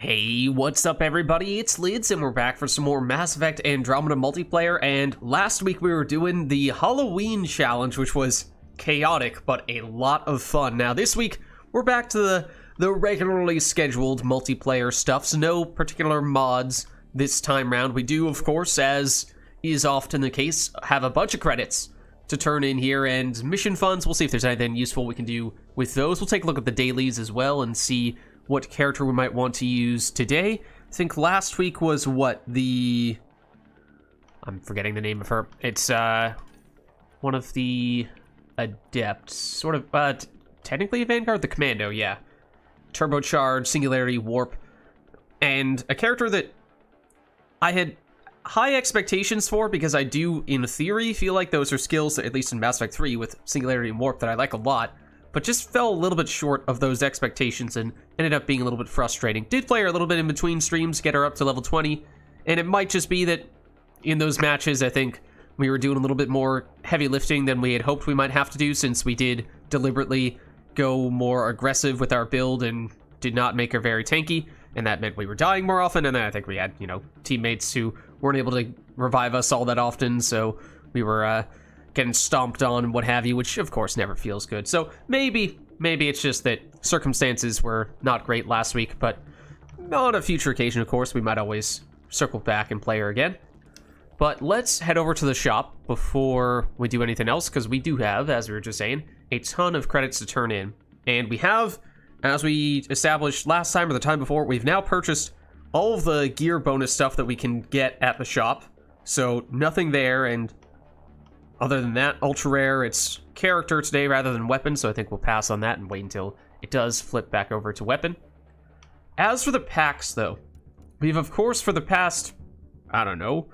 Hey, what's up everybody? It's Lids and we're back for some more Mass Effect Andromeda multiplayer, and last week we were doing the Halloween challenge, which was chaotic but a lot of fun. Now this week we're back to the regularly scheduled multiplayer stuff, so no particular mods this time round. We do, of course, as is often the case, have a bunch of credits to turn in here and mission funds. We'll see if there's anything useful we can do with those. We'll take a look at the dailies as well and see what character we might want to use today. I think last week was what, I'm forgetting the name of her. It's one of the adepts, sort of, technically a Vanguard, the Commando, yeah. Turbocharged, Singularity, Warp, and a character that I had high expectations for, because I do, in theory, feel like those are skills, at least in Mass Effect 3 with Singularity and Warp, that I like a lot, but just fell a little bit short of those expectations and ended up being a little bit frustrating. Did play her a little bit in between streams, get her up to level 20, and it might just be that in those matches, I think we were doing a little bit more heavy lifting than we had hoped we might have to do, since we did deliberately go more aggressive with our build and did not make her very tanky, and that meant we were dying more often, and then I think we had, teammates who weren't able to revive us all that often, so we were, getting stomped on and what have you, which of course never feels good. So maybe it's just that circumstances were not great last week, but on a future occasion, of course, we might always circle back and play her again. But let's head over to the shop before we do anything else, because we do have, as we were just saying, a ton of credits to turn in. And we have, as we established last time or the time before, we've now purchased all of the gear bonus stuff that we can get at the shop. So nothing there, and other than that, ultra rare, it's character today rather than weapon, so I think we'll pass on that and wait until it does flip back over to weapon. As for the packs, though, we've, of course, for the past, I don't know,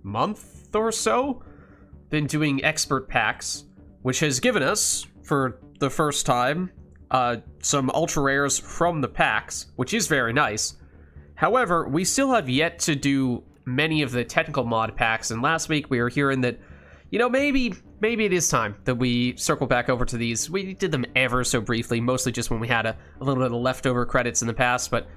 month or so, been doing expert packs, which has given us, for the first time, some ultra rares from the packs, which is very nice. However, we still have yet to do many of the technical mod packs, and last week we were hearing that maybe it is time that we circle back over to these. We did them ever so briefly, mostly just when we had a little bit of leftover credits in the past, but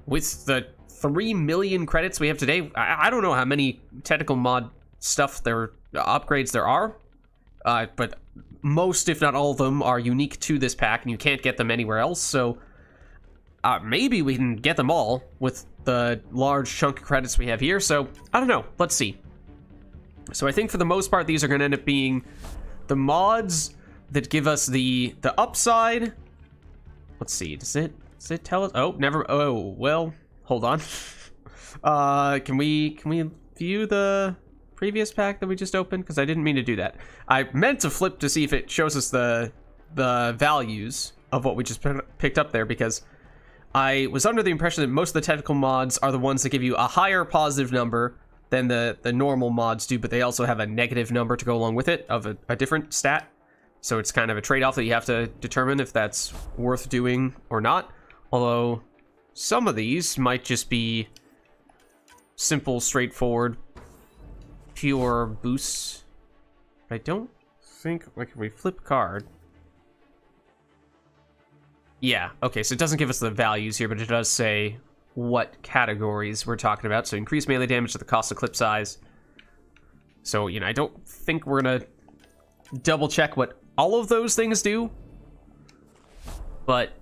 with the 3 million credits we have today, I don't know how many technical mod stuff upgrades there are, but most, if not all of them, are unique to this pack, and you can't get them anywhere else, so maybe we can get them all with the large chunk of credits we have here, so I don't know, let's see. So I think for the most part, these are going to end up being the mods that give us the upside. Let's see, does it tell us? Oh, never. Oh, well, hold on. Can we view the previous pack that we just opened? Because I didn't mean to do that. I meant to flip to see if it shows us the values of what we just picked up there, because I was under the impression that most of the technical mods are the ones that give you a higher positive number than the normal mods do, but they also have a negative number to go along with it of a different stat. So it's kind of a trade-off that you have to determine if that's worth doing or not. Although some of these might just be simple, straightforward, pure boosts. I don't think, like, if we flip card. Yeah, okay, so it doesn't give us the values here, but it does say what categories we're talking about. So increased melee damage at the cost of clip size. So, I don't think we're gonna double check what all of those things do, but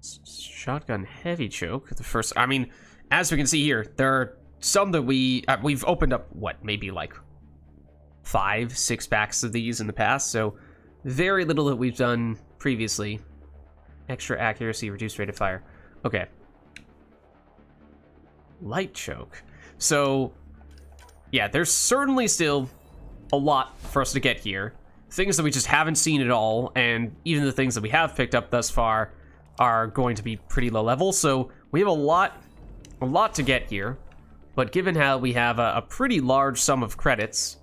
shotgun heavy choke, the first, I mean, as we can see here, there are some that we've opened up, what, maybe like 5-6 packs of these in the past, so very little that we've done previously. Extra accuracy, reduced rate of fire. Okay. Light choke. So, yeah, there's certainly still a lot for us to get here. Things that we just haven't seen at all, and even the things that we have picked up thus far are going to be pretty low level. So we have a lot to get here. But given how we have a pretty large sum of credits,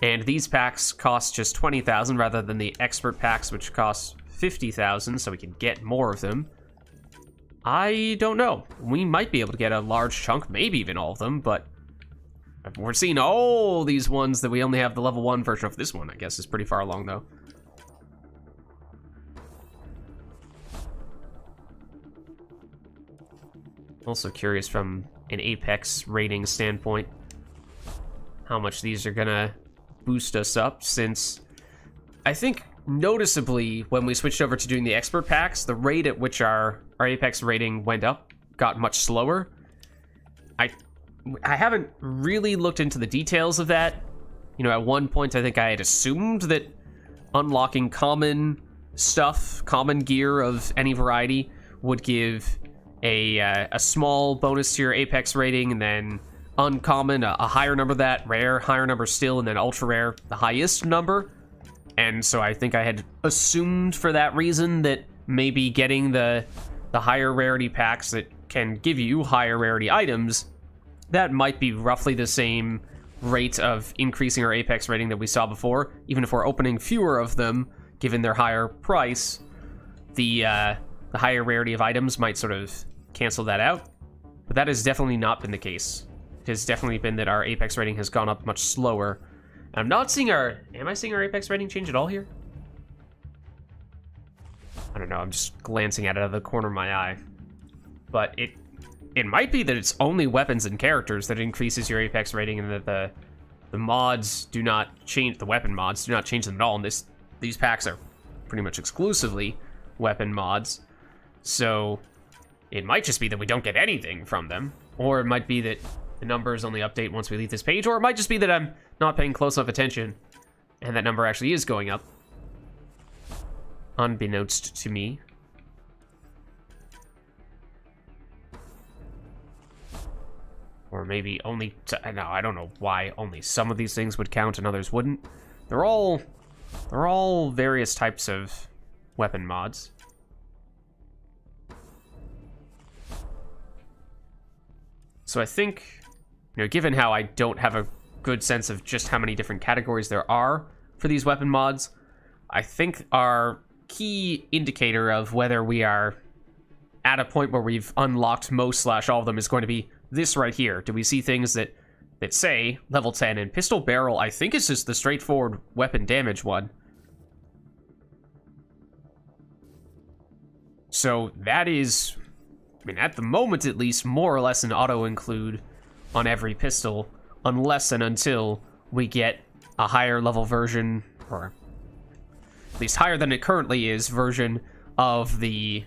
and these packs cost just 20,000 rather than the expert packs, which cost 50,000, so we can get more of them, I don't know. We might be able to get a large chunk, maybe even all of them, but we're seeing all these ones that we only have the level 1 version of. This one, I guess, is pretty far along, though. Also curious from an Apex rating standpoint how much these are gonna boost us up, since I think noticeably when we switched over to doing the expert packs, the rate at which our Apex rating went up got much slower. I haven't really looked into the details of that. You know, at one point I think I had assumed that unlocking common stuff, common gear of any variety, would give a small bonus to your Apex rating, and then uncommon, a higher number of that, rare, higher number still, and then ultra rare, the highest number. And so I think I had assumed for that reason that maybe getting the higher rarity packs that can give you higher rarity items, that might be roughly the same rate of increasing our Apex rating that we saw before. Even if we're opening fewer of them, given their higher price, the higher rarity of items might sort of cancel that out. But that has definitely not been the case. It has definitely been that our Apex rating has gone up much slower. And I'm not seeing our... Am I seeing our Apex rating change at all here? I don't know, I'm just glancing at it out of the corner of my eye. But it might be that it's only weapons and characters that increases your Apex rating, and that the mods do not change, the weapon mods do not change them at all. And these packs are pretty much exclusively weapon mods. So it might just be that we don't get anything from them, or it might be that the numbers only update once we leave this page, or it might just be that I'm not paying close enough attention and that number actually is going up, unbeknownst to me. Or maybe only, no, I don't know why only some of these things would count and others wouldn't. They're all various types of weapon mods. So I think, you know, given how I don't have a good sense of just how many different categories there are for these weapon mods, I think our key indicator of whether we are at a point where we've unlocked most / all of them is going to be this right here. Do we see things that say level 10? And pistol barrel, I think, is just the straightforward weapon damage one. So that is, I mean, at the moment at least, more or less an auto include on every pistol, unless and until we get a higher level version, or at least higher than it currently is, version of the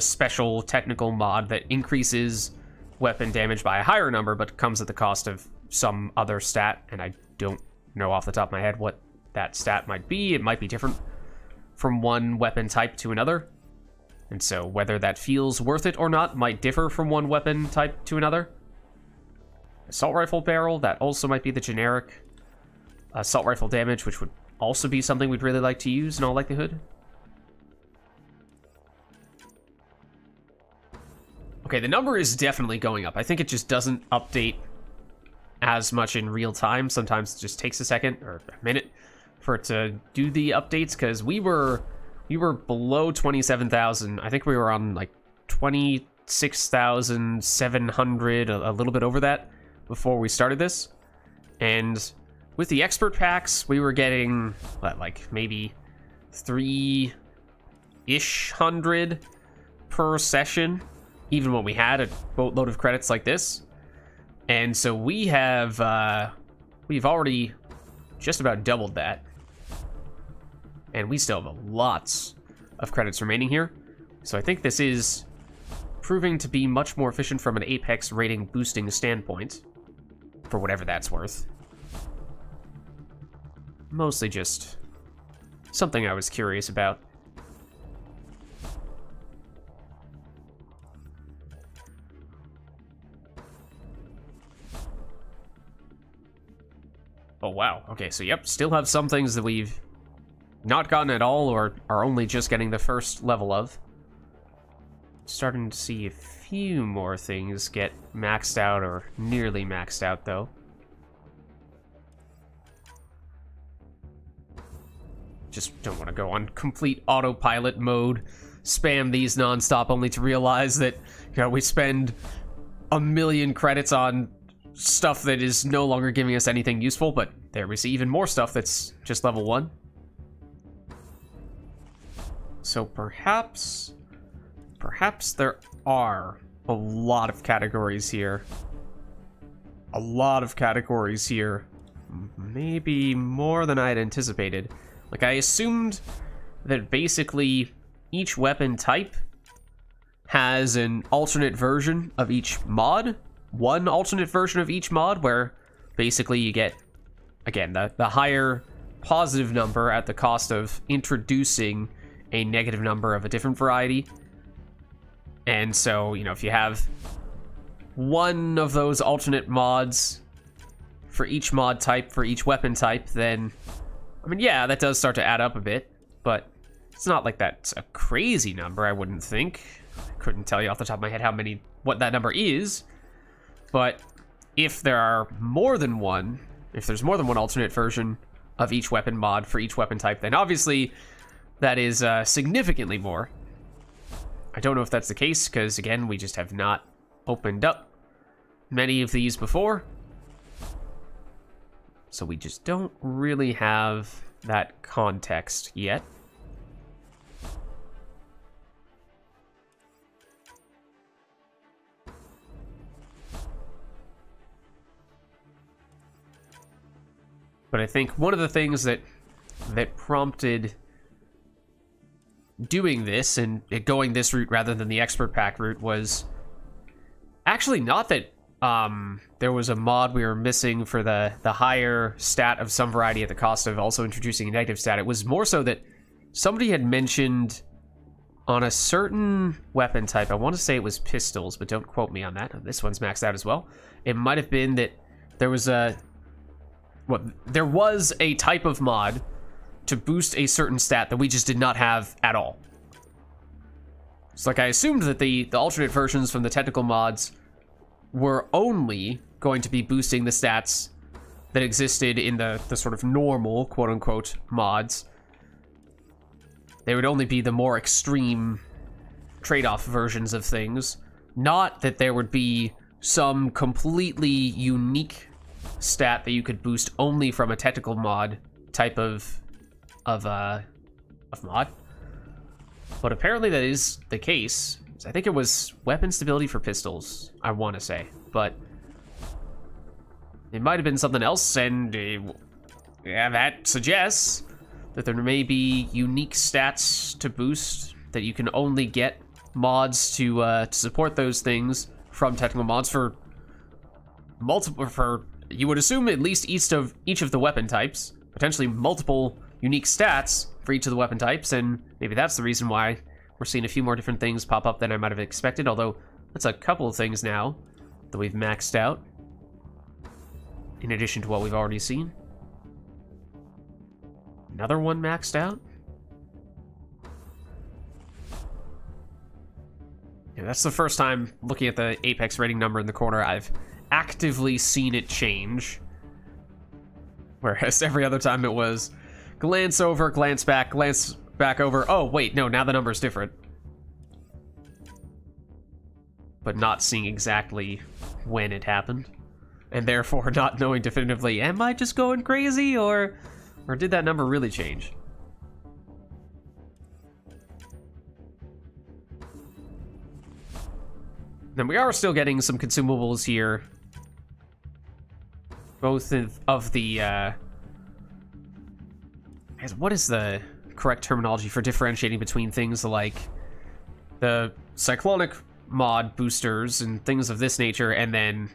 special technical mod that increases weapon damage by a higher number, but comes at the cost of some other stat, and I don't know off the top of my head what that stat might be. It might be different from one weapon type to another, and so whether that feels worth it or not might differ from one weapon type to another. Assault rifle barrel, that also might be the generic assault rifle damage, which would also be something we'd really like to use in all likelihood. Okay, the number is definitely going up. I think it just doesn't update as much in real time. Sometimes it just takes a second or a minute for it to do the updates, because we were below 27,000. I think we were on like 26,700, a little bit over that before we started this. And with the expert packs, we were getting what, like maybe 3-ish hundred per session, even when we had a boatload of credits like this. And so we have, we've already just about doubled that. And we still have lots of credits remaining here. So I think this is proving to be much more efficient from an Apex rating boosting standpoint, for whatever that's worth. Mostly just something I was curious about. Oh, wow. Okay, so yep, still have some things that we've not gotten at all, or are only just getting the first level of. Starting to see a few more things get maxed out, or nearly maxed out, though. Just don't want to go on complete autopilot mode, spam these nonstop, only to realize that, you know, we spend 1 million credits on stuff that is no longer giving us anything useful, but there we see even more stuff that's just level 1. So perhaps there are a lot of categories here. A lot of categories here. Maybe more than I had anticipated. Like, I assumed that basically each weapon type has an alternate version of each mod. One alternate version of each mod where basically you get, again, the higher positive number at the cost of introducing a negative number of a different variety. And so, you know, if you have one of those alternate mods for each mod type, for each weapon type, then, I mean, yeah, that does start to add up a bit, but it's not like that's a crazy number, I wouldn't think. I couldn't tell you off the top of my head what that number is, but if there are more than one, if there's more than one alternate version of each weapon mod for each weapon type, then obviously that is significantly more. I don't know if that's the case, because again, we just have not opened up many of these before. So we just don't really have that context yet. But I think one of the things that prompted doing this and going this route rather than the expert pack route was actually not that there was a mod we were missing for the higher stat of some variety at the cost of also introducing a negative stat. It was more so that somebody had mentioned on a certain weapon type, I want to say it was pistols, but don't quote me on that. This one's maxed out as well. It might have been that there was a type of mod to boost a certain stat that we just did not have at all. It's like I assumed that the alternate versions from the technical mods were only going to be boosting the stats that existed in the sort of normal, quote-unquote, mods. They would only be the more extreme trade-off versions of things. Not that there would be some completely unique stat that you could boost only from a technical mod type of mod. But apparently that is the case. I think it was weapon stability for pistols, I want to say, but it might have been something else, and yeah, that suggests that there may be unique stats to boost that you can only get mods to support those things from technical mods for you would assume at least each of the weapon types, potentially multiple unique stats for each of the weapon types, and maybe that's the reason why we're seeing a few more different things pop up than I might have expected, although that's a couple of things now that we've maxed out, in addition to what we've already seen. Another one maxed out? Yeah, that's the first time, looking at the Apex rating number in the corner, I've actively seen it change. Whereas every other time it was glance over, glance back over. Oh, wait, no, now the number's different. But not seeing exactly when it happened. And therefore not knowing definitively, am I just going crazy, or did that number really change? Then we are still getting some consumables here. Both of the, what is the correct terminology for differentiating between things like the cyclonic mod boosters and things of this nature, and then,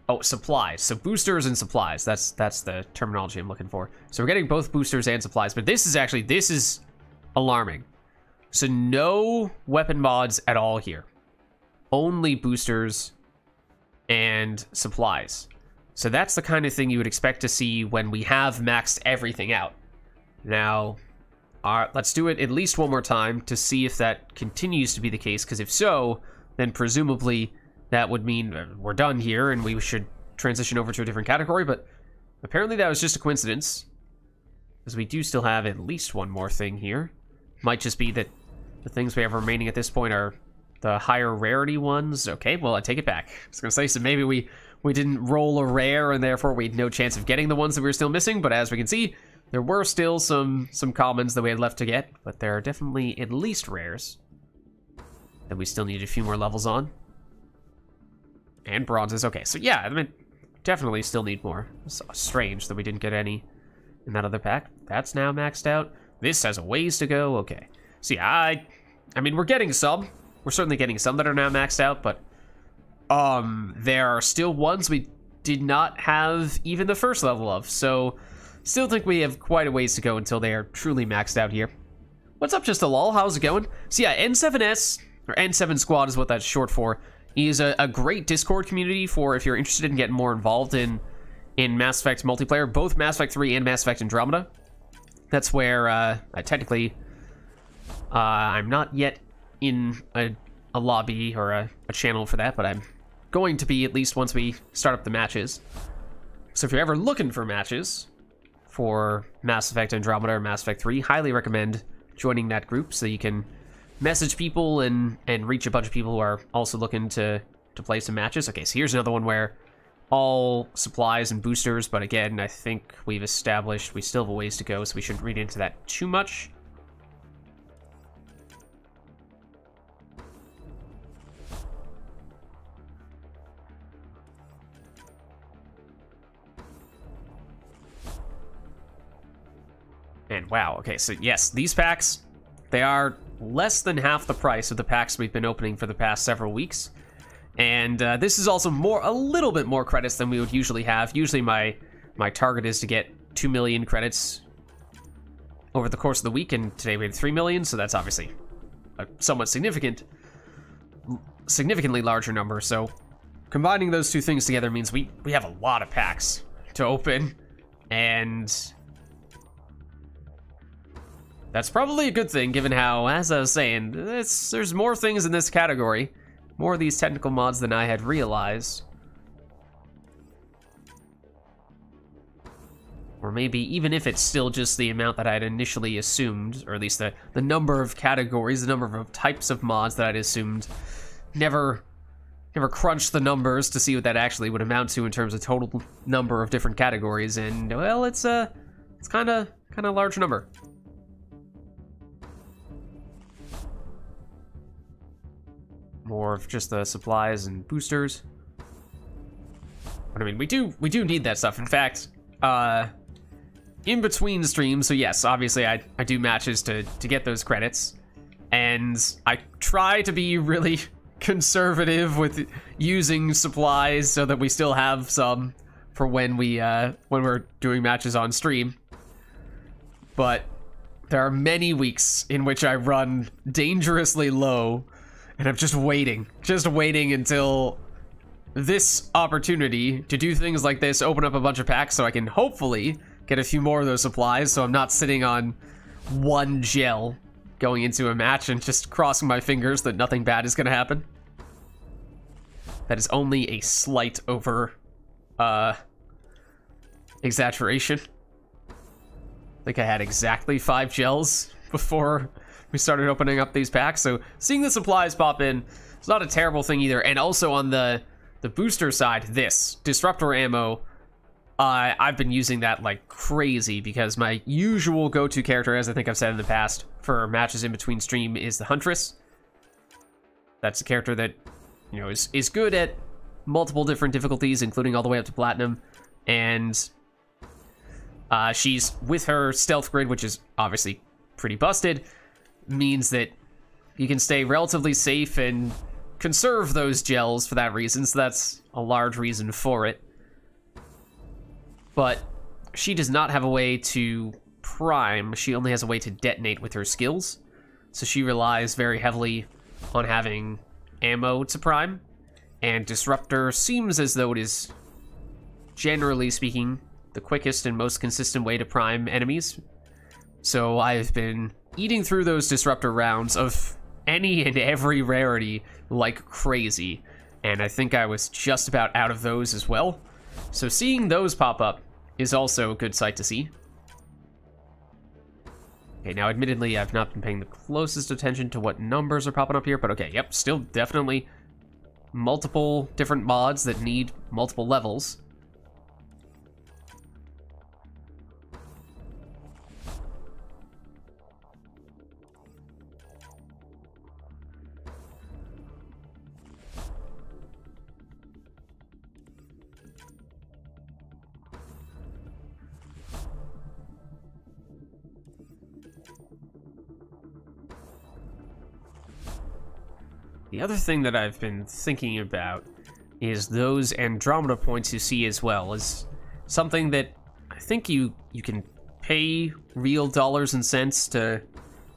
oh, supplies. So boosters and supplies, that's the terminology I'm looking for. So we're getting both boosters and supplies, but this is alarming. So no weapon mods at all here. Only boosters and supplies. So that's the kind of thing you would expect to see when we have maxed everything out. Now, let's do it at least one more time to see if that continues to be the case, because if so, then presumably that would mean we're done here and we should transition over to a different category, but apparently that was just a coincidence, because we do still have at least one more thing here. Might just be that the things we have remaining at this point are the higher rarity ones. Okay, well, I take it back. I was going to say, so maybe we didn't roll a rare, and therefore we had no chance of getting the ones that we were still missing, but as we can see, there were still some commons that we had left to get, but there are definitely at least rares that we still need a few more levels on. And bronzes. Okay, so yeah, I mean, definitely still need more. It's strange that we didn't get any in that other pack. That's now maxed out. This has a ways to go. Okay. So yeah, I mean, we're getting some. We're certainly getting some that are now maxed out, but there are still ones we did not have even the first level of. So still think we have quite a ways to go until they are truly maxed out here. What's up, just a lol? How's it going? So yeah, N7S, or N7 Squad is what that's short for, is a great Discord community for if you're interested in getting more involved in Mass Effect multiplayer, both Mass Effect 3 and Mass Effect Andromeda. That's where I'm not yet in a lobby or a channel for that, but I'm going to be at least once we start up the matches. So if you're ever looking for matches for Mass Effect Andromeda or Mass Effect 3, highly recommend joining that group so you can message people and reach a bunch of people who are also looking to play some matches. Okay, so here's another one where all supplies and boosters, but again, I think we've established we still have a ways to go, so we shouldn't read into that too much. And wow, okay, so yes, these packs, they are less than half the price of the packs we've been opening for the past several weeks. And this is also a little bit more credits than we would usually have. Usually my target is to get 2 million credits over the course of the week, and today we had 3 million, so that's obviously a somewhat significantly larger number. So combining those two things together means we have a lot of packs to open, and that's probably a good thing, given how, as I was saying, there's more things in this category, more of these technical mods than I had realized. Or maybe even if it's still just the amount that I had initially assumed, or at least the number of categories, the number of types of mods that I'd assumed, never crunched the numbers to see what that actually would amount to in terms of total number of different categories, and well, it's kind of a large number. More of just the supplies and boosters. But I mean, we do need that stuff. In fact, in between streams, so yes, obviously I do matches to get those credits, and I try to be really conservative with using supplies so that we still have some for when we're doing matches on stream. But there are many weeks in which I run dangerously low, and I'm just waiting until this opportunity to do things like this, open up a bunch of packs so I can hopefully get a few more of those supplies, so I'm not sitting on one gel going into a match and just crossing my fingers that nothing bad is gonna happen. That is only a slight over exaggeration. I think I had exactly 5 gels before we started opening up these packs, so seeing the supplies pop in, it's not a terrible thing either. And also on the booster side, this disruptor ammo, I've been using that like crazy because my usual go-to character, as I think I've said in the past, for matches in between stream is the Huntress. That's a character that, you know, is good at multiple different difficulties, including all the way up to platinum, and she's with her stealth grid, which is obviously pretty busted, means that you can stay relatively safe and conserve those gels for that reason, so that's a large reason for it. But she does not have a way to prime, she only has a way to detonate with her skills, so she relies very heavily on having ammo to prime, and Disruptor seems as though it is, generally speaking, the quickest and most consistent way to prime enemies. So I've been eating through those Disruptor rounds of any and every rarity like crazy, and I think I was just about out of those as well. So seeing those pop up is also a good sight to see. Okay, now admittedly I've not been paying the closest attention to what numbers are popping up here, but okay, yep, still definitely multiple different mods that need multiple levels. the other thing that I've been thinking about is those Andromeda points you see as well, is something that I think you can pay real dollars and cents to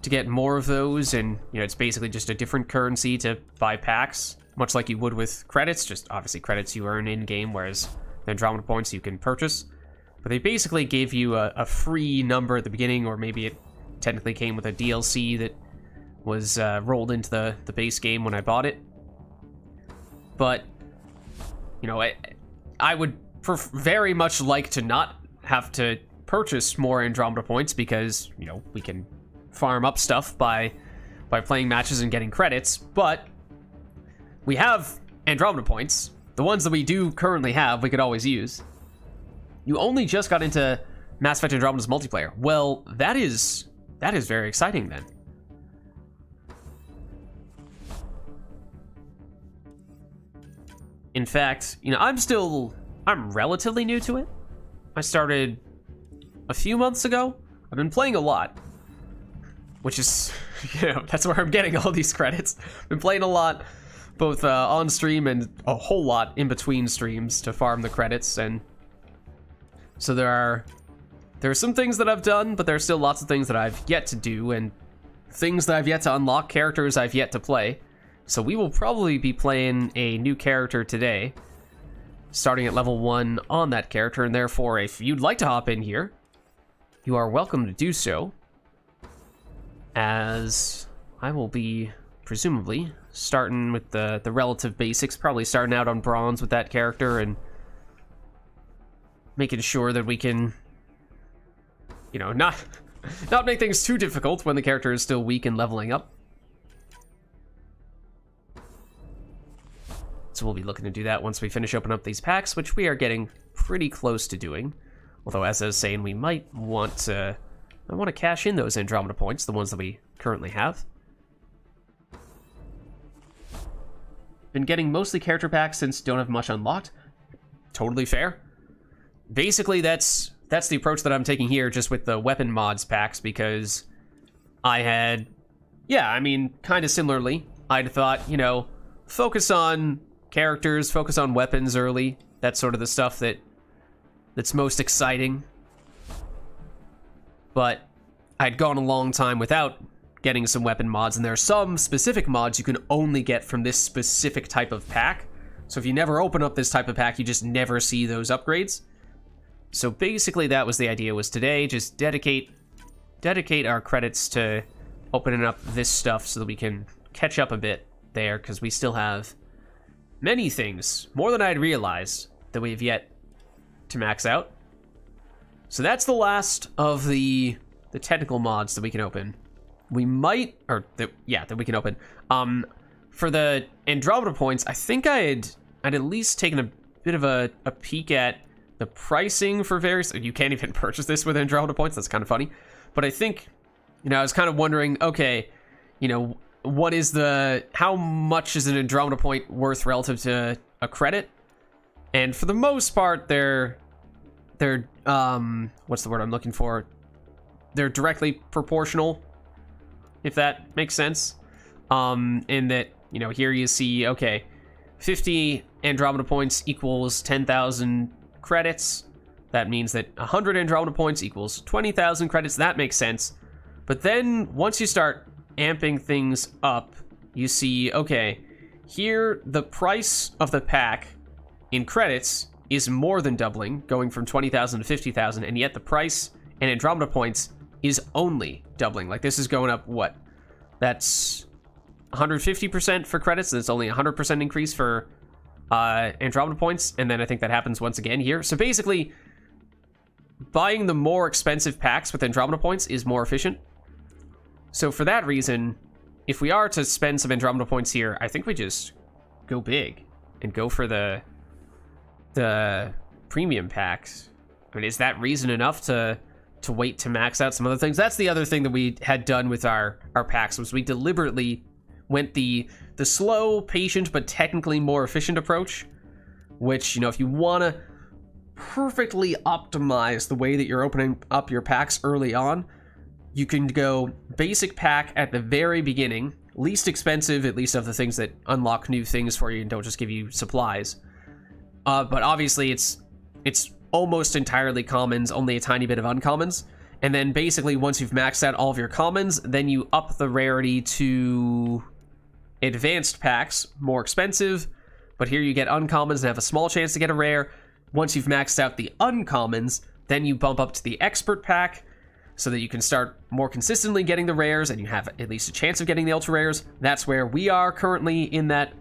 get more of those, and you know, it's basically just a different currency to buy packs, much like you would with credits, just obviously credits you earn in-game, whereas the Andromeda points you can purchase. But they basically gave you a free number at the beginning, or maybe it technically came with a DLC that was rolled into the base game when I bought it. But, you know, I would very much like to not have to purchase more Andromeda points, because, you know, we can farm up stuff by playing matches and getting credits, but we have Andromeda points. The ones that we do currently have, we could always use. You only just got into Mass Effect Andromeda's multiplayer. Well, that is very exciting then. In fact, you know, I'm relatively new to it. I started a few months ago. I've been playing a lot, which is, you know, that's where I'm getting all these credits. Been playing a lot, both on stream and a whole lot in between streams to farm the credits. And so there are some things that I've done, but there's still lots of things that I've yet to do, and things that I've yet to unlock, characters I've yet to play. So we will probably be playing a new character today, starting at level 1 on that character, and therefore if you'd like to hop in here, you are welcome to do so, as I will be presumably starting with the relative basics, probably starting out on bronze with that character and making sure that we can, you know, not make things too difficult when the character is still weak and leveling up. So we'll be looking to do that once we finish opening up these packs, which we are getting pretty close to doing. Although, as I was saying, we might want to... I want to cash in those Andromeda points, the ones that we currently have. Been getting mostly character packs since don't have much unlocked. Totally fair. Basically, that's the approach that I'm taking here, just with the weapon mods packs, because I had... Yeah, I mean, kind of similarly. I'd thought, you know, focus on characters, focus on weapons early. That's sort of the stuff that's most exciting. But I'd gone a long time without getting some weapon mods, and there are some specific mods you can only get from this specific type of pack. So if you never open up this type of pack, you just never see those upgrades. So basically that was the idea, was today just dedicate our credits to opening up this stuff so that we can catch up a bit there, because we still have many things, more than I'd realized, that we have yet to max out. So that's the last of the technical mods that we can open. We might, or that we can open. For the Andromeda points, I think I'd at least taken a bit of a peek at the pricing for various. You can't even purchase this with Andromeda points. That's kind of funny. But I think, you know, I was kind of wondering, okay, you know, what is how much is an Andromeda point worth relative to a credit? And for the most part, they're what's the word I'm looking for? They're directly proportional, if that makes sense. In that, you know, here you see, okay, 50 Andromeda points equals 10,000 credits. That means that 100 Andromeda points equals 20,000 credits. That makes sense. But then once you start amping things up, you see, okay, here the price of the pack in credits is more than doubling, going from 20,000 to 50,000, and yet the price in Andromeda points is only doubling. Like, this is going up, what? That's 150% for credits, and it's only 100% increase for Andromeda points, and then I think that happens once again here. So basically, buying the more expensive packs with Andromeda points is more efficient. So for that reason, if we are to spend some Andromeda points here, I think we just go big and go for the premium packs. I mean, is that reason enough to wait to max out some other things? That's the other thing that we had done with our packs, was we deliberately went the slow, patient, but technically more efficient approach, which, you know, if you want to perfectly optimize the way that you're opening up your packs early on, you can go basic pack at the very beginning, least expensive, at least of the things that unlock new things for you and don't just give you supplies. But obviously it's almost entirely commons, only a tiny bit of uncommons. And then basically once you've maxed out all of your commons, then you up the rarity to advanced packs, more expensive, but here you get uncommons and have a small chance to get a rare. Once you've maxed out the uncommons, then you bump up to the expert pack so that you can start more consistently getting the rares and you have at least a chance of getting the ultra rares. That's where we are currently in that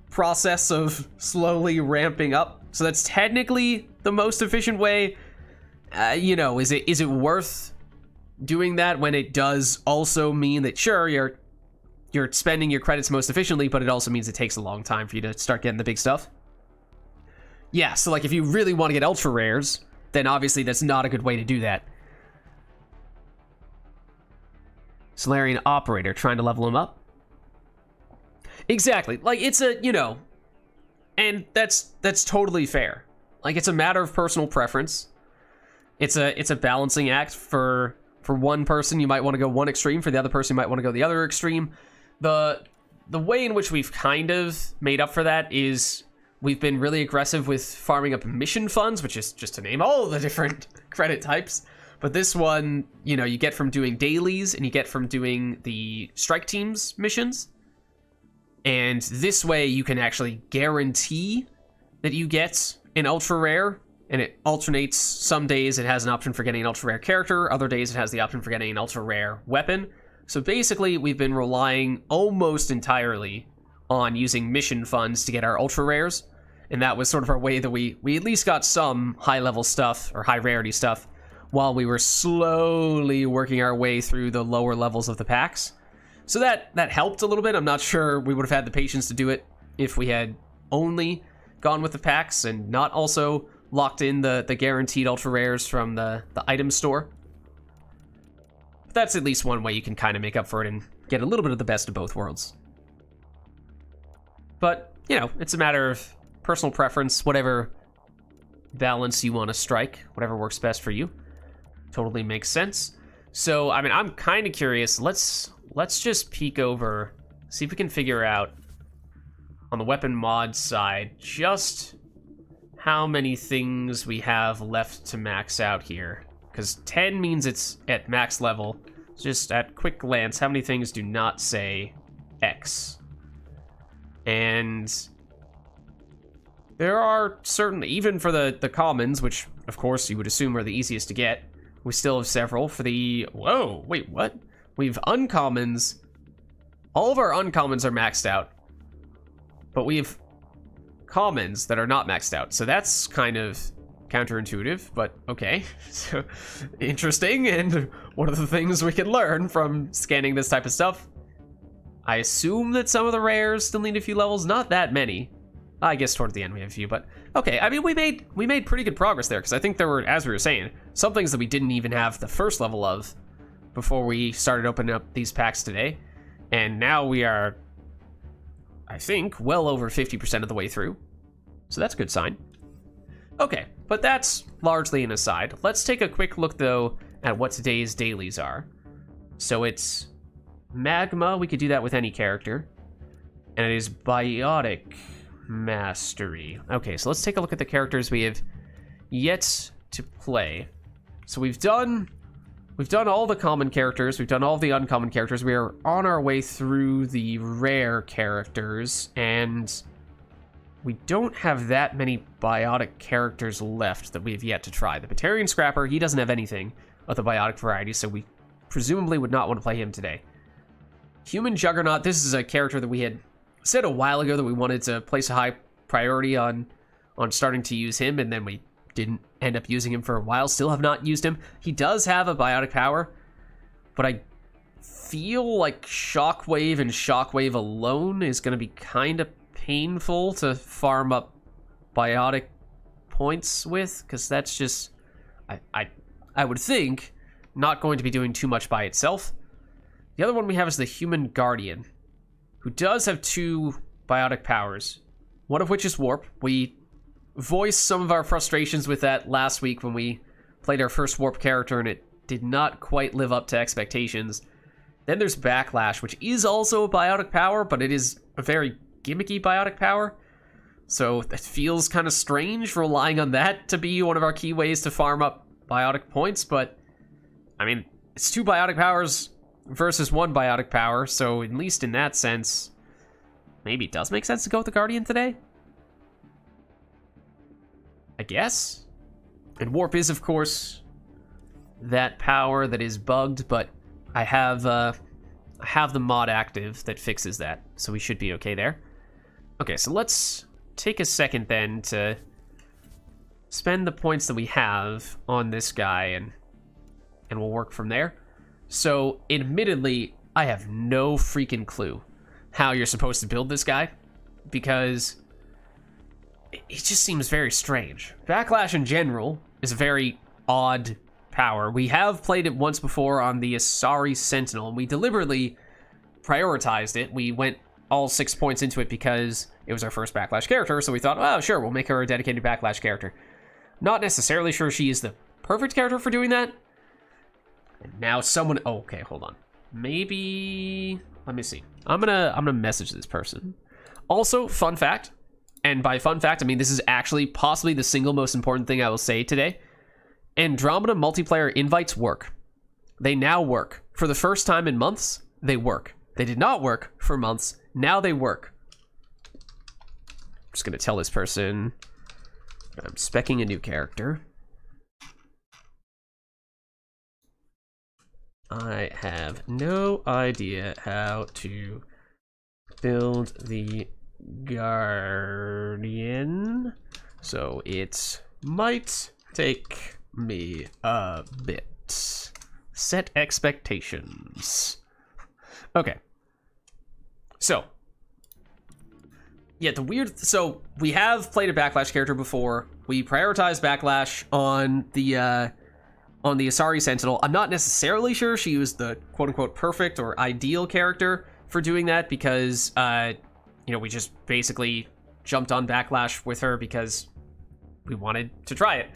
process of slowly ramping up. So that's technically the most efficient way. You know, is it worth doing that when it does also mean that, sure, you're spending your credits most efficiently, but it also means it takes a long time for you to start getting the big stuff? Yeah, so like if you really want to get ultra rares, then obviously that's not a good way to do that. Solarian Operator, trying to level him up. Exactly, like it's a, you know, and that's totally fair. Like it's a matter of personal preference. It's a balancing act. For one person, you might want to go one extreme. For the other person, you might want to go the other extreme. The way in which we've kind of made up for that is we've been really aggressive with farming up mission funds, which is just to name all the different credit types. But this one, you know, you get from doing dailies and you get from doing the strike teams missions. And this way you can actually guarantee that you get an ultra rare, and it alternates. Some days it has an option for getting an ultra rare character, other days it has the option for getting an ultra rare weapon. So basically we've been relying almost entirely on using mission funds to get our ultra rares, and that was sort of our way that we at least got some high level stuff or high rarity stuff while we were slowly working our way through the lower levels of the packs. So that helped a little bit. I'm not sure we would have had the patience to do it if we had only gone with the packs and not also locked in the guaranteed ultra rares from the item store. But that's at least one way you can kind of make up for it and get a little bit of the best of both worlds. But, you know, it's a matter of personal preference, whatever balance you want to strike, whatever works best for you. Totally makes sense. So, I mean, I'm kind of curious. Let's just peek over, see if we can figure out on the weapon mod side just how many things we have left to max out here. Because 10 means it's at max level. Just at quick glance, how many things do not say X? And there are certain, even for the commons, which of course you would assume are the easiest to get, we still have several. For the, whoa, wait, what? We've uncommons. All of our uncommons are maxed out, but we have commons that are not maxed out. So that's kind of counterintuitive, but okay. So interesting, and one of the things we can learn from scanning this type of stuff. I assume that some of the rares still need a few levels, not that many. I guess toward the end we have a few, but okay. I mean, we made pretty good progress there, because I think there were, as we were saying, some things that we didn't even have the first level of before we started opening up these packs today. And now we are, I think, well over 50% of the way through. So that's a good sign. Okay, but that's largely an aside. Let's take a quick look, though, at what today's dailies are. So it's Magma. We could do that with any character. And it is Biotic Mastery. Okay, so let's take a look at the characters we have yet to play. So we've done all the common characters, we've done all the uncommon characters, we are on our way through the rare characters, and we don't have that many biotic characters left that we have yet to try. The Batarian Scrapper, he doesn't have anything of the biotic variety, so we presumably would not want to play him today. Human Juggernaut, this is a character that we had said a while ago that we wanted to place a high priority on starting to use him, and then we didn't end up using him for a while. Still have not used him. He does have a biotic power, but I feel like Shockwave and Shockwave alone is going to be kind of painful to farm up biotic points with, because that's just, I would think, not going to be doing too much by itself. The other one we have is the Human Guardian, who does have 2 biotic powers, one of which is Warp. We voiced some of our frustrations with that last week when we played our first Warp character and it did not quite live up to expectations. Then there's Backlash, which is also a biotic power, but it is a very gimmicky biotic power. So it feels kind of strange relying on that to be one of our key ways to farm up biotic points, but I mean, it's 2 biotic powers versus 1 biotic power, so at least in that sense, maybe it does make sense to go with the Guardian today? I guess? And Warp is, of course, that power that is bugged, but I have the mod active that fixes that, so we should be okay there. Okay, so let's take a second then to spend the points that we have on this guy, and we'll work from there. So, admittedly, I have no freaking clue how you're supposed to build this guy, because it just seems very strange. Backlash in general is a very odd power. We have played it once before on the Asari Sentinel, and we deliberately prioritized it. We went all 6 points into it because it was our first Backlash character, so we thought, oh, sure, we'll make her a dedicated Backlash character. Not necessarily sure she is the perfect character for doing that. And now someone... Oh, okay, hold on. Maybe... Let me see. I'm gonna message this person. Also, fun fact, and by fun fact, I mean this is actually possibly the single most important thing I will say today. Andromeda multiplayer invites work. They now work. For the first time in months, they work. They did not work for months. Now they work. I'm just gonna tell this person I'm speccing a new character. I have no idea how to build the Guardian, so it might take me a bit. Set expectations. Okay. So, yeah, so we have played a Backlash character before. We prioritized Backlash on the Asari Sentinel. I'm not necessarily sure she was the quote-unquote perfect or ideal character for doing that because, you know, we just basically jumped on Backlash with her because we wanted to try it.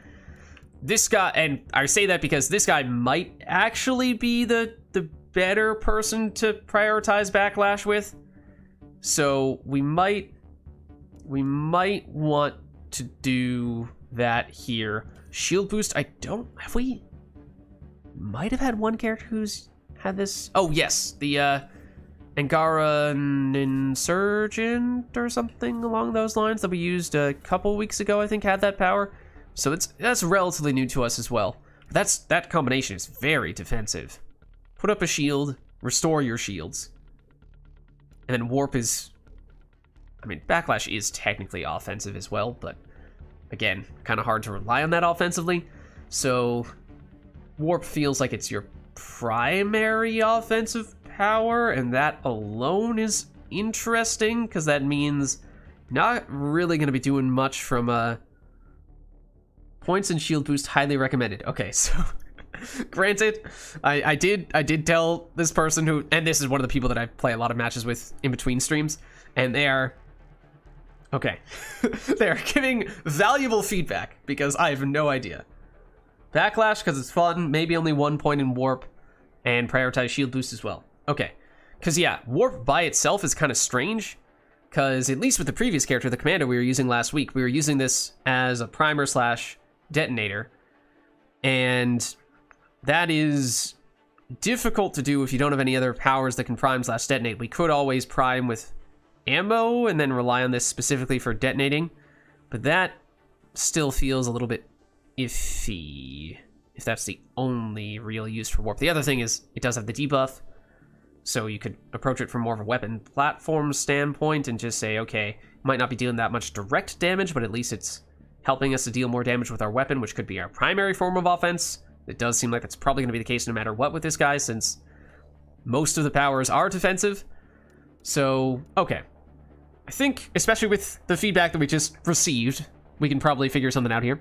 This guy, and I say that because this guy might actually be the better person to prioritize Backlash with. So we might want to do that here. Shield boost, have we might have had one character who's had this. Oh yes, the Angara Insurgent or something along those lines that we used a couple weeks ago, I think, had that power. So that's relatively new to us as well. That combination is very defensive. Put up a shield, restore your shields. And then warp is, I mean, Backlash is technically offensive as well, but again, kind of hard to rely on that offensively. So warp feels like it's your primary offensive power, and that alone is interesting because that means not really going to be doing much from points and shield boost. Highly recommended. Okay, so granted, I did tell this person who, and this is one of the people that I play a lot of matches with in between streams, and they are okay. They are giving valuable feedback because I have no idea. Backlash because it's fun, maybe only 1 point in warp, and prioritize shield boost as well. Okay, because yeah, warp by itself is kind of strange, because at least with the previous character, the commander we were using last week, we were using this as a primer slash detonator, and that is difficult to do if you don't have any other powers that can prime slash detonate. We could always prime with ammo and then rely on this specifically for detonating, but that still feels a little bit iffy if that's the only real use for warp. The other thing is it does have the debuff, so you could approach it from more of a weapon platform standpoint and just say, okay, might not be dealing that much direct damage, but at least it's helping us to deal more damage with our weapon, which could be our primary form of offense. It does seem like that's probably going to be the case no matter what with this guy, since most of the powers are defensive. So, okay. I think, especially with the feedback that we just received, we can probably figure something out here.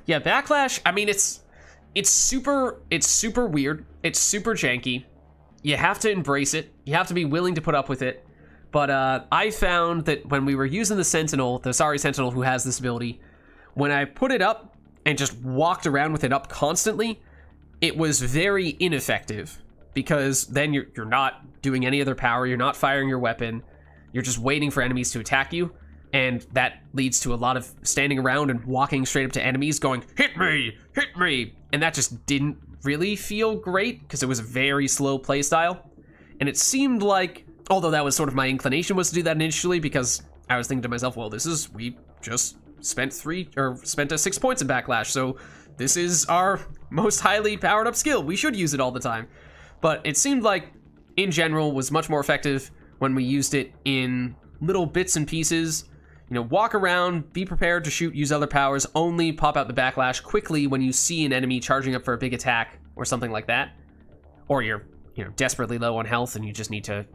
Yeah, Backlash, I mean, it's super weird. It's super janky. You have to embrace it. You have to be willing to put up with it. But I found that when we were using the Sentinel, the Asari Sentinel who has this ability, when I put it up and just walked around with it up constantly, it was very ineffective because then you're not doing any other power, you're not firing your weapon, you're just waiting for enemies to attack you, and that leads to a lot of standing around and walking straight up to enemies going, hit me, and that just didn't really feel great, because it was a very slow playstyle, and it seemed like, although that was sort of my inclination was to do that initially, because I was thinking to myself, well, we just spent 6 points in Backlash, so this is our most highly powered up skill, we should use it all the time. But it seemed like, in general, was much more effective when we used it in little bits and pieces. You know, walk around, be prepared to shoot, use other powers, only pop out the Backlash quickly when you see an enemy charging up for a big attack or something like that. Or you're, desperately low on health and you just need to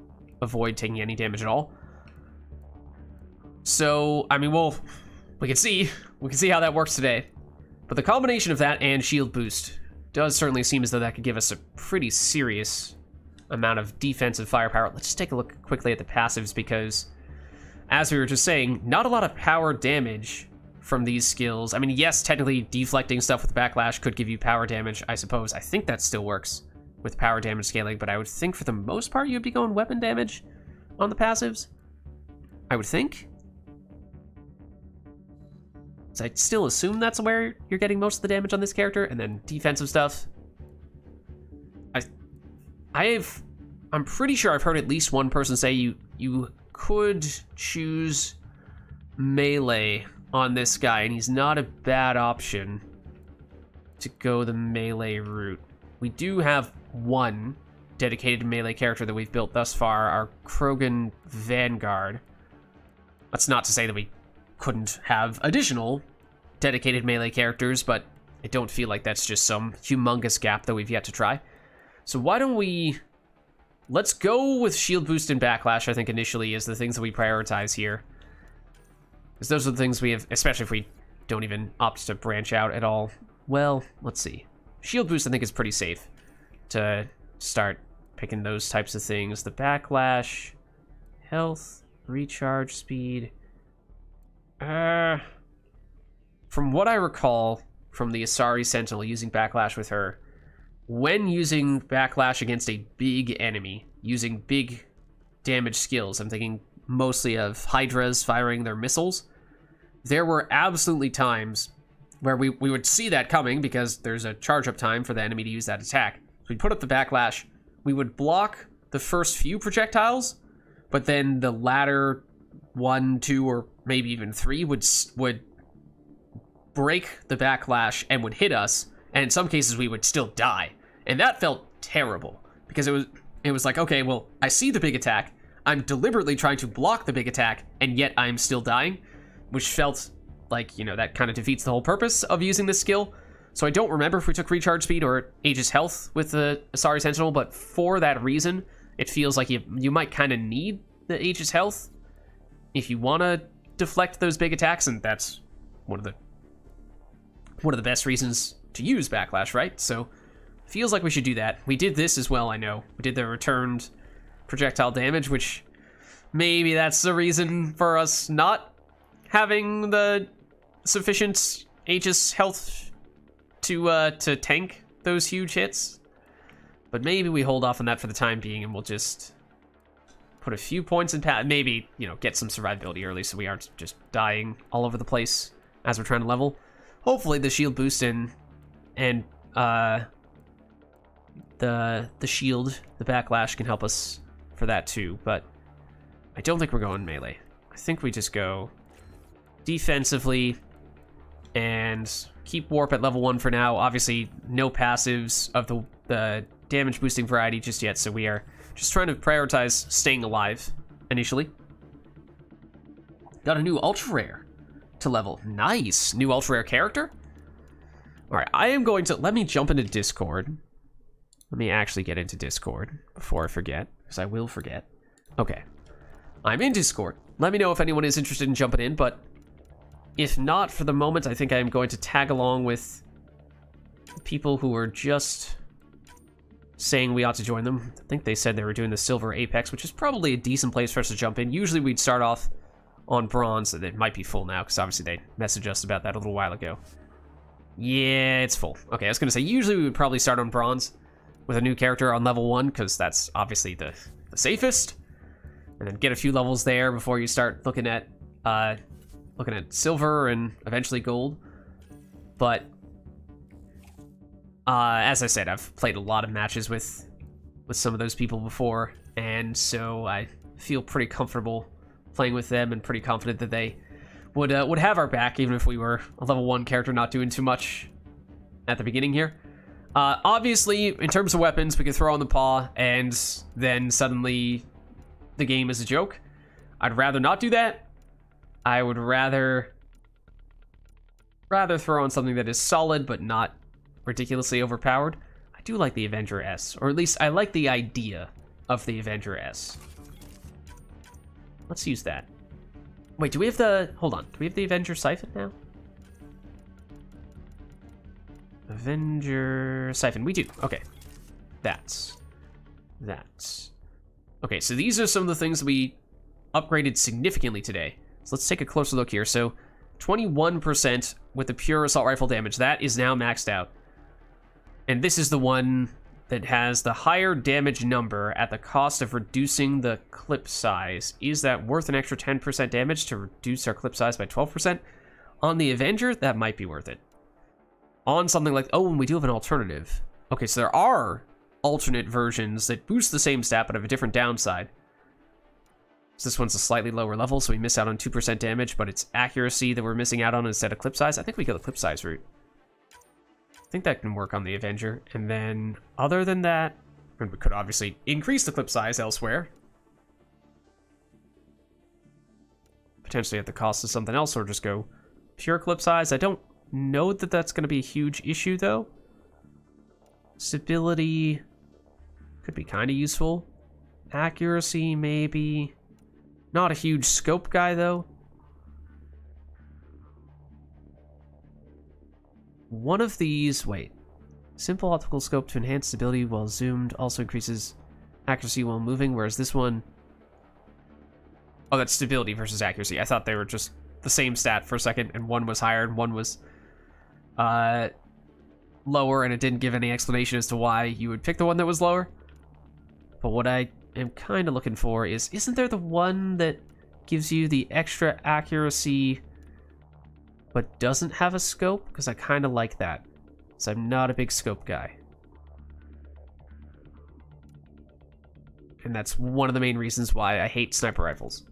avoid taking any damage at all. So, I mean, we can see how that works today. But the combination of that and shield boost does certainly seem as though that could give us a pretty serious amount of defensive firepower. Let's just take a look quickly at the passives, because as we were just saying, not a lot of power damage from these skills. I mean, yes, technically deflecting stuff with Backlash could give you power damage, I suppose. I think that still works with power damage scaling, but I would think for the most part you'd be going weapon damage on the passives. I would think. So I still assume that's where you're getting most of the damage on this character, and then defensive stuff. I'm pretty sure I've heard at least one person say you could choose melee on this guy, and he's not a bad option to go the melee route. We do have one dedicated melee character that we've built thus far, our Krogan Vanguard. That's not to say that we couldn't have additional dedicated melee characters, but I don't feel like that's just some humongous gap that we've yet to try. So why don't let's go with shield boost and Backlash, I think, initially, is the things that we prioritize here. Because those are the things we have, especially if we don't even opt to branch out at all. Well, let's see. Shield boost, I think, is pretty safe to start picking those types of things. The Backlash, health, recharge speed. From what I recall from the Asari Sentinel using Backlash with her, when using Backlash against a big enemy, using big damage skills, I'm thinking mostly of Hydras firing their missiles, there were absolutely times where we would see that coming because there's a charge up time for the enemy to use that attack. So we'd put up the Backlash, we would block the first few projectiles, but then the latter 1, 2, or maybe even 3 would break the Backlash and would hit us, and in some cases we would still die. And that felt terrible, because it was like, okay, well, I see the big attack, I'm deliberately trying to block the big attack, and yet I'm still dying, which felt like, that kind of defeats the whole purpose of using this skill. So I don't remember if we took recharge speed or Aegis health with the Asari Sentinel, but for that reason, it feels like you might kind of need the Aegis health if you want to deflect those big attacks, and that's one of the best reasons to use Backlash, right? So feels like we should do that. We did this as well, I know. We did the returned projectile damage, which maybe that's the reason for us not having the sufficient Aegis health to tank those huge hits. But maybe we hold off on that for the time being, and we'll just put a few points in maybe, get some survivability early so we aren't just dying all over the place as we're trying to level. Hopefully the shield boost and the shield, the Backlash, can help us for that too, but I don't think we're going melee. I think we just go defensively and keep warp at level 1 for now. Obviously, no passives of the damage boosting variety just yet, so we are just trying to prioritize staying alive initially. Got a new ultra rare to level. Nice. New ultra rare character. All right, I am going to, let me jump into Discord. Let me actually get into Discord before I forget, because I will forget. Okay, I'm in Discord. Let me know if anyone is interested in jumping in, but if not, for the moment, I think I am going to tag along with people who are just saying we ought to join them. I think they said they were doing the Silver Apex, which is probably a decent place for us to jump in. Usually we'd start off on Bronze, and it might be full now, because obviously they messaged us about that a little while ago. Yeah, it's full. Okay, I was going to say, usually we would probably start on Bronze, with a new character on level 1, because that's obviously the safest. And then get a few levels there before you start looking at silver and eventually gold. But as I said, I've played a lot of matches with some of those people before, and so I feel pretty comfortable playing with them and pretty confident that they would have our back, even if we were a level 1 character not doing too much at the beginning here. Obviously, in terms of weapons, we could throw on the paw, and then suddenly the game is a joke. I'd rather not do that. I would rather throw on something that is solid, but not ridiculously overpowered. I do like the Avenger S, or at least I like the idea of the Avenger S. Let's use that. Wait, do we have the... Hold on. Do we have the Avenger Siphon now? Avenger Siphon. We do. Okay. That's... Okay, so these are some of the things that we upgraded significantly today. So let's take a closer look here. So 21% with the pure assault rifle damage. That is now maxed out. And this is the one that has the higher damage number at the cost of reducing the clip size. Is that worth an extra 10% damage to reduce our clip size by 12%? On the Avenger, that might be worth it. On something like... Oh, and we do have an alternative. Okay, so there are alternate versions that boost the same stat but have a different downside. So this one's a slightly lower level, so we miss out on 2% damage, but it's accuracy that we're missing out on instead of clip size. I think we go the clip size route. I think that can work on the Avenger. And then, other than that, and we could obviously increase the clip size elsewhere. Potentially at the cost of something else, or just go pure clip size. I don't know that that's going to be a huge issue, though. Stability could be kind of useful. Accuracy, maybe. Not a huge scope guy, though. One of these, wait. Simple optical scope to enhance stability while zoomed also increases accuracy while moving, whereas this one... Oh, that's stability versus accuracy. I thought they were just the same stat for a second, and one was higher and one was lower, and it didn't give any explanation as to why you would pick the one that was lower. But what I am kind of looking for is, isn't there the one that gives you the extra accuracy but doesn't have a scope? Because I kind of like that. So I'm not a big scope guy. And that's one of the main reasons why I hate sniper rifles.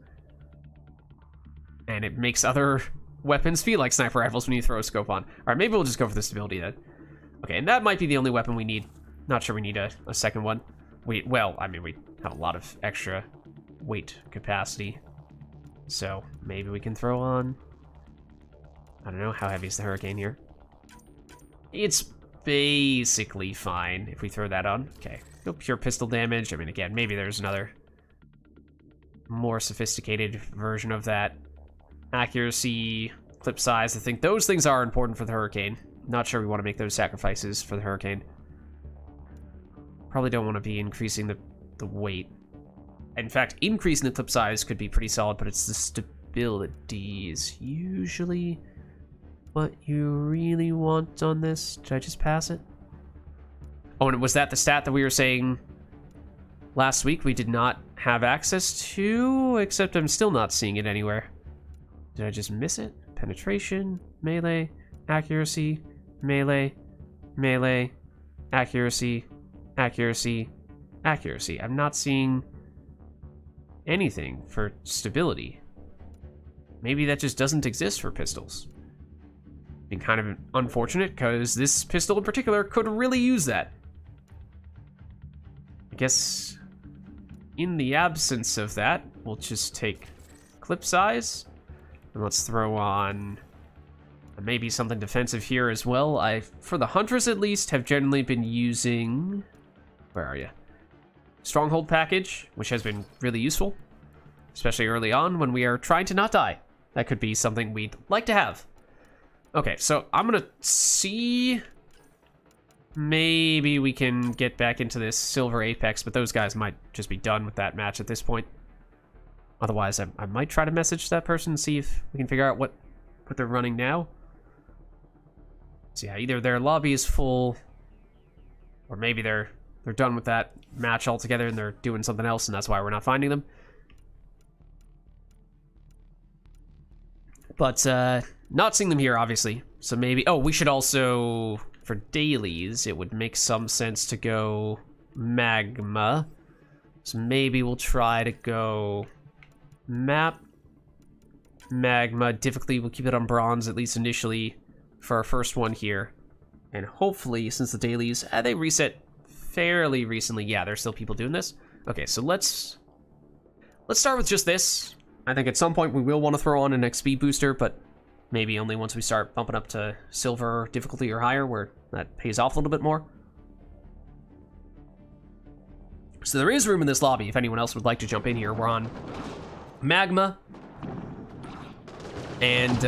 And it makes other weapons feel like sniper rifles when you throw a scope on. Alright, maybe we'll just go for the stability then. Okay, and that might be the only weapon we need. Not sure we need a second one. Well, I mean, we have a lot of extra weight capacity. So maybe we can throw on... I don't know, how heavy is the Hurricane here? It's basically fine if we throw that on. Okay, no pure pistol damage. I mean, again, maybe there's another more sophisticated version of that. Accuracy, clip size, I think those things are important for the Hurricane. Not sure we want to make those sacrifices for the Hurricane. Probably don't want to be increasing the weight. In fact, increasing the clip size could be pretty solid, but it's the stability is usually what you really want on this. Did I just pass it? Oh, and was that the stat that we were saying last week we did not have access to? Except I'm still not seeing it anywhere. Did I just miss it? Penetration, melee, accuracy, melee, melee, accuracy, accuracy, accuracy. I'm not seeing anything for stability. Maybe that just doesn't exist for pistols. And kind of unfortunate, because this pistol in particular could really use that. I guess in the absence of that, we'll just take clip size. And let's throw on maybe something defensive here as well. For the Hunters at least, have generally been using... Where are you? Stronghold package, which has been really useful. Especially early on when we are trying to not die. That could be something we'd like to have. Okay, so I'm gonna see... Maybe we can get back into this Silver Apex, but those guys might just be done with that match at this point. Otherwise, I might try to message that person and see if we can figure out what they're running now. So yeah, either their lobby is full, or maybe they're they're done with that match altogether and they're doing something else, and that's why we're not finding them. But not seeing them here, obviously. So maybe... Oh, we should also... For dailies, it would make some sense to go magma. So maybe we'll try to go map, magma. Difficulty, we'll keep it on bronze, at least initially, for our first one here. And hopefully, since the dailies, they reset fairly recently. Yeah, there's still people doing this. Okay, so let's start with just this. I think at some point we will want to throw on an XP booster, but maybe only once we start bumping up to silver difficulty or higher, where that pays off a little bit more. So there is room in this lobby if anyone else would like to jump in here. We're on magma. And,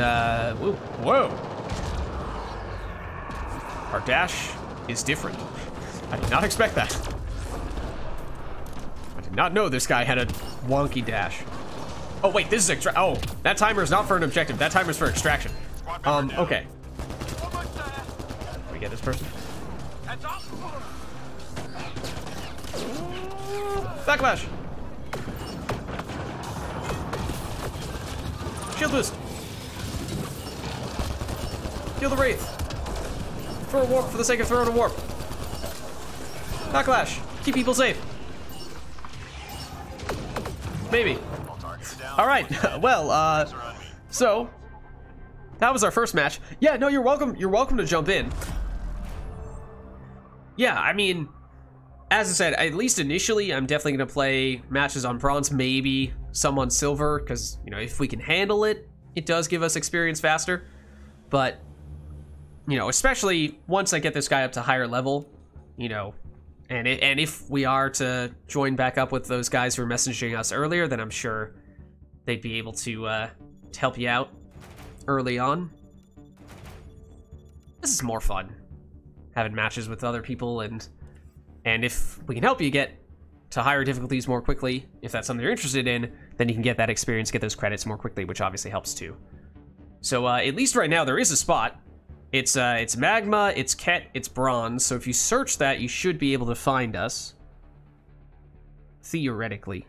whoa. Our dash is different. I did not expect that. I did not know this guy had a wonky dash. Oh, wait, this is oh, that timer is not for an objective. That timer is for extraction. Okay. Can we get this person? Backlash. Shield boost. Kill the Wraith. Throw a warp for the sake of throwing a warp. Backlash. Keep people safe. Maybe. All right. Well, so that was our first match. Yeah, no, you're welcome. You're welcome to jump in. Yeah, I mean, as I said, at least initially, I'm definitely going to play matches on bronze, maybe some on silver, because, you know, if we can handle it, it does give us experience faster. But, you know, especially once I get this guy up to higher level, you know, and if we are to join back up with those guys who were messaging us earlier, then I'm sure they'd be able to help you out early on. This is more fun, having matches with other people, and if we can help you get to higher difficulties more quickly, if that's something you're interested in, then you can get that experience, get those credits more quickly, which obviously helps too. So at least right now there is a spot. It's magma, it's ket, it's bronze. So if you search that, you should be able to find us. Theoretically.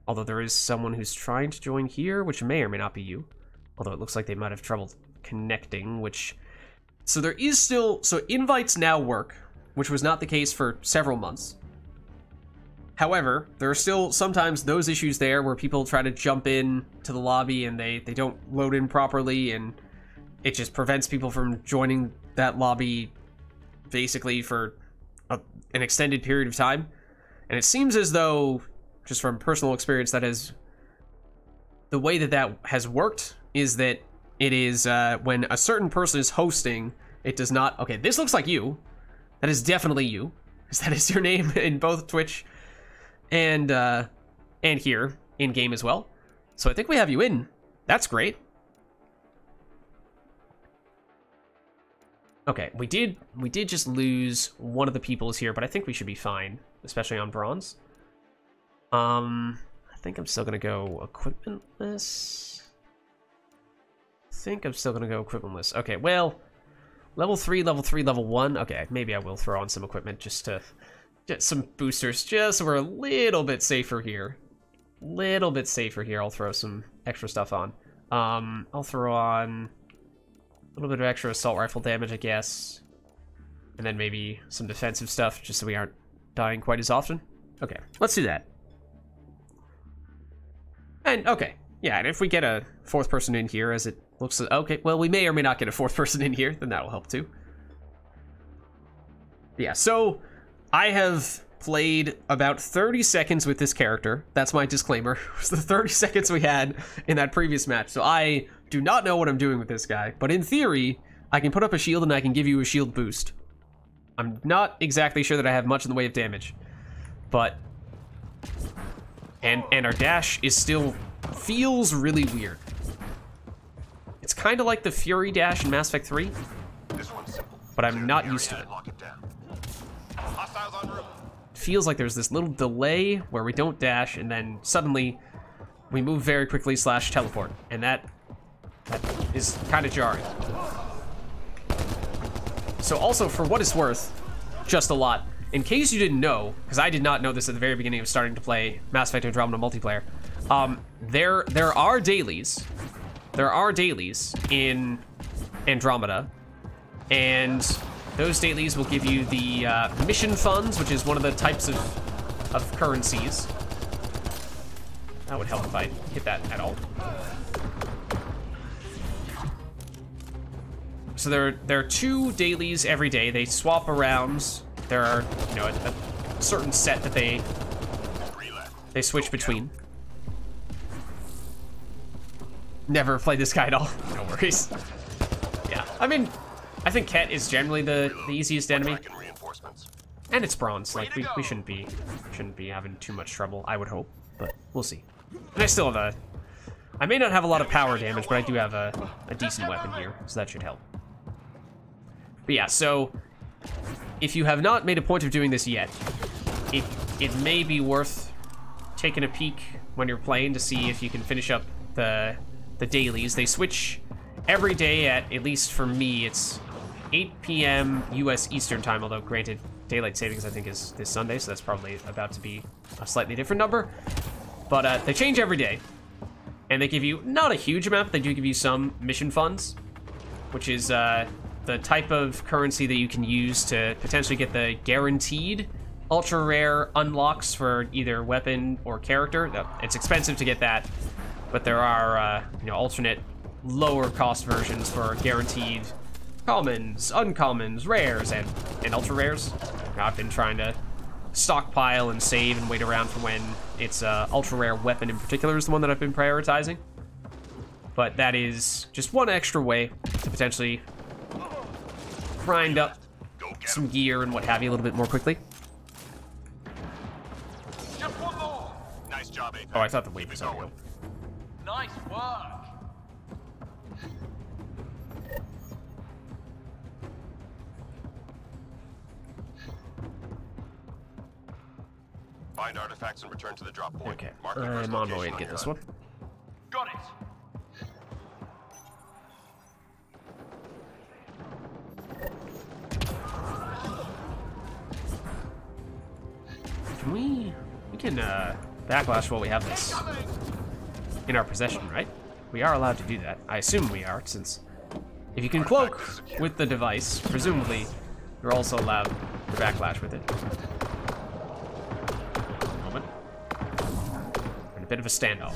Although there is someone who's trying to join here, which may or may not be you. Although it looks like they might have trouble connecting, which... So there is still... So invites now work, which was not the case for several months. However, there are still sometimes those issues there where people try to jump in to the lobby and they don't load in properly, and it just prevents people from joining that lobby basically for an extended period of time. And it seems as though, just from personal experience, that is the way that has worked is that it is when a certain person is hosting, it does not... Okay, this looks like you. That is definitely you, because that is your name in both Twitch and here in game as well. So I think we have you in. That's great. Okay, we did just lose one of the peoples here, but I think we should be fine, especially on bronze. I think I'm still gonna go equipmentless. Okay, well, level 3, level 1. Okay, maybe I will throw on some equipment just to get some boosters, just so we're a little bit safer here. I'll throw some extra stuff on. I'll throw on a little bit of extra assault rifle damage, I guess. And then maybe some defensive stuff, just so we aren't dying quite as often. Okay, let's do that. And, okay, yeah, and if we get a fourth person in here, as it looks... Okay, well, we may or may not get a fourth person in here, then that'll help too. Yeah, so I have played about 30 seconds with this character. That's my disclaimer. It was the 30 seconds we had in that previous match. So I do not know what I'm doing with this guy. But in theory, I can put up a shield and I can give you a shield boost. I'm not exactly sure that I have much in the way of damage. But... And our dash is still... feels really weird. It's kind of like the Fury dash in Mass Effect 3. But I'm not used to it. Feels like there's this little delay where we don't dash and then suddenly we move very quickly / teleport, and that is kind of jarring. So also, for what it's worth, just a lot, in case you didn't know, because I did not know this at the very beginning of starting to play Mass Effect Andromeda multiplayer, there are dailies. There are dailies in Andromeda, and those dailies will give you the mission funds, which is one of the types of currencies. That would help if I hit that at all. So there are 2 dailies every day. They swap around. There are, you know, a certain set that they switch between. Never played this guy at all. No worries. Yeah, I mean, I think Ket is generally the easiest enemy, and it's bronze. Like we shouldn't be having too much trouble, I would hope, but we'll see. And I still have I may not have a lot of power damage, but I do have a decent weapon here, so that should help. But yeah, so if you have not made a point of doing this yet, it may be worth taking a peek when you're playing to see if you can finish up the dailies. They switch every day at least for me, it's 8 p.m. US Eastern time, although granted, daylight savings I think is this Sunday, so that's probably about to be a slightly different number. But they change every day, and they give you not a huge amount, but they do give you some mission funds, which is the type of currency that you can use to potentially get the guaranteed ultra rare unlocks for either weapon or character. It's expensive to get that, but there are you know, alternate lower cost versions for guaranteed commons, uncommons, rares, and ultra rares. I've been trying to stockpile and save and wait around for when it's ultra rare weapon in particular is the one that I've been prioritizing. But that is just one extra way to potentially grind up some gear and what have you a little bit more quickly. Just one more. Nice job, Apex. Oh, I thought the wave was on. Nice work. Find artifacts and return to the drop point. Okay, Mark the I'm first on my way location to get your this HUD. one. Got it. We can backlash while we have this in our possession, right? We are allowed to do that. I assume we are, since if you can cloak with the device, presumably you're also allowed to backlash with it. Moment. We're in a bit of a standoff.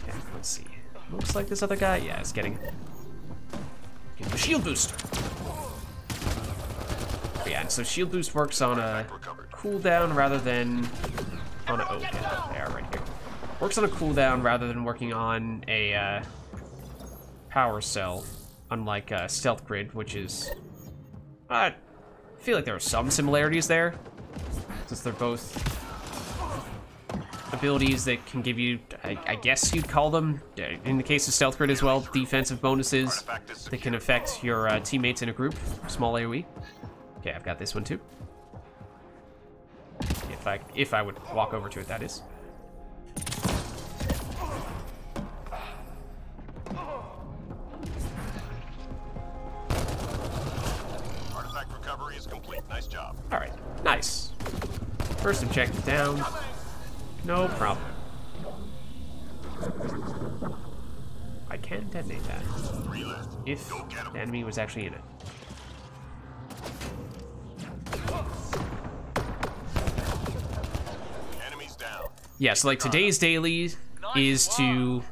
Okay, let's see. Looks like this other guy, yeah, is getting the shield booster. Yeah, and so shield boost works on a cooldown rather than on a okay, they are right here. Works on a cooldown rather than working on a power cell, unlike stealth grid, which is I feel like there are some similarities there, since they're both abilities that can give you, I guess you'd call them, in the case of stealth grid as well, defensive bonuses that can affect your teammates in a group, small AoE. Okay, I've got this one too. If I would walk over to it, that is. Artifact recovery is complete. Nice job. All right, nice. First objective down. No problem. I can detonate that if the enemy was actually in it. Yeah, so like today's daily is to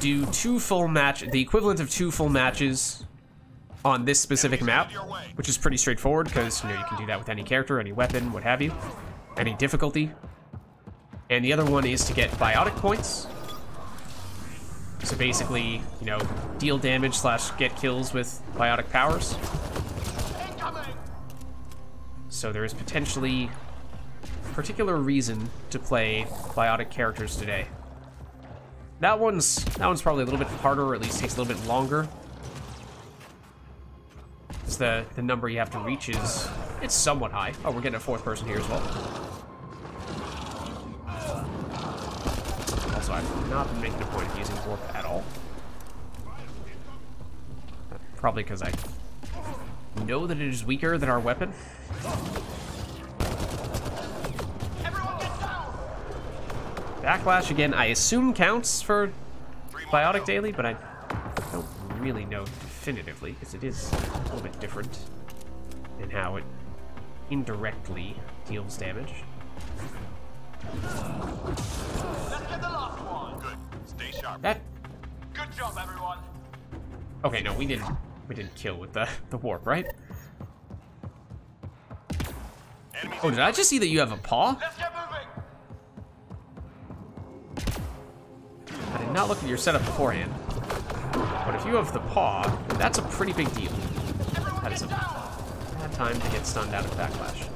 do the equivalent of 2 full matches on this specific map, which is pretty straightforward because, you know, you can do that with any character, any weapon, what have you, any difficulty. And the other one is to get biotic points. So basically, you know, deal damage / get kills with biotic powers. So there is potentially particular reason to play biotic characters today. That one's probably a little bit harder, or at least takes a little bit longer. Because the number you have to reach it's somewhat high. Oh, we're getting a 4th person here as well. Also, I've not been making a point of using warp at all. Probably because I know that it is weaker than our weapon. Backlash again, I assume counts for biotic daily, but I don't really know definitively because it is a little bit different in how it indirectly deals damage. Let's get the last one. Good. Stay sharp. That. Good job, everyone. Okay, no, we didn't kill with the warp, right? Enemies Oh, did I just see that you have a paw? Let's get moving. I did not look at your setup beforehand. But if you have the paw, then that's a pretty big deal. That is a bad time to get stunned out of backlash.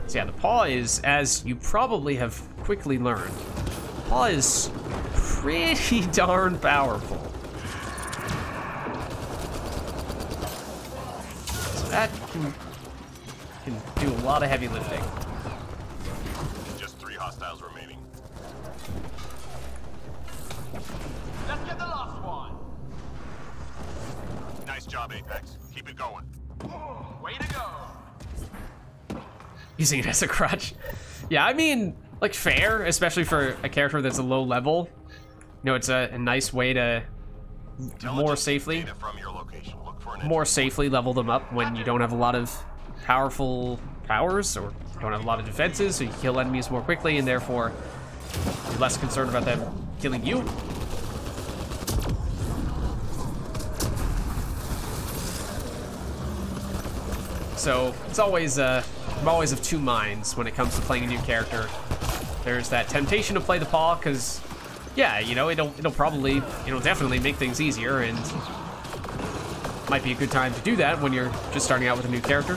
So yeah, the paw is, as you probably have quickly learned, the paw is pretty darn powerful. So that can do a lot of heavy lifting. Just 3 hostiles remaining. Let's get the last one. Nice job, Apex. Keep it going. Way to go. Using it as a crutch. Yeah, I mean, like, fair, especially for a character that's a low level. You know, it's a nice way to more safely level them up when you don't have a lot of powerful powers or don't have a lot of defenses, so you kill enemies more quickly and therefore you're less concerned about them killing you. So it's always I'm always of two minds when it comes to playing a new character. There's that temptation to play the paw because, yeah, you know, it'll definitely make things easier and might be a good time to do that when you're just starting out with a new character.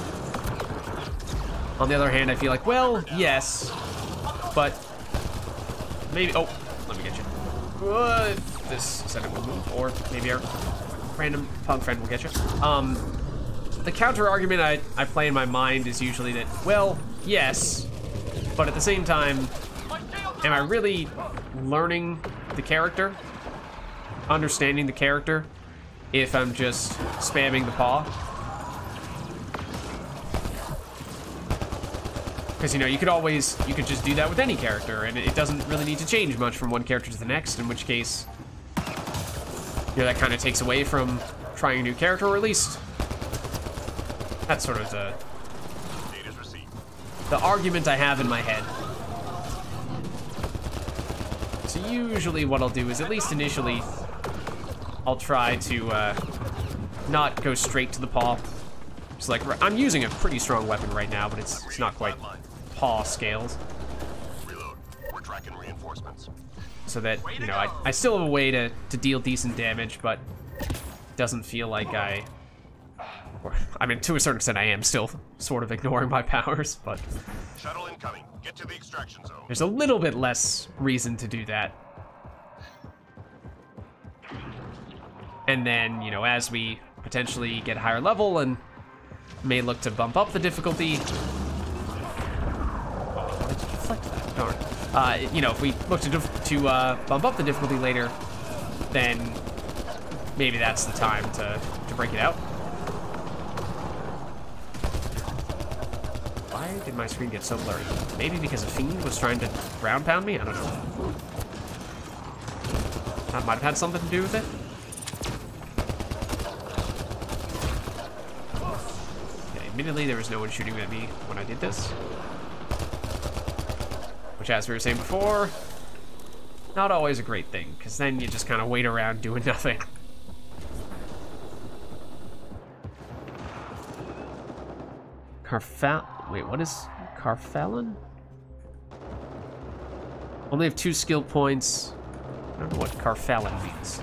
On the other hand, I feel like, well, yes, but maybe. Oh, let me get you. This Senate will move, or maybe our random punk friend will get you. The counter argument I play in my mind is usually that, well, yes, but at the same time, am I really learning the character, understanding the character, if I'm just spamming the paw? Because, you know, you could just do that with any character, and it doesn't really need to change much from one character to the next, in which case, you know, that kind of takes away from trying a new character, or at least that's sort of the argument I have in my head. So usually what I'll do is, at least initially, I'll try to not go straight to the paw. It's like, I'm using a pretty strong weapon right now, but it's not quite paw scaled. Reload. We're tracking reinforcements. So that, you know, I still have a way to deal decent damage, but it doesn't feel like I mean, to a certain extent, I am still sort of ignoring my powers, but Shuttle incoming. Get to the extraction zone. there's a little bit less reason to do that. And then, you know, as we potentially get higher level and may look to bump up the difficulty. Oh, I wanted to deflect that. Darn. You know, if we look to bump up the difficulty later, then maybe that's the time to break it out. Why did my screen get so blurry? Maybe because a fiend was trying to ground pound me? I don't know. That might have had something to do with it. Okay, admittedly, there was no one shooting at me when I did this. Which, as we were saying before, not always a great thing, because then you just kind of wait around doing nothing. Wait, what is Carfalon? Only have 2 skill points. I don't know what Carfalon means.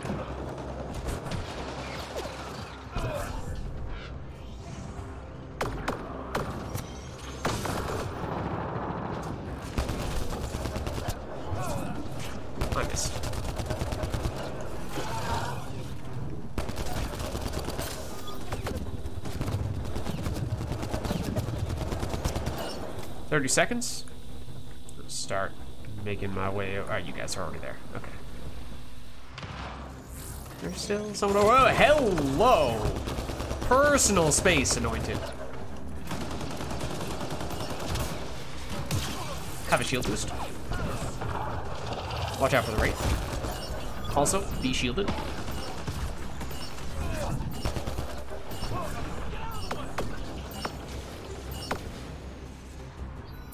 I missed. "30 seconds. Let's start making my way. Oh, you guys are already there. Okay. There's still someone. Oh, hello! Personal space, Anointed. Have a shield boost. Watch out for the Wraith. Also, be shielded.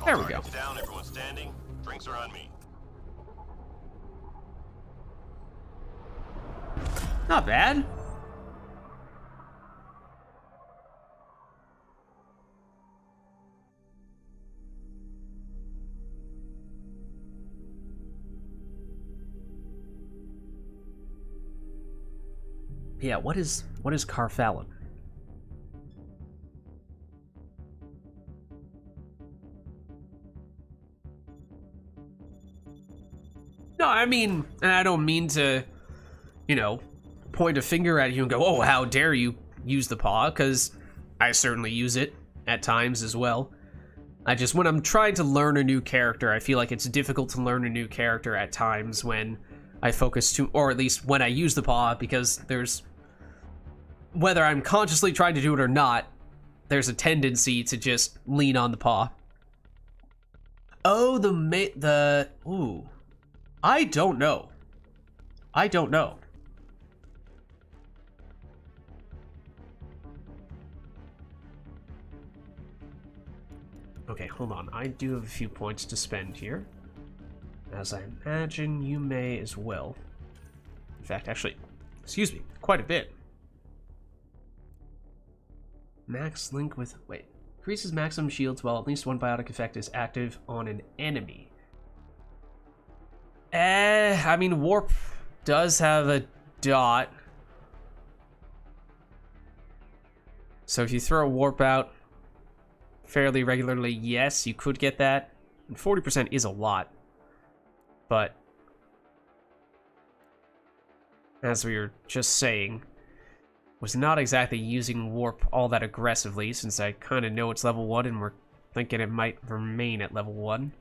There we go. Down, everyone standing. Drinks are on me. Not bad. Yeah, what is Carfallon? No, I mean, and I don't mean to, you know, point a finger at you and go, oh, how dare you use the paw, because I certainly use it at times as well. I just, when I'm trying to learn a new character, I feel like it's difficult to learn a new character at times when I focus too, or at least when I use the paw, because there's, whether I'm consciously trying to do it or not, there's a tendency to just lean on the paw. Oh, ooh. I don't know. I don't know. Okay, hold on. I do have a few points to spend here, as I imagine you may as well. In fact, actually, excuse me, quite a bit. Max link with, wait, increases maximum shields while at least one biotic effect is active on an enemy. I mean, warp does have a dot. So if you throw a warp out fairly regularly, yes, you could get that. And 40% is a lot. But as we were just saying, was not exactly using warp all that aggressively, since I kind of know it's level 1 and we're thinking it might remain at level 1.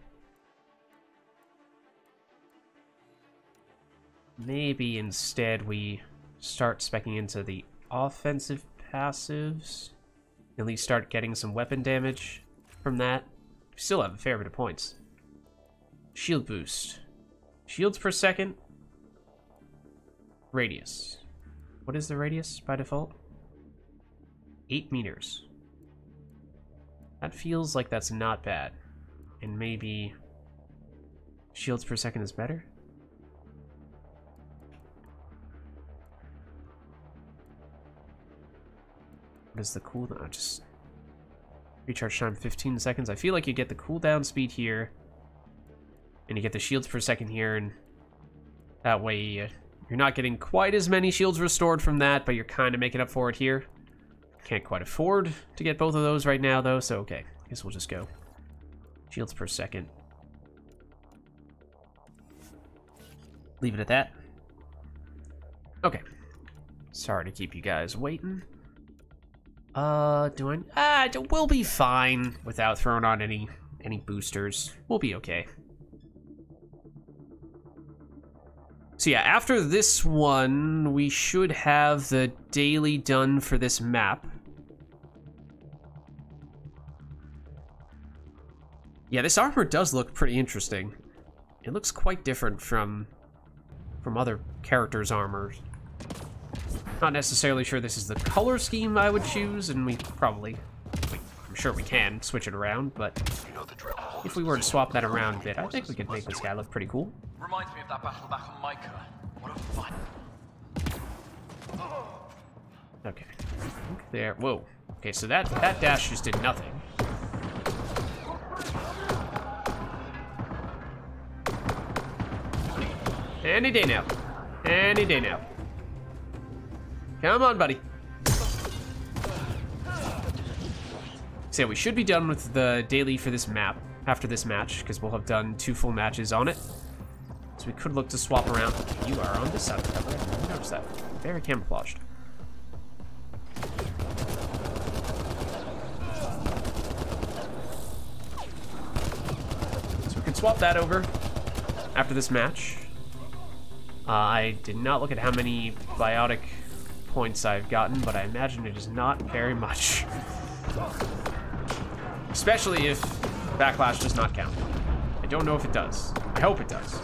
Maybe instead we start speccing into the offensive passives. At least start getting some weapon damage from that. We still have a fair bit of points. Shield boost. Shields per second. Radius. What is the radius by default? 8 meters. That feels like that's not bad. And maybe shields per second is better? What is the cooldown? Just recharge time 15 seconds. I feel like you get the cooldown speed here, and you get the shields per second here, and that way you're not getting quite as many shields restored from that, but you're kind of making up for it here. Can't quite afford to get both of those right now, though, so okay. I guess we'll just go shields per second. Leave it at that. Okay. Sorry to keep you guys waiting. We'll be fine without throwing on any boosters. We'll be okay. So yeah, after this one, we should have the daily done for this map. Yeah, this armor does look pretty interesting. It looks quite different from other characters' armors. Not necessarily sure this is the color scheme I would choose, and I'm sure we can switch it around, but if we were to swap that around a bit, I think we could make this guy look pretty cool. Reminds me of that battle back on Micah. What a fun. Okay. There. Whoa. Okay, so that dash just did nothing. Any day now. Any day now. Come on, buddy. So yeah, we should be done with the daily for this map after this match, because we'll have done 2 full matches on it. So we could look to swap around. You are on this side of the cover. I didn't notice that. Very camouflaged. So we could swap that over after this match. I did not look at how many biotic points I've gotten, but I imagine it is not very much. Especially if Backlash does not count. I don't know if it does. I hope it does.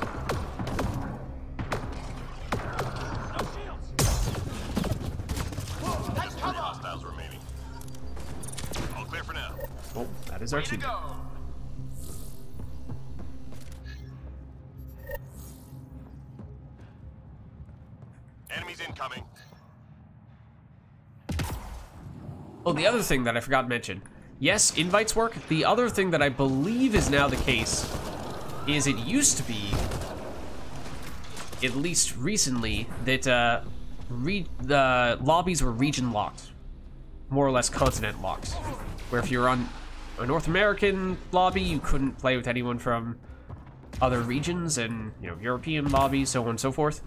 Three hostiles remaining. All clear for now. Oh, that is our team. Enemies incoming. Oh, the other thing that I forgot to mention. Yes, invites work. The other thing that I believe is now the case is it used to be, at least recently, that the lobbies were region locked. More or less continent locked. Where if you were on a North American lobby, you couldn't play with anyone from other regions, and, you know, European lobbies, so on and so forth.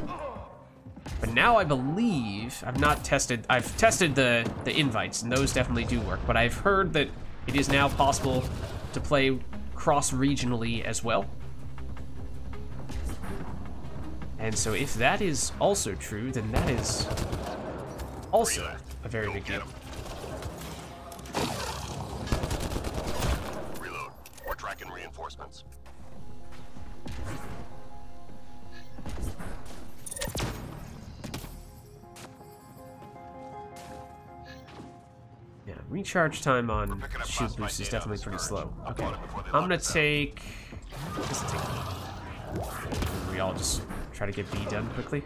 But now I believe, I've tested the invites, and those definitely do work, but I've heard that it is now possible to play cross-regionally as well. And so if that is also true, then that is also a very big deal. Reload. We're tracking reinforcements. Yeah, recharge time on shield boost is definitely pretty slow. Okay, I'm gonna take... We all just try to get B done quickly.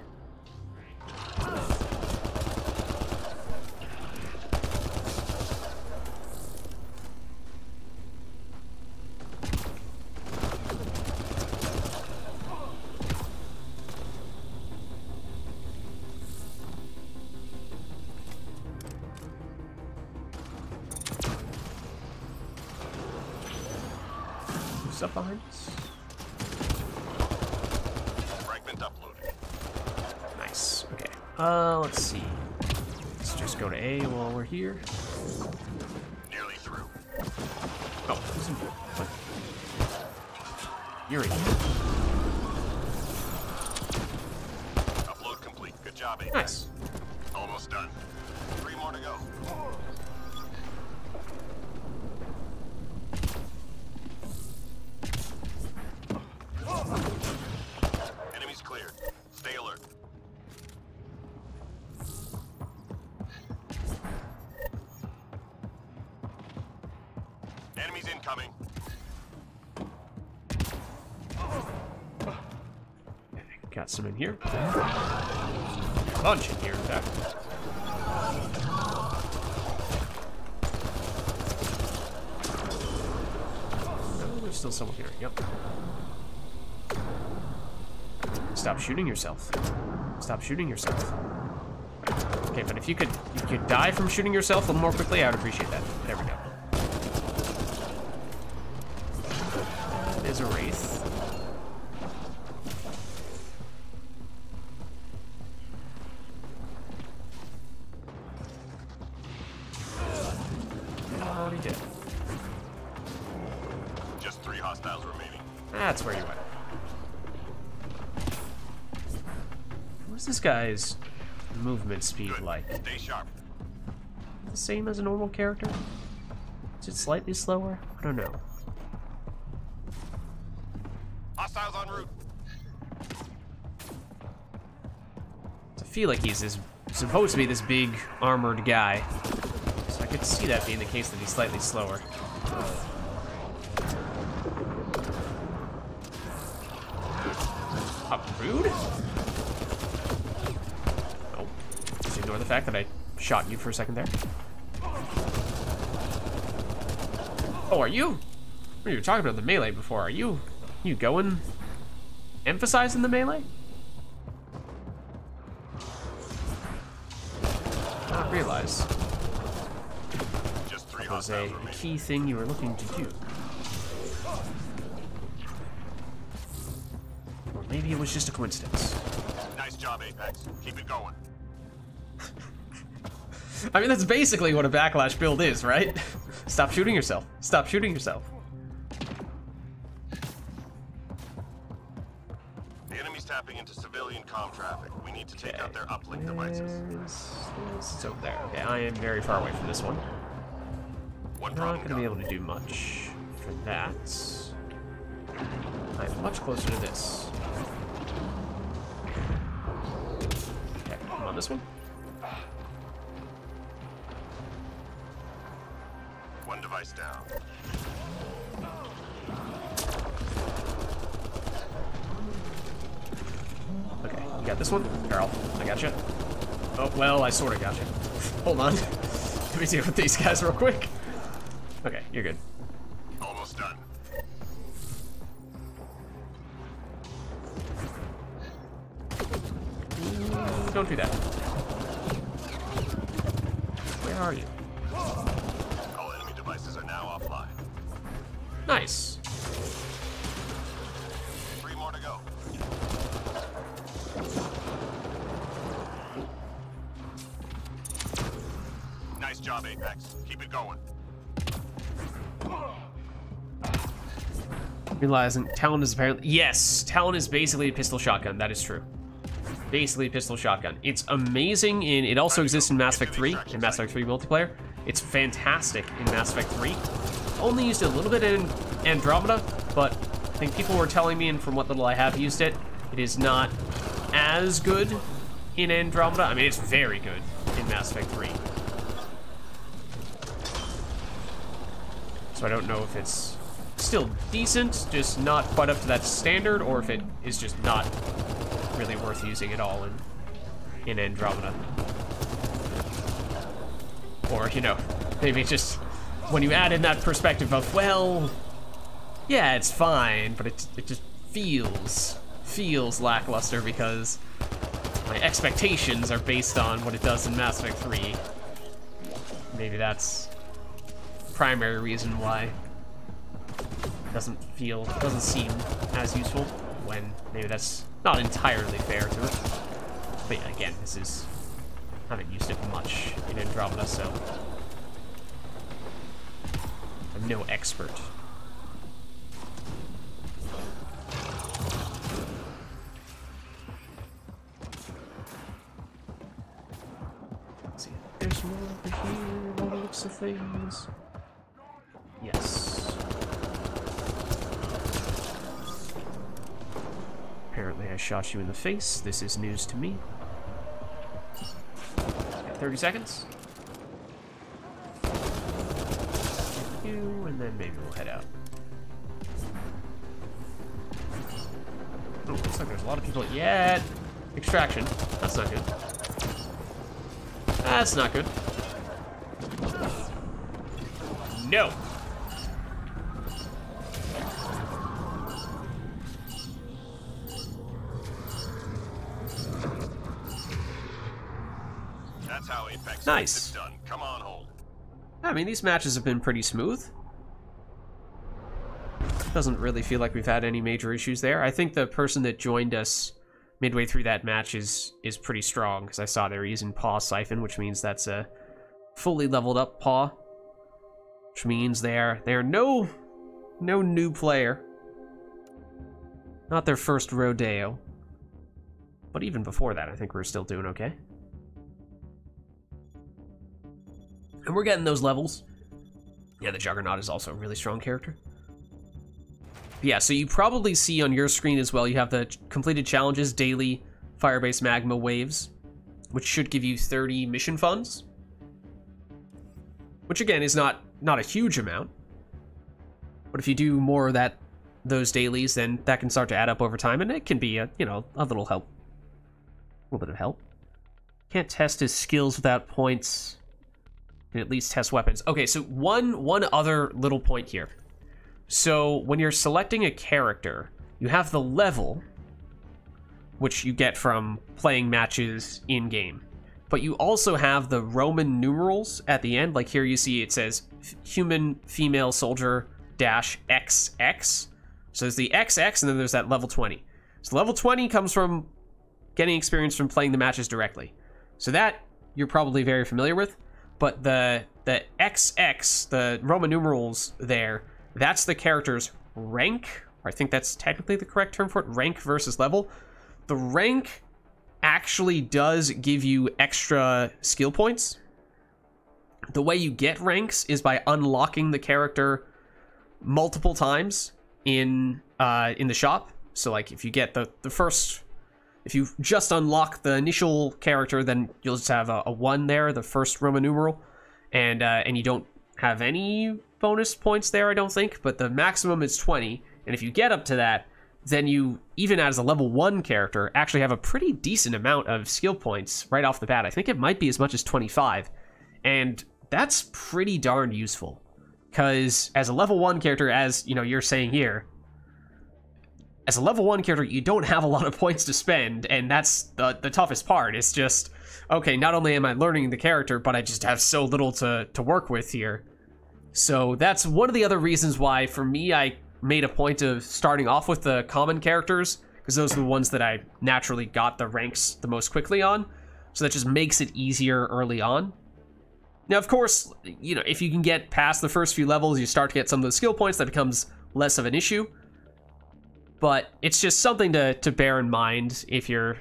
Who's up behind us? Fragment uploaded. Nice. Okay. Let's see. Let's just go to A while we're here. Nearly through. Oh, who's in here? What? You're in here. Upload complete. Good job, Apex. Nice. Almost done. 3 more to go. Enemies cleared. Stay alert. Enemies incoming. Got some in here. A bunch in here, in fact. Oh, there's still someone here. Yep. Stop shooting yourself. Stop shooting yourself. Okay, but if you could die from shooting yourself a little more quickly, I would appreciate that. There we go. There's a wraith. Already dead. Just 3 hostiles remaining. That's where you went. What's this guy's movement speed Good. like? Stay sharp. The same as a normal character? Is it slightly slower? I don't know. Hostiles en route. I feel like he's supposed to be this big armored guy. So I could see that being the case, that he's slightly slower. Rude? Oh, just ignore the fact that I shot you for a second there. Oh, are you? We were talking about the melee before. Are you going emphasizing the melee? Not realize Just 3 that was hostiles a remaining. key thing you were looking to do. Or maybe it was just a coincidence. Nice job, Apex. Keep it going. I mean, that's basically what a backlash build is, right? Stop shooting yourself. Stop shooting yourself. The enemy's tapping into civilian comm traffic. We need to take out their uplink devices. It's over there. Okay, I am very far away from this one. One Not problem going to be able to do much for that. I'm much closer to this. Okay, come on, this one. One device down. Okay, you got this one? Carl, I got you. Oh, well, I sort of got you. Hold on. Let me deal with these guys real quick. Okay, you're good. Almost done. Don't do that. Where are you? All enemy devices are now offline. Nice. 3 more to go. Nice job, Apex. Keep it going. Realizing Talon is apparently... Yes! Talon is basically a pistol shotgun. That is true. Basically a pistol shotgun. It's amazing in... It also exists in Mass Effect 3, in Mass Effect 3 multiplayer. It's fantastic in Mass Effect 3. Only used it a little bit in Andromeda, but I think people were telling me, and from what little I have used it, it is not as good in Andromeda. I mean, it's very good in Mass Effect 3. So I don't know if it's still decent, just not quite up to that standard, or if it is just not really worth using at all in Andromeda. Or, you know, maybe just when you add in that perspective of, well, yeah, it's fine, but it just feels lackluster because my expectations are based on what it does in Mass Effect 3. Maybe that's the primary reason why it doesn't seem as useful, when maybe that's not entirely fair to it. But yeah, again, I haven't used it much in Andromeda, so I'm no expert. Let's see, there's more over here by the looks of things. Yes. Apparently I shot you in the face. This is news to me. 30 seconds. Thank you, and then maybe we'll head out. Oh, looks like there's a lot of people yet. Extraction. That's not good. That's not good. No. That's how Apex Nice. gets it done. Come on, hold. I mean, these matches have been pretty smooth. Doesn't really feel like we've had any major issues there. I think the person that joined us midway through that match is pretty strong, because I saw they were using Paw Siphon, which means that's a fully leveled up Paw, which means they're no new player. Not their first rodeo. But even before that, I think we're still doing okay. And we're getting those levels. Yeah, the Juggernaut is also a really strong character. But yeah, so you probably see on your screen as well, you have the completed challenges, daily Firebase Magma waves, which should give you 30 mission funds. Which again is not a huge amount. But if you do more of those dailies, then that can start to add up over time, and it can be a little help. A little bit of help. Can't test his skills without points. Can at least test weapons. Okay, so one other little point here. So when you're selecting a character, you have the level, which you get from playing matches in-game. But you also have the Roman numerals at the end. Like here you see it says human female soldier -XX. So there's the XX and then there's that level 20. So level 20 comes from getting experience from playing the matches directly. So that you're probably very familiar with. But the XX, the Roman numerals there, that's the character's rank. Or I think that's technically the correct term for it, rank versus level. the rank actually does give you extra skill points. The way you get ranks is by unlocking the character multiple times in the shop. So like if you get the first, if you just unlock the initial character, then you'll just have a 1 there, the first Roman numeral, and you don't have any bonus points there, I don't think, but the maximum is 20, and if you get up to that, then you, even as a level 1 character, actually have a pretty decent amount of skill points right off the bat. I think it might be as much as 25, and that's pretty darn useful, because as a level 1 character, as, you know, you're saying here, as a level 1 character, you don't have a lot of points to spend, and that's the toughest part. It's just, okay, not only am I learning the character, but I just have so little to work with here. So that's one of the other reasons why, for me, I made a point of starting off with the common characters, because those are the ones that I naturally got the ranks the most quickly on. So that just makes it easier early on. Now, of course, you know, if you can get past the first few levels, you start to get some of the skill points, that becomes less of an issue. But it's just something to bear in mind if you're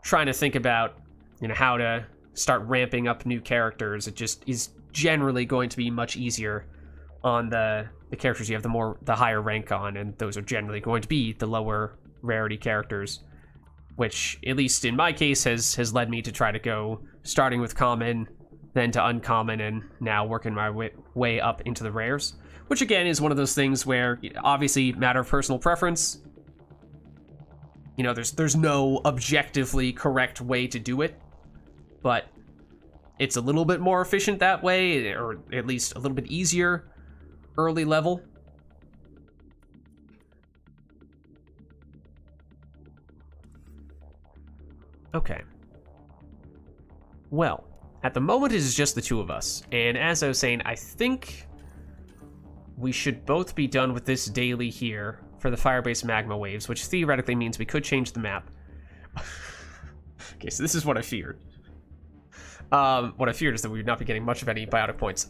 trying to think about, you know, how to start ramping up new characters. It just is generally going to be much easier on the characters you have the higher rank on, and those are generally going to be the lower rarity characters, which, at least in my case, has led me to try to go starting with common, then to uncommon, and now working my way up into the rares. Which, again, is one of those things where, obviously, matter of personal preference. You know, there's no objectively correct way to do it, but it's a little bit more efficient that way, or at least a little bit easier early level. Okay. Well, at the moment it is just the two of us, and as I was saying, I think we should both be done with this daily here for the fire-based magma waves, which theoretically means we could change the map. Okay, so this is what I feared. What I feared is that we would not be getting much of any biotic points.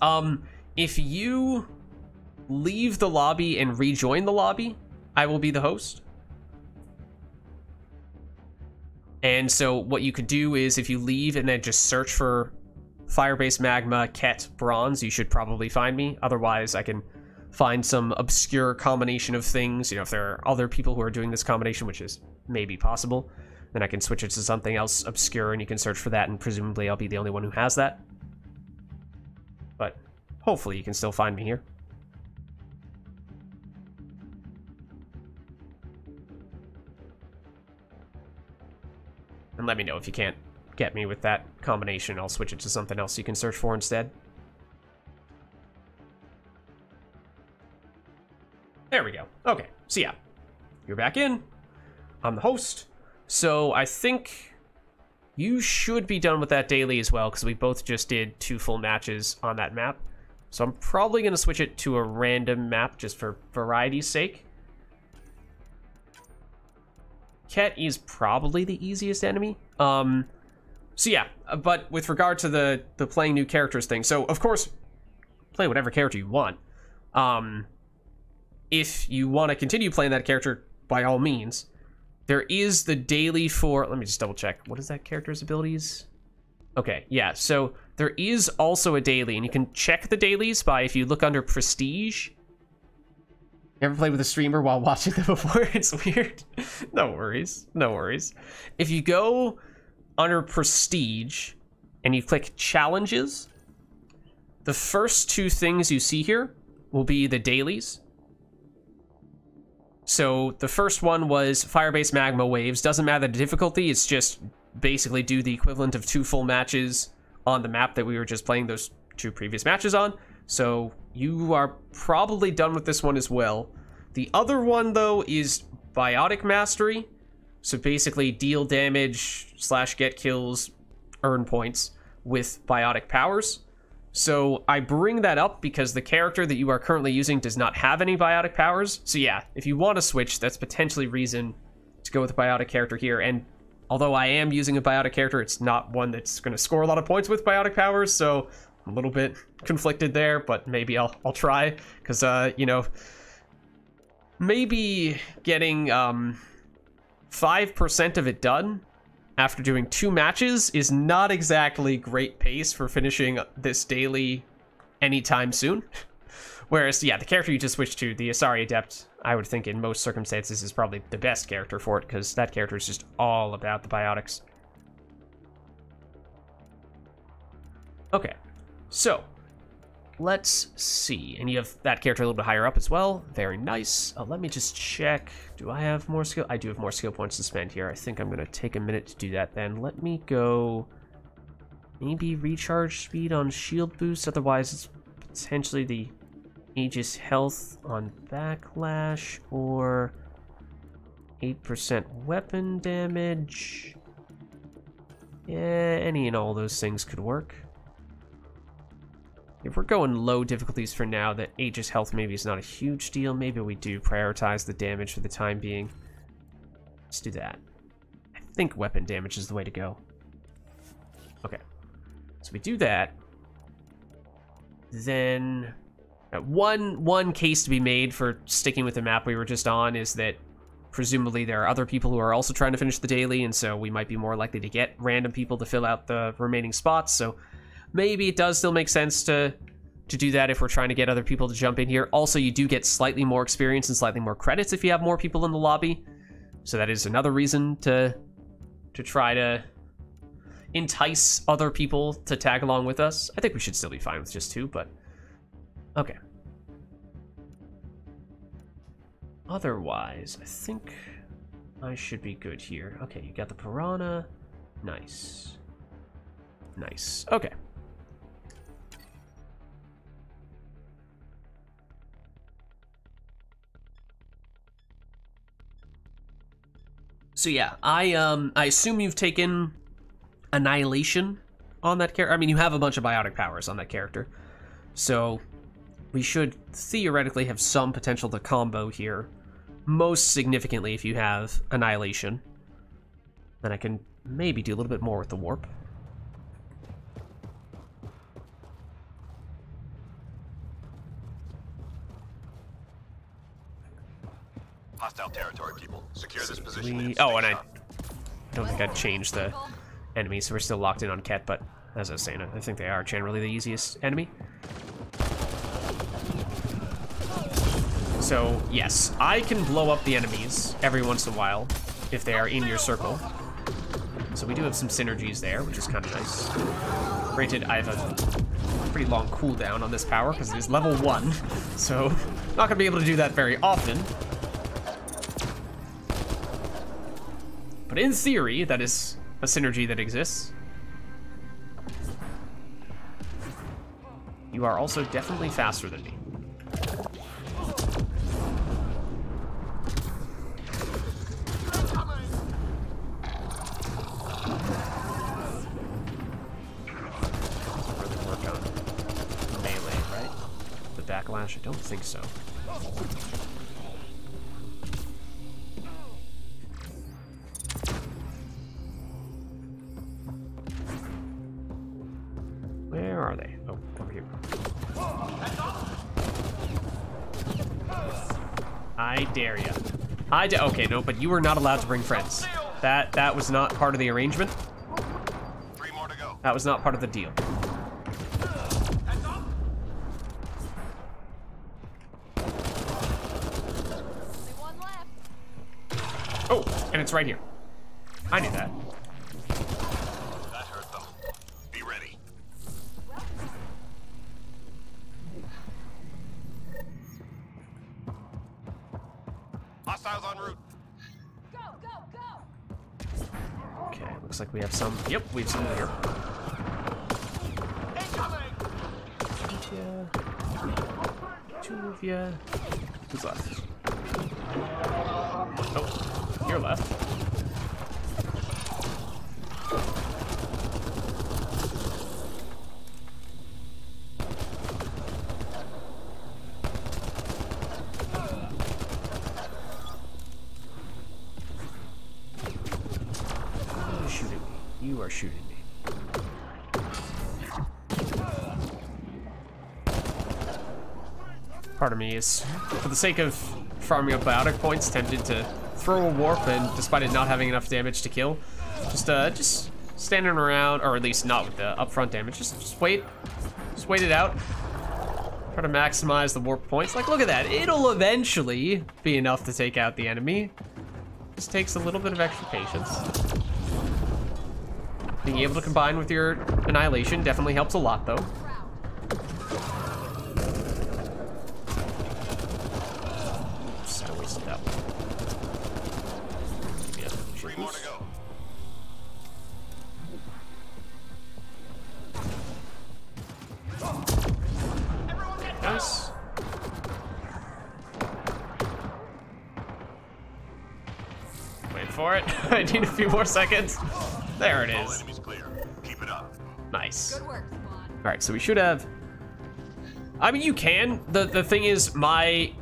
If you leave the lobby and rejoin the lobby, I will be the host. And so what you could do is, if you leave and then just search for fire-based magma, Ket, bronze, you should probably find me. Otherwise, I can find some obscure combination of things. You know, if there are other people who are doing this combination, which is maybe possible, then I can switch it to something else obscure, and you can search for that, and presumably I'll be the only one who has that. But hopefully you can still find me here. And let me know if you can't get me with that combination. I'll switch it to something else you can search for instead. There we go. Okay, so yeah, you're back in. I'm the host. So I think you should be done with that daily as well, because we both just did 2 full matches on that map. So I'm probably going to switch it to a random map just for variety's sake. Ket is probably the easiest enemy. So yeah, but with regard to the playing new characters thing, so of course, play whatever character you want. If you want to continue playing that character, by all means, there is the daily for, let me just double check. What is that character's abilities? Okay, yeah, so there is also a daily, and you can check the dailies by, if you look under Prestige. Ever played with a streamer while watching them before? It's weird. No worries, no worries. If you go under Prestige, and you click Challenges, the first 2 things you see here will be the dailies. So the first one was fire-based magma waves. Doesn't matter the difficulty, it's just basically do the equivalent of 2 full matches on the map that we were just playing those 2 previous matches on. So you are probably done with this one as well. The other one, though, is biotic mastery. So basically deal damage / get kills, earn points with biotic powers. So I bring that up because the character that you are currently using does not have any biotic powers. So yeah, if you want to switch, that's potentially reason to go with a biotic character here. And although I am using a biotic character, it's not one that's going to score a lot of points with biotic powers. So I'm a little bit conflicted there, but maybe I'll try. Because, you know, maybe getting 5% of it done after doing 2 matches is not exactly great pace for finishing this daily anytime soon. Whereas, yeah, the character you just switched to, the Asari Adept, I would think in most circumstances is probably the best character for it, because that character is just all about the biotics. Okay, so let's see. And you have that character a little bit higher up as well. Very nice. Let me just check. Do I have more skill? I do have more skill points to spend here. I think I'm going to take a minute to do that then. Let me go maybe recharge speed on shield boost. Otherwise, it's potentially the Aegis health on backlash or 8% weapon damage. Yeah, any and all those things could work. If we're going low difficulties for now, that Aegis health maybe is not a huge deal. Maybe we do prioritize the damage for the time being. Let's do that. I think weapon damage is the way to go. Okay. So we do that. Then one case to be made for sticking with the map we were just on is that presumably there are other people who are also trying to finish the daily, and so we might be more likely to get random people to fill out the remaining spots. So maybe it does still make sense to do that if we're trying to get other people to jump in here. Also, you do get slightly more experience and slightly more credits if you have more people in the lobby. So that is another reason to try to entice other people to tag along with us. I think we should still be fine with just 2, but okay. Otherwise, I think I should be good here. Okay, you got the piranha. Nice. Nice. Okay. So yeah, I assume you've taken Annihilation on that character. I mean, you have a bunch of biotic powers on that character. So we should theoretically have some potential to combo here. Most significantly if you have Annihilation. Then I can maybe do a little bit more with the warp. Hostile territory, people. Secure this position. Oh, and I don't think I'd change the enemy, so we're still locked in on Ket, but as I was saying, I think they are generally the easiest enemy. So, yes, I can blow up the enemies every once in a while if they are in your circle. So we do have some synergies there, which is kind of nice. Granted, I have a pretty long cooldown on this power because it is level 1, so not going to be able to do that very often. But in theory, that is a synergy that exists. You are also definitely faster than me. Really work on melee, right? The backlash? I don't think so. Where are they? Oh, over here. I dare ya. Okay, no, but you were not allowed to bring friends. That was not part of the arrangement. 3 more to go. That was not part of the deal. Oh, and it's right here. I knew that. That hurt them. Be ready. Hostiles en route. Okay, looks like we have some. Yep, we have some here. Yeah. 2 of ya. Who's left? Oh, you're left. You're shooting me. You are shooting me. Part of me is, for the sake of farming up biotic points, tempted to throw a warp, and despite it not having enough damage to kill, just standing around, or at least not with the upfront damage. Just wait it out. Try to maximize the warp points. Like, look at that. It'll eventually be enough to take out the enemy. Just takes a little bit of extra patience. Being able to combine with your annihilation definitely helps a lot, though. Oops, I wasted that one. Yeah, 3 more to go. Nice. Wait for it. I need a few more seconds. There it All is. enemies clear. Keep it up. Nice. Good work, squad. All right, so we should have. I mean, you can. The thing is, I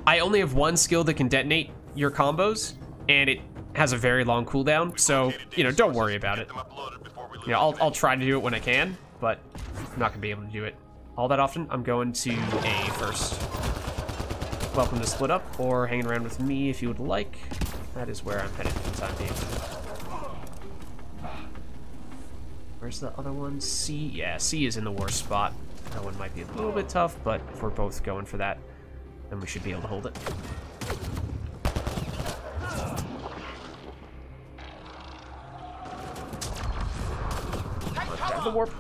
only have one skill that can detonate your combos, and it has a very long cooldown. So don't worry about it. Get them uploaded before we lose I'll try to do it when I can, but I'm not gonna be able to do it all that often. I'm going to A first. Welcome to split up or hanging around with me if you would like. That is where I'm headed for the time being. Where's the other one? C? Yeah, C is in the worst spot. That one might be a little bit tough, but if we're both going for that, then we should be able to hold it. Grab the warp.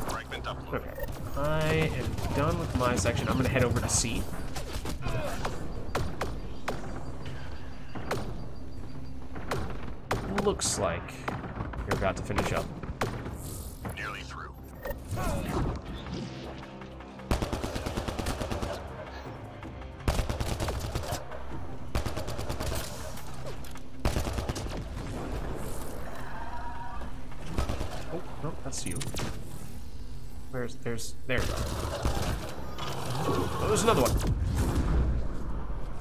Fragment uploaded. Okay, I am done with my section. I'm gonna head over to C. Looks like you're about to finish up. Nearly through. Oh, no, that's you. There we go. Oh, there's another one.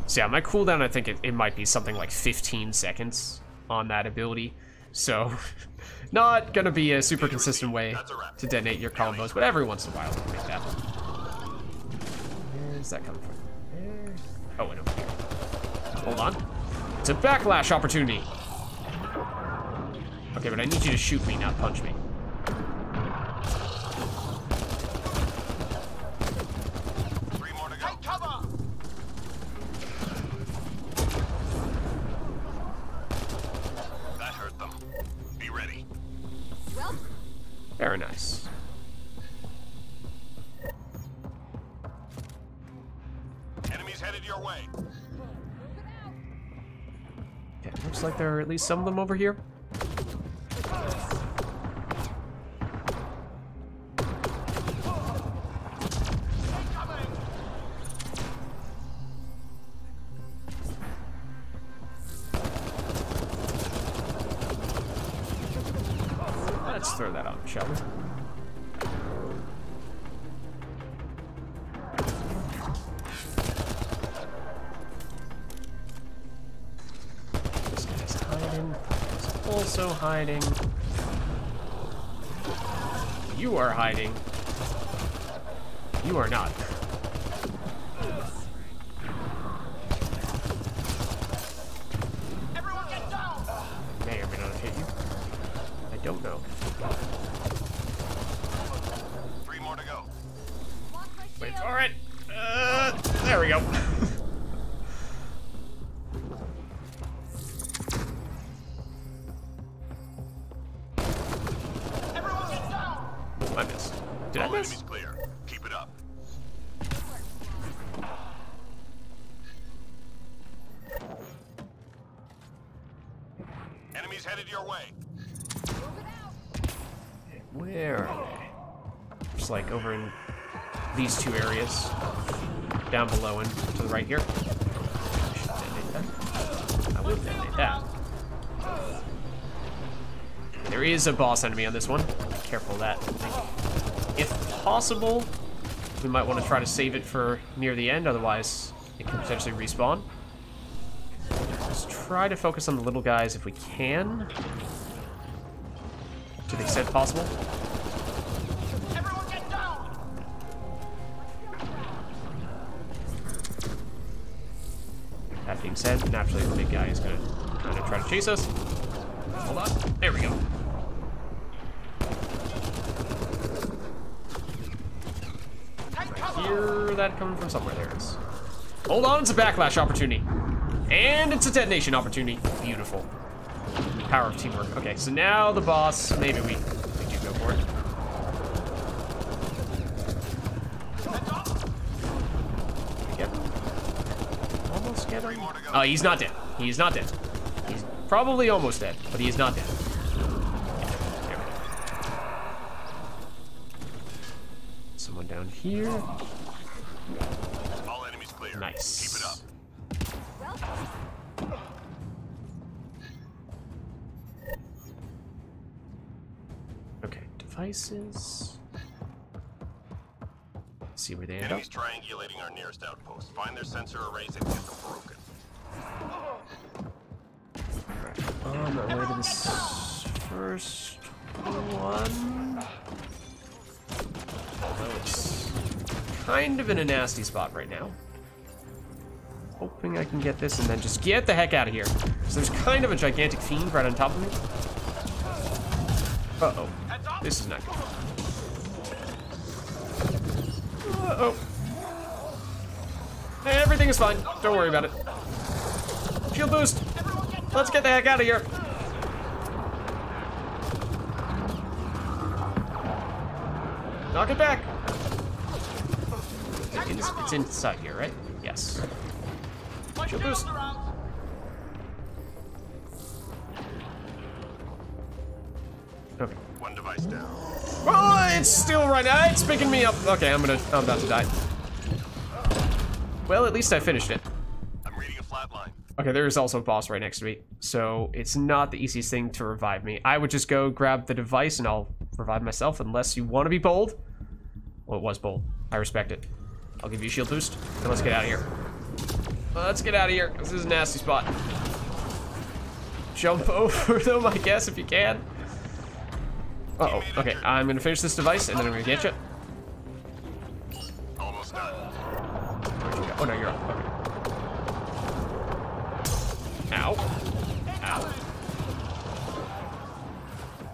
So yeah, my cooldown, I think it might be something like 15 seconds on that ability. So, not gonna be a super consistent way to detonate your combos, but every once in a while we can make that. Where's that coming from? There. Oh, and over here. Hold on. It's a backlash opportunity. Okay, but I need you to shoot me, not punch me. Very nice. Enemies headed your way. Okay, looks like there are at least some of them over here. Let's throw that on, shall we? This guy's hiding. He's also hiding. You are hiding. You are not. Everyone get down. May or may not have hit you. I don't know. 3 more to go. Wait for it. There we go. Everyone get down. I missed. Did I All miss? enemies clear. Keep it up. Enemies headed your way. Where are they? Just like over in these two areas. Down below and to the right here. I should detonate that. I will detonate that. There is a boss enemy on this one. Be careful of that. I think if possible, we might want to try to save it for near the end, otherwise it can potentially respawn. just try to focus on the little guys if we can, to the extent possible. Everyone get down! That being said, naturally the big guy is gonna kind of try to chase us. Hold on, there we go. I hear that coming from somewhere. There it is. Hold on, it's a backlash opportunity. And it's a detonation opportunity. Beautiful. Power of teamwork. Okay, so now the boss, maybe we do go for it. Yep. Almost get him. Oh, he's not dead. He's not dead. He's probably almost dead, but he is not dead. There we go. Someone down here. All enemies clear. Nice. Keep it up. Okay, devices. Let's see where they end up. Enemies triangulating our nearest outpost. Find their sensor arrays and get them broken. On my way to this first one. Although it's kind of in a nasty spot right now. Hoping I can get this and then just get the heck out of here. So there's kind of a gigantic fiend right on top of me. Uh-oh. This is not good. Uh-oh. Everything is fine. Don't worry about it. Shield boost. Let's get the heck out of here. Knock it back. It's inside here, right? Yes. Shield boost. Okay. One device down. Oh, it's still right now. It's picking me up. Okay, I'm about to die. Well, at least I finished it. I'm reading a flat line. Okay, there is also a boss right next to me, so it's not the easiest thing to revive me. I would just go grab the device and I'll revive myself unless you want to be bold. Well, it was bold. I respect it. I'll give you a shield boost, and let's get out of here. Let's get out of here. This is a nasty spot. Jump over them, I guess, if you can. Uh-oh. Okay, I'm gonna finish this device, and then I'm gonna get you. Almost done. Where'd you go? Oh, no, you're up. Okay. Ow. Ow.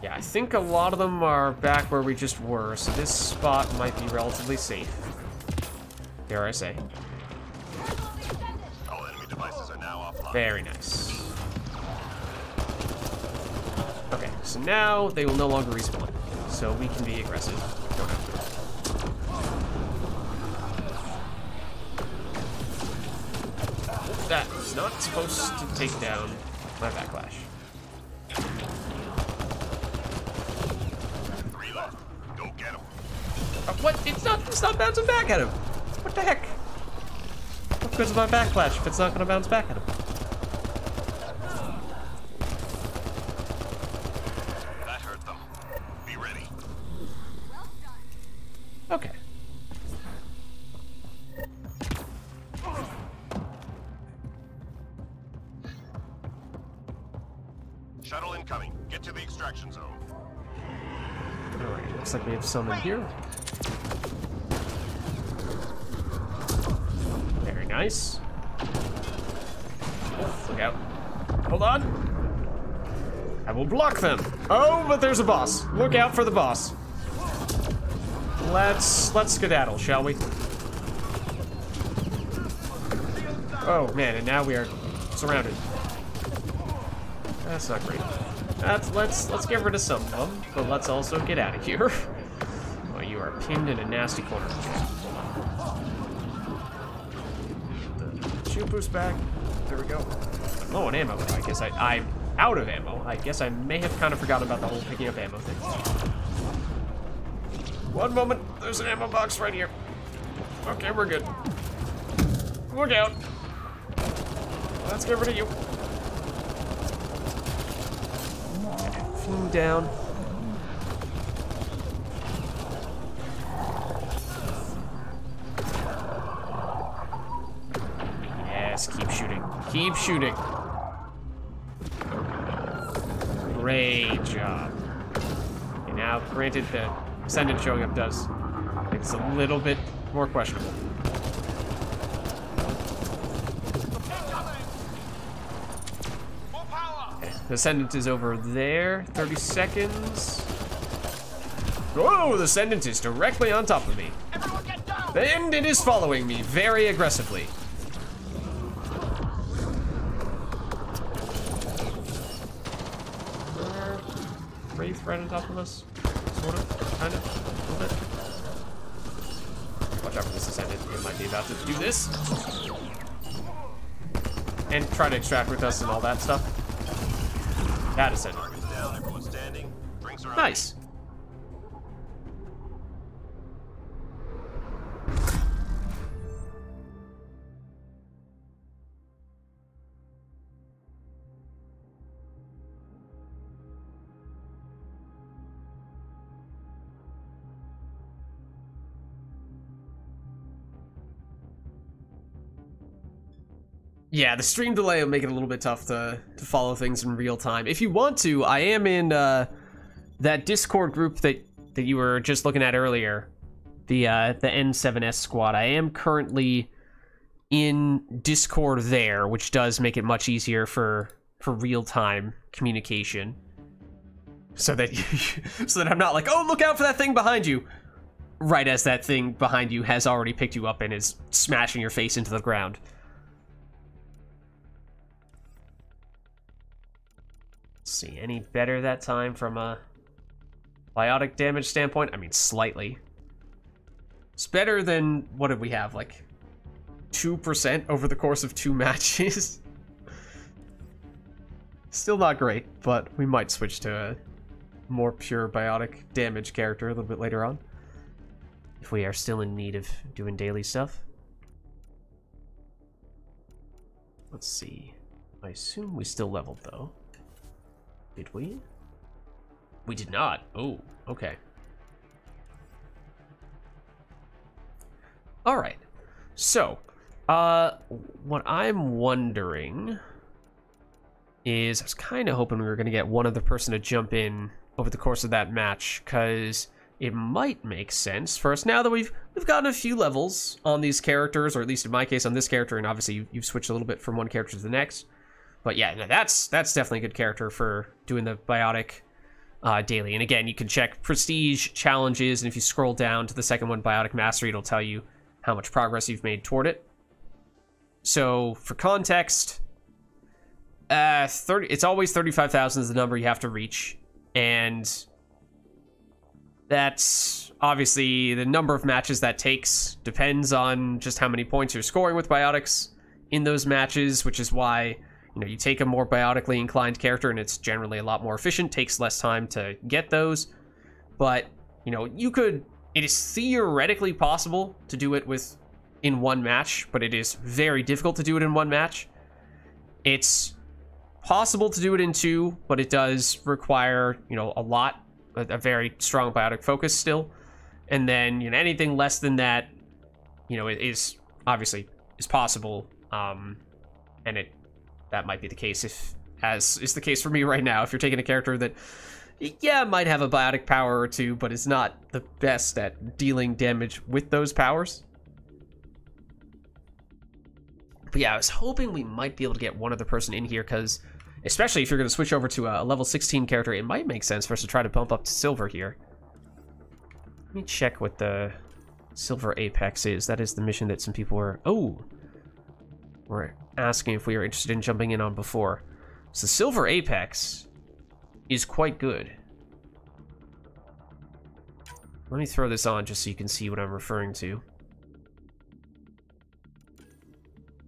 Yeah, I think a lot of them are back where we just were, so this spot might be relatively safe. Dare I say. All enemy devices are now offline. Very nice. Okay, so now they will no longer respawn, so we can be aggressive. Don't have to. That is not supposed to take down my backlash. 3 left. Go get them. What? It's not bouncing back at him. What the heck? What good's my backlash if it's not gonna bounce back at him? That hurt them. Be ready. Okay. Shuttle incoming. Get to the extraction zone. Alright, looks like we have some in here. Very nice. Look out. Hold on. I will block them. Oh, but there's a boss. Look out for the boss. Let's skedaddle, shall we? Oh man, and now we are surrounded. That's not great. Let's get rid of some of them, but let's also get out of here. Oh, you are pinned in a nasty corner. The shield boost back. There we go. I'm low on ammo. I guess I'm out of ammo. I guess I may have kind of forgotten about the whole picking up ammo thing. One moment. There's an ammo box right here. Okay, we're good. Look out. Let's get rid of you. Down. Yes, keep shooting. Keep shooting. Great job. Okay, now, granted, the Ascendant showing up does make this a little bit more questionable. More power! Okay, the Ascendant is over there. 30 seconds. Whoa, the Ascendant is directly on top of me. Everyone get down! And it is following me very aggressively. Wraith right on top of us. Sort of, kind of, a little bit. Watch out for this Ascendant. It might be about to do this. And try to extract with us and all that stuff. That Ascendant. Target's down, everyone standing. Drinks are out. Nice. Yeah, the stream delay will make it a little bit tough to follow things in real time. If you want to, I am in that Discord group that you were just looking at earlier, the N7S squad. I am currently in Discord there, which does make it much easier for real-time communication. So that so that I'm not like, oh, look out for that thing behind you, right as that thing behind you has already picked you up and is smashing your face into the ground. Let's see, any better that time from a biotic damage standpoint? I mean, slightly. It's better than, what did we have, like 2% over the course of 2 matches? Still not great, but we might switch to a more pure biotic damage character a little bit later on, if we are still in need of doing daily stuff. Let's see. I assume we still leveled, though. Did we? We did not. Oh, okay. All right. So, what I'm wondering is, I was kind of hoping we were going to get one other person to jump in over the course of that match, because it might make sense for us now that we've gotten a few levels on these characters, or at least in my case on this character, and obviously you've switched a little bit from one character to the next. But yeah, no, that's definitely a good character for doing the biotic daily. And again, you can check prestige challenges, and if you scroll down to the second one, biotic mastery, it'll tell you how much progress you've made toward it. So for context, 30, it's always 35,000 is the number you have to reach, and that's obviously the number of matches that takes depends on just how many points you're scoring with biotics in those matches, which is why, you know, you take a more biotically inclined character and it's generally a lot more efficient, takes less time to get those. But, you know, it is theoretically possible to do it in one match, but it is very difficult to do it in one match. It's possible to do it in 2, but it does require, you know, a very strong biotic focus still. And then, you know, anything less than that, you know, it is obviously is possible. And that might be the case, as is the case for me right now. If you're taking a character that, yeah, might have a biotic power or 2, but is not the best at dealing damage with those powers. But yeah, I was hoping we might be able to get one other person in here, because especially if you're going to switch over to a level 16 character, it might make sense for us to try to bump up to silver here. Let me check what the silver apex is. That is the mission that some people were asking if we were interested in jumping in on before. So silver apex is quite good. Let me throw this on just so you can see what I'm referring to.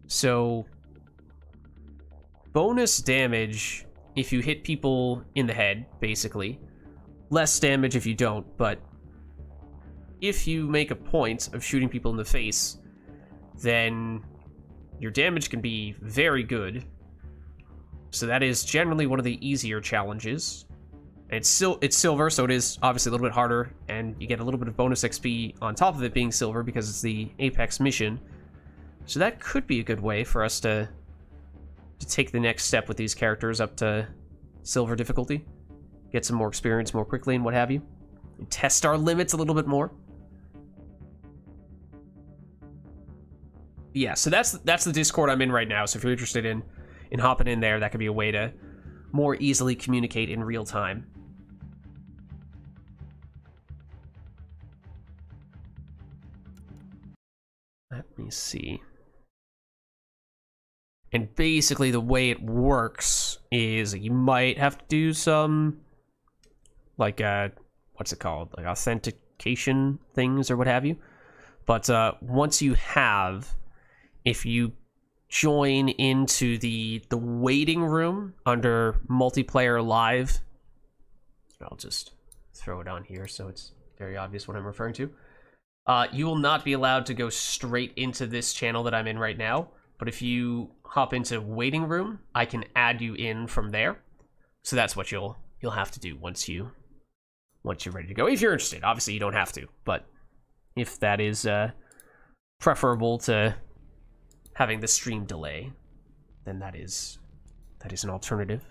So bonus damage if you hit people in the head, basically. Less damage if you don't, but if you make a point of shooting people in the face, then your damage can be very good. So that is generally one of the easier challenges. And it's silver, so it is obviously a little bit harder, and you get a little bit of bonus XP on top of it being silver because it's the Apex mission. So that could be a good way for us to take the next step with these characters up to silver difficulty. get some more experience more quickly and what have you. And test our limits a little bit more. Yeah, so that's the Discord I'm in right now. So if you're interested in hopping in there, that could be a way to more easily communicate in real time. Let me see. And basically the way it works is you might have to do some, like, what's it called? Like authentication things or what have you. But once you have, if you join into the waiting room under multiplayer live, I'll just throw it on here so it's very obvious what I'm referring to. You will not be allowed to go straight into this channel that I'm in right now, but if you hop into waiting room, I can add you in from there. So that's what you'll have to do once you're ready to go. If you're interested, obviously you don't have to, but if that is preferable to having the stream delay, then that is an alternative.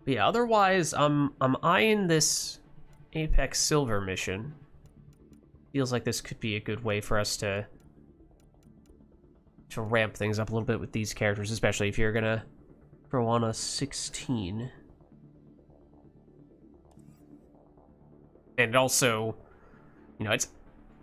But yeah, otherwise, I'm eyeing this Apex Silver mission. Feels like this could be a good way for us to ramp things up a little bit with these characters, especially if you're gonna throw on a 16. And also, you know, it's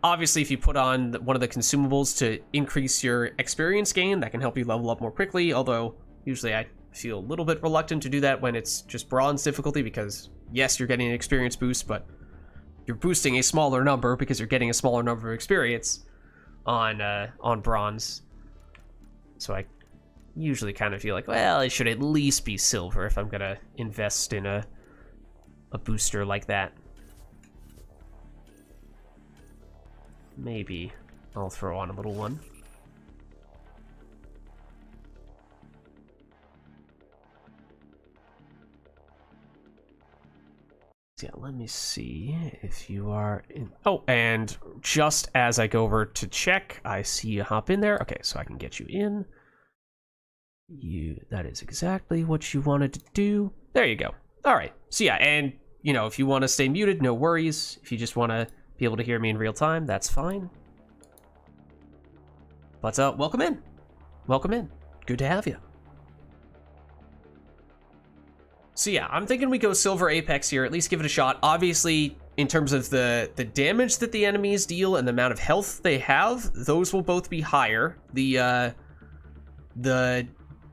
obviously if you put on one of the consumables to increase your experience gain, that can help you level up more quickly, although usually I feel a little bit reluctant to do that when it's just bronze difficulty, because yes, you're getting an experience boost, but you're boosting a smaller number because you're getting a smaller number of experience on bronze. So I usually kind of feel like, well, it should at least be silver if I'm gonna invest in a booster like that. Maybe I'll throw on a little one. Yeah, let me see if you are in. Oh, and just as I go over to check, I see you hop in there. Okay, so I can get you in. That is exactly what you wanted to do. There you go. All right. So yeah, and you know, if you want to stay muted, no worries. If you just want to be able to hear me in real time, that's fine. But welcome in. Welcome in. Good to have you. So yeah, I'm thinking we go Silver Apex here, at least give it a shot. Obviously, in terms of the damage that the enemies deal and the amount of health they have, those will both be higher. The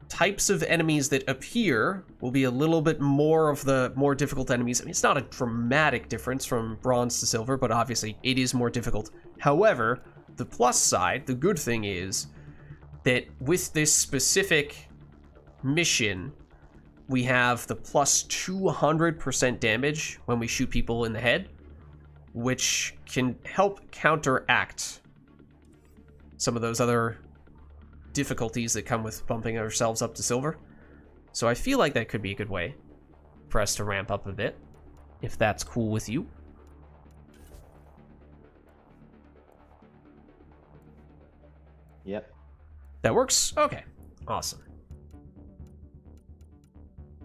types of enemies that appear will be a little bit more of the more difficult enemies. I mean, it's not a dramatic difference from bronze to silver, but obviously it is more difficult. However, the plus side, the good thing is that with this specific mission, we have the plus 200% damage when we shoot people in the head, which can help counteract some of those other difficulties that come with bumping ourselves up to silver. So I feel like that could be a good way for us to ramp up a bit, if that's cool with you. Yep. That works? Okay, awesome.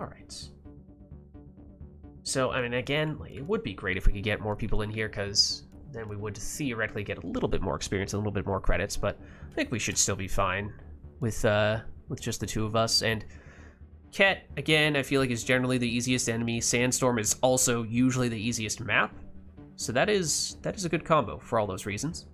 All right. So, I mean, again, it would be great if we could get more people in here, because then we would theoretically get a little bit more experience, and a little bit more credits, but I think we should still be fine with just the two of us. And Ket, again, I feel like is generally the easiest enemy. Sandstorm is also usually the easiest map. So that is a good combo for all those reasons.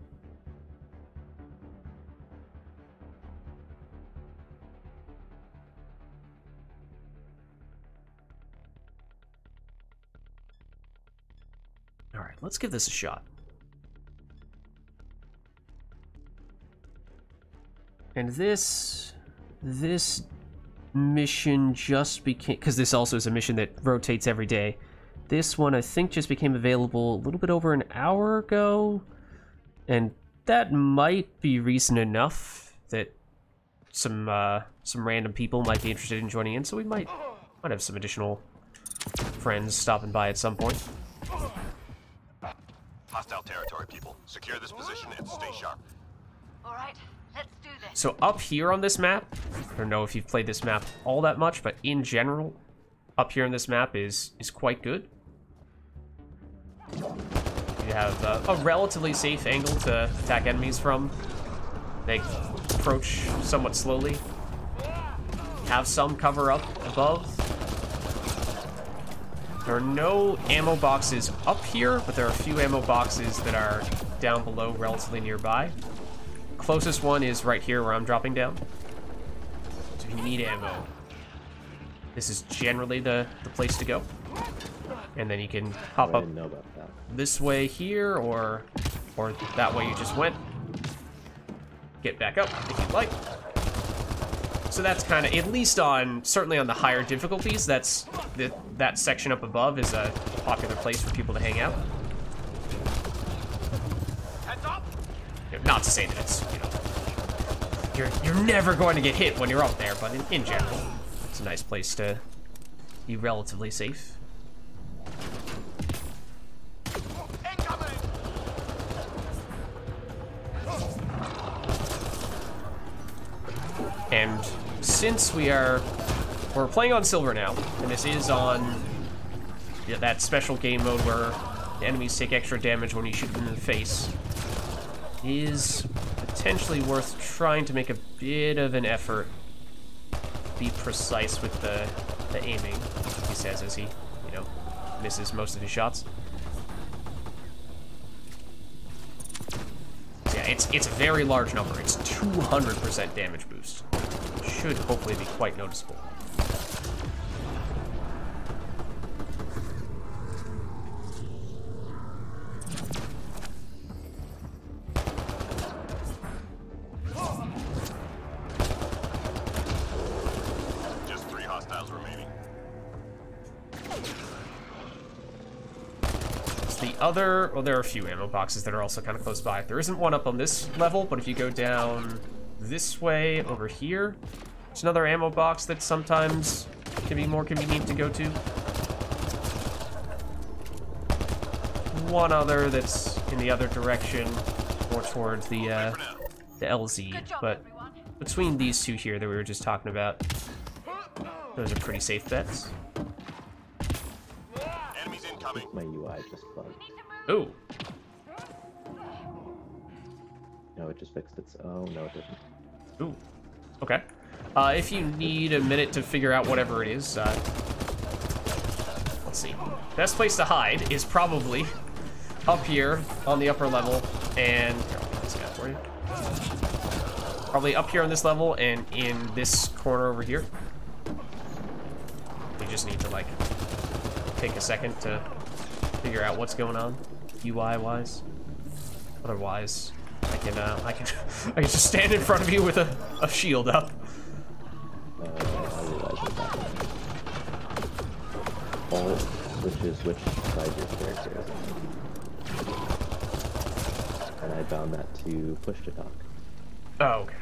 All right, let's give this a shot. And this mission just became, because this also is a mission that rotates every day. This one, I think, just became available a little bit over an hour ago. And that might be reason enough that some random people might be interested in joining in. So we might have some additional friends stopping by at some point. Hostile territory, people. Secure this position and stay sharp. All right, So up here on this map, I don't know if you've played this map all that much, but in general, up here on this map is quite good. You have a relatively safe angle to attack enemies from. They approach somewhat slowly. Have some cover up above. There are no ammo boxes up here, but there are a few ammo boxes that are down below, relatively nearby. Closest one is right here where I'm dropping down. So if you need ammo, this is generally the place to go. And then you can hop up this way here, or that way you just went. Get back up if you'd like. So that's kind of, at least on, certainly on the higher difficulties, that section up above is a popular place for people to hang out. Not to say that it's, you know, you're never going to get hit when you're up there, but in general, it's a nice place to be relatively safe. And since we're playing on silver now, and this is on that special game mode where the enemies take extra damage when you shoot them in the face, it is potentially worth trying to make a bit of an effort, be precise with the aiming, he says as he, you know, misses most of his shots. So yeah, it's a very large number. It's 200% damage boost. Should hopefully be quite noticeable. Just 3 hostiles remaining. The other, well, there are a few ammo boxes that are also kind of close by. There isn't one up on this level, but if you go down this way over here, there's another ammo box that sometimes can be more convenient to go to. One other that's in the other direction, more towards the LZ, but between these two here that we were just talking about, those are pretty safe bets. Enemies incoming. My UI just bugged. Ooh. No, it just fixed its. Oh no, it didn't. Ooh. Okay. If you need a minute to figure out whatever it is, let's see. Best place to hide is probably up here on the upper level, and here, I'll get this guy for you. Probably up here on this level and in this corner over here. You just need to like take a second to figure out what's going on, UI-wise. Otherwise, I can just stand in front of you with a shield up. I realize what's happening. All switches which side your character is on. And I bound that to push to talk. Oh, okay.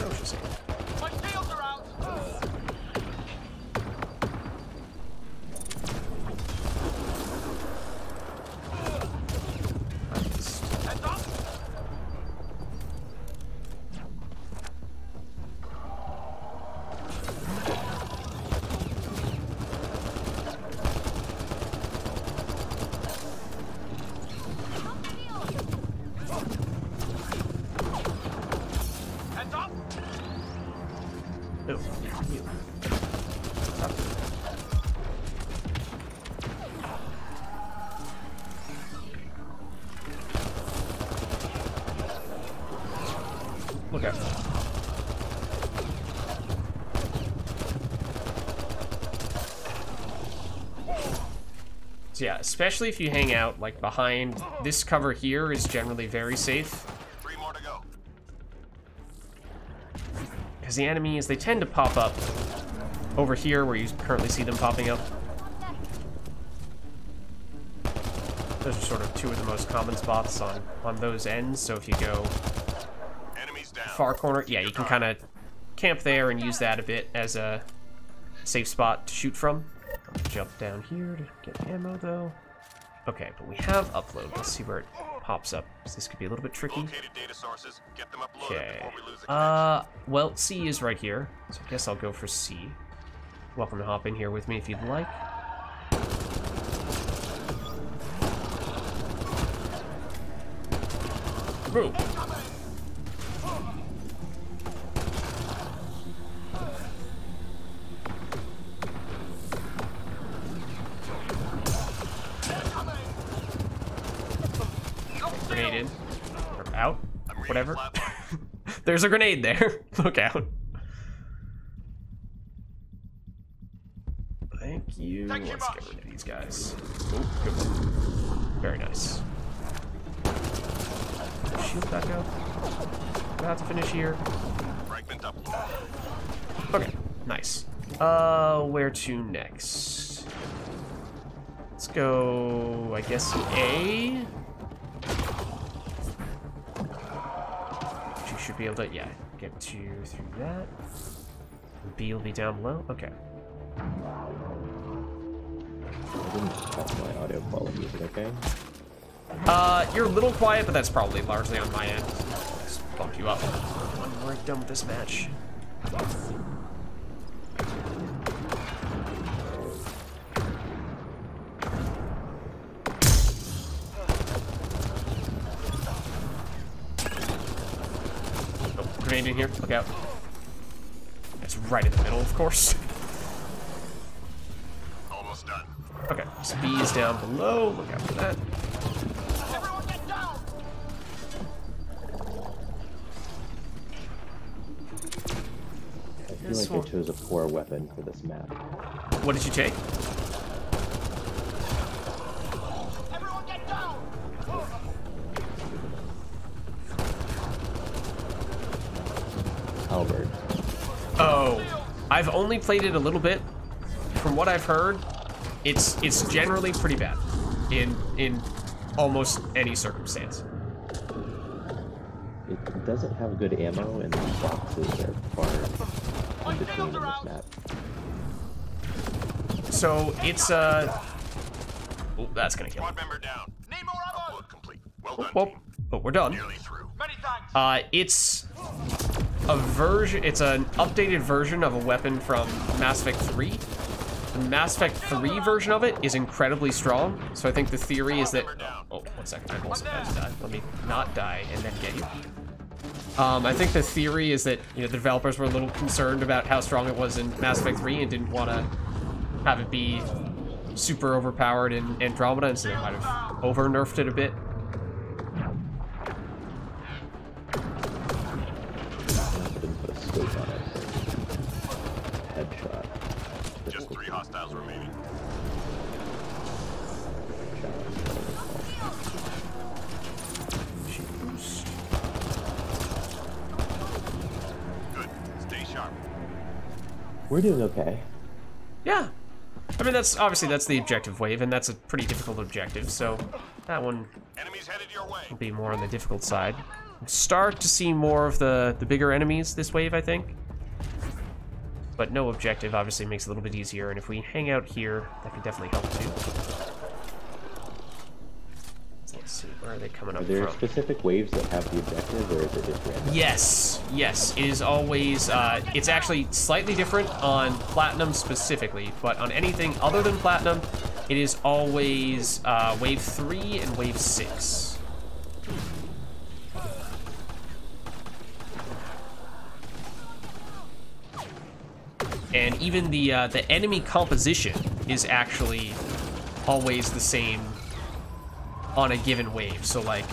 Atrocious. My shields are out. Heads up. Heads up. Oh, you. Up. Look out. So yeah, especially if you hang out like behind this cover here is generally very safe. 3 more to go. Because the enemies, they tend to pop up over here where you currently see them popping up. Those are sort of two of the most common spots on those ends, so if you go Enemies down. far corner, yeah, you can kind of camp there and use that a bit as a safe spot to shoot from. I'll jump down here to get ammo though. Okay, but we have upload. Let's see where it pops up. So this could be a little bit tricky. Located data sources. Get them uploaded Okay. before we lose the connection. Well, C is right here, so I guess I'll go for C. Welcome to hop in here with me if you'd like. Boom. Grenade in. Or out. Whatever. There's a grenade there. Look out. Thank you. Let's get rid of these guys. Oh, good one. Very nice. Shield back out. About to finish here. Fragment up. Okay, nice. Where to next? Let's go, I guess, A. You should be able to, yeah, get to through that. B will be down below. Okay. I didn't touch my audio quality. Is it okay? You're a little quiet, but that's probably largely on my end. Just bumped you up when we're done with this match. Oh, grenade in here. Look out. That's right in the middle, of course. Almost done. Okay, so B is down below. Look out for that. Everyone get down! I feel like I chose a poor weapon for this map. What did you take? Everyone get down! Halberd. Oh, I've only played it a little bit. From what I've heard, it's generally pretty bad in almost any circumstance. It doesn't have good ammo, and the boxes are far in between in this map. So it's oh, that's gonna kill me. Squad member down. Need more ammo. Upload complete. Well done. Well, team. but we're done. Nearly through. Many thanks. It's a version. It's an updated version of a weapon from Mass Effect 3. The Mass Effect 3 version of it is incredibly strong. So I think the theory is that. Oh, 1 second. I'm also about to die. Let me not die and then get you. I think the theory is that the developers were a little concerned about how strong it was in Mass Effect 3 and didn't want to have it be super overpowered in Andromeda, and so they might have over-nerfed it a bit. I didn't put a scope on it. Headshot. Just 3 hostiles remaining. Good. Stay sharp. We're doing okay. Yeah. I mean, that's the objective wave, and that's a pretty difficult objective, so that one Enemies headed your way. will be more on the difficult side. Start to see more of the bigger enemies this wave, I think. But no objective obviously makes it a little bit easier, and if we hang out here, that can definitely help too. Let's see, where are they coming Are up there from? specific waves that have the objective, or is it just random? Yes, it is always, it's actually slightly different on Platinum specifically, but on anything other than Platinum, it is always Wave 3 and Wave 6. And even the enemy composition is actually always the same on a given wave. So like,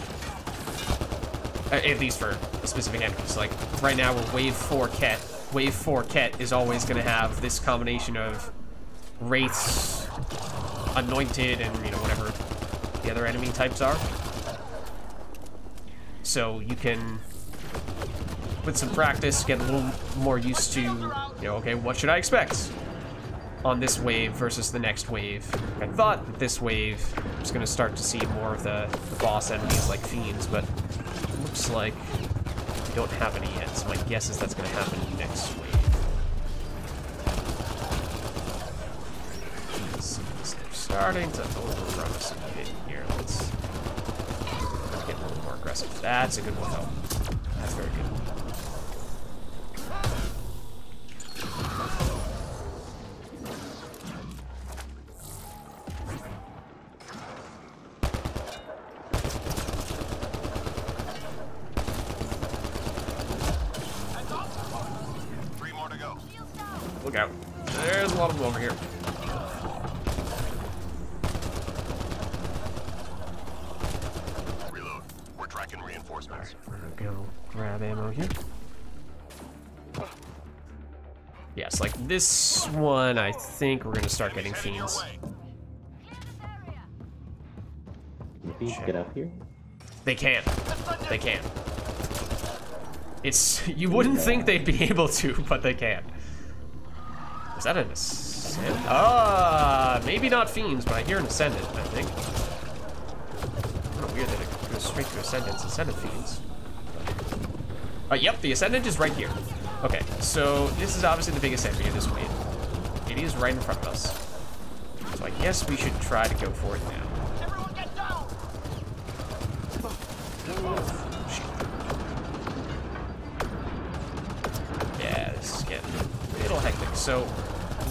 at least for specific enemies. Like right now we're Wave 4 Ket. Wave 4 Ket is always going to have this combination of Wraiths, Anointed, and whatever the other enemy types are. So you can, with some practice, get a little more used to, okay, what should I expect on this wave versus the next wave. I thought that this wave was going to start to see more of the boss enemies like Fiends, but it looks like we don't have any yet, so my guess is that's going to happen next wave. Let's see, is there starting to overrun us a bit here. Let's get a little more aggressive. That's a good one, though. That's very good. Look out. There's a lot of them over here. Reload. We're tracking reinforcements. We're gonna go grab ammo here. Yes, like this one, I think we're gonna start getting fiends. Can Fiends get up here? They can't. They can't. It's, you wouldn't think they'd be able to, but they can. Is that an ascend? Ah, maybe not fiends, but I hear an ascendant, I think. Kind of weird that it goes straight to ascendants instead of fiends. Yep, the ascendant is right here. Okay, so this is obviously the biggest enemy of this wave. It is right in front of us. So I guess we should try to go for it now. Everyone get down! Yeah, this is getting a little hectic. So,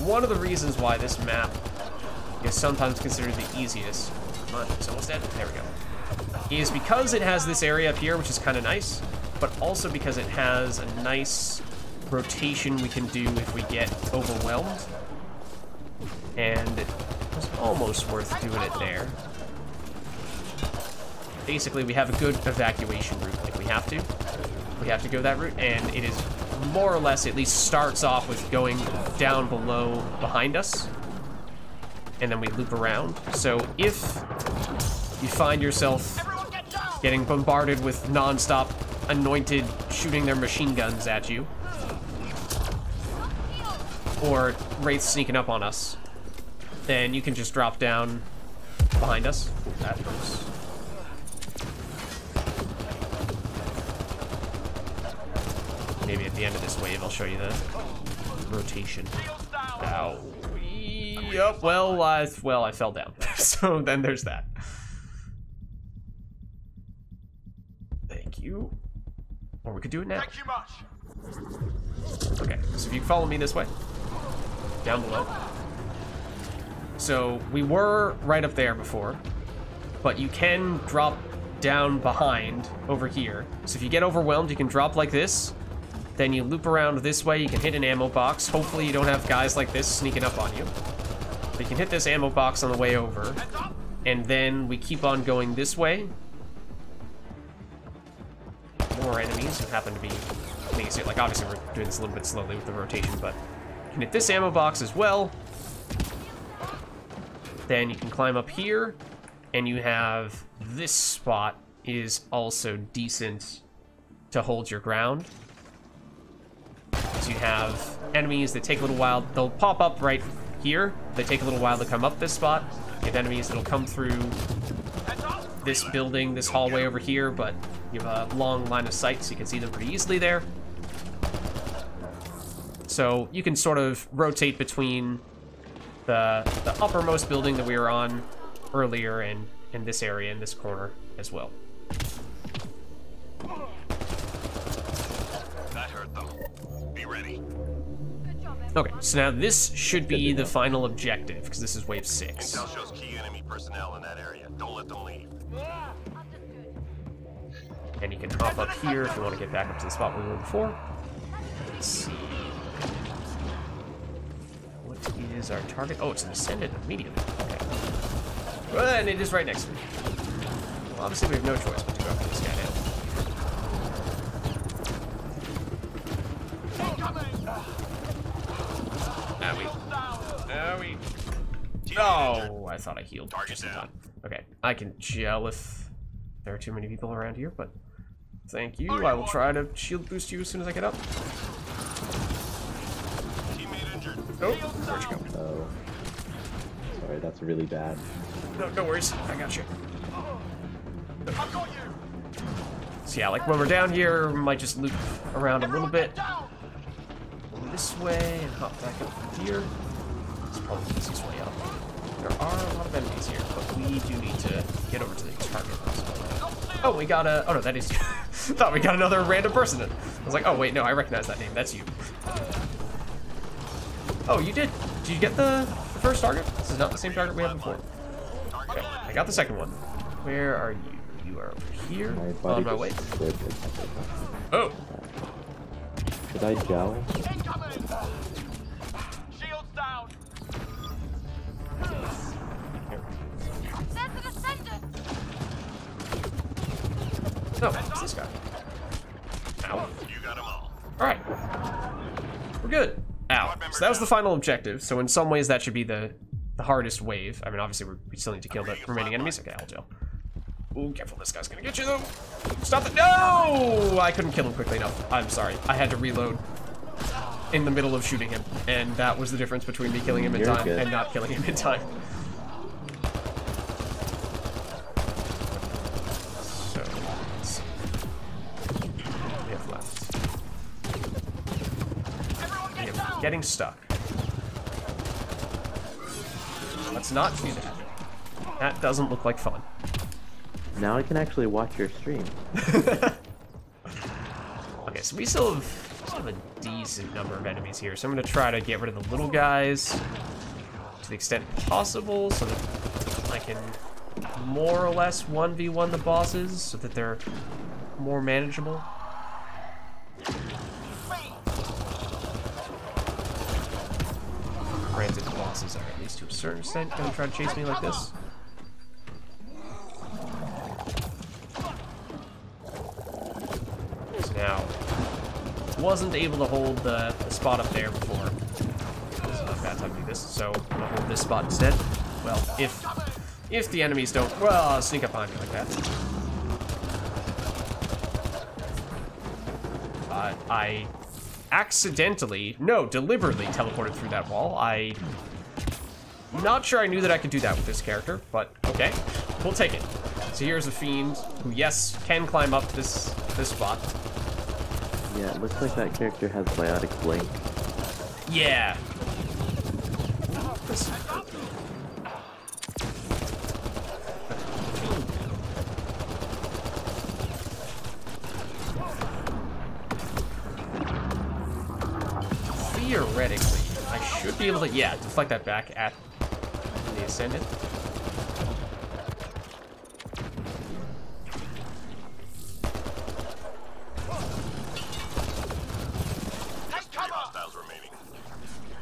one of the reasons why this map is sometimes considered the easiest, come on, it's almost dead, there we go, is because it has this area up here, which is kind of nice, but also because it has a nice rotation we can do if we get overwhelmed. And it was almost worth doing it there. Basically, we have a good evacuation route if we have to. We have to go that route, and it is more or less at least starts off with going down below behind us, and then we loop around. So if you find yourself getting bombarded with non-stop anointed shooting their machine guns at you, or wraiths sneaking up on us, then you can just drop down behind us. That works. Maybe at the end of this wave, I'll show you the rotation. Ow. Yep, well, I fell down. So then there's that. Thank you. Or we could do it now. Thank you much. Okay, so if you follow me this way, down below. So we were right up there before, but you can drop down behind over here. So if you get overwhelmed, you can drop like this. Then you loop around this way, you can hit an ammo box. Hopefully you don't have guys like this sneaking up on you. But you can hit this ammo box on the way over. And then we keep on going this way. More enemies who happen to be making it. Like, obviously we're doing this a little bit slowly with the rotation, but you can hit this ammo box as well. Then you can climb up here, and you have this spot is also decent to hold your ground. So you have enemies that take a little while. They'll pop up right here. They take a little while to come up this spot. You have enemies that'll come through this building, this hallway over here, but you have a long line of sight, so you can see them pretty easily there. So you can sort of rotate between the uppermost building that we were on earlier and in this area, in this corner as well. That hurt them. Be ready. Okay, so now this should be the final objective, because this is wave 6. Intel shows key enemy personnel in that area. Don't let them leave. And you can hop up here if you want to get back up to the spot we were before. Let's see. What is our target? Oh, it's an ascendant immediately. Okay. Well, and it is right next to me. Well, obviously we have no choice but to go after this guy now. Owie. Oh, I thought I healed just in time. Okay, I can gel if there are too many people around here, but thank you. I will try to shield boost you as soon as I get up. Teammate injured. Oh, where'd you go? Oh. Sorry, that's really bad. No, no worries. I got you. I've got you. So yeah, like when we're down here, we might just loop around a little bit. Down. This way and hop back up from here. It's probably the easiest way up. There are a lot of enemies here, but we do need to get over to the target. Oh, we got a... Oh, no, that is... thought we got another random person. I was like, oh, wait, no, I recognize that name. That's you. Oh, you did. Did you get the first target? This is not the same target we had before. Okay, I got the second one. Where are you? You are over here. On my way. Oh. Should I gel? Shields down. No, it's this guy. Ow. You got them all. Alright. We're good. Ow. So that was the final objective. So in some ways that should be the hardest wave. I mean, obviously we still need to kill the remaining enemies. Okay, I'll gel. Ooh, careful, this guy's gonna get you though. Stop it. No! I couldn't kill him quickly enough. I'm sorry. I had to reload in the middle of shooting him. And that was the difference between me killing him in time and not killing him in time. So, let's see. We have left. We are getting stuck. Let's not do that. That doesn't look like fun. Now I can actually watch your stream. Okay, so we still have a decent number of enemies here, so I'm going to try to get rid of the little guys to the extent possible so that I can more or less 1v1 the bosses so that they're more manageable. Granted, the bosses are at least to a certain extent going to try to chase me like this. Now, wasn't able to hold the spot up there before. It's not a bad time to do this, so I'm gonna hold this spot instead. Well, if the enemies don't, well, sneak up on me like that. I accidentally, no, deliberately teleported through that wall. I'm not sure I knew that I could do that with this character, but okay, we'll take it. So here's a fiend who, yes, can climb up this spot. Yeah, it looks like that character has biotic blink. Yeah. Theoretically, I should be able to, yeah, deflect that back at the Ascendant.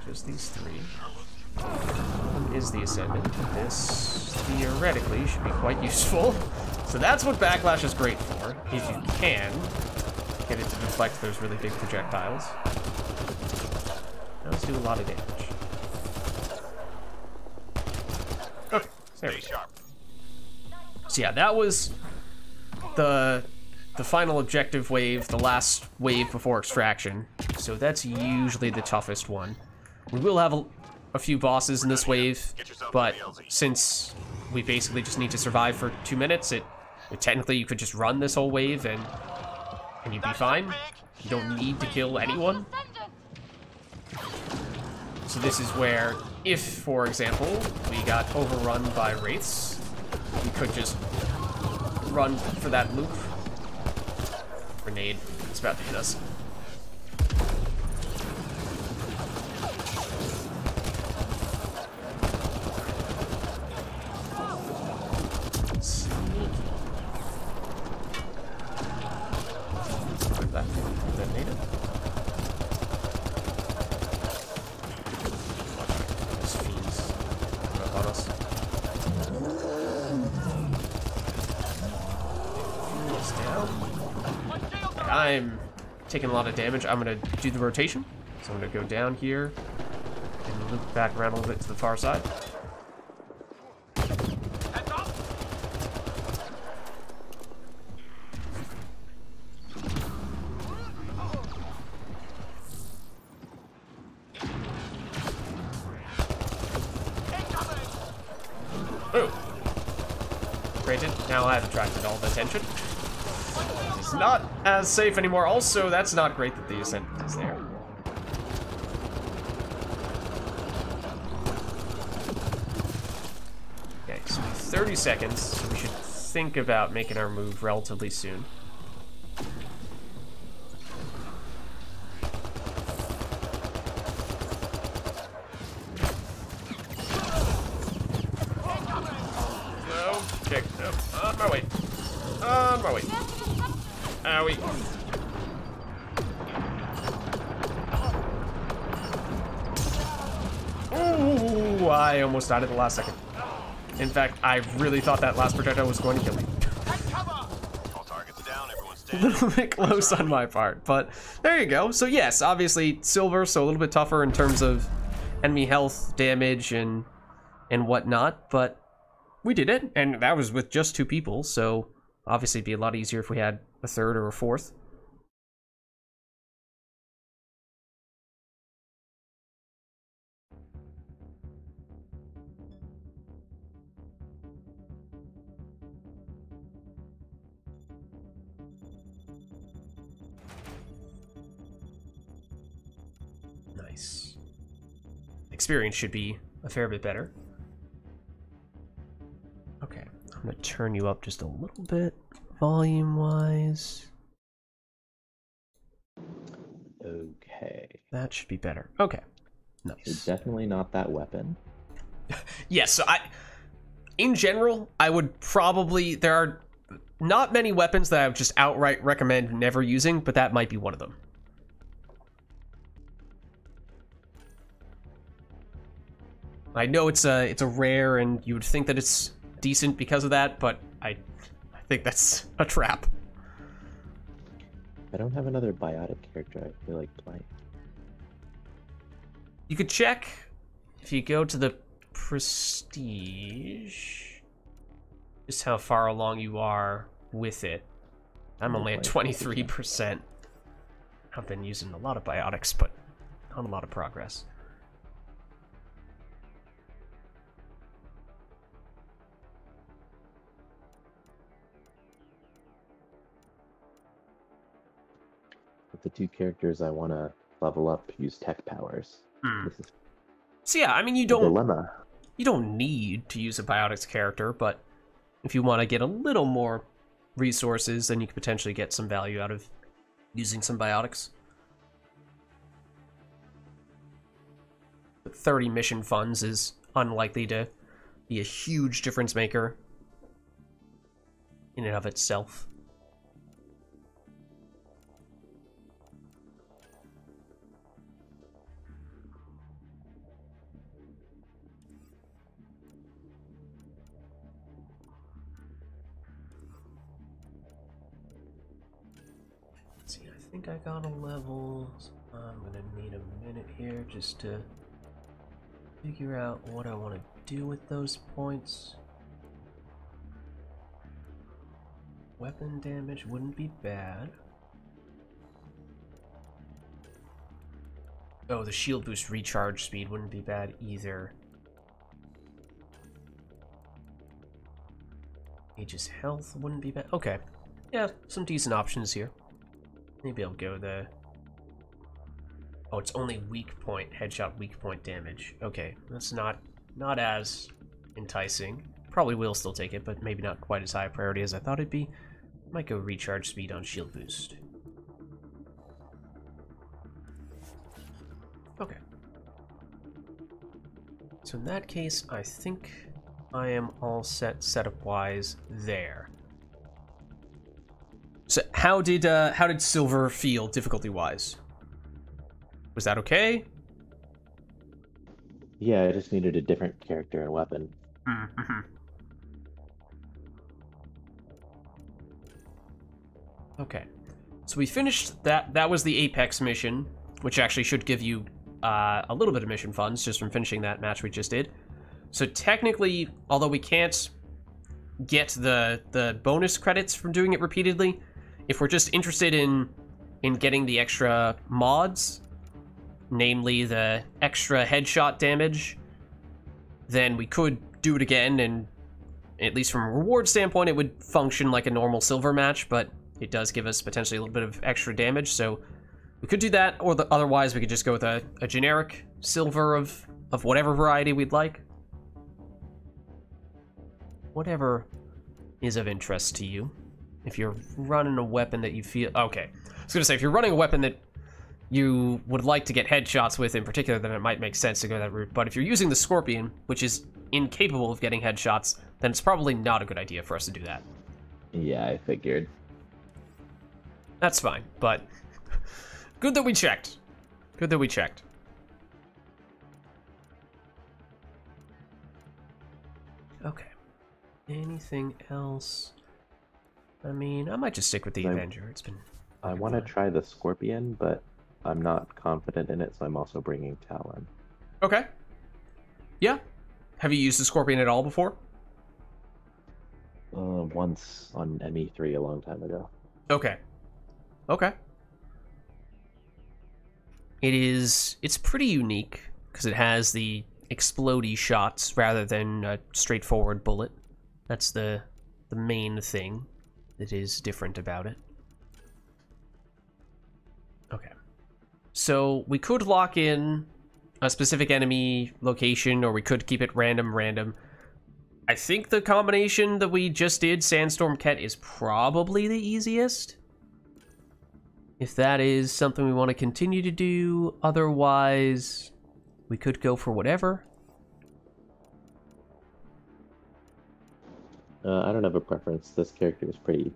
Just these three. One is the Ascendant. This, theoretically, should be quite useful. So that's what Backlash is great for, if you can get it to deflect those really big projectiles. Those do a lot of damage. Okay, there we go. So yeah, that was the final objective wave, the last wave before extraction. So that's usually the toughest one. We will have a few bosses in this wave, but since we basically just need to survive for 2 minutes, technically you could just run this whole wave and you'd be fine. You don't need to kill anyone. So this is where, if, for example, we got overrun by wraiths, we could just run for that loop. Grenade is about to hit us. I'm taking a lot of damage. I'm gonna do the rotation. So I'm gonna go down here and loop back around a little bit to the far side. Boom. Granted, now I've attracted all the attention. It's not as safe anymore. Also, that's not great that the Ascendant is there. 30 seconds, so we should think about making our move relatively soon. No, check, no, on my way. On my way. Owie. Ooh, I almost died at the last second. In fact, I really thought that last projectile was going to kill me. All targets down, everyone A stand. little bit close on my part, but there you go. So yes, obviously silver, so a little bit tougher in terms of enemy health, damage, and whatnot, but we did it, and that was with just 2 people, so obviously it'd be a lot easier if we had a 3rd or a 4th. Nice. Experience should be a fair bit better. Okay, I'm gonna turn you up just a little bit, volume-wise. Okay. That should be better. Okay, nice. It's definitely not that weapon. Yes, so in general, I would probably, there are not many weapons that I would just outright recommend never using, but that might be one of them. I know it's a rare, and you would think that it's decent because of that, but I think that's a trap. I don't have another biotic character I feel like playing. You could check if you go to the prestige, just how far along you are with it. I'm only at 23%. I've been using a lot of biotics, but not a lot of progress. With the 2 characters I want to level up use tech powers. This is So yeah, I mean, you a don't dilemma. need to use a biotics character, but if you want to get a little more resources, then you could potentially get some value out of using some biotics. But 30 mission funds is unlikely to be a huge difference maker in and of itself. See, I think I got a level. So I'm gonna need a minute here just to figure out what I want to do with those points. Weapon damage wouldn't be bad. Oh, the shield boost recharge speed wouldn't be bad either. Aegis health wouldn't be bad. Okay. Yeah, some decent options here. Maybe I'll go the... Oh, it's only weak point, headshot weak point damage. Okay, that's not as enticing. Probably will still take it, but maybe not quite as high a priority as I thought it'd be. Might go recharge speed on shield boost. Okay. So in that case, I think I am all set setup-wise there. So how did silver feel difficulty-wise? Was that okay? Yeah, I just needed a different character and weapon. Mm-hmm. Okay, so we finished that. That was the Apex mission, which actually should give you a little bit of mission funds just from finishing that match we just did. So technically, although we can't get the bonus credits from doing it repeatedly, if we're just interested in getting the extra mods, namely the extra headshot damage, then we could do it again, and at least from a reward standpoint, it would function like a normal silver match, but it does give us potentially a little bit of extra damage, so we could do that, or otherwise we could just go with a generic silver of whatever variety we'd like. whatever is of interest to you. If you're running a weapon that you feel... Okay. I was going to say, if you're running a weapon that you would like to get headshots with in particular, then it might make sense to go that route. But if you're using the Scorpion, which is incapable of getting headshots, then it's probably not a good idea for us to do that. Yeah, I figured. That's fine, but good that we checked. Good that we checked. Okay. Anything else? I mean, I might just stick with the Avenger. It's been... I want to try the Scorpion, but I'm not confident in it, so I'm also bringing Talon. Okay. Yeah. Have you used the Scorpion at all before? Once on ME3 a long time ago. Okay. Okay. It's pretty unique, because it has the explodey shots rather than a straightforward bullet. That's the main thing that is different about it. Okay. So we could lock in a specific enemy location, or we could keep it random. I think the combination that we just did, Sandstorm Ket, is probably the easiest. If that is something we want to continue to do, otherwise we could go for whatever. I don't have a preference. This character is pretty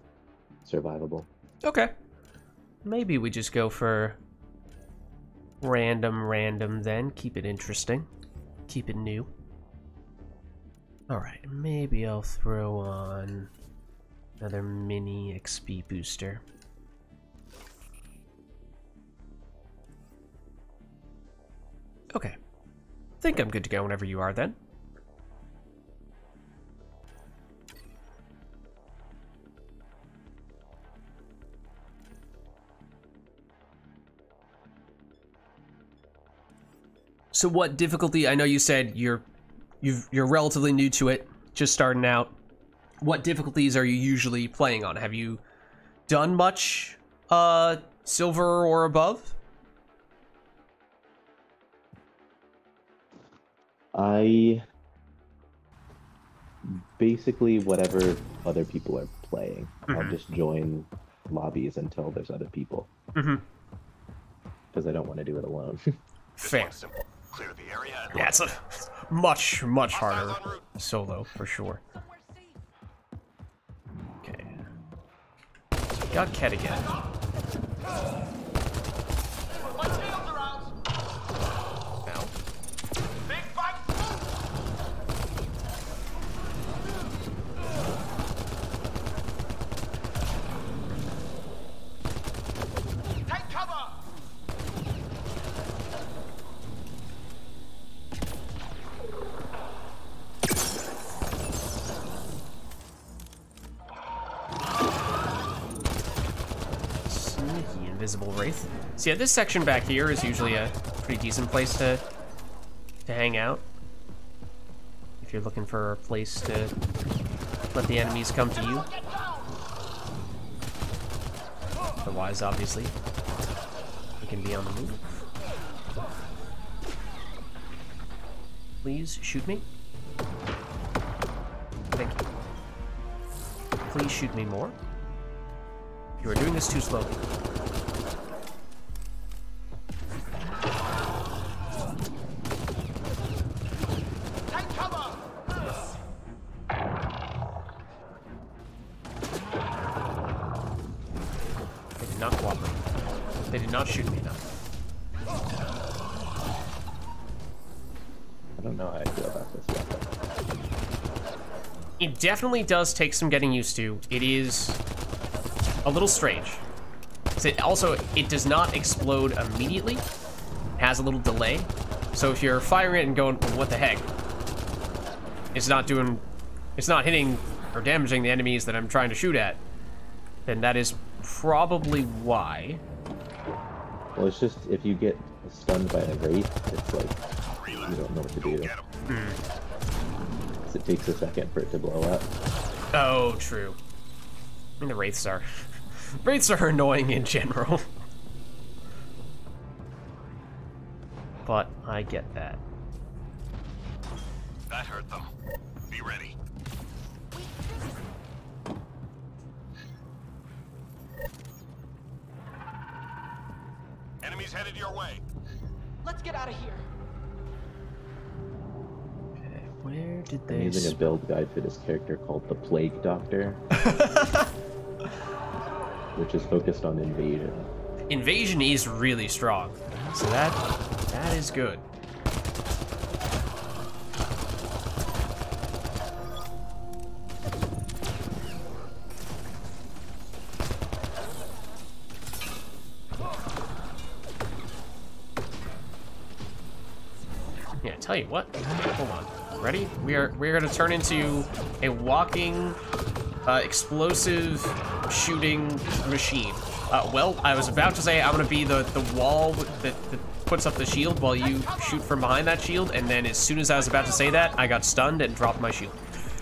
survivable. Okay. Maybe we just go for random then. Keep it interesting. Keep it new. Alright, maybe I'll throw on another mini XP booster. Okay. Think I'm good to go whenever you are then. So what difficulty? I know you said you're relatively new to it, just starting out. What difficulties are you usually playing on? Have you done much silver or above? I basically whatever other people are playing. I'll just join lobbies until there's other people. Because I don't want to do it alone. Fair. Clear the area. Yeah, it's a much harder solo for sure. Okay. So we got Ket again. Now. Big fight. Take cover. Sneaky invisible wraith. So yeah, this section back here is usually a pretty decent place to hang out. If you're looking for a place to let the enemies come to you. Otherwise, obviously, you can be on the move. Please shoot me. Thank you. Please shoot me more. You are doing this too slowly. Take cover. They did not cooperate. They did not shoot me enough. I don't know how I feel about this weapon. It definitely does take some getting used to. It is a little strange. It does not explode immediately. It has a little delay. So if you're firing it and going, what the heck? It's not hitting or damaging the enemies that I'm trying to shoot at. Then that is probably why. Well, it's just if you get stunned by a wraith, it's like you don't know what to do. 'Cause it takes a second for it to blow up. Oh, true. I mean, the wraiths are annoying in general. But I get that. That hurt them. Be ready. headed your way. Let's get out of here. Okay, where did I'm they... using a build guide for this character called the Plague Doctor, which is focused on invasion. Invasion is really strong, so that is good. Yeah, tell you what. Hold on. Ready? We're gonna turn into a walking, explosive shooting machine. Well, I was about to say I'm gonna be the wall that puts up the shield while you shoot from behind that shield, and then as soon as I was about to say that, I got stunned and dropped my shield.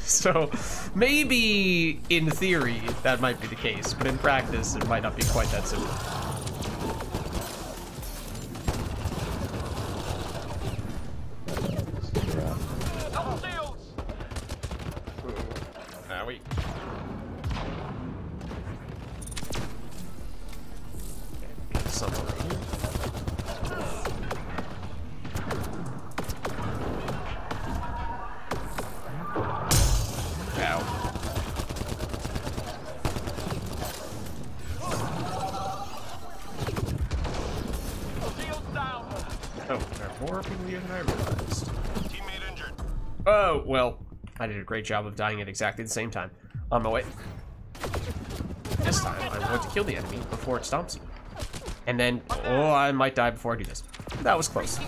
So maybe in theory that might be the case, but in practice it might not be quite that simple. Double shields. Wait. Some over here. Ow. Shields down. Oh, there are more people here than I realized. Teammate injured. Oh, well, I did a great job of dying at exactly the same time. On my way. This time, I'm going to kill the enemy before it stomps you. And then, oh, I might die before I do this. That was close.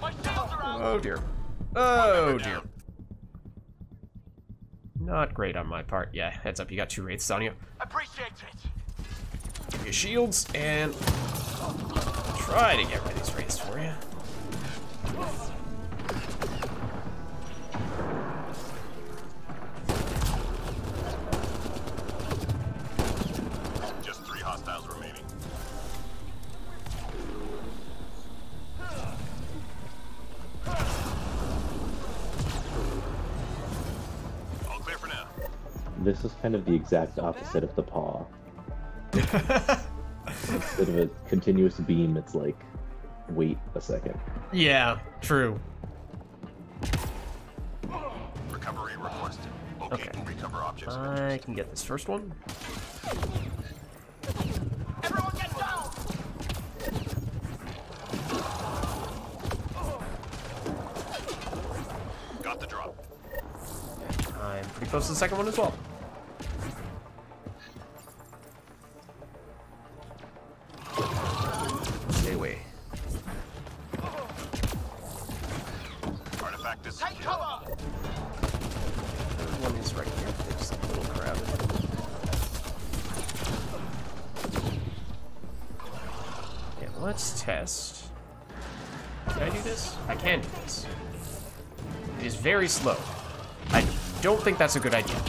My shields are out. Oh dear. Oh dear. Not great on my part. Yeah, heads up, you got 2 wraiths on you. Appreciate it. Give you shields and try to get rid of these wraiths for you. Just 3 hostiles remaining. All clear for now. This is kind of the exact opposite of the paw. Instead of a continuous beam, it's like, wait a second. Yeah, true. Recovery requested. Okay. To recover objects. I can get this first one. Everyone get down. Got the drop. I'm pretty close to the second one as well. Stay away. Artifact is Take cover. One is right here. There's a little crowd. Okay, let's test. Can I do this? I can do this. It is very slow. I don't think that's a good idea,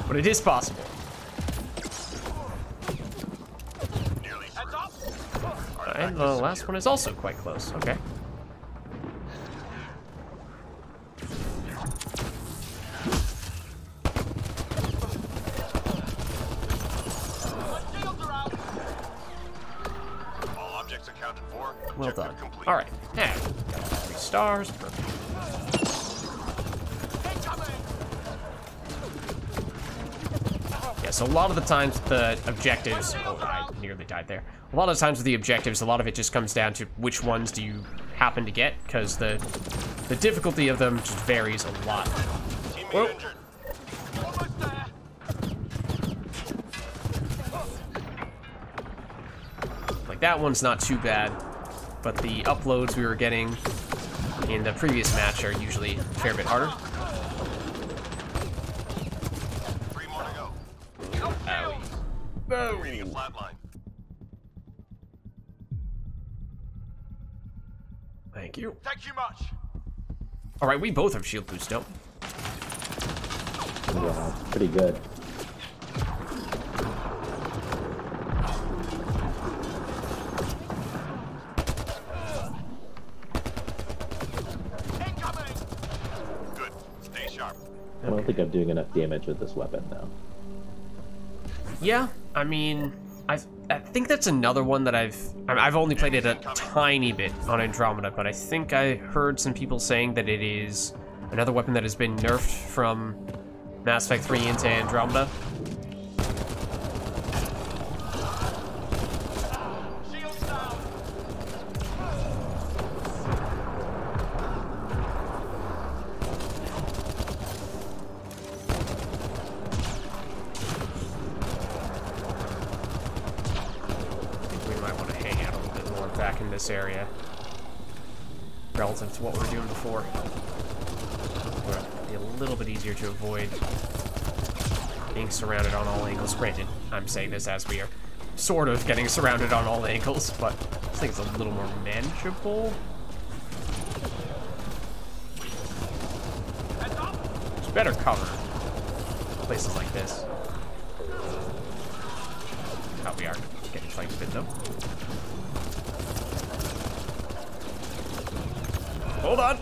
but it is possible. nearly Heads through. up. And the last one is also quite close. Okay. My shields are out. All objects accounted for. Well Objective done. complete. All right. Now, got 3 stars. Perfect. Incoming. Yeah, so a lot of the times the objectives, oh, I nearly died there. A lot of the times with the objectives, a lot of it just comes down to which ones do you happen to get, because the difficulty of them just varies a lot. Teammate Whoa. injured. Almost there. Like that one's not too bad, but the uploads we were getting in the previous match are usually a fair bit harder. 3 more to go. Owie. Reading a flat line. Thank you. Thank you much. All right, we both have shield boost, don't we? Yeah, pretty good. Incoming. Good. Stay sharp. I don't think I'm doing enough damage with this weapon now. Yeah, I mean, I think that's another one that I've only played it a tiny bit on Andromeda, but I think I heard some people saying that it is another weapon that has been nerfed from Mass Effect 3 into Andromeda. Shields down. We might want to hang out a little bit more back in this area relative to what we were doing before. It'll be a little bit easier to avoid being surrounded on all angles. Granted, I'm saying this as we are sort of getting surrounded on all angles, but I think it's a little more manageable. There's better cover in places like this. Oh, we are getting flanked a bit though. Hold on!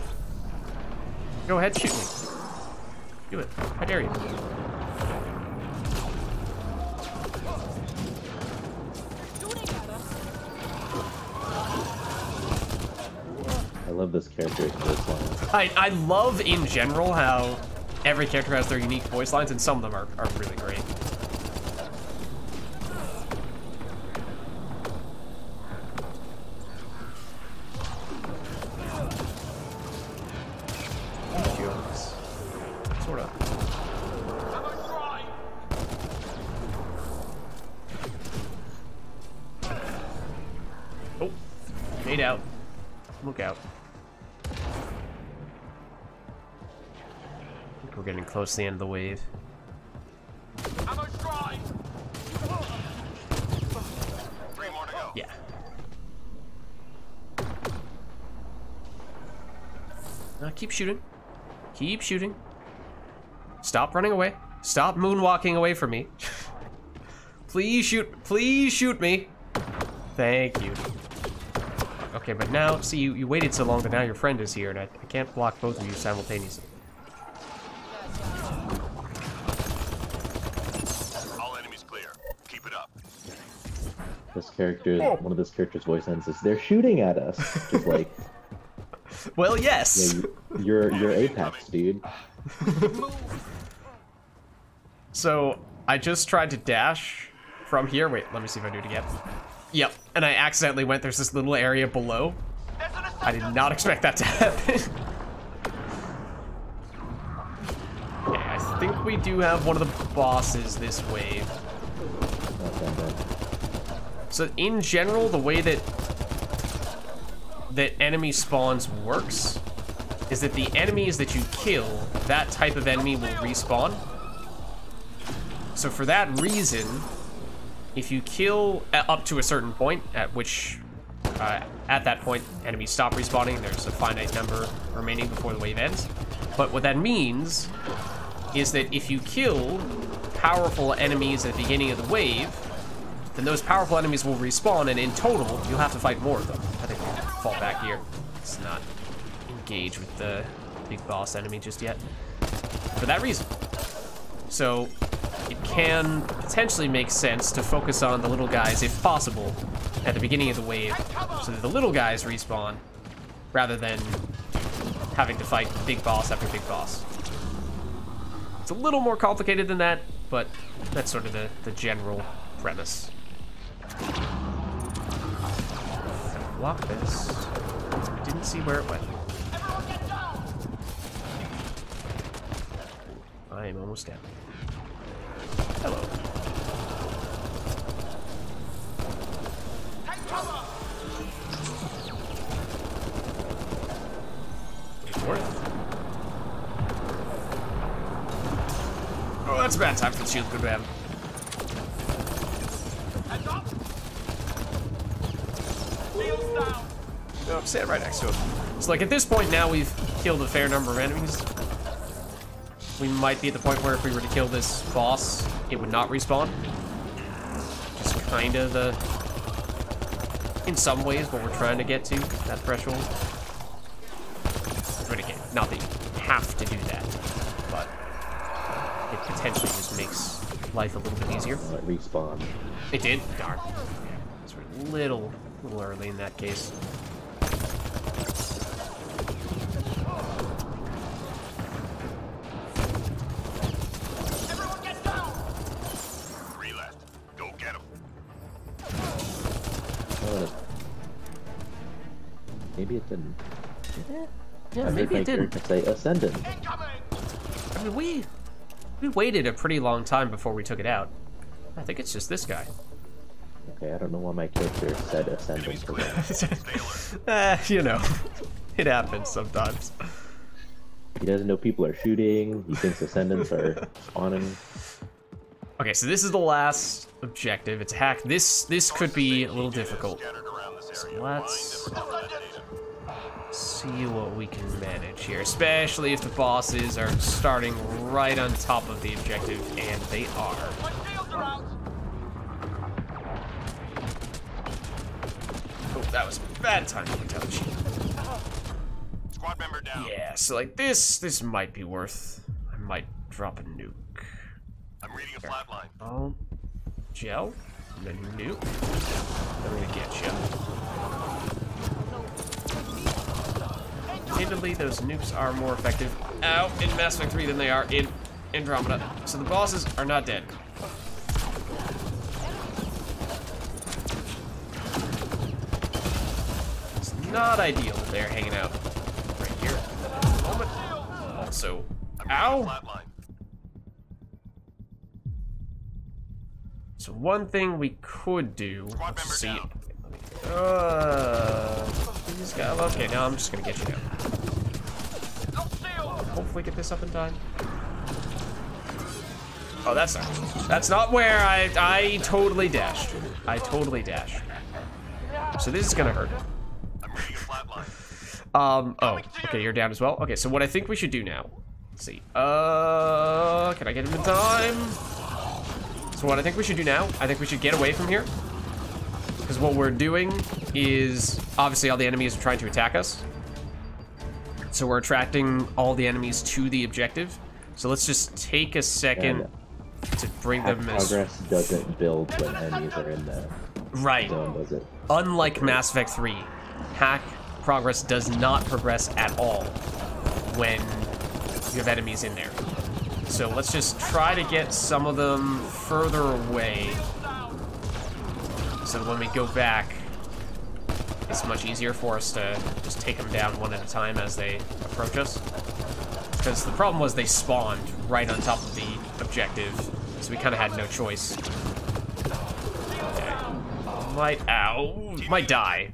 Go ahead, shoot me. Do it. I dare you. I love this character's voice line. I love, in general, how every character has their unique voice lines, and some of them are really great. Sort of. Oh, made out. Look out. I think we're getting close to the end of the wave. Ammo's dry. 3 more to go. Yeah. Keep shooting. Keep shooting. Stop running away. Stop moonwalking away from me. Please shoot. Please shoot me. Thank you. Okay, but now, see, you waited so long that now your friend is here, and I can't block both of you simultaneously. All enemies clear. Keep it up. This character, one of this character's voice lines is, "They're shooting at us." Just like, Well, yes. yeah, you're Apex, dude. So, I just tried to dash from here. Wait, let me see if I do it again. Yep, and I accidentally went, there's this little area below. I did not expect that to happen. Okay, I think we do have one of the bosses this wave. Not that bad. So in general, the way that enemy spawns works is that the enemies that you kill, that type of enemy will respawn. So for that reason, if you kill up to a certain point, at which, at that point, enemies stop respawning, there's a finite number remaining before the wave ends. But what that means is that if you kill powerful enemies at the beginning of the wave, then those powerful enemies will respawn, and in total, you'll have to fight more of them. I think we'll fall back here. Let's not engage with the big boss enemy just yet. For that reason. So, it can potentially make sense to focus on the little guys, if possible, at the beginning of the wave, so that the little guys respawn, rather than having to fight big boss after big boss. It's a little more complicated than that, but that's sort of the general premise. Block this. Didn't see where it went. I am almost down. Hello. Wait for it. Oh, that's a bad time for the shield. Good man. No, stand right next to him. So, like, at this point now, we've killed a fair number of enemies. We might be at the point where if we were to kill this boss, it would not respawn. Just kind of the, in some ways, what we're trying to get to, that threshold. But again, not that you have to do that, but it potentially just makes life a little bit easier. It respawned. It did? Darn. It's a little early in that case. Everyone get down! 3 left. Go get them. Maybe it didn't. Yeah, I maybe it didn't. Say Ascendant. Incoming! I mean, we waited a pretty long time before we took it out. I think it's just this guy. Okay, I don't know why my character said Ascendant. You know, it happens sometimes. He doesn't know people are shooting. He thinks Ascendants are spawning. Okay, so this is the last objective. It's hack. This could be a little difficult. So let's see what we can manage here, especially if the bosses are starting right on top of the objective, and they are. My shields are out! Oh, that was bad timing, Intelligence. Squad member down. Yeah, so like this might be worth. I might drop a nuke. I'm reading a flatline. Oh, gel, and then nuke. I'm gonna get you. Admittedly, those nukes are more effective out in Mass Effect 3 than they are in Andromeda. So the bosses are not dead. It's not ideal that they're hanging out right here at the moment. Also, ow! Flatline. So one thing we could do, Squad let's see. member Please go. Okay, now I'm just gonna get you down. Lock shield! Hopefully get this up in time. Oh, that's not where I totally dashed. I totally dashed. So this is gonna hurt. I'm reading a flatline. Oh, okay, you're down as well. Okay, so what I think we should do now. Let's see. Can I get him in time? So what I think we should do now, I think we should get away from here. Because what we're doing is, obviously all the enemies are trying to attack us. So we're attracting all the enemies to the objective. So let's just take a second to bring them as... Progress doesn't build when enemies are in the Right. zone, does it? Unlike Mass Effect 3, hack progress does not progress at all when you have enemies in there. So let's just try to get some of them further away, so that when we go back, it's much easier for us to just take them down one at a time as they approach us. Because the problem was they spawned right on top of the objective, so we kind of had no choice. Okay. Might die.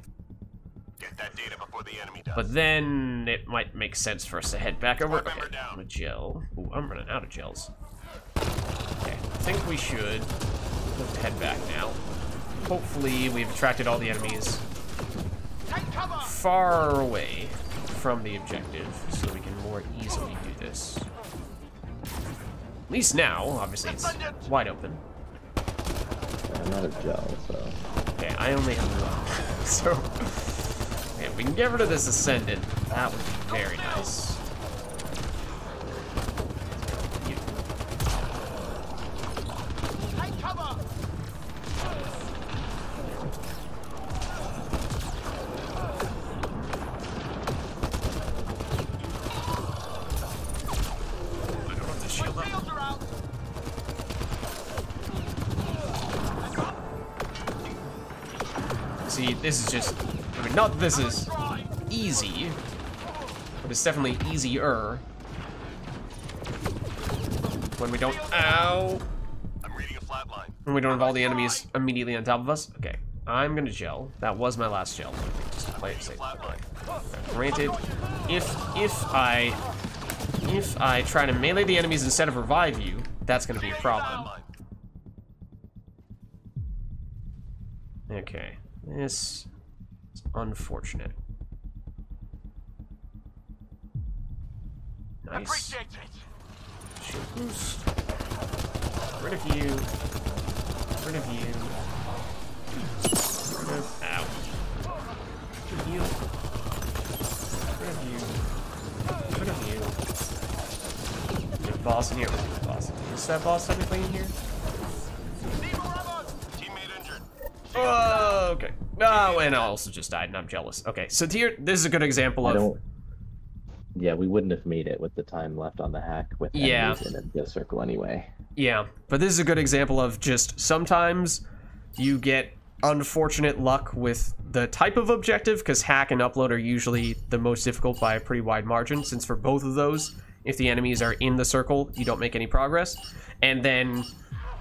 Get that data before the enemy does. But then it might make sense for us to head back over. Squad member Okay, down. I'm a gel. Ooh, I'm running out of gels. Okay, I think we should head back now. Hopefully we've attracted all the enemies Take cover! far away from the objective so we can more easily do this. At least now, obviously it's wide open. I'm not a gel, so... Okay, I only have one. So, okay, if we can get rid of this Ascendant, that would be very nice. You. Take cover! I don't have the shield up. Shields are out! See, this is just, I mean, not that this is easy, but it's definitely easier when we don't, ow, I'm reading a flatline. when we don't have all the enemies immediately on top of us. Okay, I'm gonna gel. That was my last gel. Just to play it safe. Flatline. Granted, if I try to melee the enemies instead of revive you, that's gonna be a problem. Flatline. Okay, this is unfortunate. Nice. Appreciate it! Shield boost. Rid of you. Rid of you. Rid of. Ow. Rid of you. Rid of you. Rid of you. There's a boss in here. There's a boss. Is that boss technically in here? Oh, okay. Oh, and I also just died, and I'm jealous. Okay, so here, this is a good example of... Yeah, we wouldn't have made it with the time left on the hack with enemies in the circle anyway. Yeah, but this is a good example of just sometimes you get unfortunate luck with the type of objective, because hack and upload are usually the most difficult by a pretty wide margin, since for both of those, if the enemies are in the circle, you don't make any progress. And then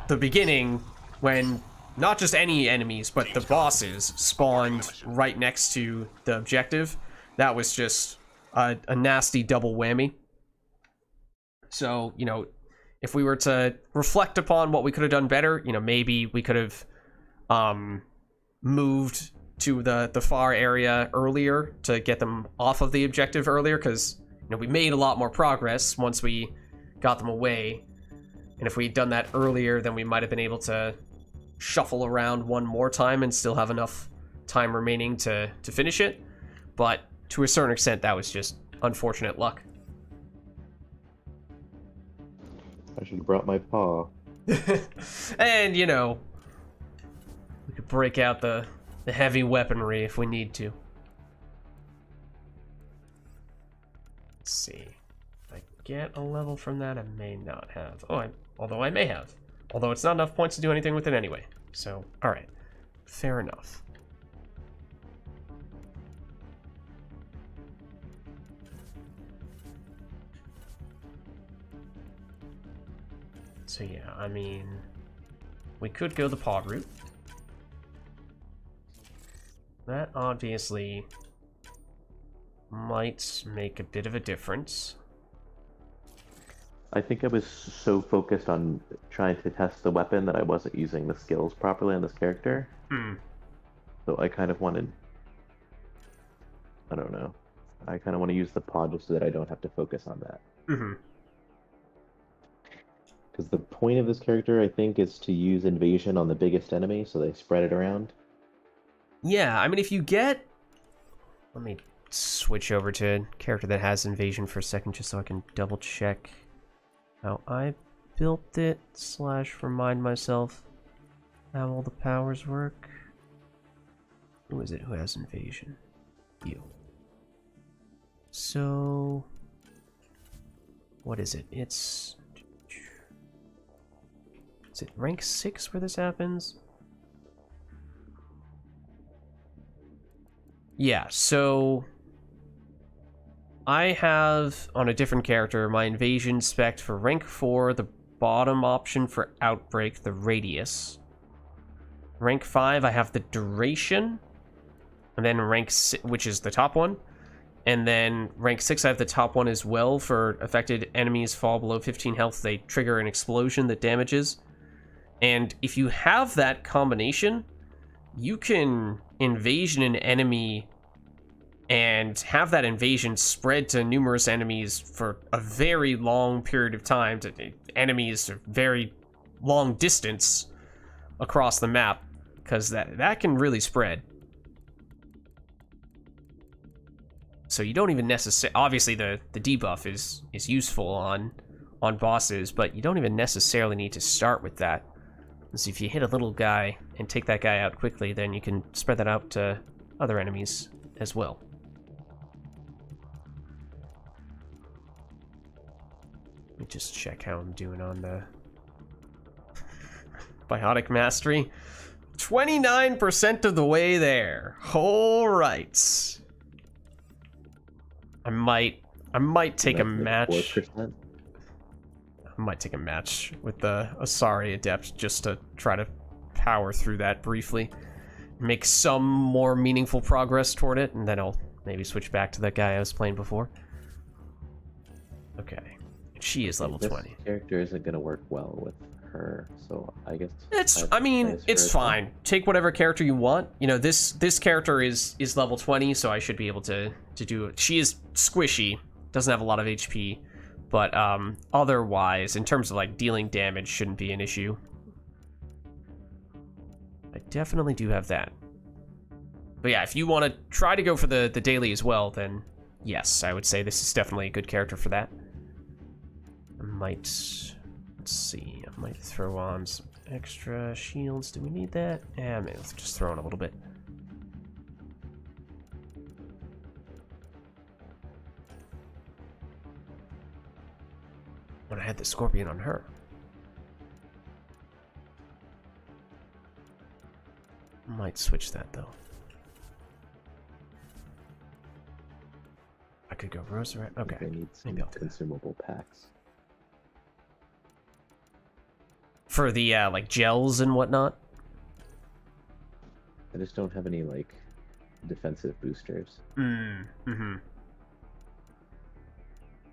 the beginning, when not just any enemies, but the bosses spawned right next to the objective, that was just a nasty double whammy. So, you know, if we were to reflect upon what we could have done better, you know, maybe we could have moved to the far area earlier to get them off of the objective earlier, because, you know, we made a lot more progress once we got them away. And if we'd done that earlier, then we might have been able to shuffle around one more time and still have enough time remaining to finish it. But to a certain extent, that was just unfortunate luck. I should have brought my paw. And, you know, we could break out the heavy weaponry if we need to. Let's see. If I get a level from that, I may not have. Although I may have. Although it's not enough points to do anything with it anyway. So, alright. Fair enough. So yeah, I mean, we could go the pod route. That obviously might make a bit of a difference. I think I was so focused on trying to test the weapon that I wasn't using the skills properly on this character. So I kind of wanted... I don't know. I kind of want to use the pod just so that I don't have to focus on that. Because the point of this character, I think, is to use invasion on the biggest enemy, so they spread it around. Yeah, I mean, if you get... Let me switch over to a character that has invasion for a second, just so I can double check how I built it, / remind myself how all the powers work. Who is it who has invasion? You. So... what is it? It's... Is it rank 6 where this happens? Yeah, so... I have, on a different character, my invasion spec for rank 4, the bottom option for outbreak, the radius. Rank 5, I have the duration. And then rank 6, which is the top one. And then rank 6, I have the top one as well. For affected enemies fall below 15 health, they trigger an explosion that damages. And if you have that combination, you can invasion an enemy and have that invasion spread to numerous enemies for a very long period of time, to enemies a very long distance across the map, because that can really spread. So you don't even necessarily... Obviously, the debuff is useful on bosses, but you don't even necessarily need to start with that. So if you hit a little guy and take that guy out quickly, then you can spread that out to other enemies as well. Let me just check how I'm doing on the biotic mastery. 29% of the way there. All right. I might take a match. 4%. I might take a match with the Asari Adept just to try to power through that briefly. Make some more meaningful progress toward it, and then I'll maybe switch back to that guy I was playing before. Okay. She is level 20. This character isn't going to work well with her, so I guess... it's fine. Take whatever character you want. You know, this character is level 20, so I should be able to do it. She is squishy, doesn't have a lot of HP. But otherwise, in terms of like dealing damage, shouldn't be an issue. I definitely do have that. But yeah, if you want to try to go for the daily as well, then yes, I would say this is definitely a good character for that. I might Let's see. I might throw on some extra shields. Do we need that? Yeah, maybe let's just throw in a little bit. When I had the scorpion on her. Might switch that though. I could go rose red. Okay. I need some Maybe I'll do that. consumable packs. For the like gels and whatnot. I just don't have any like defensive boosters.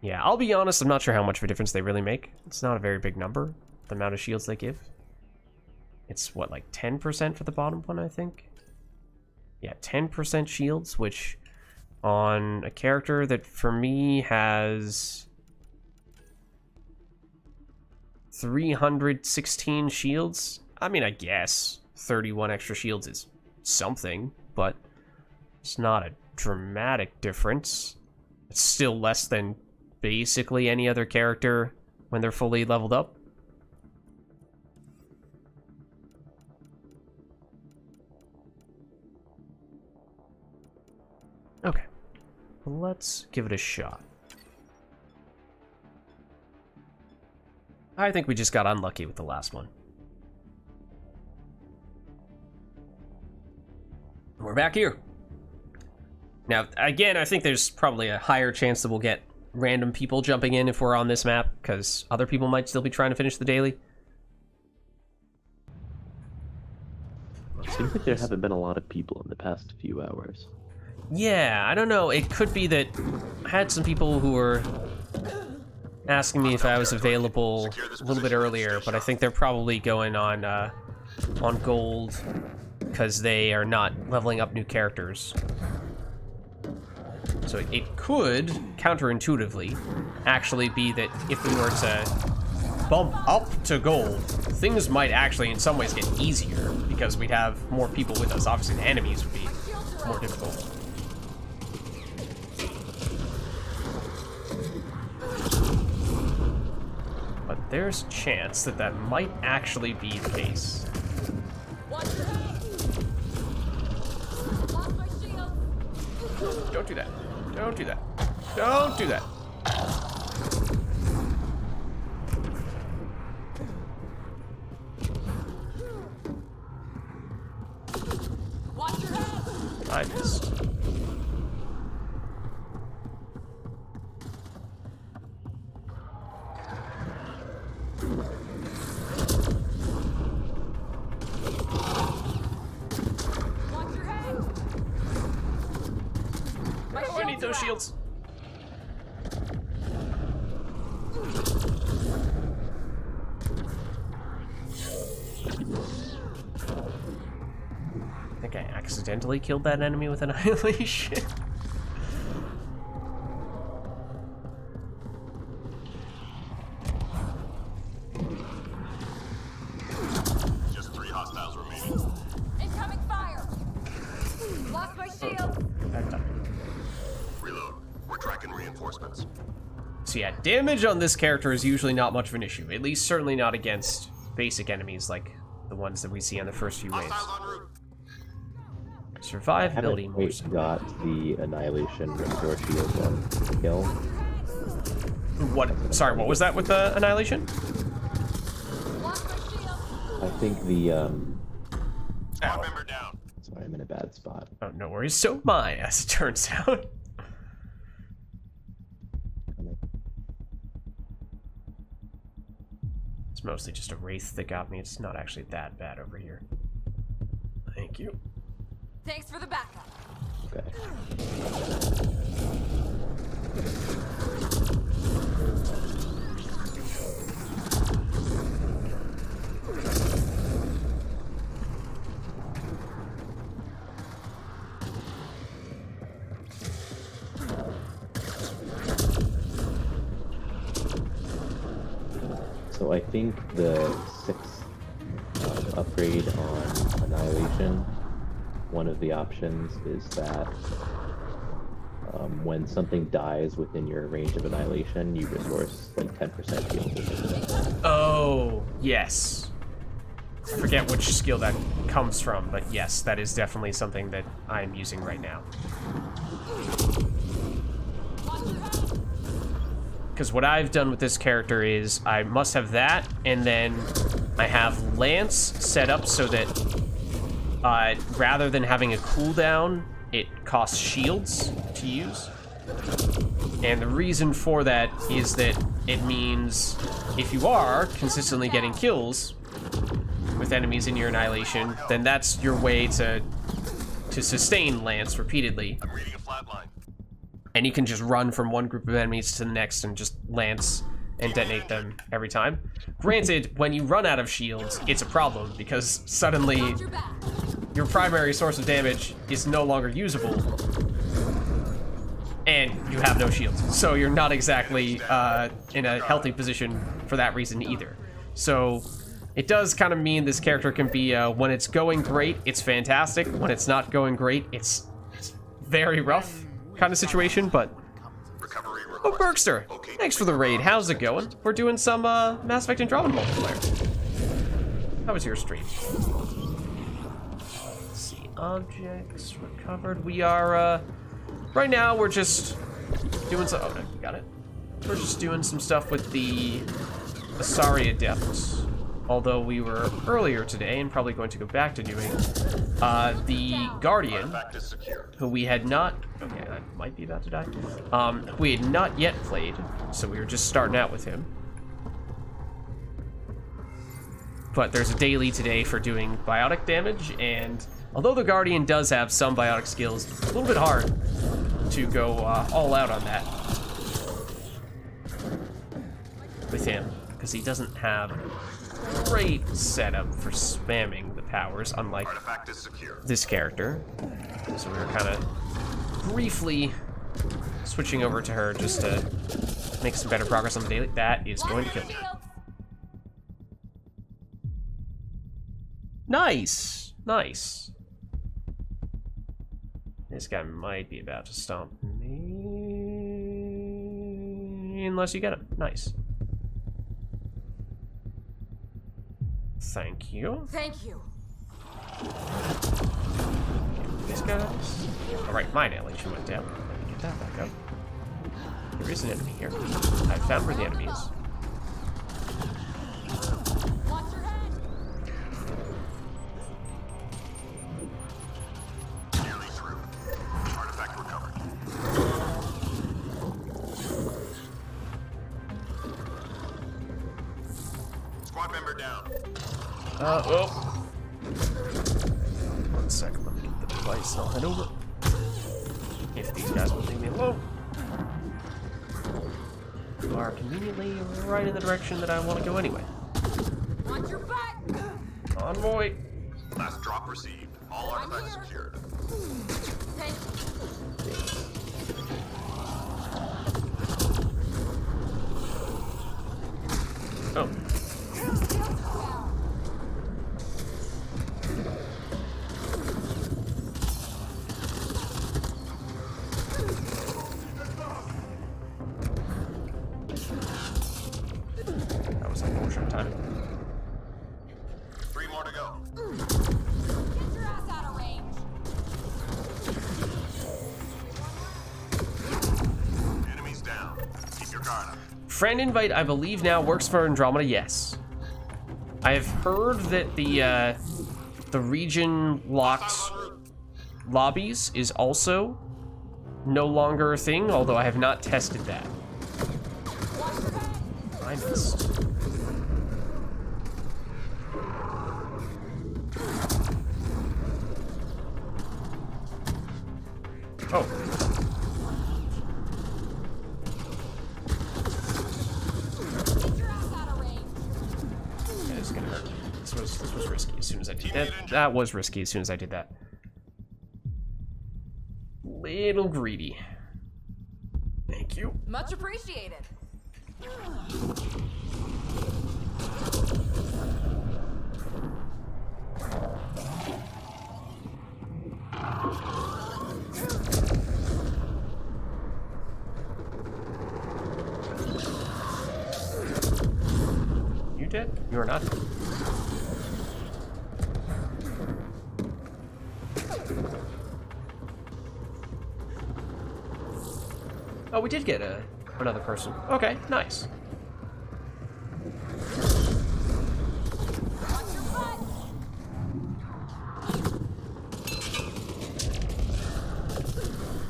Yeah, I'll be honest, I'm not sure how much of a difference they really make. It's not a very big number, the amount of shields they give. It's what, like 10% for the bottom one, I think? Yeah, 10% shields, which on a character that for me has 316 shields. I mean, I guess 31 extra shields is something, but it's not a dramatic difference. It's still less than basically any other character when they're fully leveled up. Okay, let's give it a shot. I think we just got unlucky with the last one. We're back here. Now, again, I think there's probably a higher chance that we'll get random people jumping in if we're on this map, because other people might still be trying to finish the daily. It seems like there haven't been a lot of people in the past few hours. Yeah, I don't know. It could be that I had some people who were asking me if I was available a little bit earlier, but I think they're probably going on gold because they are not leveling up new characters. So it could, counterintuitively, actually be that if we were to bump up to gold, things might actually in some ways get easier because we'd have more people with us. Obviously the enemies would be more difficult. But there's a chance that that might actually be the case. Don't do that. Don't do that. Don't do that. I missed. I need those shields. I think I accidentally killed that enemy with annihilation. Just 3 hostiles remaining. Incoming fire! Lost my shield! Reload. We're tracking reinforcements. So yeah, damage on this character is usually not much of an issue. At least certainly not against basic enemies like the ones that we see on the first few waves. Hostiles en route. Survivability more Wait, so. got the annihilation restore shield on kill. What? Sorry, what was that with the annihilation? Lost my shield! I think the Squad member down. sorry, I'm in a bad spot. Oh, no worries. So am I, as it turns out. It's mostly just a wraith that got me. It's not actually that bad over here. Thank you. Thanks for the backup. Okay. So I think the 6th upgrade on Annihilation, one of the options is that when something dies within your range of Annihilation, you restore like 10% heal. Oh, Yes. I forget which skill that comes from, but yes, that is definitely something that I am using right now. Because what I've done with this character is I must have that, and then I have Lance set up so that rather than having a cooldown, it costs shields to use. And the reason for that is that it means if you are consistently getting kills with enemies in your Annihilation, then that's your way to sustain Lance repeatedly. I'm reading a flat line. And you can just run from one group of enemies to the next and just lance and detonate them every time. Granted, when you run out of shields, it's a problem because suddenly your primary source of damage is no longer usable and you have no shields. So you're not exactly in a healthy position for that reason either. So it does kind of mean this character can be, when it's going great, it's fantastic. When it's not going great, it's very rough kind of situation, but... Oh, Bergster! Thanks for the raid. How's it going? We're doing some Mass Effect Andromeda multiplayer. How was your stream? Let's see. Objects recovered. We are, right now, we're just doing some... Oh, no, got it. We're just doing some stuff with the Asari Adepts. Although we were earlier today, and probably going to go back to doing, the Guardian, who we had not... Okay, I might be about to die. We had not yet played, so we were just starting out with him. But there's a daily today for doing biotic damage, and although the Guardian does have some biotic skills, it's a little bit hard to go all out on that with him, because he doesn't have great setup for spamming the powers, unlike this character. So we were kind of briefly switching over to her just to make some better progress on the daily. That is going to kill me. Nice! Nice. This guy might be about to stomp me. Unless you get him. Nice. Thank you. Thank you. These guys. Alright, my annihilation went down. Get that back up. There is an enemy here. I found where the enemy is. Watch your head. Nearly through. Artifact recovered. Squad member down. Oh. One second, let me get the device and I'll head over. If these guys will leave me alone. You are conveniently right in the direction that I want to go anyway. Watch your back. Convoy. Last drop received. All artifacts secured. Thank you. Oh. That was unfortunate timing. 3 more to go. Get your ass out of range. Enemies down. Keep your guard up. Friend invite, I believe now works for Andromeda. Yes, I have heard that the region locked lobbies is also no longer a thing. Although I have not tested that. I missed. Oh. Get your ass out of range. That is gonna hurt. This was risky as soon as I did that. That was risky as soon as I did that. Little greedy. Thank you. Much appreciated. You dead? dead? You are not. Oh, we did get another person. Okay, nice.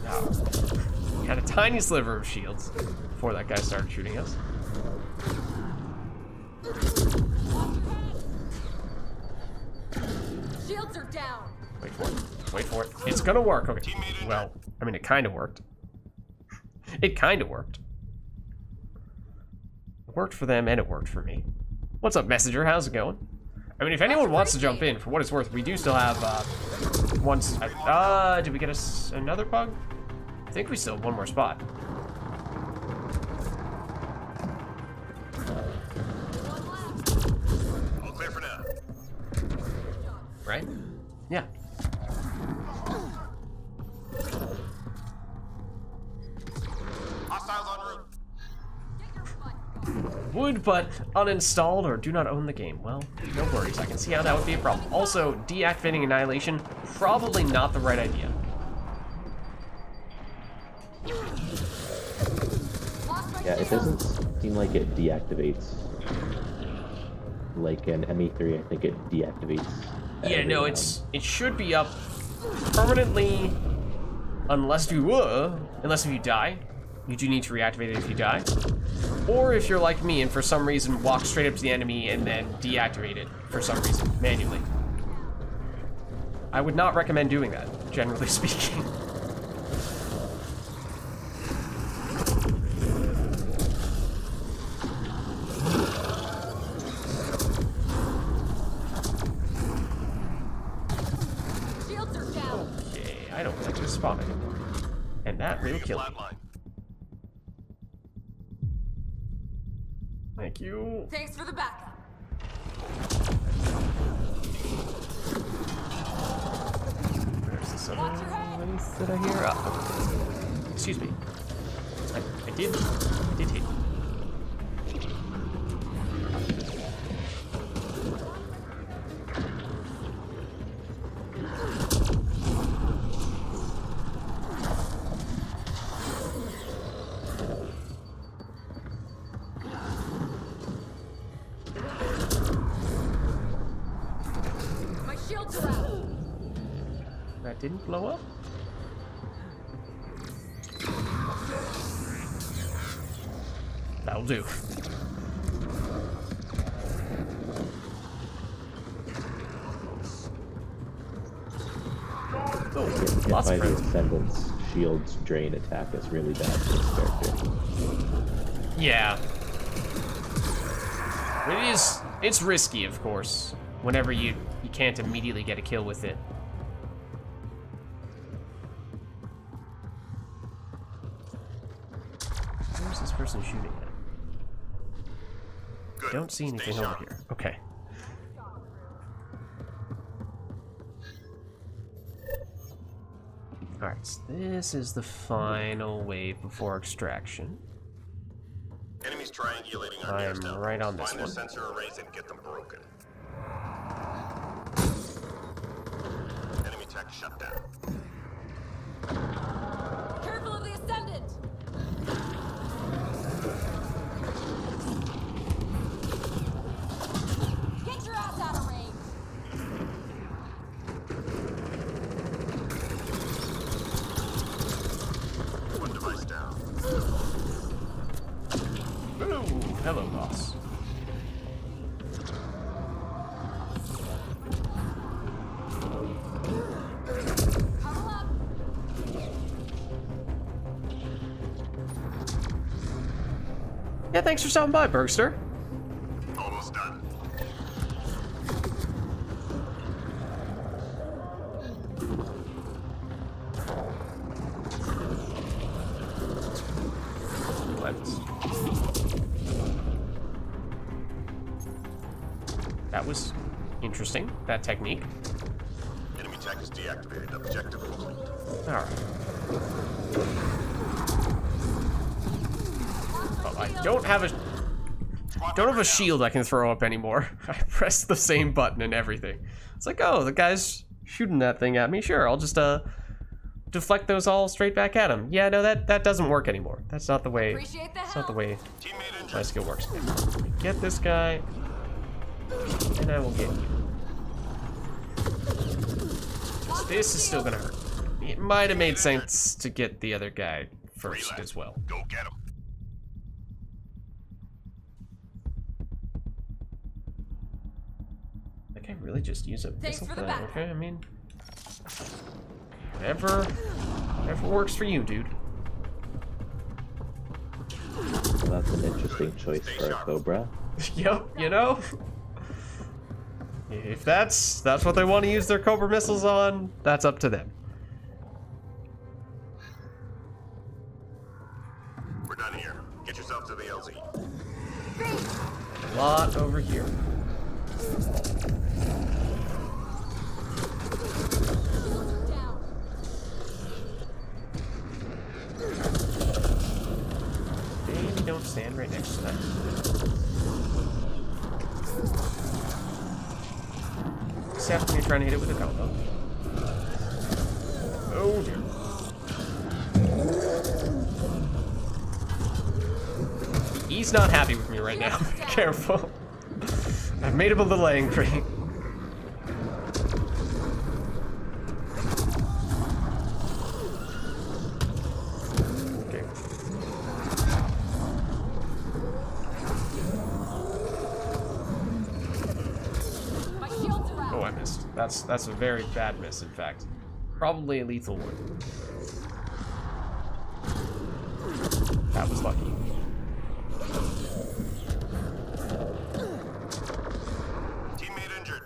Oh. Had a tiny sliver of shields before that guy started shooting us. Shields are down. Wait for it. Wait for it. It's gonna work. Okay. Well, I mean, it kind of worked. It kind of worked. It worked for them and it worked for me. What's up, Messenger? How's it going? I mean, if anyone wants to jump in, for what it's worth, we do still have did we get us another bug? I think we still have one more spot. All clear for now. Right? Yeah. Hostiles en route. Would, but uninstalled or do not own the game. Well, no worries. I can see how that would be a problem. Also, deactivating Annihilation, probably not the right idea. Yeah, it doesn't seem like it deactivates. Like an ME3, I think it deactivates. Yeah, no, it should be up permanently unless you die. You do need to reactivate it if you die. Or if you're like me and for some reason walk straight up to the enemy and then deactivate it for some reason, manually. I would not recommend doing that, generally speaking. Shields are down. Okay, I don't like this spot anymore. And that will kill me. Flatline. Thank you. Thanks for the backup. Where's this other Watch your head. place that I hear? Oh. Excuse me. I did hit. My shields are out. That didn't blow up? That'll do. Oh, lots of By the friends. Ascendant's shield's drain attack is really bad for this character. Yeah. It's risky, of course, whenever you can't immediately get a kill with it. Where's this person shooting at? Good. Don't see anything Stay over sharp. here. Okay. Alright, so this is the final wave before extraction. Enemies triangulating our I'm nearest right on this Find their one. sensor arrays and get them broken. Enemy tech shut down. Careful of the Ascendant. Get your ass out of range. One device down. Ooh, hello, boss. Huddle up. Yeah, thanks for stopping by, Bergster. Almost done. Let's. That was interesting, that technique. Enemy tech is deactivated. Objective complete. Alright. Oh, I don't have a... don't have a shield I can throw up anymore. I pressed the same button and everything. It's like, oh, the guy's shooting that thing at me. Sure, I'll just deflect those all straight back at him. Yeah, no, that doesn't work anymore. That's not the way. Appreciate the That's not the help. way Teammate injured. my skill works. Get this guy, and I will get you. This is still gonna hurt. It might have made sense to get the other guy first as well. Go get him. I can't really just use a Thanks missile for for the that, backup. okay? I mean, whatever works for you, dude. Well, that's an interesting choice for a Cobra. Yep, you know? If that's what they want to use their Cobra missiles on, that's up to them. We're done here. Get yourself to the LZ. A lot over here. Down. Maybe don't stand right next to that. Except when you're trying to hit it with a combo. Oh dear. He's not happy with me right now. Be careful. I've made him a little angry. Okay. My shields are out. Oh, I missed. That's a very bad miss, in fact. Probably a lethal one. That was lucky. Teammate injured.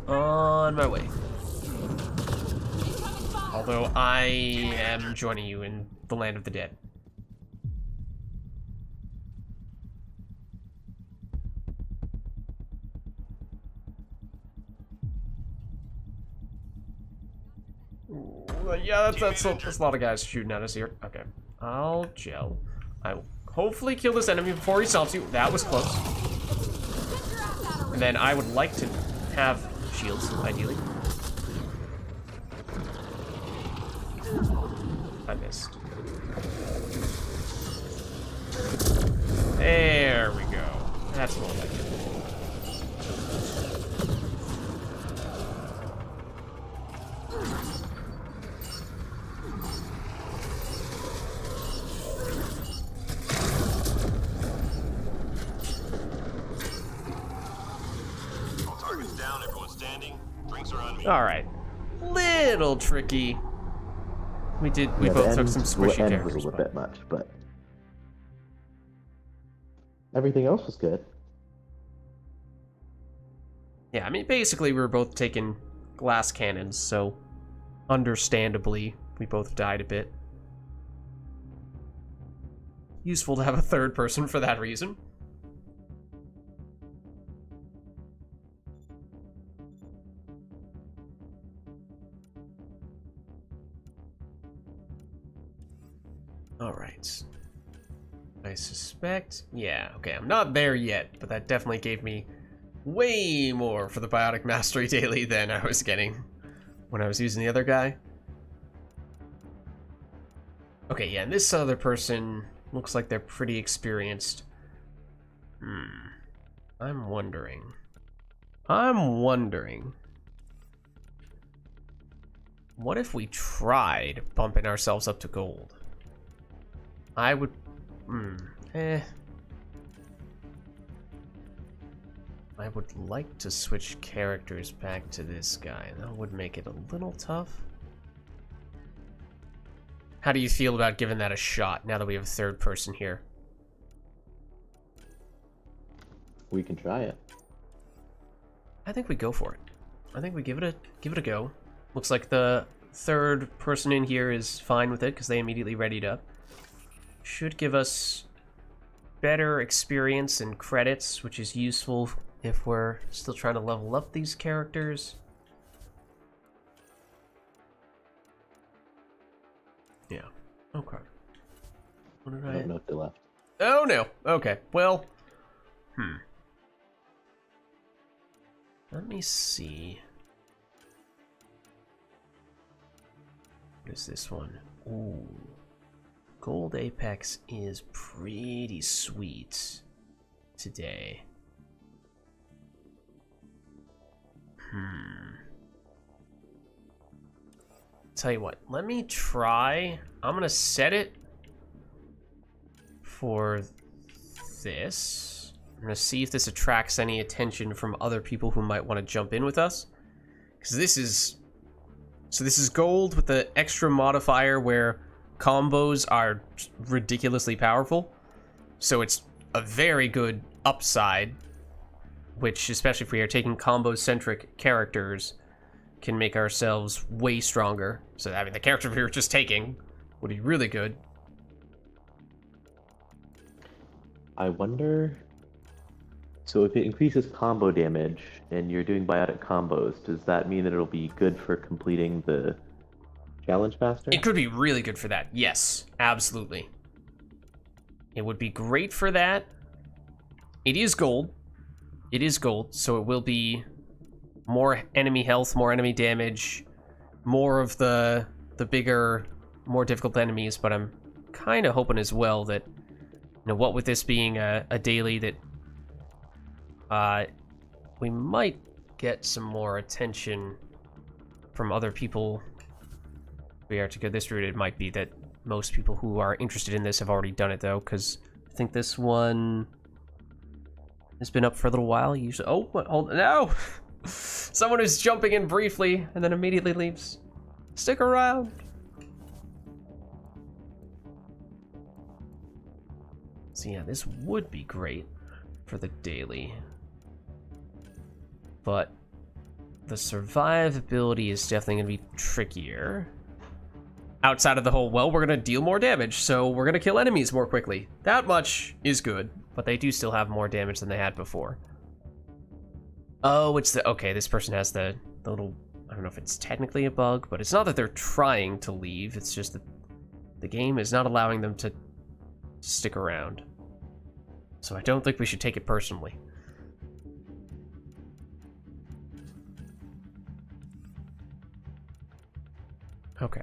On my way. Incoming fire. Although I am joining you in the land of the dead. Ooh, yeah, that's a lot of guys shooting at us here. Okay, I'll gel. I will hopefully kill this enemy before he stomps you. That was close. Get your ass out of And range. then I would like to have shields, ideally. I missed. There we go. That's more like it. All targets down. Everyone standing. Drinks are on me. All right, little tricky. We Yeah, both the took end- some the squishy end characters. was a but- bit much, but everything else was good. Yeah, I mean, basically, we were both taking glass cannons, so understandably, we both died a bit. Useful to have a third person for that reason. Alright. I suspect... Yeah, okay, I'm not there yet, but that definitely gave me way more for the Biotic Mastery Daily than I was getting when I was using the other guy. Okay, yeah, and this other person looks like they're pretty experienced. I'm wondering. What if we tried bumping ourselves up to gold? I would... I would like to switch characters back to this guy. That would make it a little tough. How do you feel about giving that a shot now that we have a third person here? We can try it. I think we go for it. I think we give it a go. Looks like the third person in here is fine with it because they immediately readied up. Should give us better experience and credits, which is useful if we're still trying to level up these characters. Yeah. Okay. What did I don't know if they left. Oh no. Okay. Well, Let me see. What is this one? Ooh. Gold Apex is pretty sweet today. Tell you what, let me try. I'm gonna set it for this. I'm gonna see if this attracts any attention from other people who might want to jump in with us. Because this is... So this is gold with the extra modifier where combos are ridiculously powerful. So it's a very good upside, which, especially if we are taking combo-centric characters, can make ourselves way stronger. So, I mean, the character we were just taking would be really good. I wonder... So if it increases combo damage and you're doing biotic combos, does that mean that it'll be good for completing the challenge faster? It could be really good for that. Yes, absolutely. It would be great for that. It is gold. It is gold, so it will be more enemy health, more enemy damage, more of the bigger, more difficult enemies, but I'm kind of hoping as well that, you know, what with this being a daily, that we might get some more attention from other people. If we are to go this route, it might be that most people who are interested in this have already done it, though, because I think this one has been up for a little while. Usually, oh, what, hold, no! Someone who's jumping in briefly and then immediately leaves. Stick around. So yeah, this would be great for the daily. But the survivability is definitely going to be trickier. Outside of the whole, well, we're going to deal more damage, so we're going to kill enemies more quickly. That much is good, but they do still have more damage than they had before. Oh, it's the... Okay, this person has the little... I don't know if it's technically a bug, but it's not that they're trying to leave. It's just that the game is not allowing them to stick around. So I don't think we should take it personally. Okay.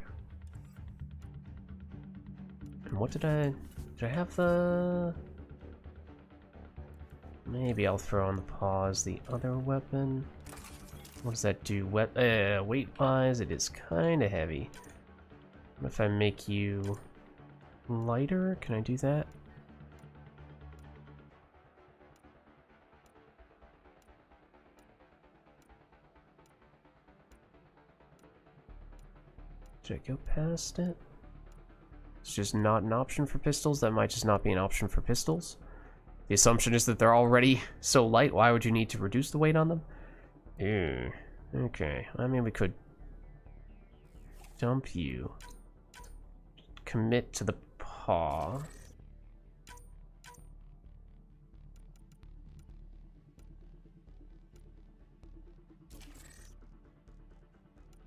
And what did I have the... Maybe I'll throw on the pause the other weapon. What does that do? Weight-wise, it is kind of heavy. What if I make you lighter? Can I do that? Did I go past it? It's just not an option for pistols. That might just not be an option for pistols. The assumption is that they're already so light. Why would you need to reduce the weight on them? Ew. Okay. I mean, we could dump you. Commit to the paw.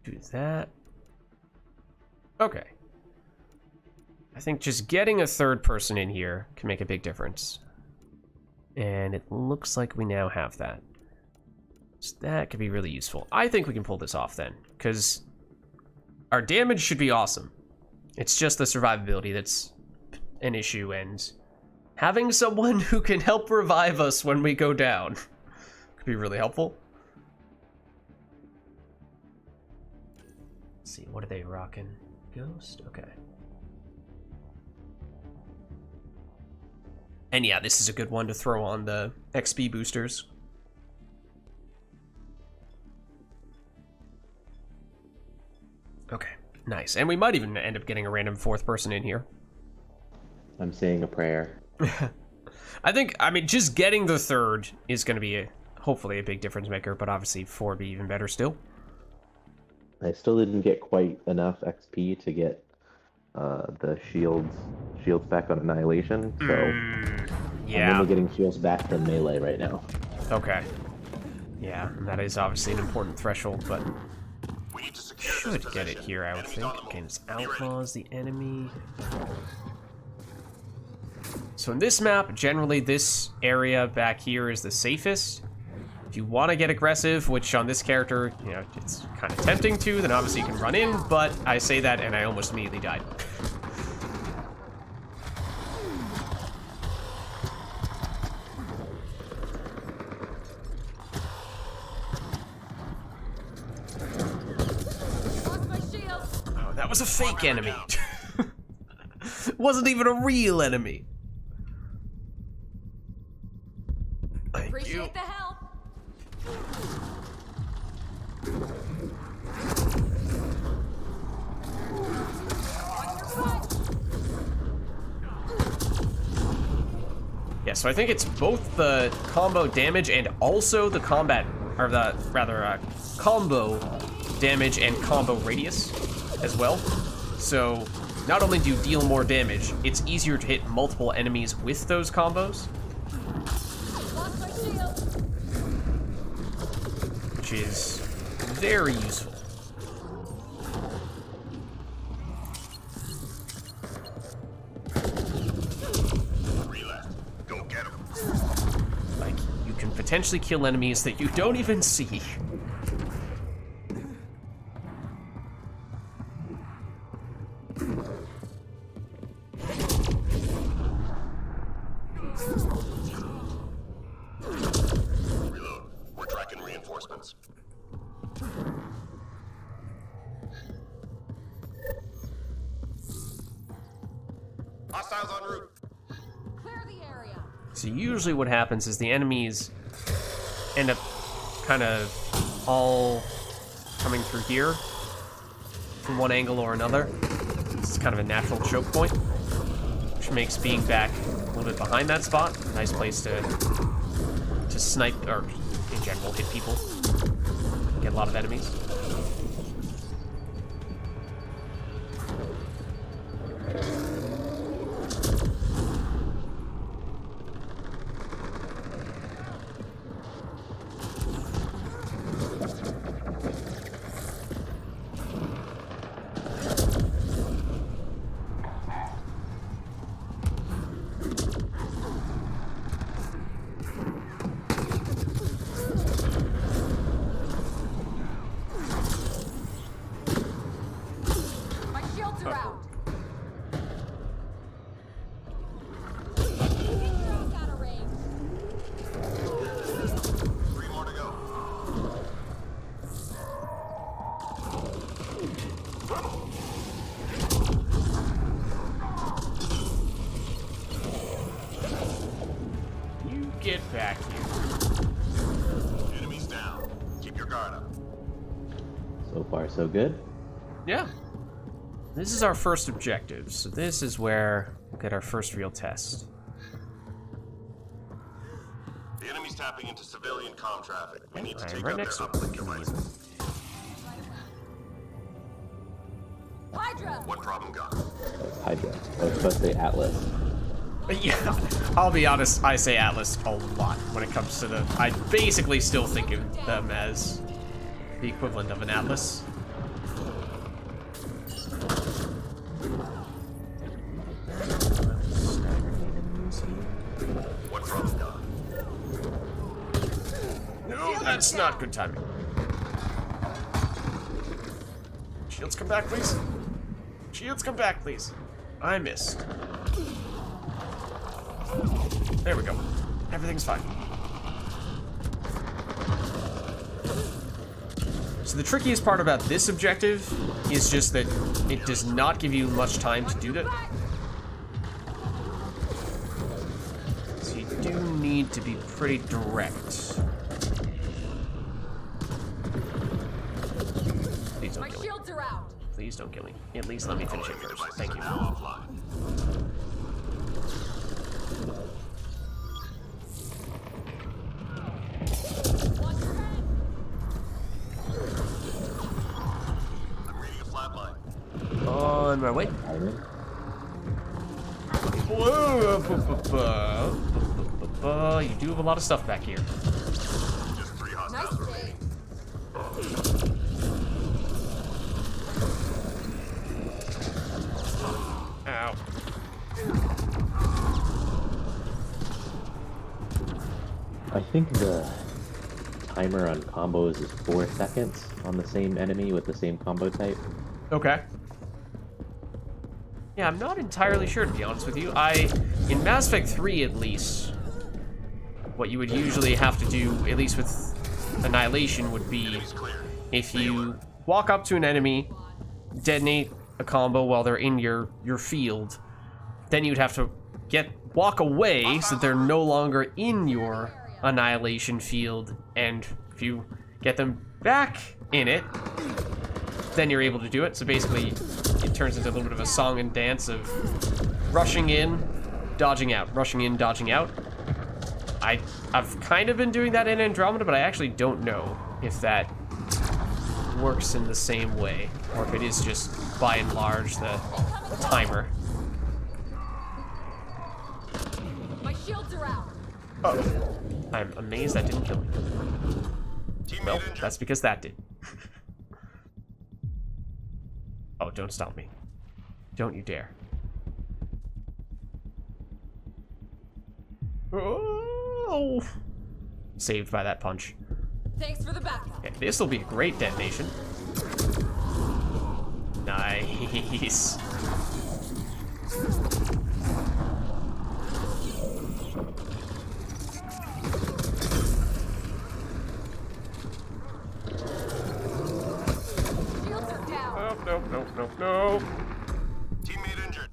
Do that. Okay. I think just getting a third person in here can make a big difference. And it looks like we now have that. So that could be really useful. I think we can pull this off then, because our damage should be awesome. It's just the survivability that's an issue, and having someone who can help revive us when we go down could be really helpful. Let's see, what are they rocking? Ghost? Okay. And yeah, this is a good one to throw on the XP boosters. Okay, nice. And we might even end up getting a random fourth person in here. I'm saying a prayer. I mean, just getting the third is going to be hopefully a big difference maker, but obviously 4 would be even better still. I still didn't get quite enough XP to get the shields back on Annihilation, so yeah. I'm only getting shields back from melee right now. Okay. Yeah, and that is obviously an important threshold, but We need to secure should this get it position. here, I would Enemies think. on the move. Against Be ready. outlaws, the enemy. So in this map, generally this area back here is the safest. If you want to get aggressive, which on this character, you know, it's kind of tempting to, then obviously you can run in, but I say that and I almost immediately died. Lost my shield. Oh, that was a fake enemy. Wasn't even a real enemy. Thank you. Appreciate the help. Yeah, so I think it's both the combo damage and also the combat, or the, rather, combo damage and combo radius as well. So not only do you deal more damage, it's easier to hit multiple enemies with those combos. Lost my shield. Which is very useful. Go get him. Like, you can potentially kill enemies that you don't even see. Reload. We're tracking reinforcements. Hostiles en route. Clear the area. So usually what happens is the enemies end up kind of all coming through here from one angle or another. It's kind of a natural choke point, which makes being back a little bit behind that spot a nice place to snipe, or in general hit people. Get a lot of enemies. My shields are out. Out of range. 3 more to go. You get back here. Enemies down. Keep your guard up. So far, so good. Yeah. This is our first objective, so this is where we'll get our first real test. The enemy's tapping into civilian comm traffic. We need to I'm take right out next their to it. uplink devices. Hydra. What problem got? Hydra. I was supposed to say Atlas. Yeah, I'll be honest, I say Atlas a lot when it comes to the... I basically still think of them as the equivalent of an Atlas. What problem got? No, that's not good timing. Shields, come back, please. Shields, come back, please. I missed. There we go. Everything's fine. So the trickiest part about this objective is just that it does not give you much time to do that. So you do need to be pretty direct. Please My don't kill me. shields are out. Please don't kill me. At least let me finish it first. Devices Thank are you. now offline. Watch your head. I'm reading a flatline. On my way. Iron. Whoa, you do have a lot of stuff back here. Just 3 Nice hostiles remaining. save. Ow. think the timer on combos is 4 seconds on the same enemy with the same combo type. Okay. Yeah, I'm not entirely sure, to be honest with you. In Mass Effect 3 at least, what you would usually have to do, at least with Annihilation, would be if you walk up to an enemy, detonate a combo while they're in your field, then you'd have to walk away so that they're no longer in your Annihilation field, and if you get them back in it, then you're able to do it. So basically, it turns into a little bit of a song and dance of rushing in, dodging out, rushing in, dodging out. I've kind of been doing that in Andromeda, but I actually don't know if that works in the same way, or if it is just, by and large, the timer. My shields are out. Oh. I'm amazed that didn't kill me. Well, that's because that did. Oh, don't stop me. Don't you dare. Oh! Saved by that punch. Thanks for the backup. Okay, this'll be a great detonation. Nice. Shields are down. No. Teammate injured.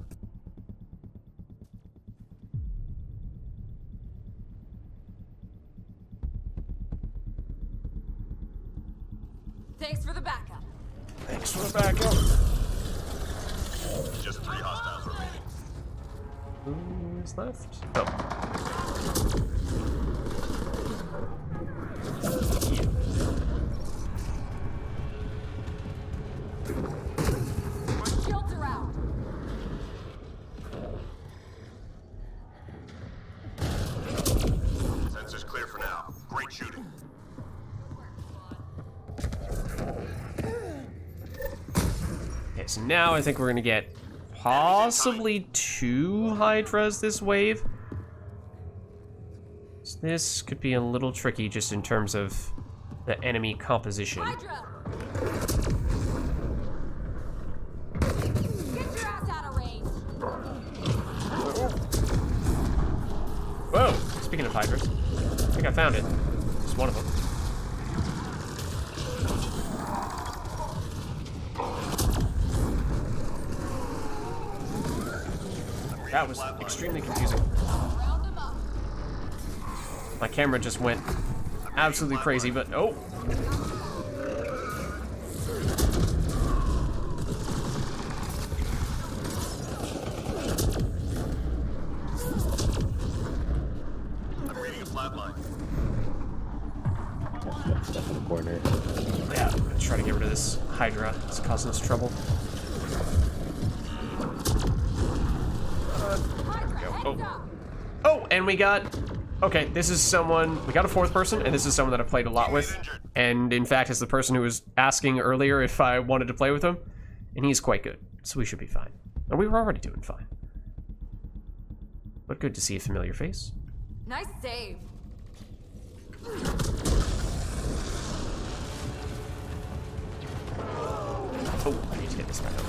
Thanks for the backup. Thanks for the backup. Just 3 hostiles remaining. Who's left? Oh. My shields are out. Sensors clear for now. Great shooting. Okay, so now I think we're gonna get possibly 2 Hydras this wave. So this could be a little tricky just in terms of the enemy composition. Hydra. Get your ass out of range. Whoa! Speaking of Hydras, I think I found it. It's one of them. That was extremely confusing. Round them up. My camera just went absolutely crazy, but oh. I'm reading a flatline. Stuff in the corner. Yeah, I'm gonna try to get rid of this Hydra. It's causing us trouble. Heads up. Oh, and we got... Okay, this is someone... We got a 4th person, and this is someone that I've played a lot with. And in fact, is the person who was asking earlier if I wanted to play with him. And he's quite good, so we should be fine. And we were already doing fine. But good to see a familiar face. Nice save. Oh, I need to get this back up.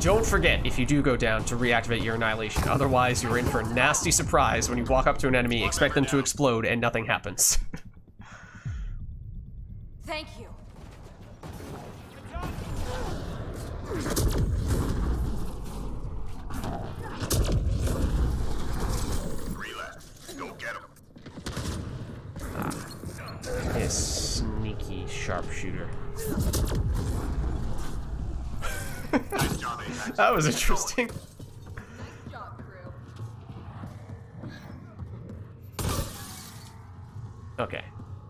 Don't forget, if you do go down, to reactivate your Annihilation. Otherwise, you're in for a nasty surprise when you walk up to an enemy, expect them to explode, and nothing happens. Thank you. Relax. Go get him. A sneaky sharpshooter. Nice job, Apex. That was interesting. Nice job, crew. Okay.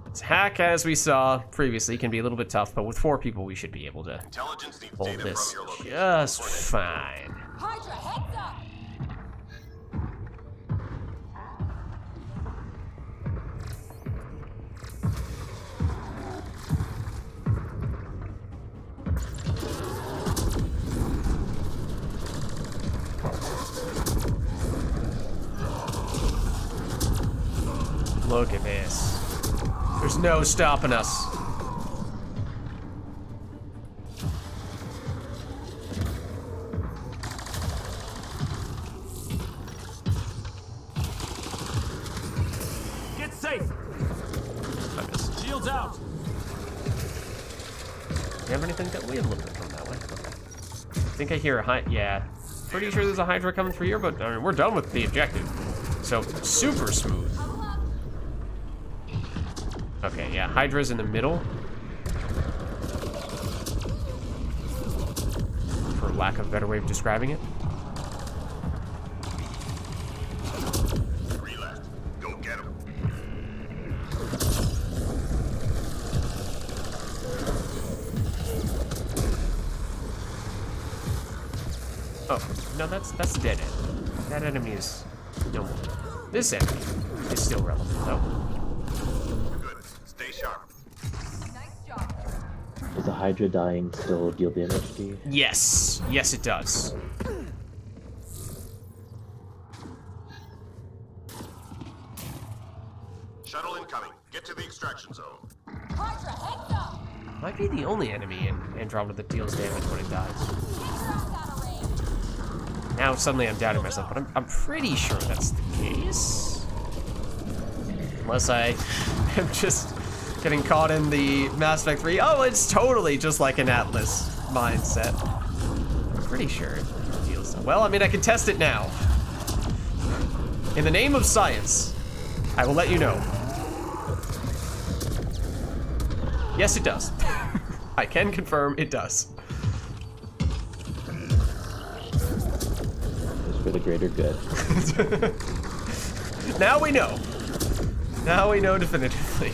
This hack, as we saw previously, can be a little bit tough, but with 4 people, we should be able to Intelligence needs hold data this from your location. just fine. Hydra, heads up. Look at this. There's no stopping us. Get safe. Shields out. Do you have anything that we have a little bit coming that way? Okay. I think I hear a yeah. Pretty sure there's a Hydra coming through here, but I mean, we're done with the objective. So, super smooth. Okay, yeah, Hydra's in the middle. For lack of a better way of describing it. 3 left. Go get him. Oh, no, that's a dead end. That enemy is no more. This enemy is still relevant, though. Good. Stay sharp. Nice job. Does the Hydra dying still deal damage to you? Yes. Yes, it does. Shuttle incoming. Get to the extraction zone. Hydra, heads up! Might be the only enemy in Andromeda that deals damage when it dies. Get your ass out of range! Now suddenly I'm doubting myself, but I'm pretty sure that's the case. Unless I am just getting caught in the Mass Effect 3. Oh, it's totally just like an Atlas mindset. I'm pretty sure it deals so. Well, I mean, I can test it now. In the name of science, I will let you know. Yes, it does. I can confirm it does. It's for the greater good. Now we know. Now we know definitively.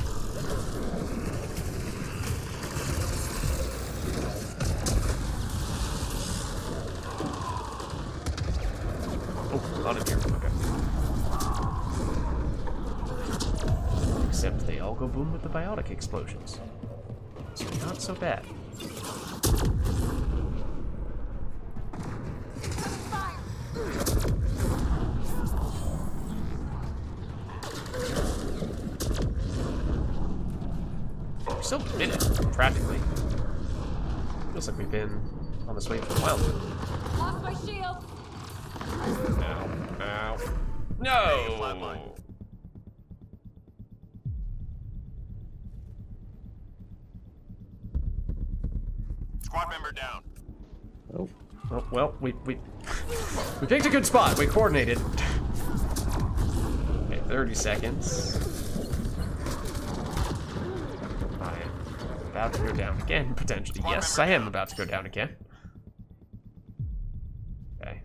Oh, not in here. Okay. Except they all go boom with the biotic explosions. So not so bad. We're still committed, practically. Feels like we've been on this way for a while. Lost my shield! Ow. Ow. Flatline. No! Squad member down. Oh, Oh, well, we picked a good spot. We coordinated. Okay, 30 seconds. I am about to go down again, potentially. Yes, I am about to go down again. Okay.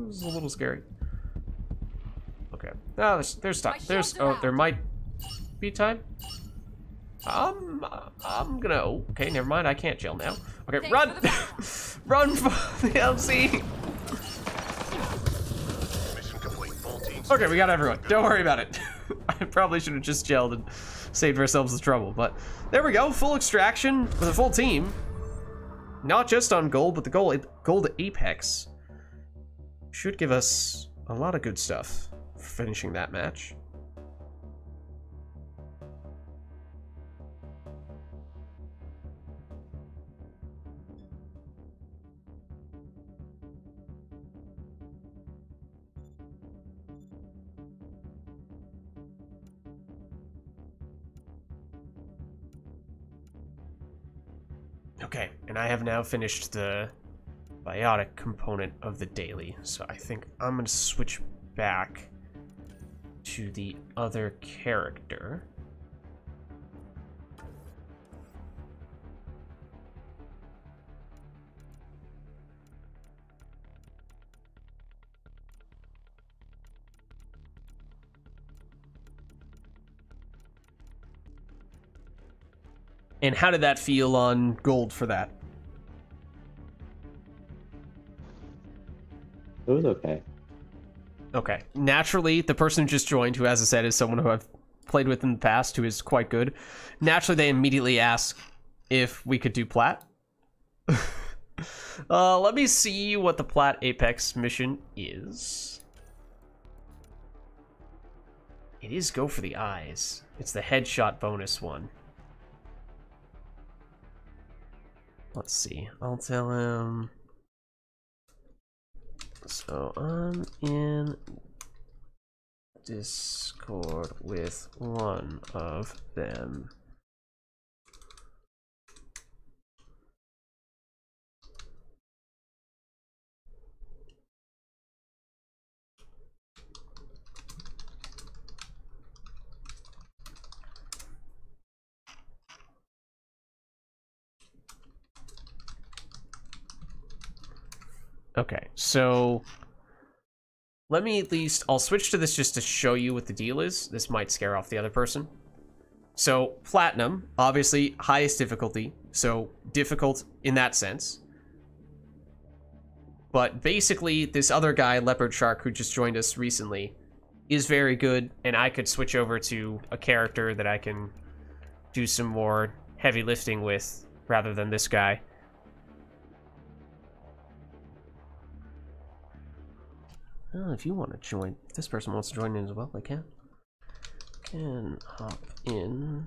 This is a little scary. Okay. Oh, there's time. There might be time. I'm gonna. Oh, okay, never mind. I can't chill now. Okay, Thanks run! for the backup. Run for the LC! Mission complete. Full team. Okay, we got everyone. Don't worry about it. I probably should have just gelled and saved ourselves the trouble, but there we go. Full extraction with a full team. Not just on gold, but the gold apex should give us a lot of good stuff for finishing that match. Okay, and I have now finished the biotic component of the daily, so I think I'm gonna switch back to the other character. And how did that feel on gold for that? it was okay. Okay. Naturally, the person who just joined, who, as I said, is someone who I've played with in the past, who is quite good, naturally they immediately ask if we could do plat. Let me see what the plat Apex mission is. It is go for the eyes. It's the headshot bonus one. Let's see. I'll tell him. So I'm in Discord with one of them. Okay, so let me at least, I'll switch to this just to show you what the deal is. This might scare off the other person. So Platinum, obviously highest difficulty, so difficult in that sense. But basically, this other guy, Leopard Shark, who just joined us recently, is very good, and I could switch over to a character that I can do some more heavy lifting with, rather than this guy. Well, if you want to join, if this person wants to join in as well, they can. Can hop in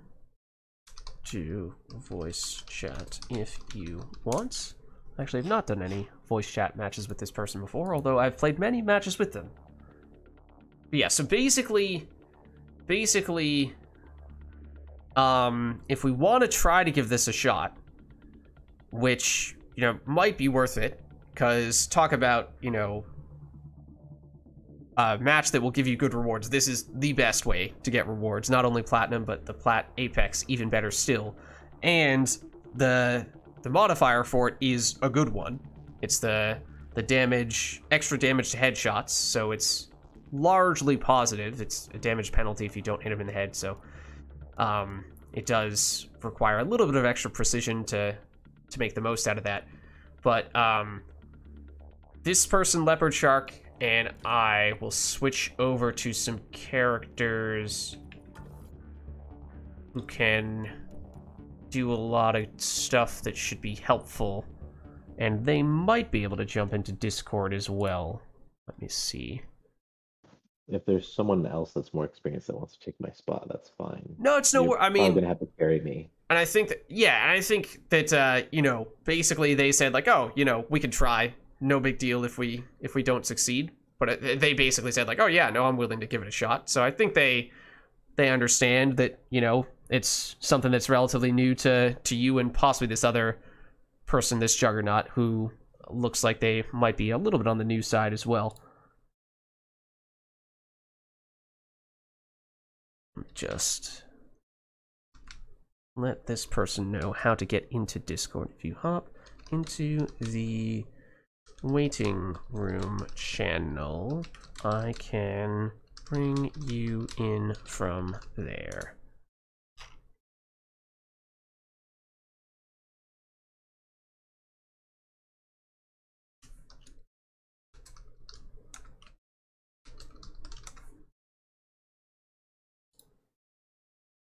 to voice chat if you want. Actually, I've not done any voice chat matches with this person before, although I've played many matches with them. But yeah, so basically, if we want to try to give this a shot, which, you know, might be worth it, because talk about, you know, a match that will give you good rewards. This is the best way to get rewards. Not only Platinum, but the Plat Apex, even better still. And the modifier for it is a good one. It's the damage, extra damage to headshots, so it's largely positive. It's a damage penalty if you don't hit him in the head, so it does require a little bit of extra precision to make the most out of that. But this person, Leopard Shark, and I will switch over to some characters who can do a lot of stuff that should be helpful. And they might be able to jump into Discord as well. Let me see. If there's someone else that's more experienced that wants to take my spot, that's fine. No, it's no. I mean, you're gonna have to carry me. And I think that, yeah, and I think that you know, basically they said like, oh, you know, we can try. No big deal if we don't succeed. But they basically said like, oh yeah, no, I'm willing to give it a shot. So I think they understand that, you know, it's something that's relatively new to you and possibly this other person, this Juggernaut, who looks like they might be a little bit on the new side as well. Just let this person know how to get into Discord. If you hop into the waiting room channel, I can bring you in from there.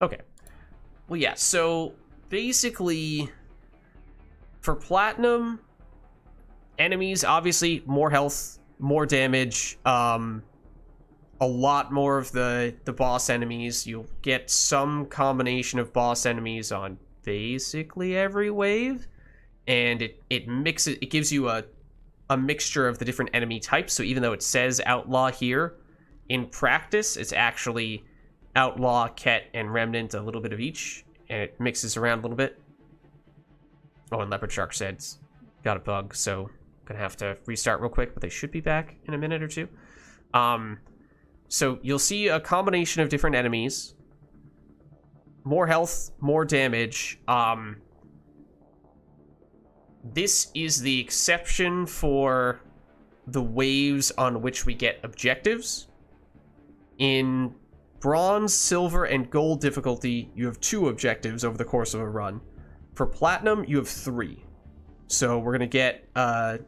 Okay. Well, yeah, so basically for Platinum, enemies, obviously, more health, more damage, a lot more of the boss enemies. You'll get some combination of boss enemies on basically every wave, and it gives you a mixture of the different enemy types. So even though it says Outlaw here, in practice, it's actually Outlaw, Ket, and Remnant, a little bit of each, and it mixes around a little bit. Oh, and Leopard Shark said it's got a bug, so gonna have to restart real quick, but they should be back in a minute or two. So you'll see a combination of different enemies. More health, more damage. This is the exception for the waves on which we get objectives. In Bronze, Silver, and Gold difficulty, you have 2 objectives over the course of a run. For Platinum, you have 3. So we're going to get an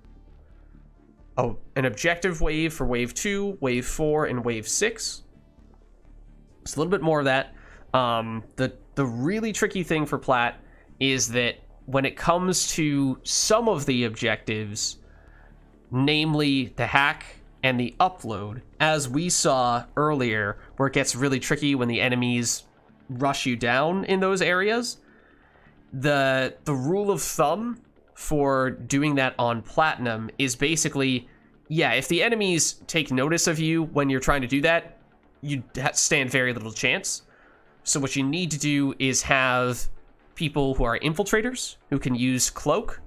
objective wave for Wave 2, Wave 4, and Wave 6. It's a little bit more of that. The really tricky thing for Plat is that when it comes to some of the objectives, namely the hack and the upload, as we saw earlier, where it gets really tricky when the enemies rush you down in those areas. The rule of thumb for doing that on Platinum is basically, yeah, if the enemies take notice of you when you're trying to do that, you stand very little chance. So what you need to do is have people who are infiltrators, who can use cloak.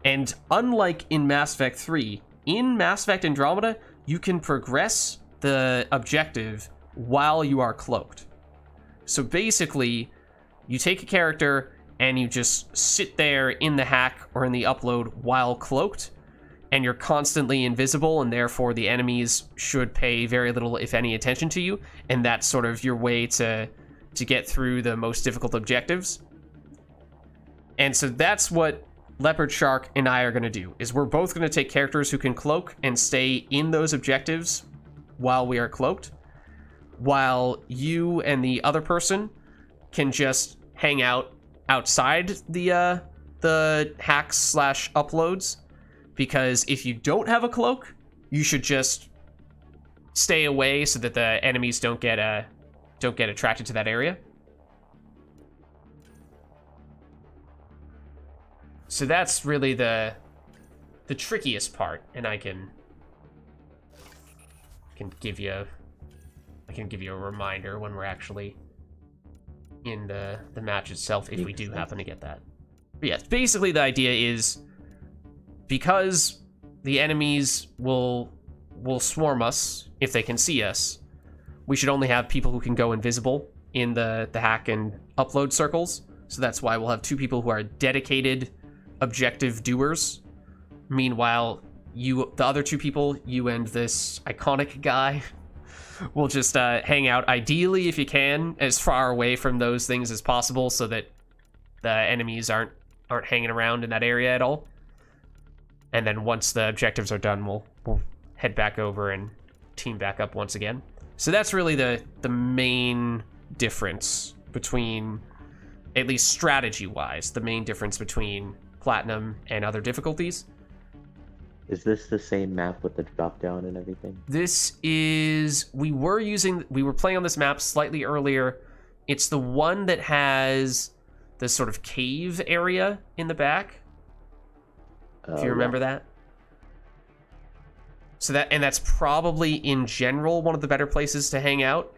And unlike in Mass Effect 3, in Mass Effect Andromeda, you can progress the objective while you are cloaked. So basically, you take a character and you just sit there in the hack or in the upload while cloaked, and you're constantly invisible, and therefore the enemies should pay very little, if any, attention to you, and that's sort of your way to get through the most difficult objectives. And so that's what Leopard Shark and I are going to do, is we're both going to take characters who can cloak and stay in those objectives while we are cloaked, while you and the other person can just hang out outside the hacks / uploads, because if you don't have a cloak, you should just stay away so that the enemies don't get attracted to that area. So that's really the trickiest part, and I can give you a reminder when we're actually in the match itself, if we do happen to get that. But yes, basically the idea is, because the enemies will swarm us if they can see us, we should only have people who can go invisible in the hack and upload circles. So that's why we'll have 2 people who are dedicated objective doers. Meanwhile, the other 2 people, you and this iconic guy, will just hang out, ideally, if you can, as far away from those things as possible, so that the enemies aren't hanging around in that area at all. And then once the objectives are done, we'll head back over and team back up once again. So that's really the main difference between, at least strategy-wise, the main difference between Platinum and other difficulties. Is this the same map with the drop-down and everything? This is... We were playing on this map slightly earlier. It's the one that has this sort of cave area in the back. If you remember that. So that's probably, in general, one of the better places to hang out.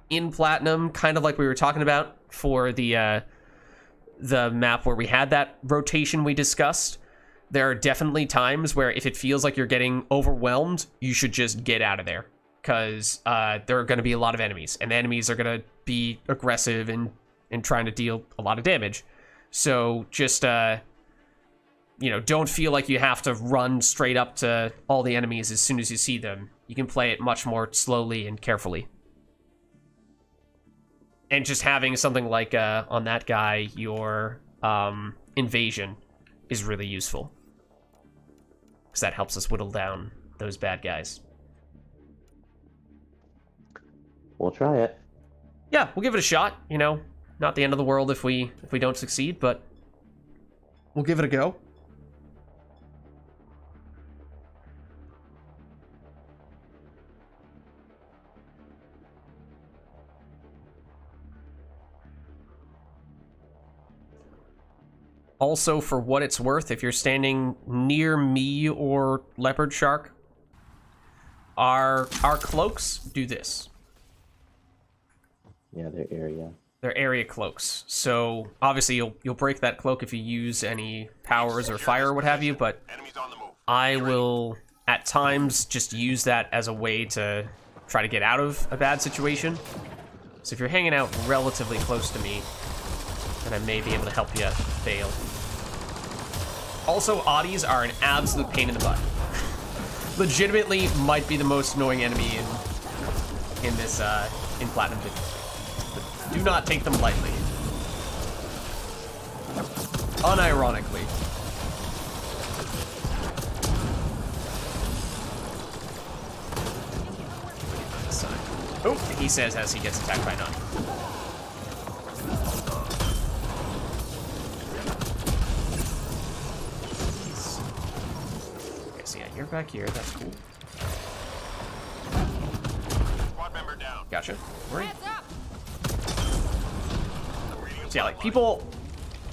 In Platinum, kind of like we were talking about for the map where we had that rotation we discussed, there are definitely times where if it feels like you're getting overwhelmed, you should just get out of there, because there are going to be a lot of enemies, and the enemies are going to be aggressive and trying to deal a lot of damage. So just don't feel like you have to run straight up to all the enemies as soon as you see them. You can play it much more slowly and carefully. And just having something like, on that guy, your invasion is really useful, because that helps us whittle down those bad guys. We'll try it. Yeah, we'll give it a shot, Not the end of the world if we don't succeed, but we'll give it a go. Also, for what it's worth, if you're standing near me or Leopard Shark, our cloaks do this. Yeah, their area. They're area cloaks. So obviously you'll break that cloak if you use any powers or fire or what have you, but I will at times just use that as a way to try to get out of a bad situation. So if you're hanging out relatively close to me, then I may be able to help you fail. Also, Audis are an absolute pain in the butt. Legitimately might be the most annoying enemy in this in Platinum difficulty. But do not take them lightly. Unironically. Oh, he says as he gets attacked by none. Okay, so yeah, you're back here. That's cool. Squad member down. Gotcha. Worry. Heads up. So yeah, like people,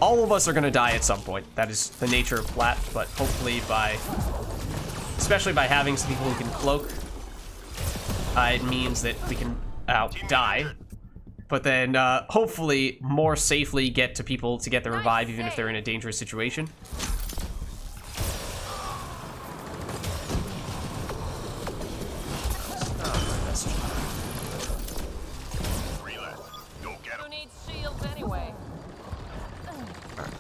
all of us are gonna die at some point. That is the nature of Plat, but hopefully especially by having some people who can cloak, it means that we can die. But then hopefully more safely get to people to get the revive even if they're in a dangerous situation. Who needs shields anyway?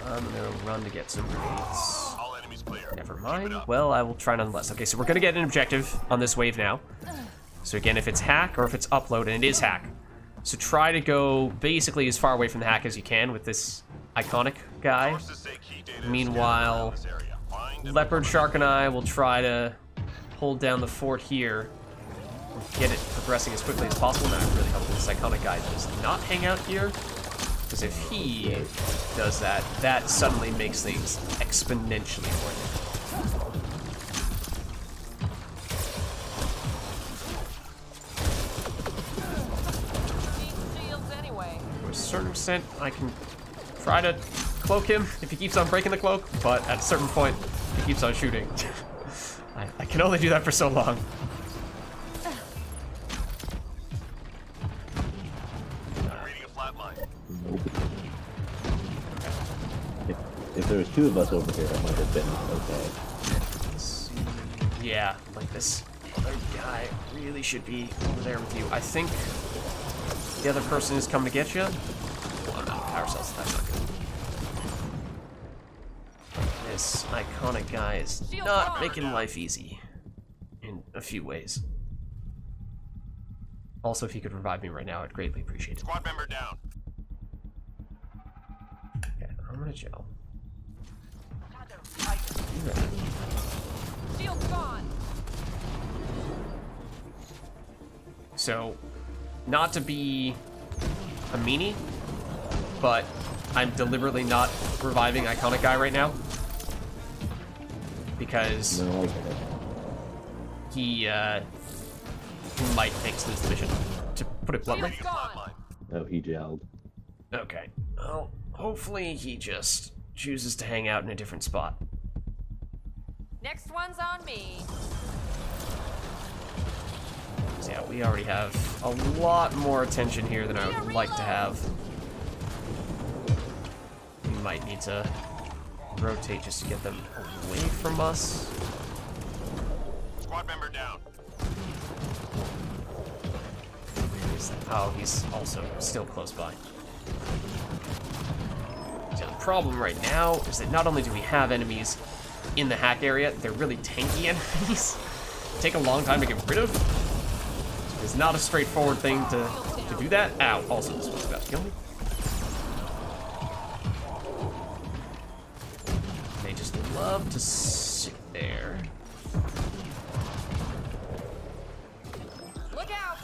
I'm gonna run to get some grenades. All enemies clear. Never Keep mind. it up. Well, I will try nonetheless. Okay, so we're gonna get an objective on this wave now. So again, if it's hack or if it's upload, and it is hack. So try to go basically as far away from the hack as you can with this iconic guy. Sources say key data is Meanwhile, scattered around this area. Find and Leopard, Shark, and I will try to hold down the fort here. Get it progressing as quickly as possible. Now, I really hope this iconic guy does not hang out here. Because if he does that, that suddenly makes things exponentially more difficult. Need shields anyway. To a certain extent, I can try to cloak him if he keeps on breaking the cloak, but at a certain point, he keeps on shooting. I can only do that for so long. reading a flat line. Nope. If there was two of us over here, I might have been okay. Let's see. Yeah, like this other guy really should be over there with you. I think the other person is coming to get you. Well, I'm out of power cells. That's not good. This iconic guy is not making life easy in a few ways. Also, if you could revive me right now, I'd greatly appreciate it. Squad member down. Okay, I'm gonna gel. Shields gone. So, not to be a meanie, but I'm deliberately not reviving iconic guy right now. Because No, I get it. he might make us lose the mission, to put it bluntly. Reading a flat line. Oh, he gelled. Okay. Well, hopefully he just chooses to hang out in a different spot. Next one's on me. So yeah, we already have a lot more attention here than I would like to have. We might need to rotate just to get them away from us. Squad member down. Where is that? Oh, he's also still close by. So the problem right now is that not only do we have enemies in the hack area, they're really tanky enemies. Take a long time to get rid of. It's not a straightforward thing to do that. Ow, also this was about to kill me. They just love to sit there. Look out.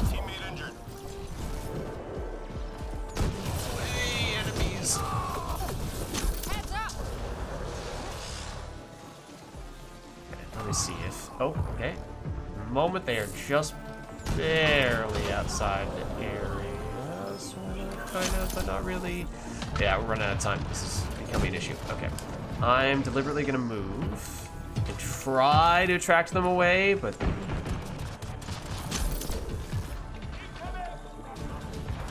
Teammate injured. Hey, enemies. Heads up. Let me see if... Oh, okay. The moment they are just barely outside the area. Sort of, kind of, but not really. Yeah, we're running out of time. This is becoming an issue. Okay. I'm deliberately going to move and try to attract them away, but...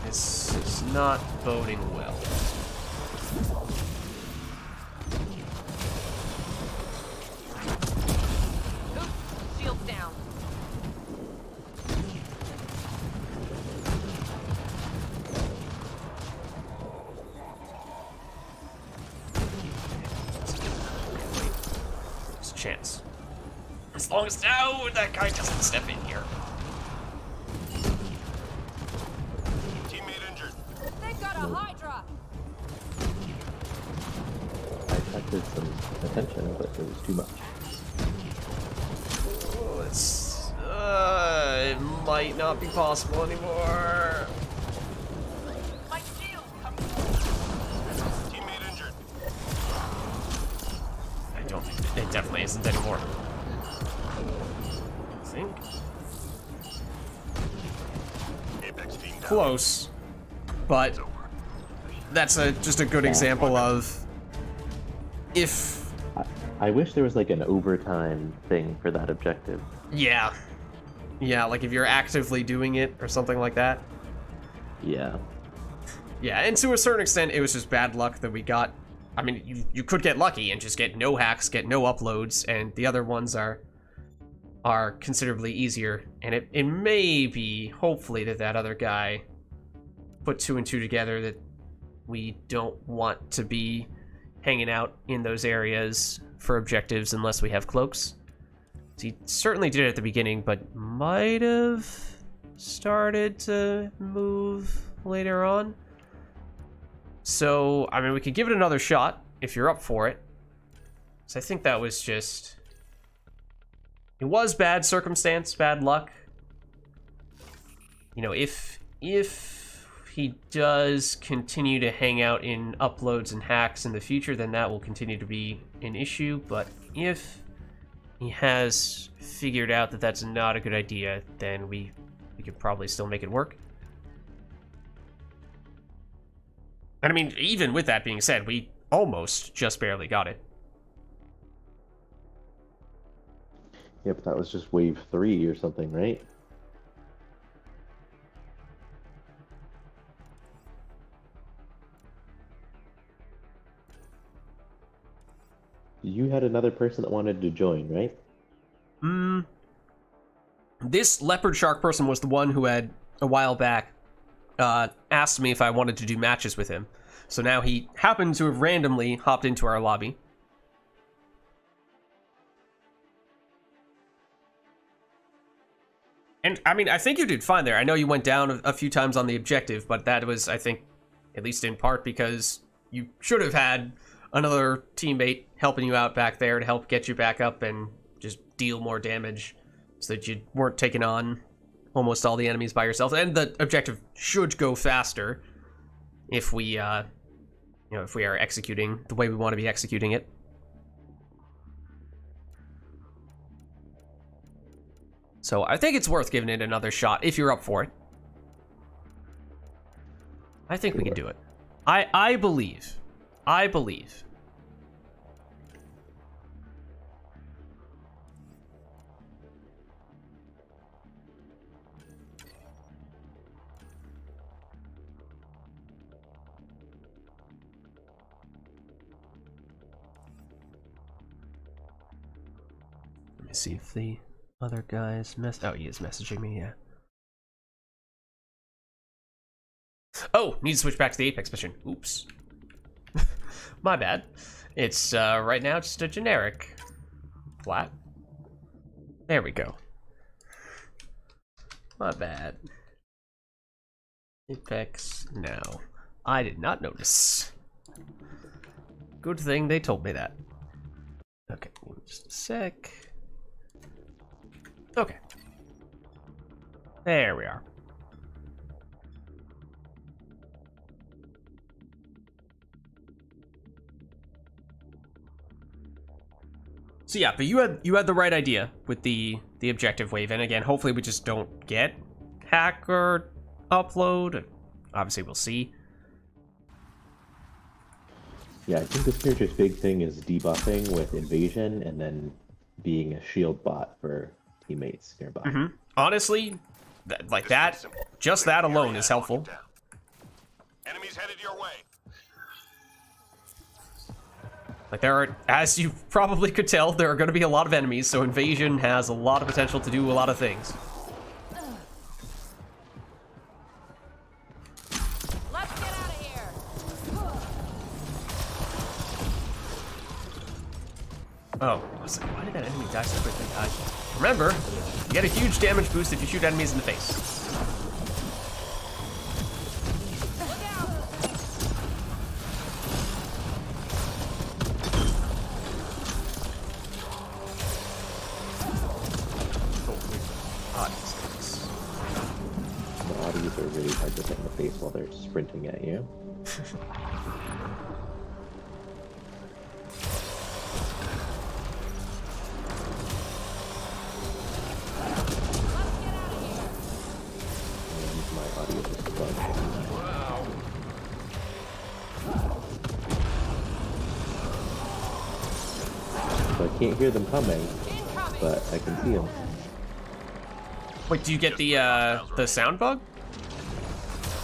this is not boding well. Oops. Shields down. There's a chance. As long as now that guy doesn't step in here. Teammate injured. They've got a Hydra. I attracted some attention, but it was too much. Oh, it might not be possible anymore. My shield. isn't anymore. I think. Apex team down. Close. But that's just a good example of if... I wish there was like an overtime thing for that objective. Yeah. Yeah, like if you're actively doing it or something like that. Yeah. Yeah, and to a certain extent, it was just bad luck that we got. I mean, you could get lucky and just get no hacks, get no uploads, and the other ones are considerably easier. And it may be, hopefully, that other guy put 2 and 2 together, that we don't want to be hanging out in those areas for objectives unless we have cloaks. He certainly did it at the beginning, but might have started to move later on. So, I mean, we could give it another shot if you're up for it. So I think that was just... It was bad circumstance, bad luck. You know, if he does continue to hang out in uploads and hacks in the future, then that will continue to be an issue. But if he has figured out that that's not a good idea, then we could probably still make it work. And I mean, even with that being said, we almost just barely got it. Yeah, but that was just wave 3 or something, right? You had another person that wanted to join, right? This leopard shark person was the one who had, a while back, asked me if I wanted to do matches with him. So now he happened to have randomly hopped into our lobby. And, I mean, I think you did fine there. I know you went down a few times on the objective, but that was, I think, at least in part because you should have had another teammate helping you out back there to help get you back up and just deal more damage so that you weren't taking on almost all the enemies by yourself. And the objective should go faster if we, you know, if we are executing the way we want to be executing it. So I think it's worth giving it another shot if you're up for it. I think we can do it. I believe. I believe. Let me see if the other guy's oh, he is messaging me, yeah. Oh, need to switch back to the Apex mission. Oops. My bad. It's, right now, just a generic flat. There we go. My bad. Apex, no. I did not notice. Good thing they told me that. Okay, just a sec. Okay. There we are. So yeah, but you had the right idea with the objective wave, and again, hopefully we just don't get hack or upload. Obviously, we'll see. Yeah, I think this character's big thing is debuffing with invasion and then being a shield bot for teammates nearby. Mm-hmm. Honestly, like that, just that alone is helpful. Enemies headed your way. Like there are, as you probably could tell, there are going to be a lot of enemies, so invasion has a lot of potential to do a lot of things. Let's get out of here. Oh, I was like, why did that enemy die so quickly? Remember, you get a huge damage boost if you shoot enemies in the face. Are really hard to hit in the face while they're sprinting at you. can't hear them coming, but I can see them. Wait, do you get the sound bug?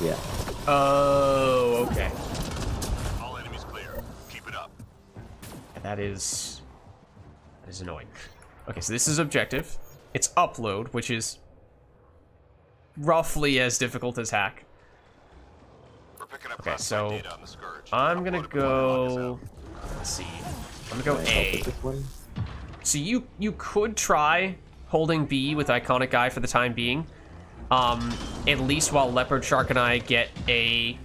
Yeah. Oh, okay. All enemies clear. Keep it up. That is annoying. Okay, so this is objective. It's upload, which is roughly as difficult as hack. We're picking up Okay, classified so data on the Scourge. I'm gonna Upload before the log go. Let's see. I'm gonna go Can I help A. with this one? So you could try holding B with Iconic Guy for the time being. At least while Leopard Shark and I get a,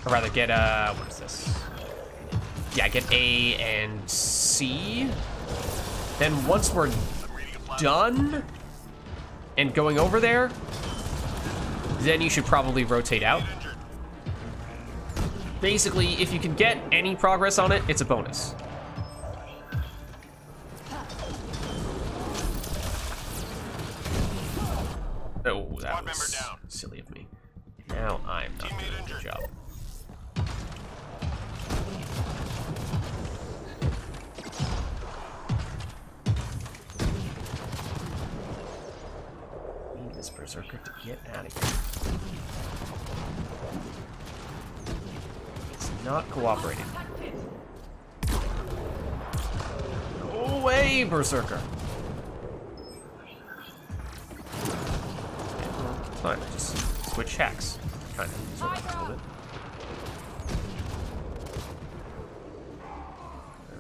or rather get a, what is this? Yeah, get A and C. Then once we're done and going over there, then you should probably rotate out. Basically, if you can get any progress on it, it's a bonus. Oh, that was silly of me. Now I'm not doing a good job. Need this berserker to get out of here. It's not cooperating. Go away, berserker. Fine, just switch hacks. Kind of. Sort of a little bit.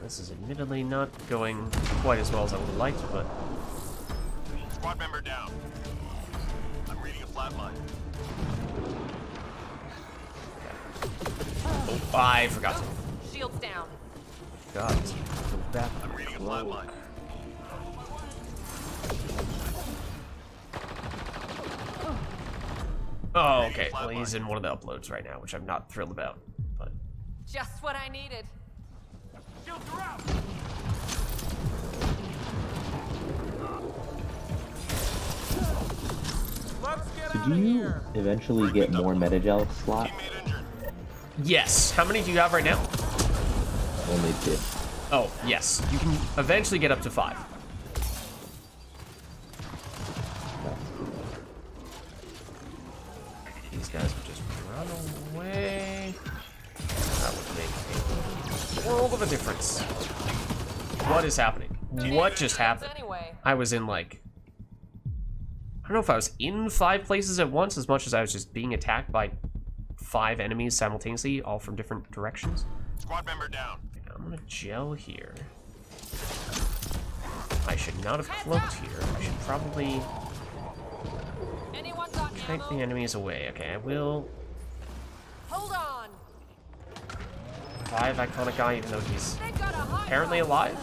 This is admittedly not going quite as well as I would have liked, but. Squad member down. I'm reading a flatline. Oh, I forgot to. Shields down. God, go back. I'm reading a flatline. Oh, okay. Well, he's in one of the uploads right now, which I'm not thrilled about. But Just what I needed. Shields are out. Did you eventually get more Metagel slot? Teammate injured. yes. How many do you have right now? Only 2. Oh, yes. You can eventually get up to 5. These guys would just run away. That would make a world of a difference. What is happening? What just happened? Anyway. I was in like, I don't know if I was in 5 places at once as much as I was just being attacked by 5 enemies simultaneously, all from different directions. Squad member down. I'm gonna gel here. I should not have cloaked here. I should probably Anyone got take the ammo? enemies away. Okay, I will. Hold on. 5 Iconic Guy, even though he's They've got a high apparently alive.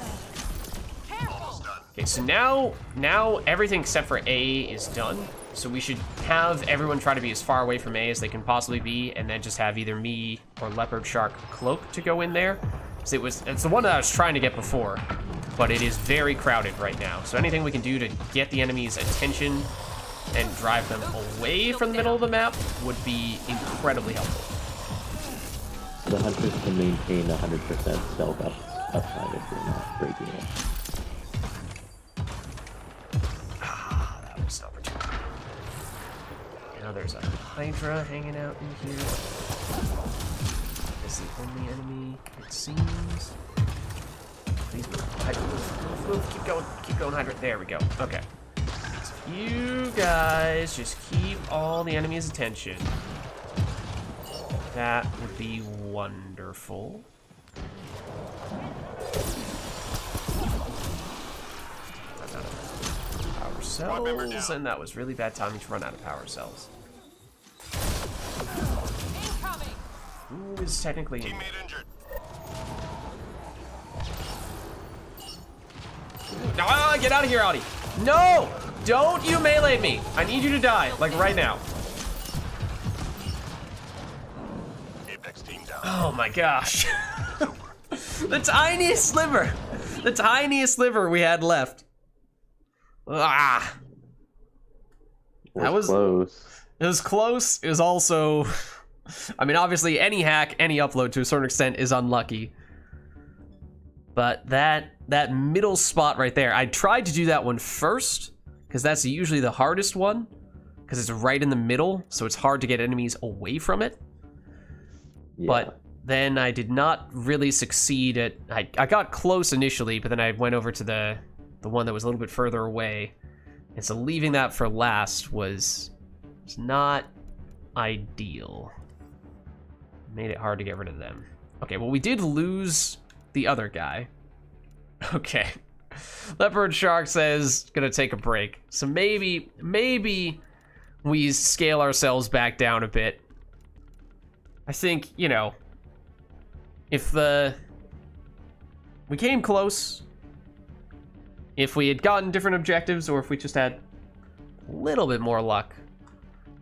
Careful. Okay, so now everything except for A is done. So we should have everyone try to be as far away from A as they can possibly be, and then just have either me or Leopard Shark Cloak to go in there. So it's the one that I was trying to get before, but it is very crowded right now. So anything we can do to get the enemy's attention and drive them away from the middle of the map would be incredibly helpful. The hunters can maintain 100% stealth upside if you're not breaking it. That was an opportunity. Now there's a Hydra hanging out in here. Is the only enemy, it seems. Please move. Hydra, move. Keep going, Hydra. There we go. Okay. So you guys just keep all the enemy's attention. That would be wonderful. I'm out of power cells, and that was really bad timing to run out of power cells. Incoming. Who is technically in? Teammate injured. Ah, get out of here, Audi! No! Don't you melee me! I need you to die, like right now. Apex team down. Oh my gosh. The tiniest sliver! The tiniest sliver we had left. Ah! That was close. It was close. It was also... I mean, obviously, any hack, any upload to a certain extent is unlucky. But that middle spot right there, I tried to do that one first, because that's usually the hardest one, because it's right in the middle, so it's hard to get enemies away from it. Yeah. But then I did not really succeed at... I got close initially, but then I went over to the one that was a little bit further away. And so leaving that for last was not ideal. Made it hard to get rid of them. Okay, well, we did lose the other guy. Okay. Leopard Shark says, gonna take a break. So maybe we scale ourselves back down a bit. I think, you know, if we came close, if we had gotten different objectives, or if we just had a little bit more luck,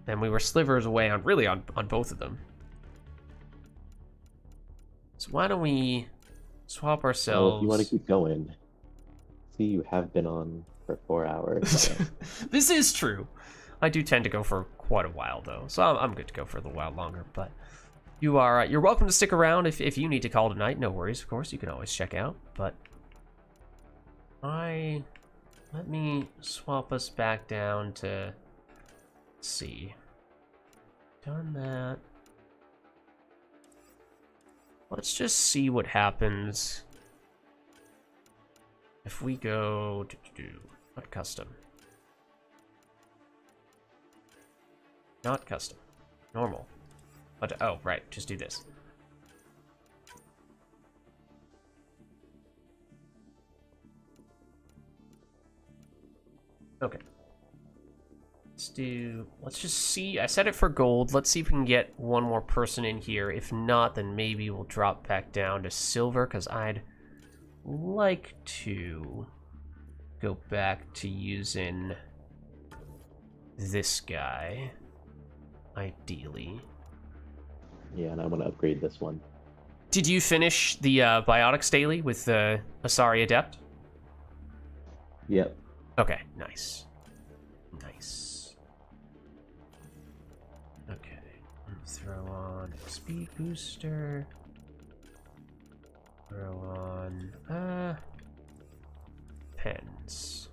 then we were slivers away on both of them. So why don't we swap ourselves? Well, if you want to keep going, see, you have been on for 4 hours. So. This is true. I do tend to go for quite a while, though, so I'm good to go for a little while longer. But you're welcome to stick around if you need to call tonight. No worries, of course. You can always check out. But let me swap us back down to. Let's see. Done that. Let's just see what happens if we go to not custom. Not custom. Normal. But, oh, right. Just do this. Okay. Let's just see. I set it for gold. Let's see if we can get one more person in here. If not, then maybe we'll drop back down to silver, because I'd like to go back to using this guy, ideally. Yeah, and I want to upgrade this one. Did you finish the biotics daily with the Asari Adept? Yep. Okay, nice. Nice. Okay, throw on a speed booster. Throw on pens.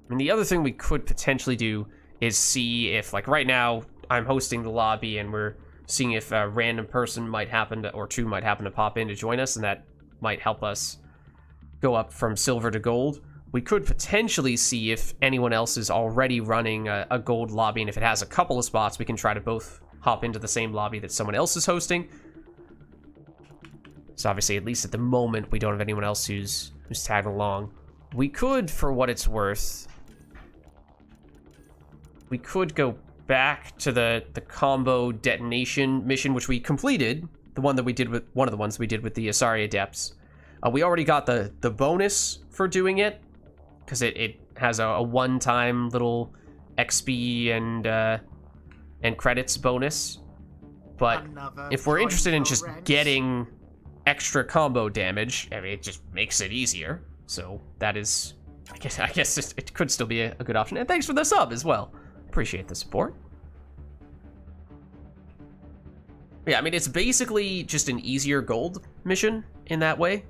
I mean, the other thing we could potentially do is see if, like, right now I'm hosting the lobby and we're seeing if a random person might happen to, or two might happen to pop in to join us, and that might help us go up from silver to gold. We could potentially see if anyone else is already running a gold lobby, and if it has a couple of spots, we can try to both hop into the same lobby that someone else is hosting. So obviously, at least at the moment, we don't have anyone else who's tagged along. We could, for what it's worth, we could go back to the combo detonation mission, which we completed. The one that we did with one of the ones we did with the Asari Adepts. We already got the bonus for doing it, because it has a one-time little XP and credits bonus. But if we're interested in just getting extra combo damage, I mean, it just makes it easier. So that is, I guess it could still be a good option. And thanks for the sub as well. Appreciate the support. Yeah, I mean, it's basically just an easier gold mission in that way.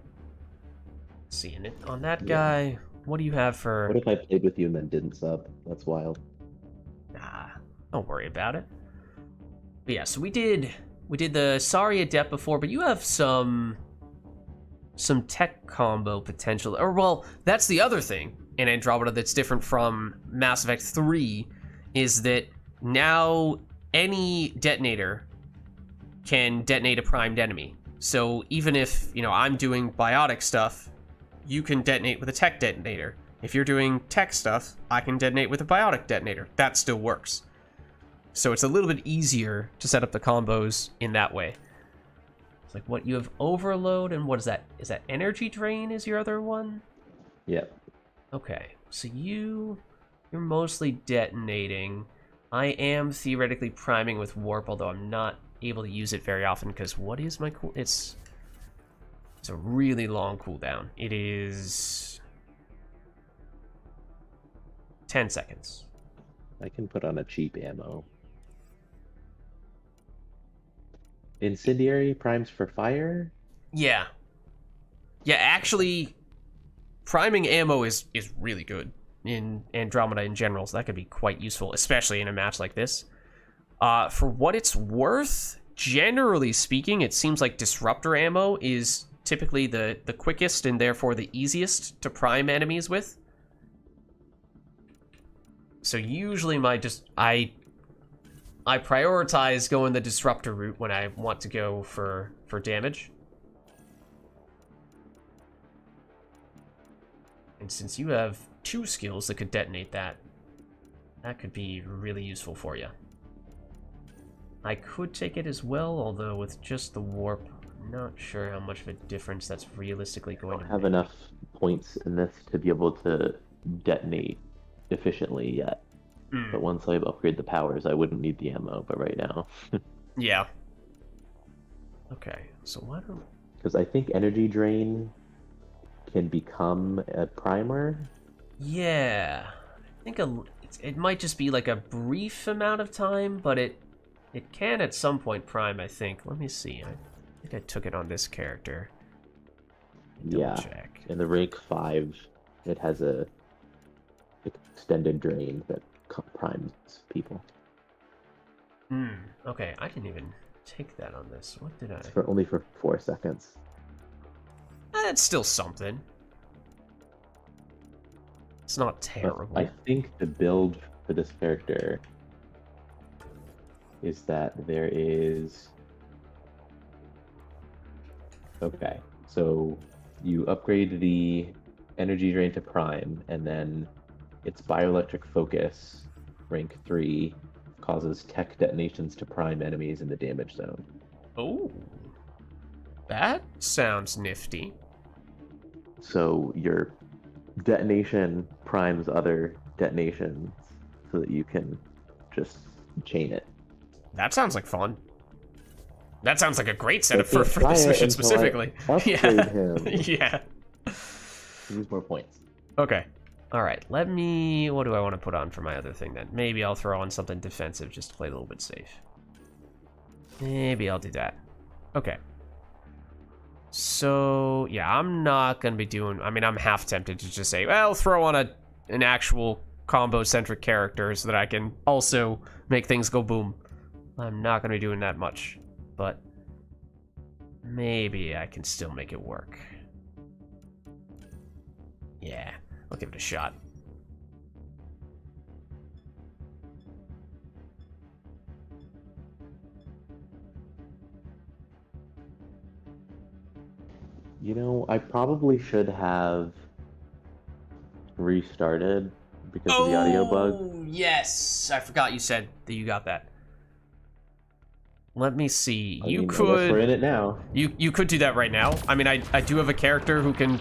Seeing it on that guy. What do you have for... What if I played with you and then didn't sub? That's wild. Nah, don't worry about it. But yeah, so we did the Asari Adept before, but you have some tech combo potential. Or, well, that's the other thing in Andromeda that's different from Mass Effect 3, is that now any detonator can detonate a primed enemy. So even if, you know, I'm doing biotic stuff, you can detonate with a tech detonator. If you're doing tech stuff, I can detonate with a biotic detonator. That still works. So it's a little bit easier to set up the combos in that way. It's like, what, you have overload, and what is that? Is that energy drain is your other one? Yep. Okay, so you're mostly detonating. I am theoretically priming with warp, although I'm not able to use it very often, because what is my cool... It's a really long cooldown. It is 10 seconds. I can put on a cheap ammo. Incendiary primes for fire? Yeah. Yeah, actually, priming ammo is really good in Andromeda in general, so that could be quite useful, especially in a match like this. For what it's worth, generally speaking, it seems like disruptor ammo is typically the quickest and therefore the easiest to prime enemies with. So usually I prioritize going the disruptor route when I want to go for damage. And since you have 2 skills that could detonate that could be really useful for you. I could take it as well, although with just the warp, I'm not sure how much of a difference that's realistically going to make. I don't have enough points in this to be able to detonate efficiently yet. But once I upgrade the powers, I wouldn't need the ammo, but right now. Yeah. Okay, so why don't... Because I think energy drain can become a primer. Yeah. I think it might just be like a brief amount of time, but it can at some point prime, I think. Let me see. I think I took it on this character. Yeah. Check. In the rank 5, it has a extended drain that primes people. Okay, I didn't even take that on this. What did I... It's only for 4 seconds. That's still something. It's not terrible. But I think the build for this character is that there is... Okay, so you upgrade the energy drain to prime, and then its bioelectric focus, rank 3, causes tech detonations to prime enemies in the damage zone. Oh, that sounds nifty. So your detonation primes other detonations so that you can just chain it. That sounds like fun. That sounds like a great setup for this mission specifically. Upgrade him. Yeah. Use more points. Okay. All right. Let me... What do I want to put on for my other thing then? Maybe I'll throw on something defensive just to play a little bit safe. Maybe I'll do that. Okay. So, yeah, I'm not going to be doing... I mean, I'm half tempted to just say, well, throw on an actual combo-centric character so that I can also make things go boom. I'm not going to be doing that much, but maybe I can still make it work. Yeah, I'll give it a shot. You know, I probably should have restarted because of the audio bug. Oh, yes. I forgot you said that you got that. Let me see. I guess we're in it now. You could do that right now. I mean, I do have a character who can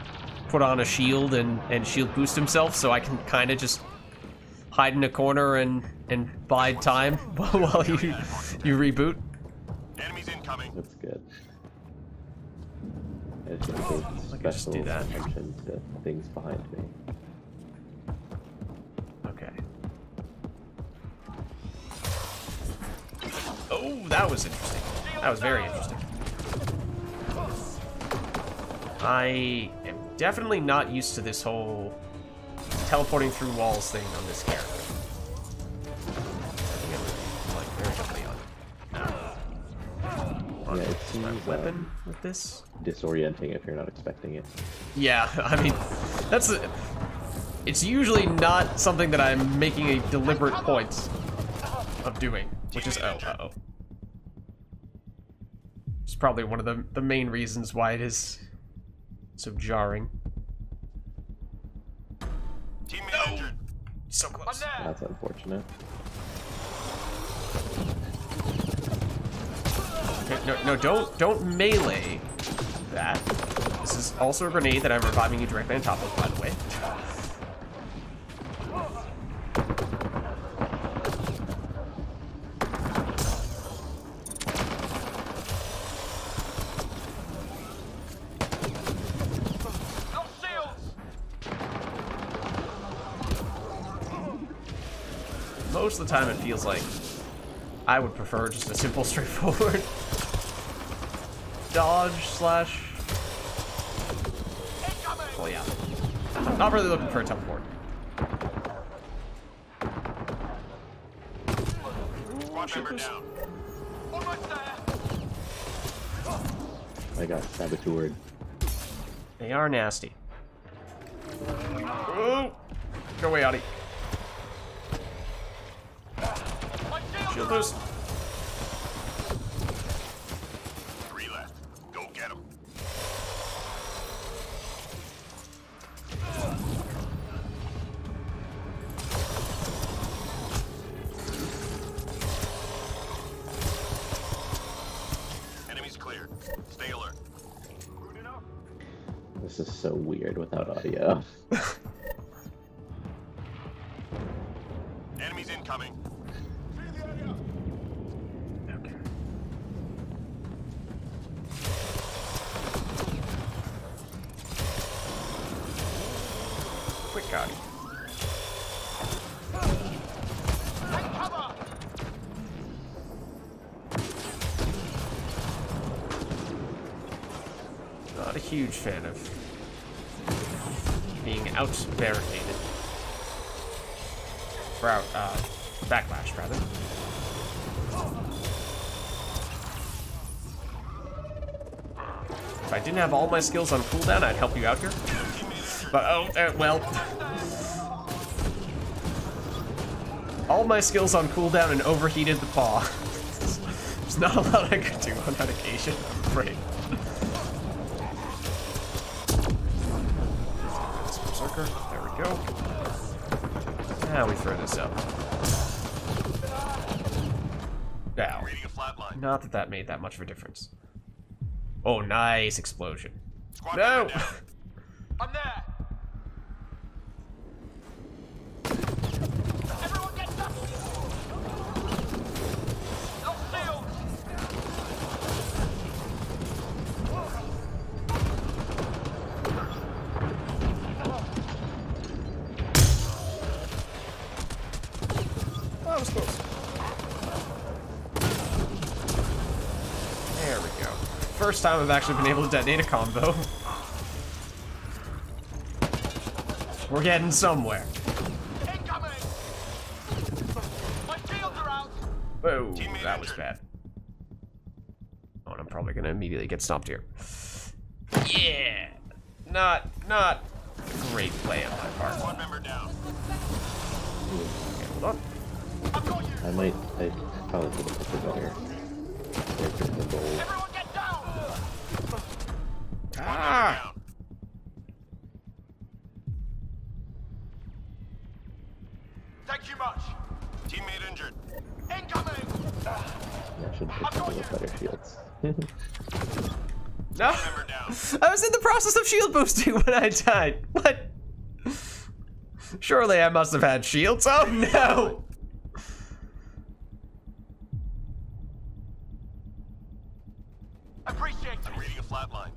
put on a shield and shield boost himself, so I can kind of just hide in a corner and bide time while you reboot. Enemies incoming. That's good. It's going to pay just do special that. attention to things behind me. Okay. Oh, that was interesting. That was very interesting. I am definitely not used to this whole teleporting through walls thing on this character. Like, very quickly on Yeah, it seems weapon with this. disorienting if you're not expecting it. Yeah, I mean, it's usually not something that I'm making a deliberate point of doing, which is, uh-oh. It's probably one of the main reasons why it is so jarring. Teammate injured. So close. That's unfortunate. Okay, no, don't melee that. This is also a grenade that I'm reviving you directly on top of, by the way. Most of the time it feels like I would prefer just a simple, straightforward dodge slash Not really looking for a teleport. Squad member down. Almost there. I got saboteured. They are nasty. Oh! Go away, Audie. Shield boost. 3 left. Go get them. Enemies cleared. Stay alert. This is so weird without audio. Enemies incoming. Okay. Quick, Audie. Take cover. Not a huge fan of being out barricaded. Or out, backlash, rather. If I didn't have all my skills on cooldown, I'd help you out here. But, oh, well. All my skills on cooldown and overheated the paw. There's not a lot I could do on that occasion, I'm afraid. Berserker, there we go. Now we throw this up. Now, Reading a flat line. not that that made that much of a difference. Oh, nice explosion. Squad No! member down. I'm there. Everyone get up. No shield. Oh, that was close. There we go. First time I've actually been able to detonate a combo. We're getting somewhere. Incoming. My shields are out. Whoa, Teammate that was injured. bad. Oh, and I'm probably gonna immediately get stomped here. Yeah! Not great play on my part. Squad member down. Okay, hold on. I've got you. I probably could have picked a better character than gold. Everyone get down. Ah! Down. Thank you much. Teammate injured. Incoming. Yeah, I should have picked a little better shields. No! Member down. I was in the process of shield boosting when I died. What? Surely I must have had shields. Oh no! Appreciate it. I'm reading a flat line.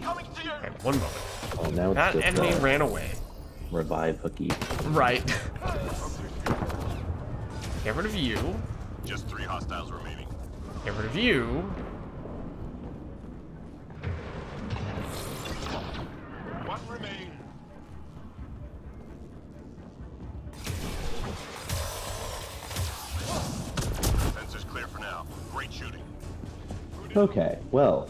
Coming to you. Okay, one moment. Oh, now it's That just, enemy ran away. revive hooky. Right. Get rid of you. Just 3 hostiles remaining. Get rid of you. One remain. Fencer's clear for now. Great shooting. Okay, well.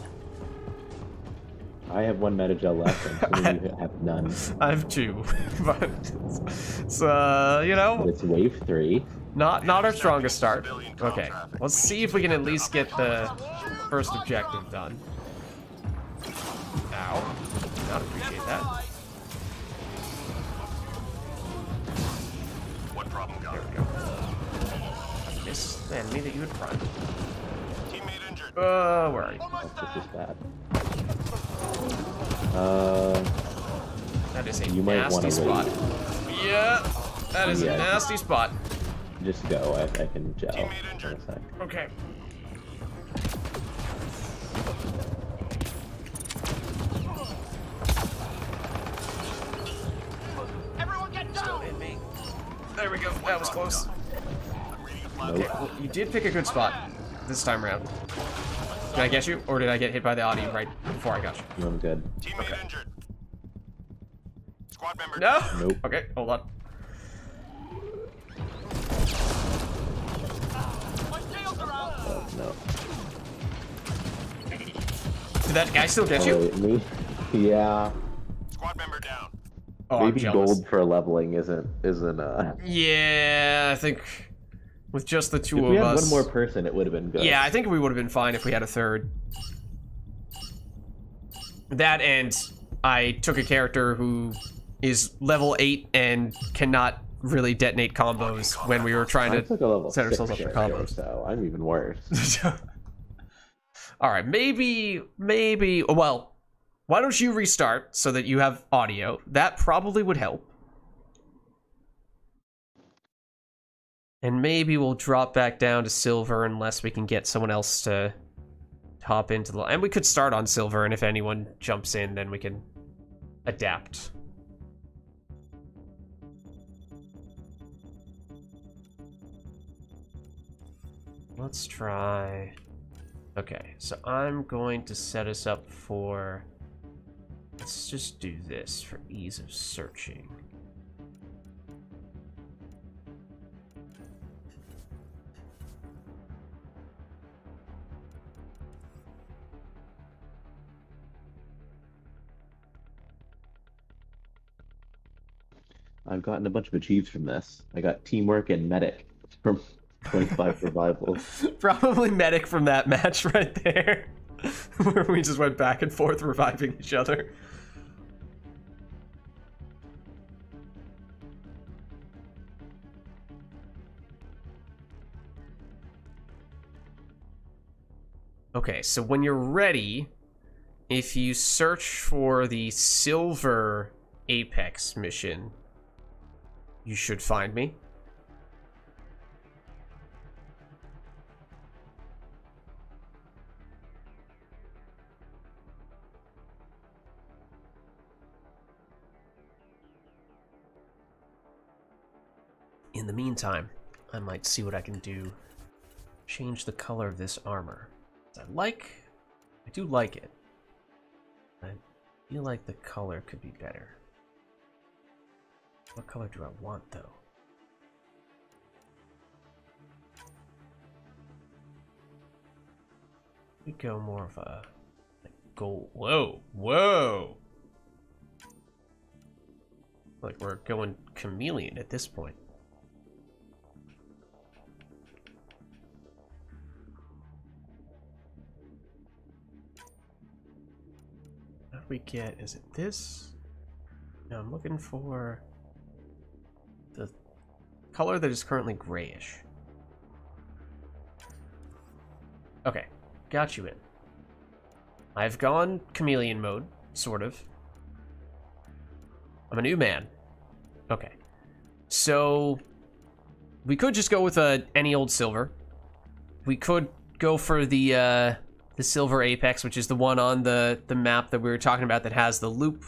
I have 1 meta-gel left, and some of you have none. I have 2, but it's you But know, it's wave 3. not our strongest start. Okay, let's see if we can at least get the first objective done. Ow, not appreciate that. What problem, There guy? we go. I missed the enemy that you had primed. Teammate injured. Where are you? Almost This is there. bad. That is a You might nasty wanna spot. wait. Yeah, that is a Yeah. nasty spot. Just go. I can gel Teammate in injured. a sec. Okay. Everyone get down. There we go. That was close. I'm reading a flat Nope. line. Well, you did pick a good spot this time around. Did I get you, or did I get hit by the Audi right before I got you? I'm good. Teammate injured. Squad Squad member No. down. Nope. Okay, hold on. My tails are out. No. Did that guy still get you? Wait, me? Yeah. Squad member down. Oh, I'm Maybe jealous. gold for leveling isn't Yeah, I think with just the two If of we had us. one more person, it would have been good. Yeah, I think we would have been fine if we had a third. That and I took a character who is level 8 and cannot really detonate combos when we were trying I to took a level set 6 ourselves up for character, combos. so I'm even worse. Alright, maybe, well, why don't you restart so that you have audio? That probably would help. And maybe we'll drop back down to silver unless we can get someone else to hop into the... And we could start on silver, and if anyone jumps in, then we can adapt. Let's try... Okay, so I'm going to set us up for... Let's just do this for ease of searching. I've gotten a bunch of achieves from this. I got teamwork and medic from 25 survival. Probably medic from that match right there. Where we just went back and forth reviving each other. Okay, so when you're ready, if you search for the silver Apex mission, you should find me. In the meantime, I might see what I can do. Change the color of this armor. I do like it. I feel like the color could be better. What color do I want, though? We go more of a like gold. Whoa, whoa! Like we're going chameleon at this point. What do we get? Is it this? No, I'm looking for the color that is currently grayish. Okay, got you in. I've gone chameleon mode, sort of. I'm a new man. Okay. So, we could just go with any old silver. We could go for the silver Apex, which is the one on the map that we were talking about that has the loop.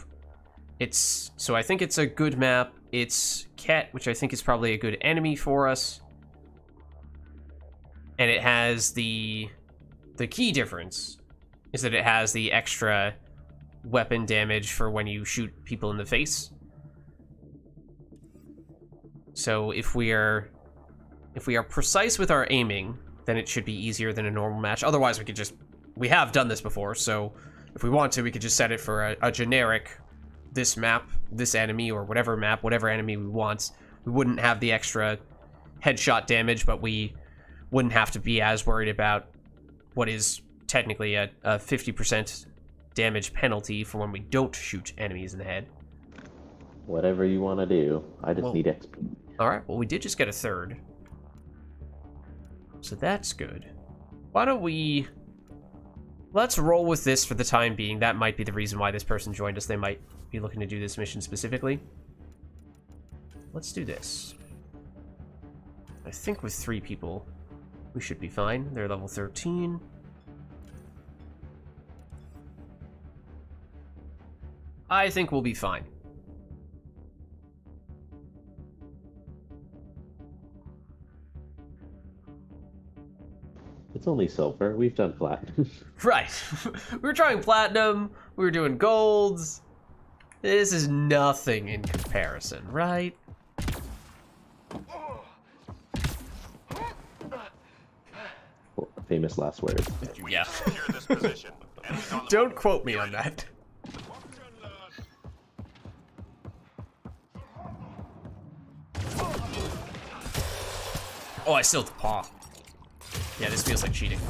So I think it's a good map. It's Ket, which I think is probably a good enemy for us. And it has the key difference is that it has the extra weapon damage for when you shoot people in the face. So if we are precise with our aiming, then it should be easier than a normal match. Otherwise, we have done this before, so if we want to, we could just set it for a generic this map, this enemy, or whatever map, whatever enemy we want. We wouldn't have the extra headshot damage, but we wouldn't have to be as worried about what is technically a 50% damage penalty for when we don't shoot enemies in the head. Whatever you want to do. I just need XP. Alright, well we did just get a third. So that's good. Why don't we... Let's roll with this for the time being. That might be the reason why this person joined us. They might be looking to do this mission specifically. Let's do this. I think with 3 people, we should be fine. They're level 13. I think we'll be fine. It's only silver. We've done platinum. Right. We were trying platinum. We were doing golds. This is nothing in comparison, right? Well, famous last words. Yeah. Secure this position. Enemies on the Don't quote me on that. Oh, I still have the paw. Yeah, this feels like cheating.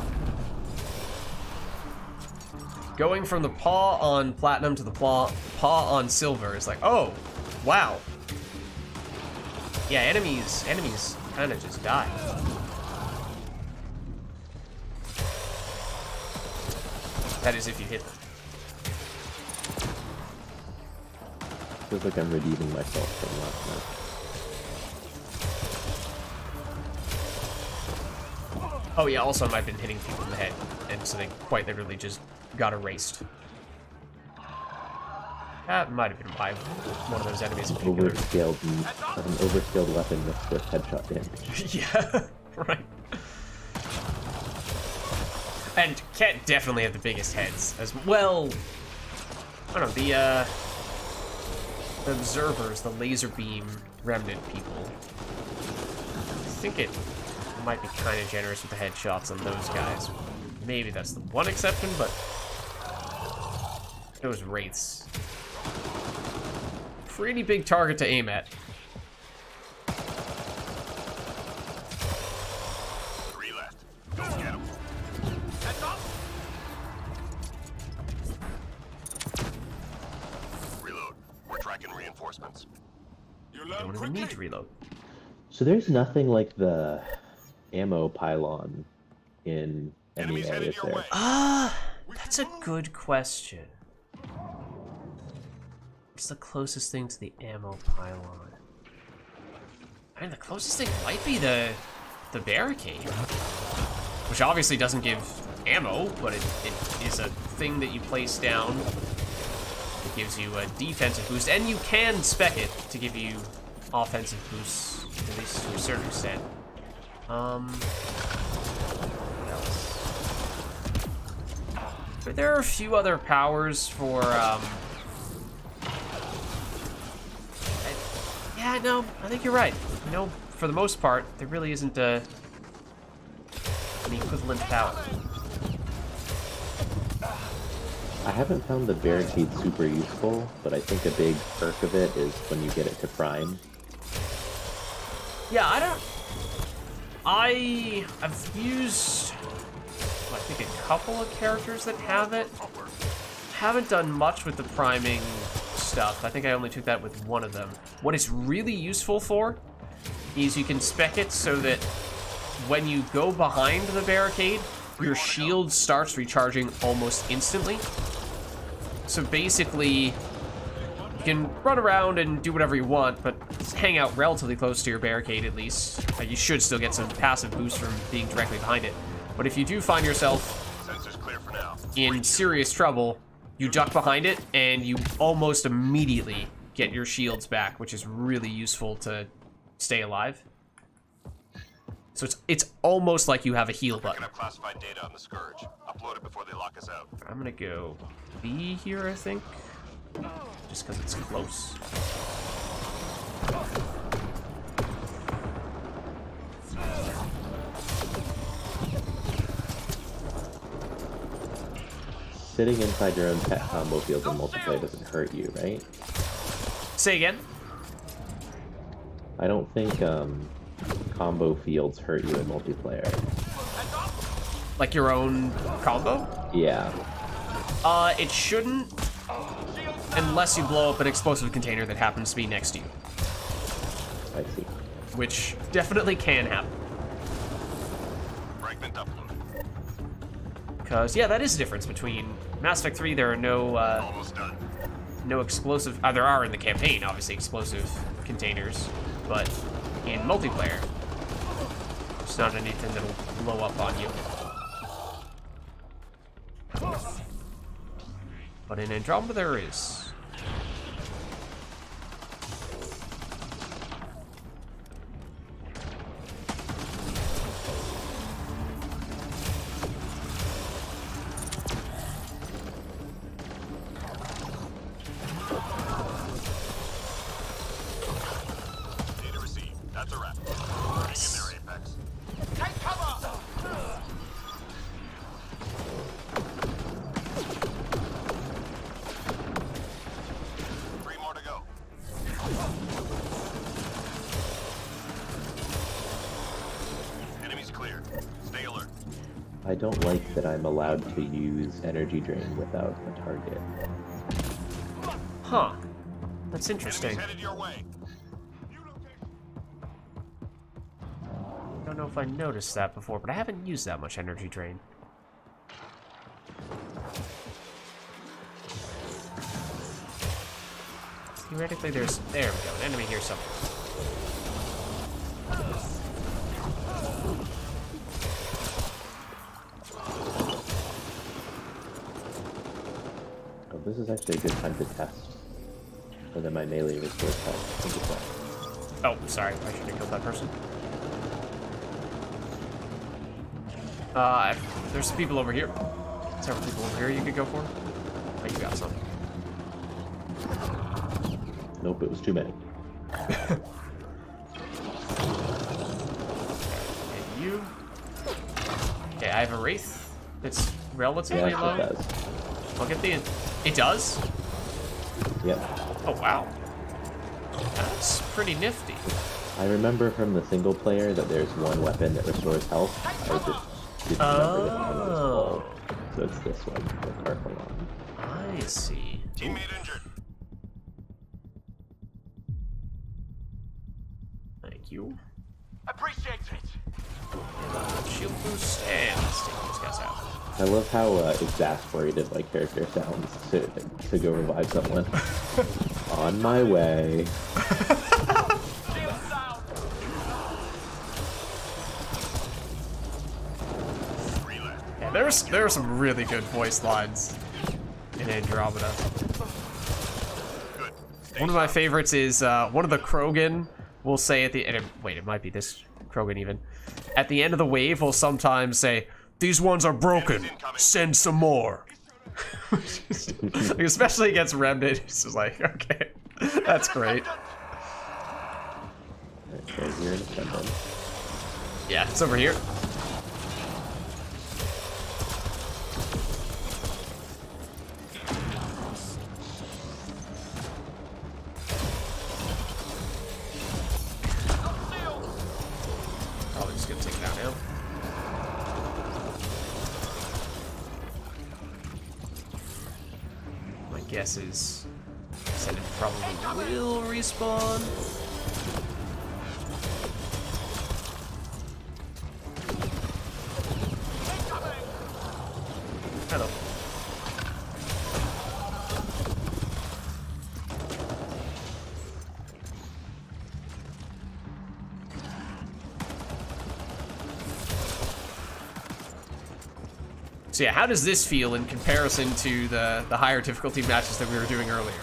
Going from the paw on platinum to the paw on silver is like, oh, wow. Yeah, enemies kind of just die. That is if you hit them. Feels like I'm redeeming myself from last night. Oh yeah, also I've been hitting people in the head, and so they quite literally just got erased. That might have been why one of those enemies in particular. An overskilled weapon with headshot damage. Yeah, right. And Cat definitely had the biggest heads as well. I don't know, the observers, the laser beam remnant people. I think it might be kind of generous with the headshots on those guys. Maybe that's the one exception, but those wraiths. Pretty big target to aim at. 3 left. Go get him. Heads up. Reload. We're tracking reinforcements. You I learn don't even need to reload. So there's nothing like the ammo pylon in Enemies NEA, headed is your there? way. That's a good question. What's the closest thing to the ammo pylon? I mean, the closest thing might be the barricade, which obviously doesn't give ammo, but it is a thing that you place down. It gives you a defensive boost, and you can spec it to give you offensive boosts, at least to a certain extent. What else? There are a few other powers for, yeah, no, I think you're right. You know, for the most part, there really isn't an equivalent power. I haven't found the barricade super useful, but I think a big perk of it is when you get it to prime. Yeah, I've used, I think, a couple of characters that have it. Haven't done much with the priming stuff. I think I only took that with one of them. What it's really useful for is you can spec it so that when you go behind the barricade, your shield starts recharging almost instantly. So basically, you can run around and do whatever you want, but hang out relatively close to your barricade at least. You should still get some passive boost from being directly behind it. But if you do find yourself Sensors clear for now. in serious trouble, you duck behind it, and you almost immediately get your shields back, which is really useful to stay alive. So it's almost like you have a heal Picking button. up classified data on the Scourge. Upload it before they lock us out. I'm gonna go B here, I think, just because it's close. Sitting inside your own pet combo field in multiplayer doesn't hurt you, right? Say again? I don't think combo fields hurt you in multiplayer. Like your own combo? Yeah. It shouldn't, unless you blow up an explosive container that happens to be next to you, I see. which definitely can happen. Fragment upload. Because, yeah, that is the difference between Mass Effect 3. There are no Almost done. no explosive. There are in the campaign, obviously, explosive containers, but in multiplayer, it's not anything that'll blow up on you. But in Andromeda, there is. I don't like that I'm allowed to use energy drain without a target. Huh. That's interesting. Enemies headed your way. Don't know if I noticed that before, but I haven't used that much energy drain. Theoretically, there we go, an enemy here somewhere. Oh, this is actually a good time to test whether my melee restores health. Oh, sorry, I should have killed that person. There's some people over here. Several people over here you could go for. Oh, you got some. Nope, it was too many. And you. Okay, I have a wraith. It's relatively Yeah, low. it does. I'll get the. It does? Yep. Oh, wow. That's pretty nifty. I remember from the single player that there's one weapon that restores health. I just didn't remember which one it was called. So it's this one, the Carpalon. I see. Teammate injured. Thank you. Appreciate it. Shield boost, and let's take these guys out. I love how exasperated my character sounds to go revive someone. On my way. Yeah, there are some really good voice lines in Andromeda. Good. One of my favorites is one of the Krogan will say at the end. Wait, it might be this Krogan even. At the end of the wave, will sometimes say, "These ones are broken. Send some more." Like, especially against Remnant, it's just like, okay, that's great. Right, right here in the front end. Yeah, it's over here. Probably just gonna take it out now. My guess is said it probably will respawn. Hello. So yeah, how does this feel in comparison to the higher difficulty matches that we were doing earlier?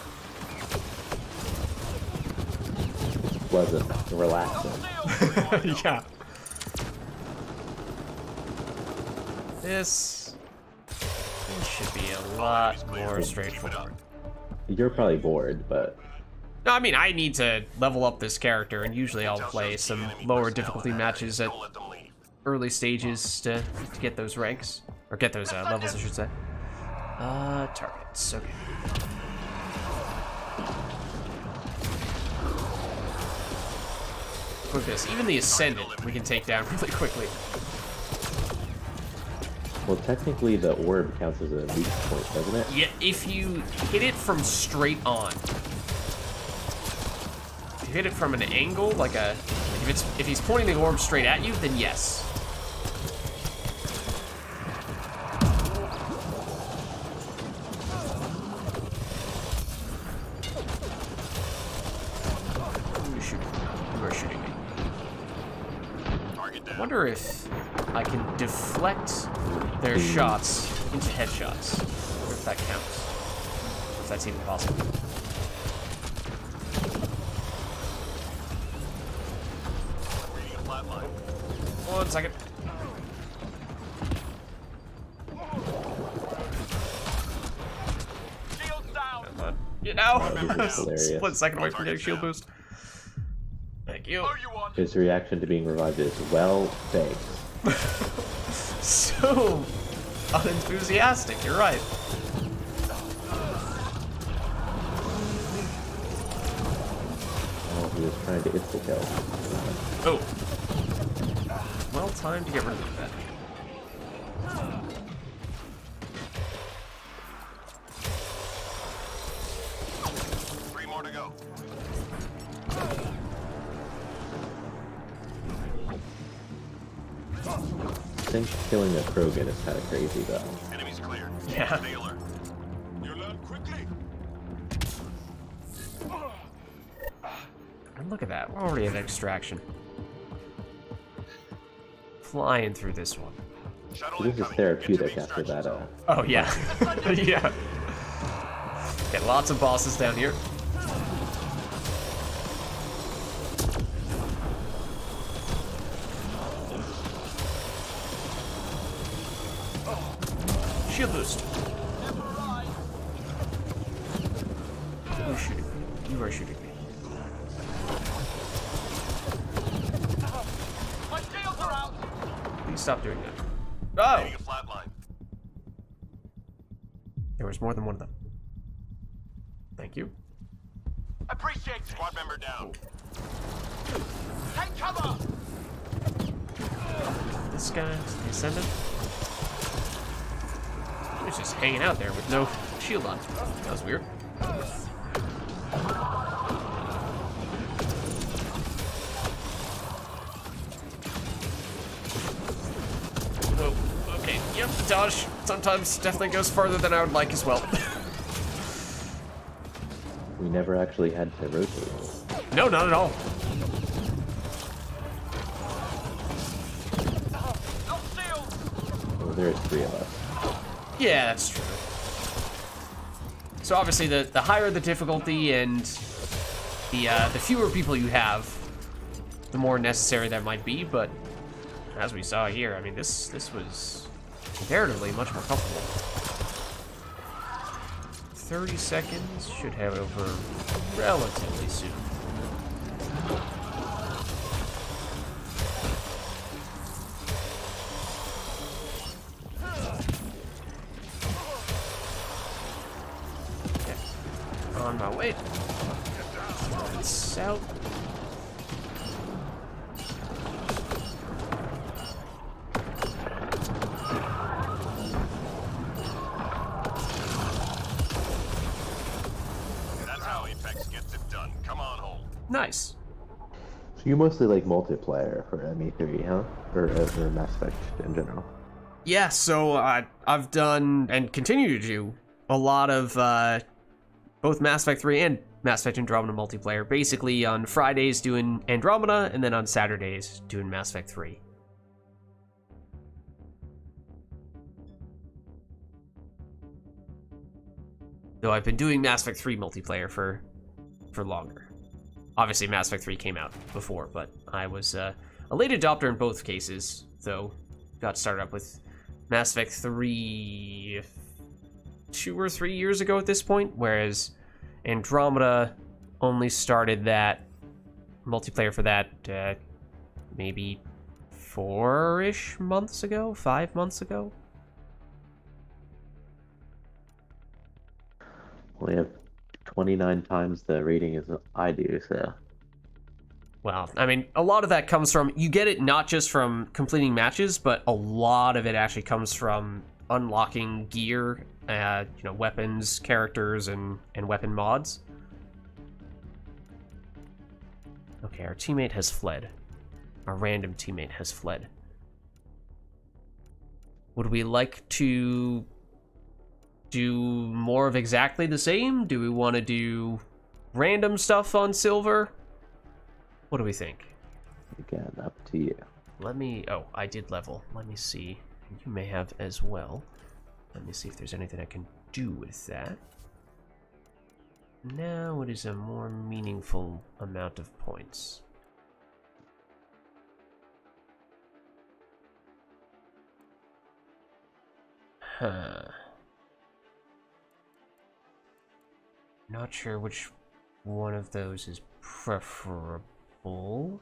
Pleasant, relaxing. Yeah. This should be a lot more straightforward. You're probably bored, but No, I mean, I need to level up this character, and usually I'll play some lower difficulty matches at early stages to get those ranks. Or get those levels, I should say. Targets, okay. Look at this, even the Ascendant we can take down really quickly. well, technically the orb counts as a weak point, doesn't it? Yeah, if you hit it from straight on. If you hit it from an angle, like if he's pointing the orb straight at you, then yes. Who are shooting me? I wonder if I can deflect their shots into headshots. Or if that counts. If that's even possible. Reading a flat line. 1 second. Shields down. Come on. You know, Hilarious. split second away from getting shield boost. Thank you. Are you on? His reaction to being revived is, well, thanks. So unenthusiastic, you're right. Oh, he was trying to insta-kill. Oh. Well timed to get rid of that. think killing a Krogan is kind of crazy, though. Enemies clear. Yeah. Stay alert. You learn quickly. And look at that. We're already at extraction. Flying through this one. Shuttle This is incoming. therapeutic Get to the after that. extraction Oh, yeah. Yeah. Okay, lots of bosses down here. Shield boost. Who's shooting me? You are shooting me. My shields are out. Please stop doing that. Oh! Getting a flatline. There was more than one of them. Thank you. Appreciate it. Squad member down. Take cover. This guy, ascendant. He's just hanging out there with no shield on. That was weird. Whoa, okay, yep, dodge sometimes definitely goes farther than I would like as well. We never actually had to rotate. No, not at all. Oh, there's 3 of us. Yeah, that's true. So obviously, the higher the difficulty and the fewer people you have, the more necessary that might be. But as we saw here, I mean, this was comparatively much more comfortable. 30 seconds should have over relatively soon. On my way. It's out. That's how Apex gets it done. Come on home. Nice. So you mostly like multiplayer for ME3, huh? Or Mass Effect in general? Yeah, so I've done and continue to do a lot of both Mass Effect 3 and Mass Effect Andromeda multiplayer. Basically on Fridays doing Andromeda, and then on Saturdays doing Mass Effect 3. Though I've been doing Mass Effect 3 multiplayer for longer. Obviously Mass Effect 3 came out before, but I was a late adopter in both cases, though got started up with Mass Effect 3 2 or 3 years ago at this point, whereas Andromeda only started that multiplayer for that maybe 4-ish months ago, 5 months ago. Only have 29 times the rating as I do, so. Well, I mean, a lot of that comes from, you get it not just from completing matches, but a lot of it actually comes from unlocking gear, you know, weapons, characters, and weapon mods. Okay, our teammate has fled. Our random teammate has fled. Would we like to do more of exactly the same? Do we want to do random stuff on Silver? What do we think? Again, up to you. Let me... Oh, I did level. Let me see. You may have as well. Let me see if there's anything I can do with that. Now it is a more meaningful amount of points. Huh. Not sure which one of those is preferable.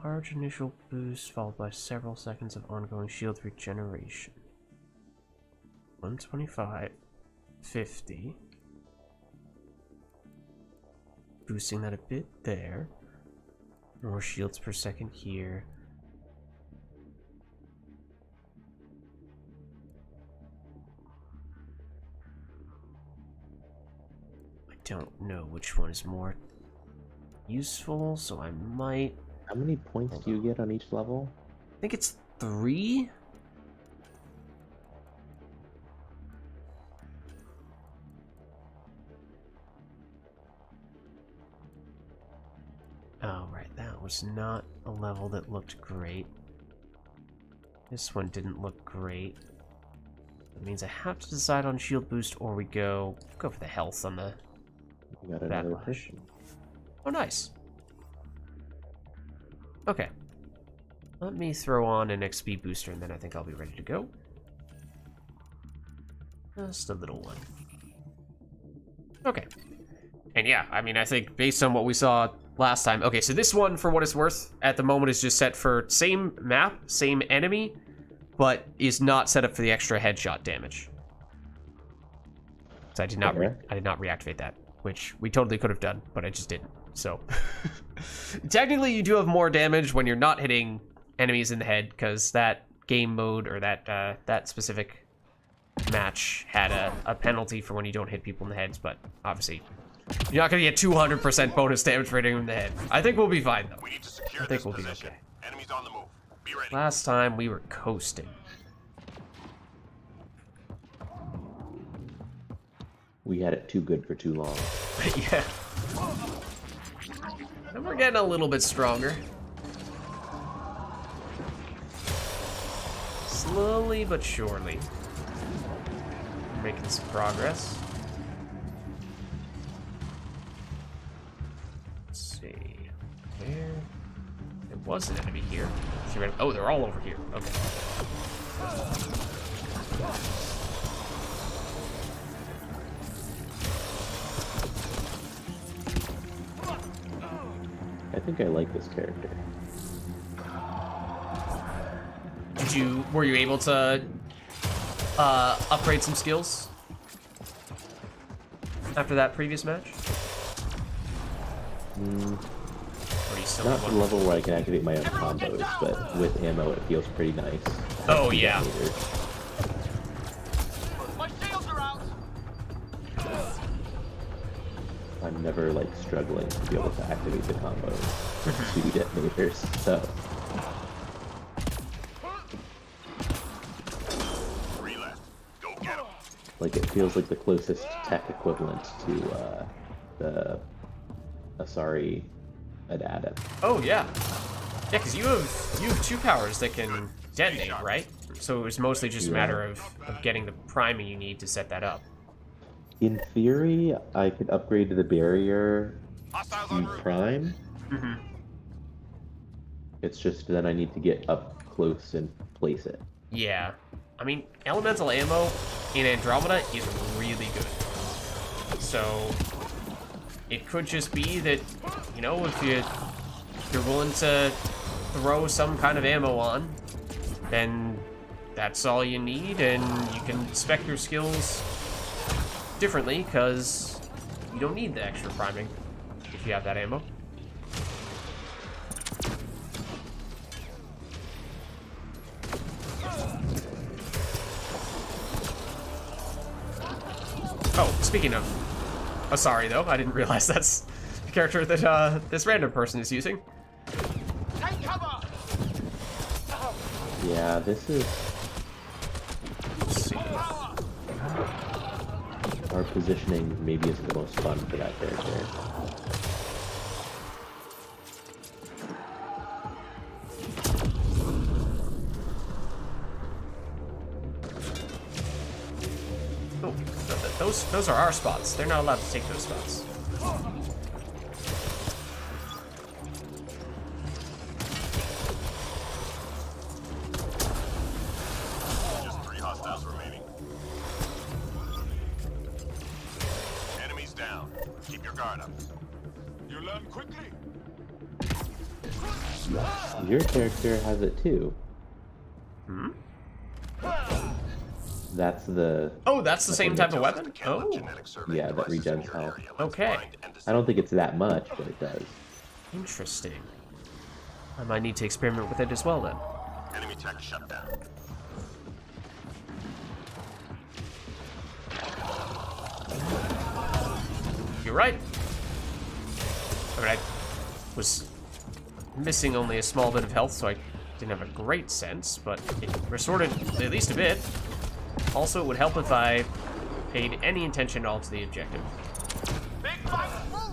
Large initial boost followed by several seconds of ongoing shield regeneration. 125, 50. Boosting that a bit there. More shields per second here. I don't know which one is more useful, so I might... How many points do you get on each level? think it's 3. Oh, right, that was not a level that looked great. This one didn't look great. That means I have to decide on shield boost, or we go for the health on the You got another backlash. person. Oh, nice. Okay. Let me throw on an XP booster, and then I think I'll be ready to go. Just a little one. Okay. And yeah, I mean, I think based on what we saw last time... Okay, so this one, for what it's worth, at the moment is just set for same map, same enemy, but is not set up for the extra headshot damage. So I did not reactivate that, which we totally could have done, but I just didn't. So technically, you do have more damage when you're not hitting enemies in the head, because that game mode or that specific match had a penalty for when you don't hit people in the heads. But obviously, you're not gonna get 200% bonus damage for hitting them in the head. I think we'll be fine though. We need to secure I think this we'll be position. okay. Enemies on the move. Be ready. Last time we were coasting. We had it too good for too long. Yeah. And we're getting a little bit stronger. Slowly but surely. We're making some progress. Let's see. There was an enemy here. Oh, they're all over here. Okay. I think I like this character. Were you able to upgrade some skills after that previous match? Or are you still Not at to one? the level where I can activate my own combos, but with ammo it feels pretty nice. Oh yeah. My shields are out. I'm never like struggling to be able to activate the combos with 2 detonators, so 3 left. Go get them. like it feels like the closest tech equivalent to the Asari Adada. Oh yeah. Yeah, because you have 2 powers that can detonate, right? So it was mostly just a matter of getting the priming you need to set that up. In theory, I could upgrade to the barrier Hostiles to en route. prime. It's just then I need to get up close and place it. Yeah. I mean, elemental ammo in Andromeda is really good. So it could just be that, you know, if you're willing to throw some kind of ammo on, then that's all you need, and you can spec your skills differently, because you don't need the extra priming if you have that ammo. Oh, speaking of Asari, though, I didn't realize that's the character that this random person is using. Take cover. Yeah, this is Let's see. our positioning maybe isn't the most fun for that character. Oh, those are our spots. They're not allowed to take those spots. Just 3 hostiles remaining. Enemies down. Keep your guard up. You learn quickly. Your character has it too. Hmm? That's the... Oh, that's the same type of weapon? Oh, Yeah, that regens health. okay. I don't think it's that much, but it does. Interesting. I might need to experiment with it as well, then. Enemy tech shut down. You're right. I mean, I was missing only a small bit of health, so I Didn't have a great sense, but it restored it at least a bit. Also, it would help if I paid any attention at all to the objective. Big fight, move!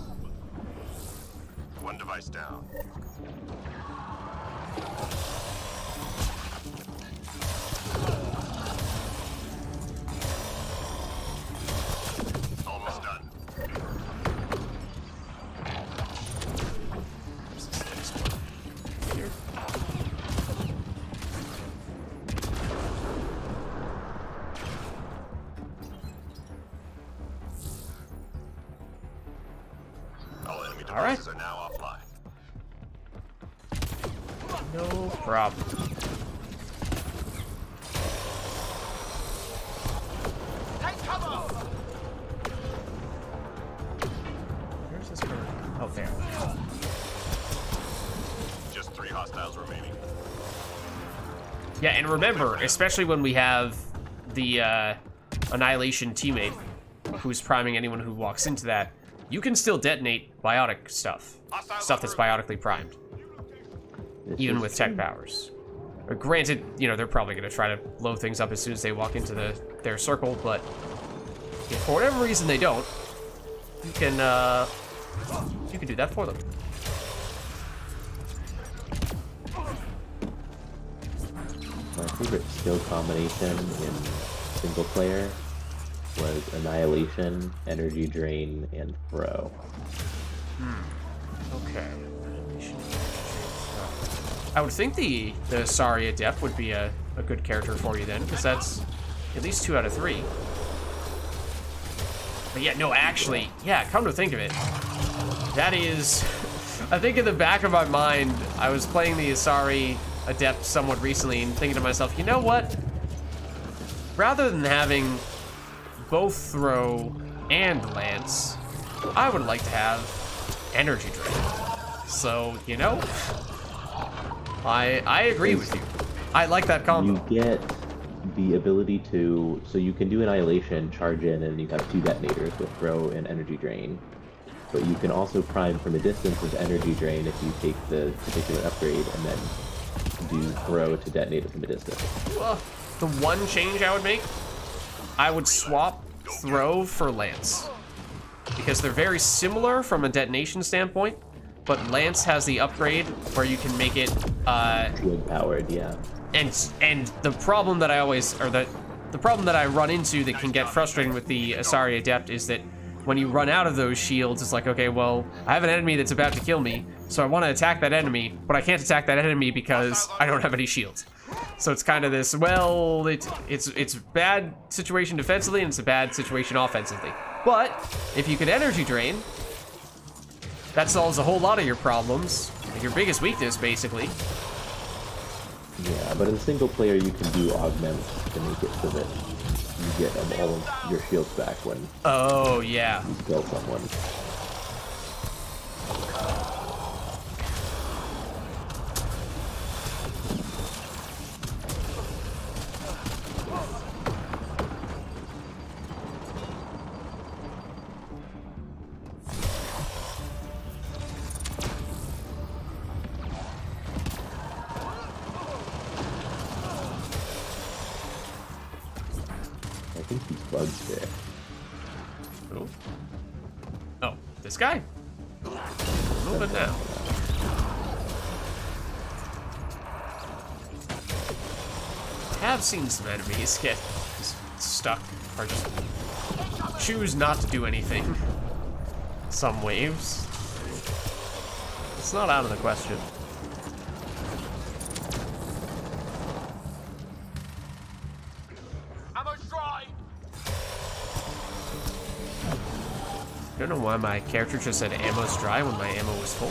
One device down. Almost done. Here. All enemy All right. devices are now offline. No problem. Take cover! Where's this bird? Oh, there. Just 3 hostiles remaining. Yeah, and remember, especially when we have the Annihilation teammate who's priming anyone who walks into that, you can still detonate biotic stuff. Stuff that's biotically primed. Even with tech powers. Granted, you know, they're probably going to try to blow things up as soon as they walk into their circle, but if for whatever reason they don't, you can do that for them. My favorite skill combination in single player was Annihilation, Energy Drain, and Throw. Okay. I would think the Asari Adept would be a good character for you then, because that's at least 2 out of 3. But yeah, no, actually, yeah, come to think of it, that is, I think in the back of my mind, I was playing the Asari Adept somewhat recently and thinking to myself, you know what? Rather than having both Throw and Lance, I would like to have Energy Drain. So, you know, I agree with you. I like that combo. You get the ability to, so you can do Annihilation, charge in, and you have 2 detonators with Throw and Energy Drain. But you can also prime from a distance with Energy Drain if you take the particular upgrade and then do Throw to detonate it from a distance. Well, the one change I would make, I would swap Throw for Lance. Because they're very similar from a detonation standpoint, but Lance has the upgrade where you can make it Grid powered, yeah. And the problem that I always, or the problem that I run into that can get frustrating with the Asari Adept is that when you run out of those shields, it's like, okay, well, I have an enemy that's about to kill me, so I want to attack that enemy, but I can't attack that enemy because I don't have any shields. So it's kind of this, well, it's bad situation defensively and it's a bad situation offensively. But if you could energy drain, that solves a whole lot of your problems, your biggest weakness, basically. Yeah, but in single player, you can do augments to make it so that you get all of your shields back when yeah, you kill someone. I think these bugs there. oh, oh, this guy, a little bit now. Have seen some enemies get just stuck or just choose not to do anything. Some waves. It's not out of the question. Ammo's dry! I don't know why my character just said ammo's dry when my ammo was full.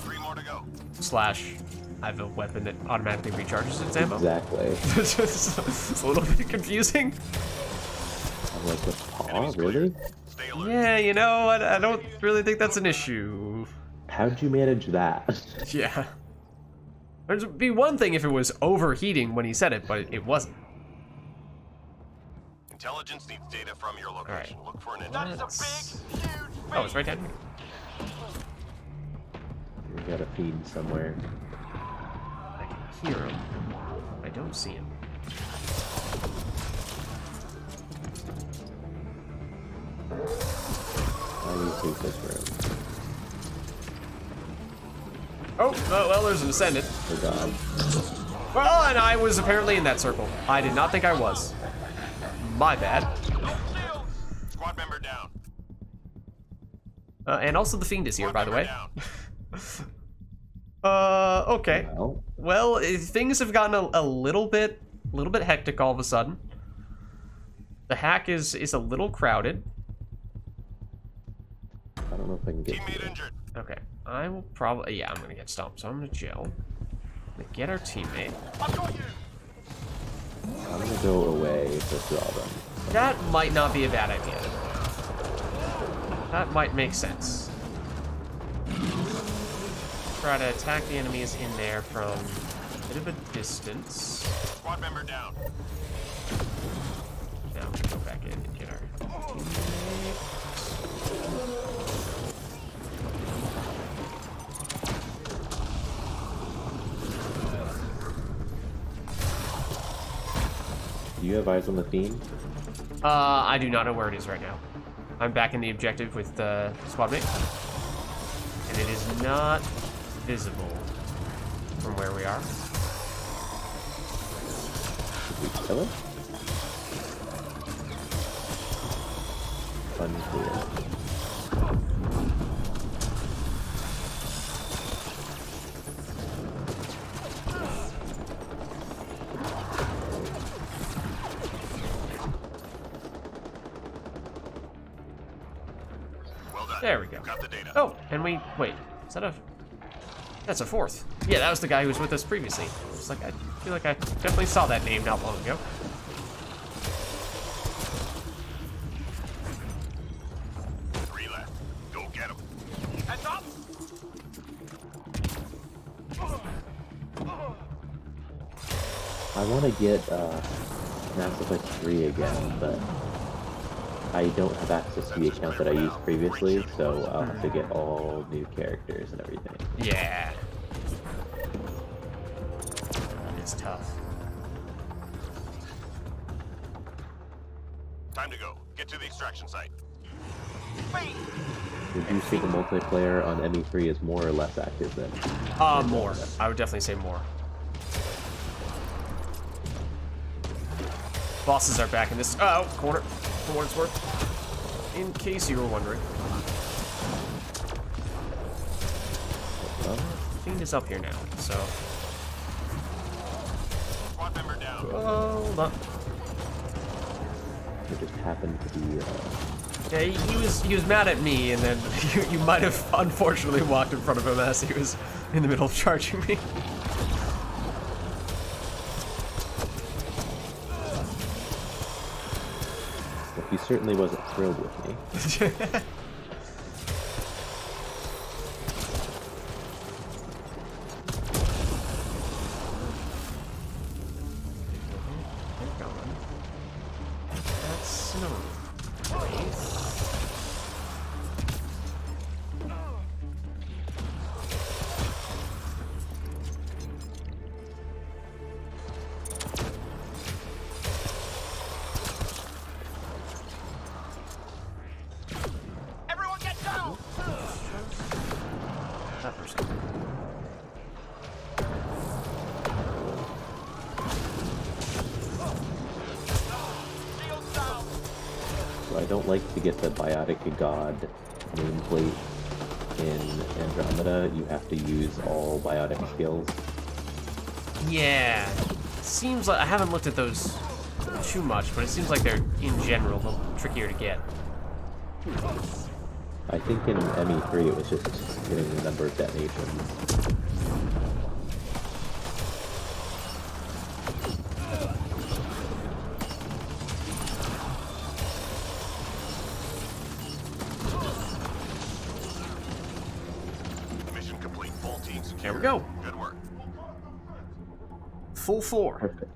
3 more to go. Slash, I have a weapon that automatically recharges its ammo. Exactly. It's a little bit confusing. I'm like, with paw, really? Stay alert. Yeah, you know, I don't really think that's an issue. How'd you manage that? Yeah. It'd be one thing if it was overheating when he said it, but it wasn't. Intelligence needs data from your location. Look for an That enemy. is a big, huge Oh, it's right down here. You got a feed somewhere. I hear him. I don't see him. I need to take this room. Oh, well, there's an Ascendant. Oh god. Well, and I was apparently in that circle. I did not think I was. My bad. Squad member down. And also the Fiend is here, Squad by the member way. down. Okay. Well, things have gotten a little bit hectic all of a sudden. The hack is a little crowded. I don't know if I can get Teammate through. injured. Okay, I will probably, yeah, I'm gonna get stomped, so I'm gonna chill. I'm gonna get our teammate. I've got you. I'm gonna go away to draw them. That might not be a bad idea. That might make sense. Try to attack the enemies in there from a bit of a distance. Squad member down. Now we go back in and get our teammate. Do you have eyes on the Fiend? I do not know where it is right now. I'm back in the objective with the squad mate. And it is not visible from where we are. Did we kill it? Unclear. Well done. There we go. Got the data. Oh, and we, wait, is that a, that's a fourth. Yeah, that was the guy who was with us previously. It's like, I feel like I definitely saw that name not long ago. Three left. Go get him. Heads up. I want to get Mass Effect 3 again, but I don't have access to the account that I used previously, so I'll have to get all new characters and everything. Yeah. It's tough. Time to go. Get to the extraction site. Would you say the multiplayer on ME3 is more or less active than? More. I would definitely say more. Bosses are back in this, corner, for what it's worth. In case you were wondering. Fiend is up here now, so. Squad member down. Hold up. It just happened to be. Yeah, he was mad at me, and then you might have unfortunately walked in front of him as he was in the middle of charging me. Well, he certainly wasn't thrilled with me. They're gone. That's no place. Everyone get down. That person. Shields down. So I don't like to get the Biotic God nameplate in Andromeda. You have to use all Biotic skills. Yeah. Seems like I haven't looked at those too much, but it seems like they're in general a little trickier to get. I think in ME3 it was just getting the number of detonations. Mission complete. Full team secure. There we go. Good work. Full 4. Perfect.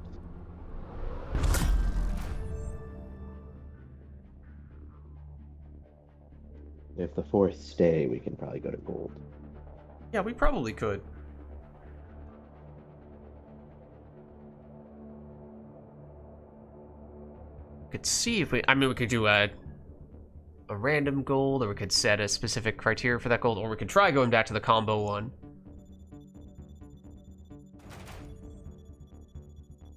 If the fourth stay, we can probably go to gold. Yeah, we probably could. could see if we... I mean, we could do a random gold, or we could set a specific criteria for that gold, or we could try going back to the combo one.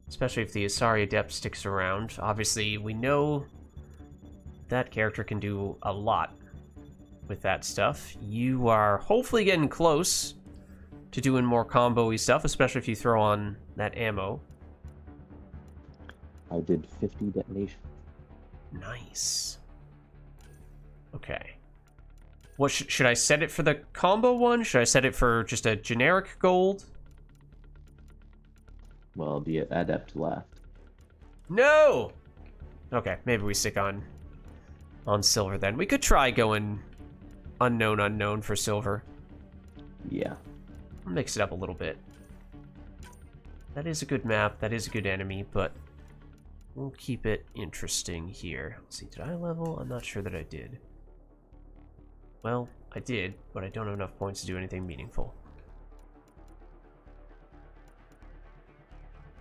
Especially if the Asari Adept sticks around. Obviously, we know that character can do a lot with that stuff. You are hopefully getting close to doing more combo-y stuff, especially if you throw on that ammo. I did 50 detonation. Nice. Okay. What should I set it for the combo one? Should I set it for just a generic gold? Well, the adept left. No! Okay, maybe we stick on silver then. We could try going unknown for silver. Yeah. Mix it up a little bit. That is a good map, that is a good enemy, but we'll keep it interesting here. Let's see, did I level? I'm not sure that I did. Well, I did, but I don't have enough points to do anything meaningful.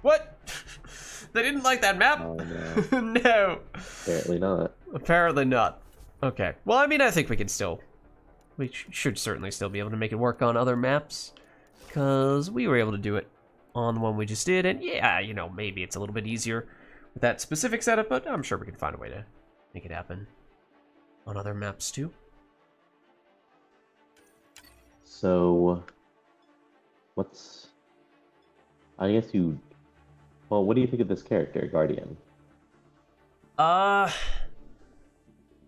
What? They didn't like that map? Oh, no. No. Apparently not. Apparently not. Okay. Well, I mean, I think we can still... We should certainly still be able to make it work on other maps. Because we were able to do it on the one we just did. And yeah, you know, maybe it's a little bit easier with that specific setup, but I'm sure we can find a way to make it happen on other maps too. So... What's... I guess you... Well, what do you think of this character, Guardian? I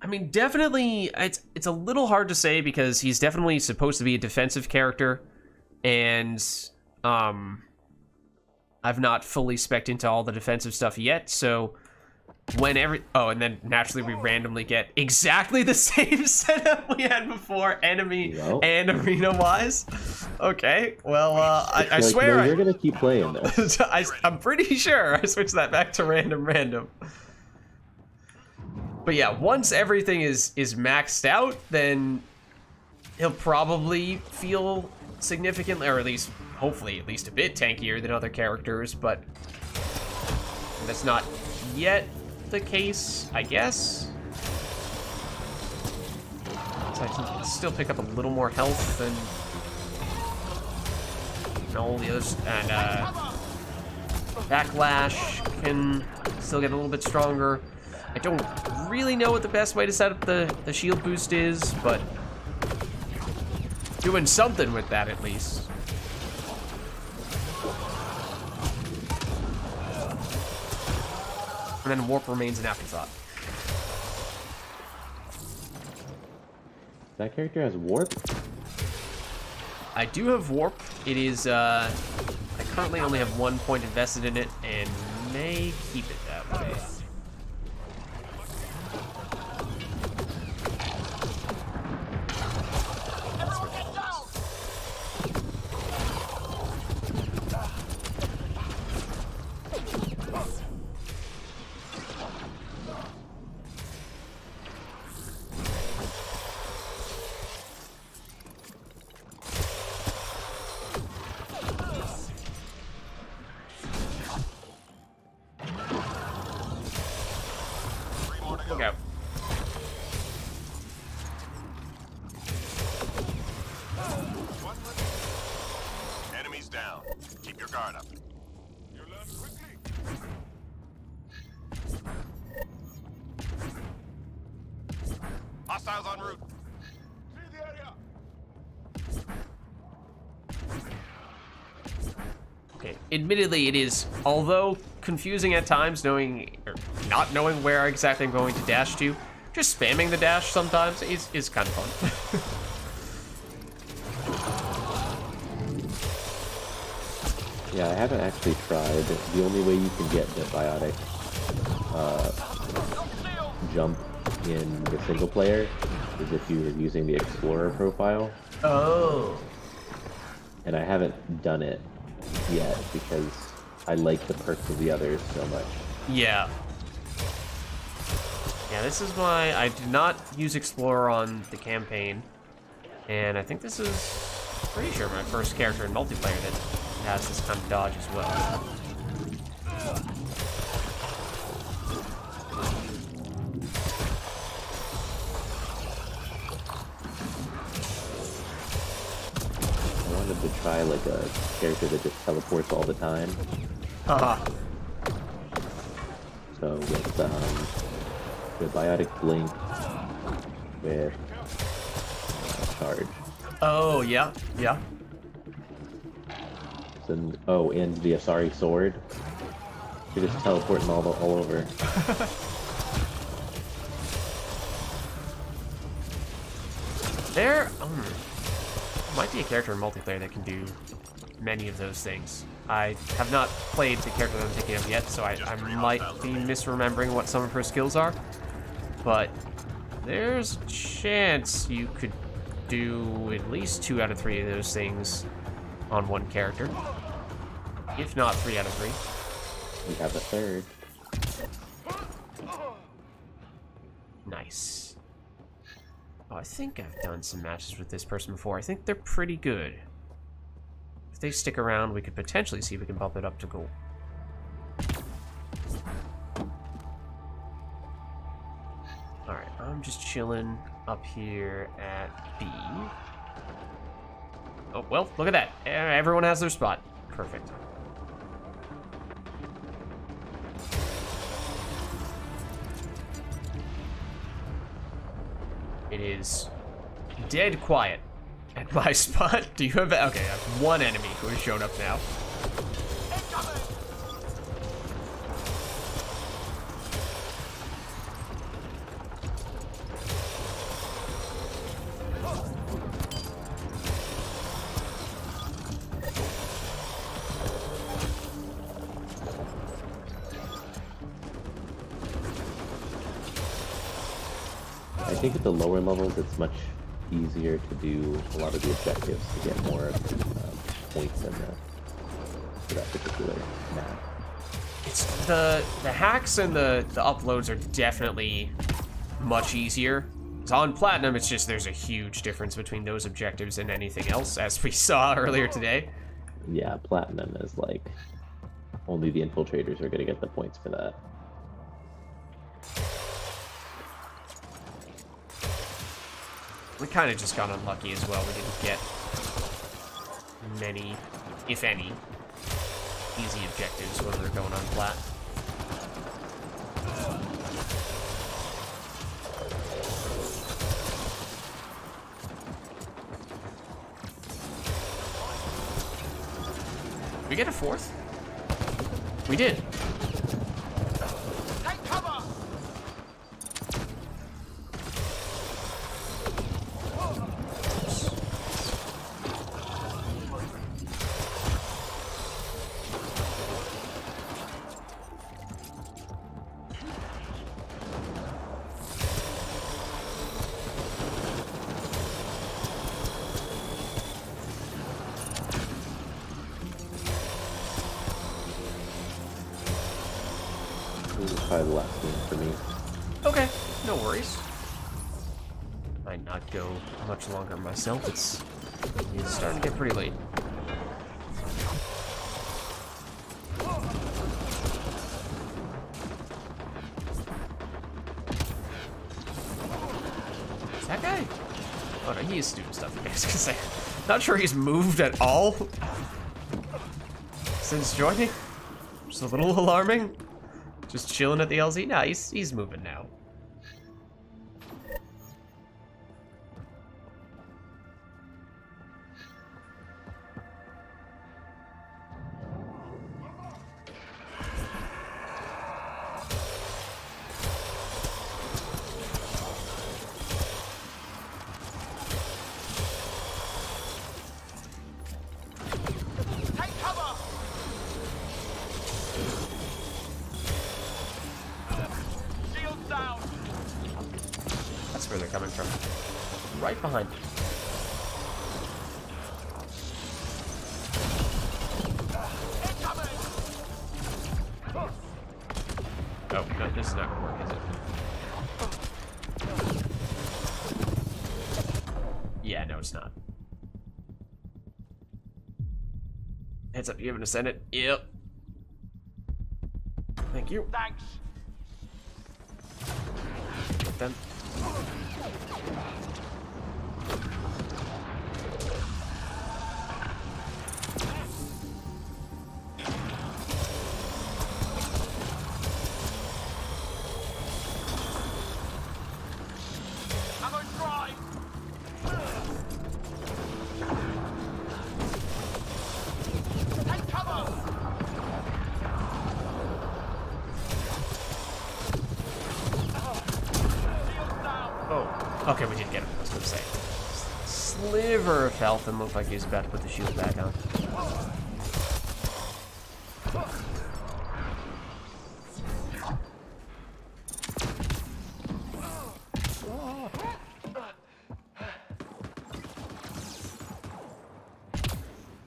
mean, definitely, it's a little hard to say because he's definitely supposed to be a defensive character, and I've not fully spec'd into all the defensive stuff yet, so oh, and then naturally we randomly get exactly the same setup we had before, enemy and arena-wise. Okay, well, I swear... You're gonna keep playing this. I'm pretty sure I switched that back to random. But yeah, once everything is maxed out, then he'll probably feel significantly, or at least, hopefully, at least a bit tankier than other characters, but that's not yet the case, I guess. So I can still pick up a little more health than all the others, and Backlash can still get a little bit stronger. I don't really know what the best way to set up the shield boost is, but doing something with that at least. And then warp remains an afterthought. That character has warp? I do have warp. It is, I currently only have 1 point invested in it and may keep it that way. Okay. Enemies down. Keep your guard up. You learn quickly. Hostiles en route. Clear the area. Okay. Admittedly, it is, although confusing at times, knowing or not knowing where exactly I'm going to dash to, just spamming the dash sometimes is kind of fun. Yeah, I haven't actually tried. The only way you can get the biotic jump in the single player is if you're using the Explorer profile. Oh. And I haven't done it yet because I like the perks of the others so much. Yeah. Yeah, this is why I did not use Explorer on the campaign. And I think this is, pretty sure, my first character in multiplayer that has this kind of dodge as well. wanted to try like a character that just teleports all the time. So with the biotic blink with charge. Oh yeah, yeah. And, oh, and the Asari sword. You're just teleporting all over. There might be a character in multiplayer that can do many of those things. I have not played the character that I'm thinking of yet, so I might be misremembering what some of her skills are. But there's a chance you could do at least 2 out of 3 of those things on one character. If not 3 out of 3. We have a third. Nice. Oh, I think I've done some matches with this person before. I think they're pretty good. If they stick around, we could potentially see if we can bump it up to gold. Alright, I'm just chilling up here at B. Oh, well, look at that. Everyone has their spot. Perfect. It is dead quiet at my spot. Do you have... Okay, I have one enemy who has shown up now. I think at the lower levels, it's much easier to do a lot of the objectives to get more points in for that particular map. It's the hacks and the uploads are definitely much easier. So on Platinum, it's just there's a huge difference between those objectives and anything else, as we saw earlier today. Yeah, Platinum is like only the infiltrators are going to get the points for that. We kind of just got unlucky as well. We didn't get many, if any, easy objectives when we were going on plat. Did we get a 4th? We did. Take cover! This is probably the last game for me. Okay, no worries. Might not go much longer myself. It's starting to get pretty late. Is that guy? Oh no, he is doing stuff. I was gonna say, not sure he's moved at all since joining. Just a little alarming. Just chilling at the LZ. Nah, he's moving now. Take cover! Shields down! That's where they're coming from. Right behind me. Oh, no, this is not gonna work, is it? Yeah, no, it's not. Heads up, you have an ascendant? Yep. Thank you. Thanks! Get them. sliver of health and looked like he was about to put the shield back on.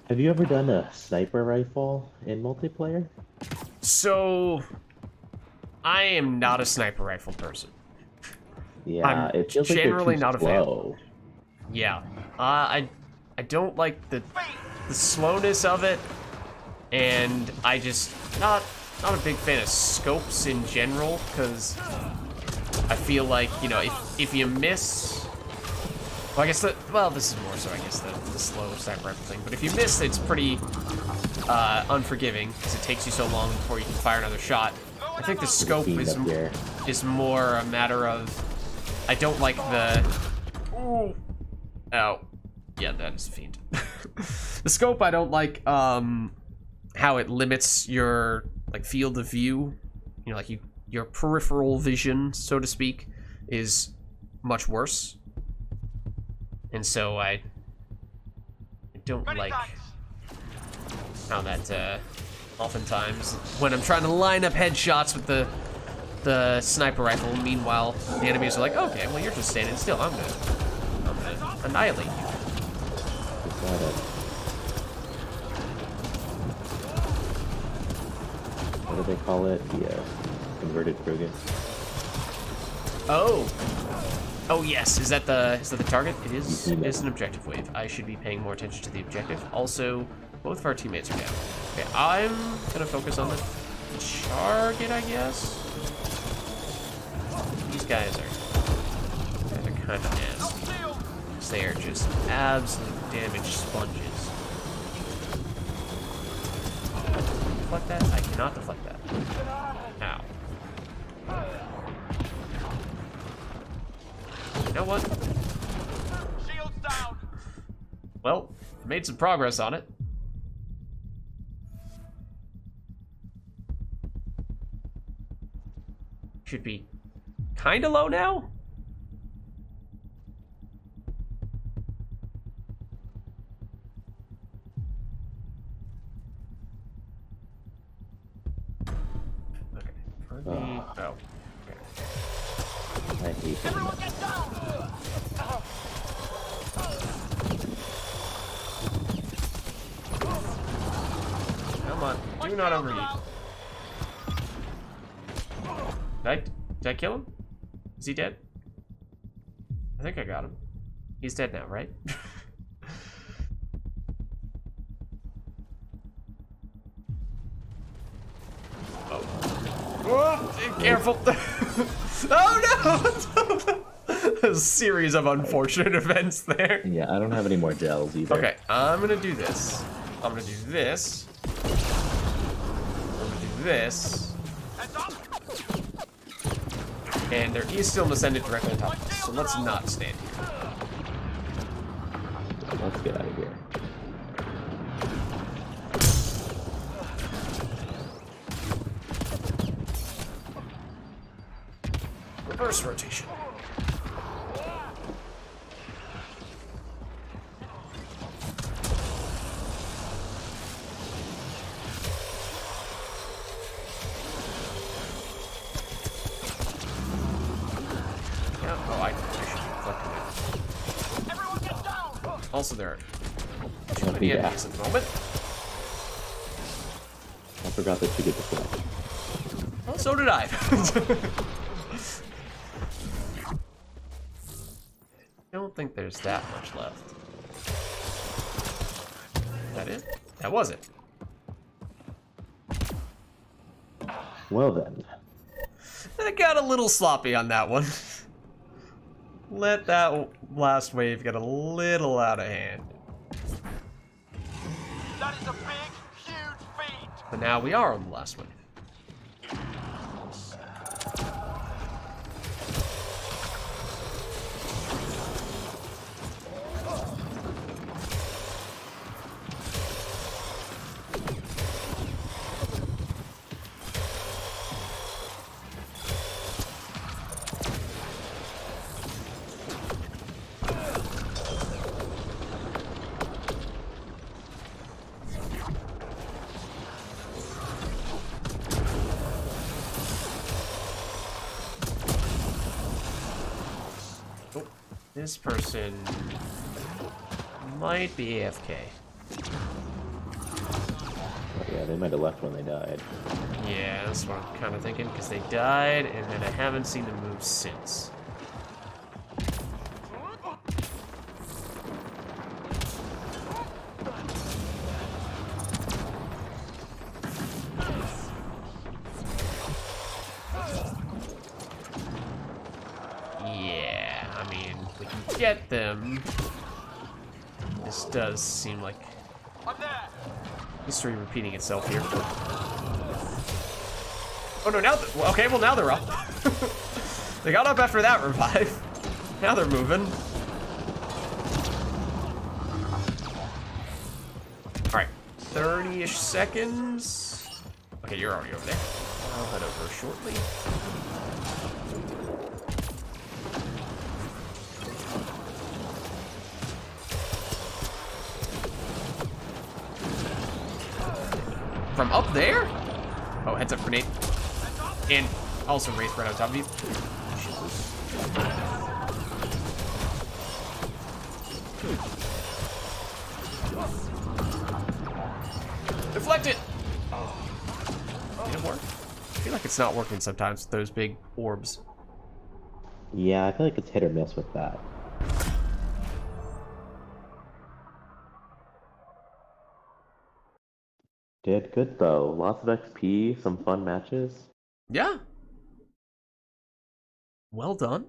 Have you ever done a sniper rifle in multiplayer? So, I am not a sniper rifle person. Yeah, it feels generally like not a slow. fan. Yeah, I don't like the slowness of it, and I just not a big fan of scopes in general, because I feel like, you know, if you miss. Well, I guess this is more so, I guess, the slow sniper rifle thing. But if you miss, it's pretty unforgiving, because it takes you so long before you can fire another shot. I think the scope is more a matter of, I don't like the... Ooh. Oh. Yeah, that is a fiend. The scope, I don't like how it limits your, like, field of view. You know, like, your peripheral vision, so to speak, is much worse. And so I don't like how that oftentimes when I'm trying to line up headshots with the sniper rifle, meanwhile the enemies are like, okay, well, you're just standing still. I'm gonna annihilate you. What do they call it? The converted Krogan. Oh yes, is that the target? It is. It is an objective wave. I should be paying more attention to the objective. Also, both of our teammates are down. Okay, I'm gonna focus on the target, I guess. These guys are kind of nasty. They are just absolute damage sponges. Deflect that? I cannot deflect that. Ow. You know what? Shields down. Well, made some progress on it. Should be kind of low now. Okay. Oh. I hate it. Everyone get down. Come on, do not overheat. Did I kill him? Is he dead? I think I got him. He's dead now, right? Oh, careful! Oh no! A series of unfortunate events there. Yeah, I don't have any more gels either. Okay, I'm gonna do this. I'm gonna do this. I'm gonna do this. And there is still an ascendant directly on top of us, so let's not stand here. Let's get out of here. Reverse rotation. Also, there are too many enemies at the moment. I forgot that you get the flash. Well, so did I. Don't think there's that much left. Is that it? That was it. Well then. I got a little sloppy on that one. Let that last wave get a little out of hand. That is a big, huge feat. But now we are on the last wave. This person might be AFK. Yeah, they might have left when they died. Yeah, that's what I'm kind of thinking, because they died, and then I haven't seen them move since. Yeah, I mean, we can get them. This does seem like history repeating itself here. Oh no, now, okay, well now they're up. They got up after that revive. Now they're moving. All right, 30-ish seconds. Okay, you're already over there. I'll head over shortly. From up there? Oh, heads up grenade. And also Wraith right on top of you. Deflect it! Oh. Did it work? I feel like it's not working sometimes with those big orbs. Yeah, I feel like it's hit or miss with that. Did good though. Lots of XP, some fun matches. Yeah. Well done.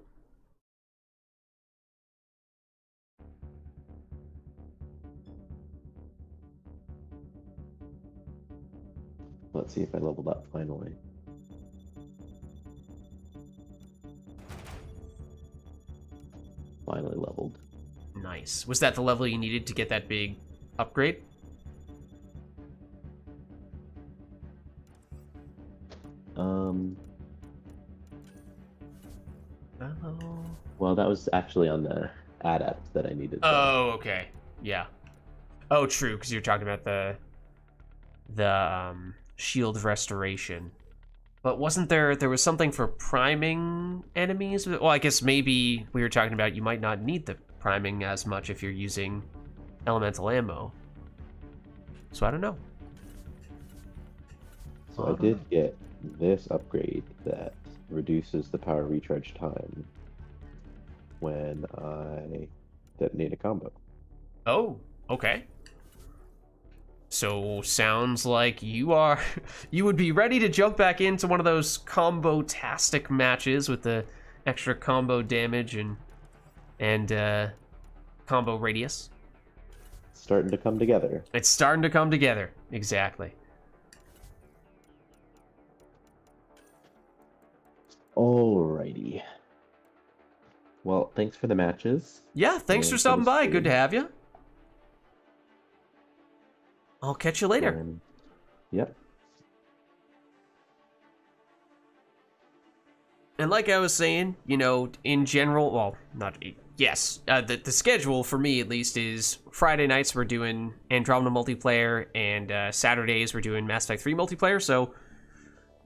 Let's see if I leveled up finally. Finally leveled. Nice. Was that the level you needed to get that big upgrade? Oh. Well, that was actually on the adept that I needed. Oh, okay. Yeah. Oh, true, because you're talking about the shield restoration. But wasn't there was something for priming enemies? Well, I guess maybe we were talking about you might not need the priming as much if you're using elemental ammo. So I don't know. So I did get this upgrade that reduces the power recharge time when I detonate a combo. Oh, okay. So sounds like you would be ready to jump back into one of those combo-tastic matches with the extra combo damage and combo radius. It's starting to come together. It's starting to come together. Exactly. Alrighty. Well, thanks for the matches. Yeah, thanks for stopping by. Good to have you. I'll catch you later. Yep. And like I was saying, you know, in general, well, not, yes, the schedule for me at least is Friday nights we're doing Andromeda multiplayer, and Saturdays we're doing Mass Effect 3 multiplayer. So,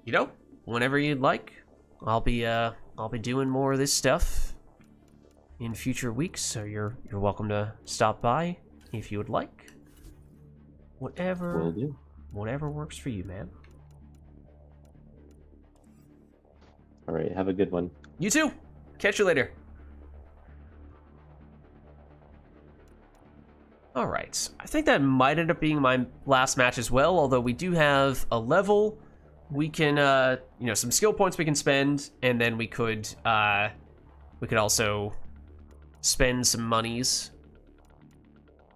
you know, whenever you'd like, I'll be doing more of this stuff in future weeks. So you're welcome to stop by if you would like. Whatever, Will do. Whatever works for you, man. All right, have a good one. You too. Catch you later. All right. I think that might end up being my last match as well, although we do have a level. We can, you know, some skill points we can spend, and then we could also spend some monies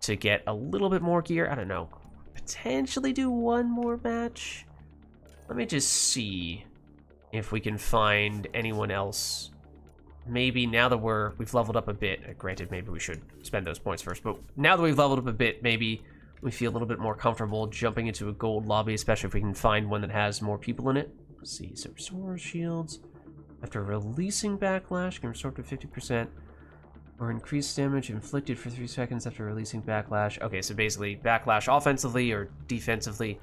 to get a little bit more gear. I don't know. Potentially do one more match. Let me just see if we can find anyone else. Maybe now that we've leveled up a bit, granted maybe we should spend those points first, but now that we've leveled up a bit, maybe we feel a little bit more comfortable jumping into a gold lobby, especially if we can find one that has more people in it. Let's see, so restore shields. After releasing backlash, can restore up to 50%. Or increase damage inflicted for 3 seconds after releasing backlash. Okay, so basically backlash offensively or defensively.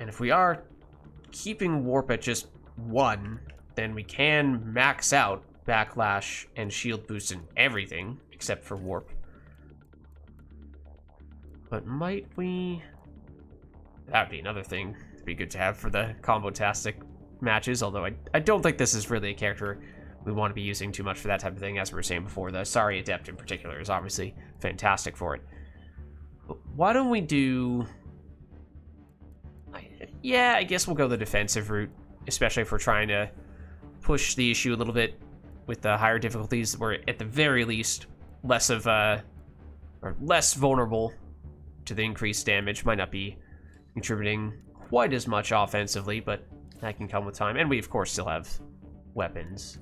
And if we are keeping warp at just 1, then we can max out backlash and shield boost and everything, except for warp. But might we... That would be another thing. It'd be good to have for the combo-tastic matches, although I don't think this is really a character we want to be using too much for that type of thing. As we were saying before, the Sari Adept in particular is obviously fantastic for it. But why don't we do... Yeah, I guess we'll go the defensive route, especially if we're trying to push the issue a little bit with the higher difficulties. We're at the very least less of or less vulnerable to the increased damage. Might not be contributing quite as much offensively, but that can come with time. And we, of course, still have weapons.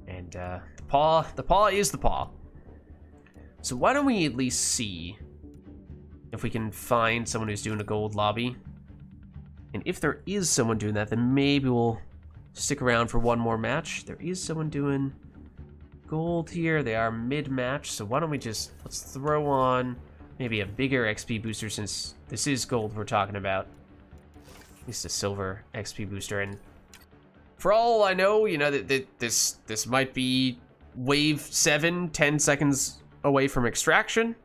And the paw is the paw. So why don't we at least see if we can find someone who's doing a gold lobby. And if there is someone doing that, then maybe we'll stick around for one more match. There is someone doing gold here. They are mid-match, so why don't we just, let's throw on maybe a bigger XP booster, since this is gold we're talking about. At least a silver XP booster. And for all I know, you know, that this might be wave 7, 10 seconds away from extraction.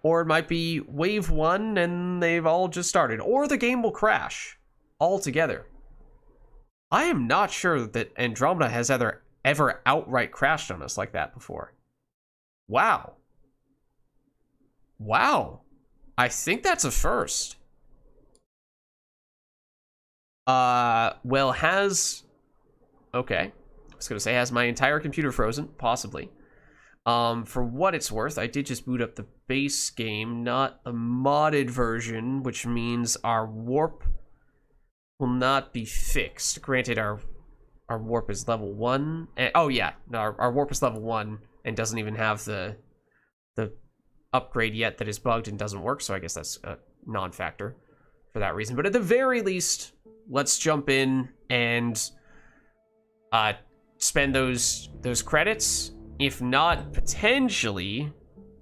Or it might be wave 1 and they've all just started. Or the game will crash altogether. I am not sure that Andromeda has ever outright crashed on us like that before. Wow. Wow. I think that's a first. Well, has... Okay. I was going to say, has my entire computer frozen? Possibly. For what it's worth, I did just boot up the base game, not a modded version, which means our warp will not be fixed. Granted, our warp is level 1. And, oh yeah, no, our warp is level 1 and doesn't even have the upgrade yet that is bugged and doesn't work, so I guess that's a non-factor for that reason. But at the very least, let's jump in and spend those credits. If not, potentially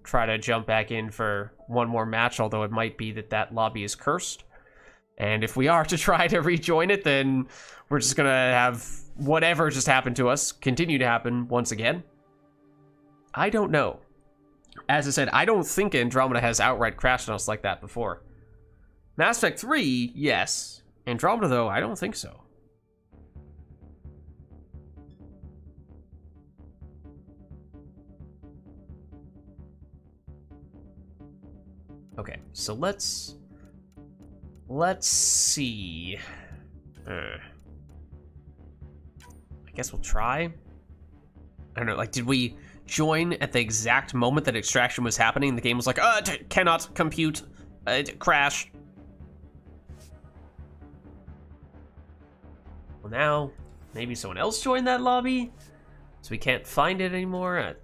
try to jump back in for one more match, although it might be that lobby is cursed. And if we are to try to rejoin it, then we're just gonna have whatever just happened to us continue to happen once again. I don't know. As I said, I don't think Andromeda has outright crashed on us like that before. Mass Effect 3, yes. Andromeda, though, I don't think so. Okay, so let's see. I guess we'll try. I don't know, like, did we join at the exact moment that extraction was happening? The game was like, cannot compute, it crashed. Well, now, maybe someone else joined that lobby, so we can't find it anymore.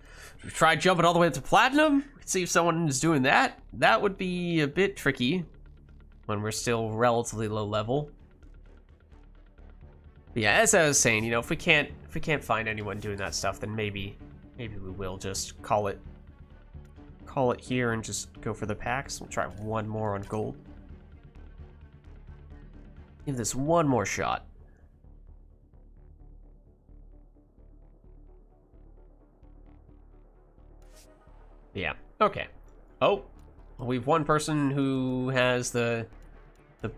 We tried jumping all the way up to Platinum. See if someone is doing that. That would be a bit tricky when we're still relatively low level. But yeah, as I was saying, you know, if we can't find anyone doing that stuff, then maybe we will just call it here and just go for the packs. We'll try one more on gold. Give this one more shot. Yeah. Okay. Oh, we've one person who has the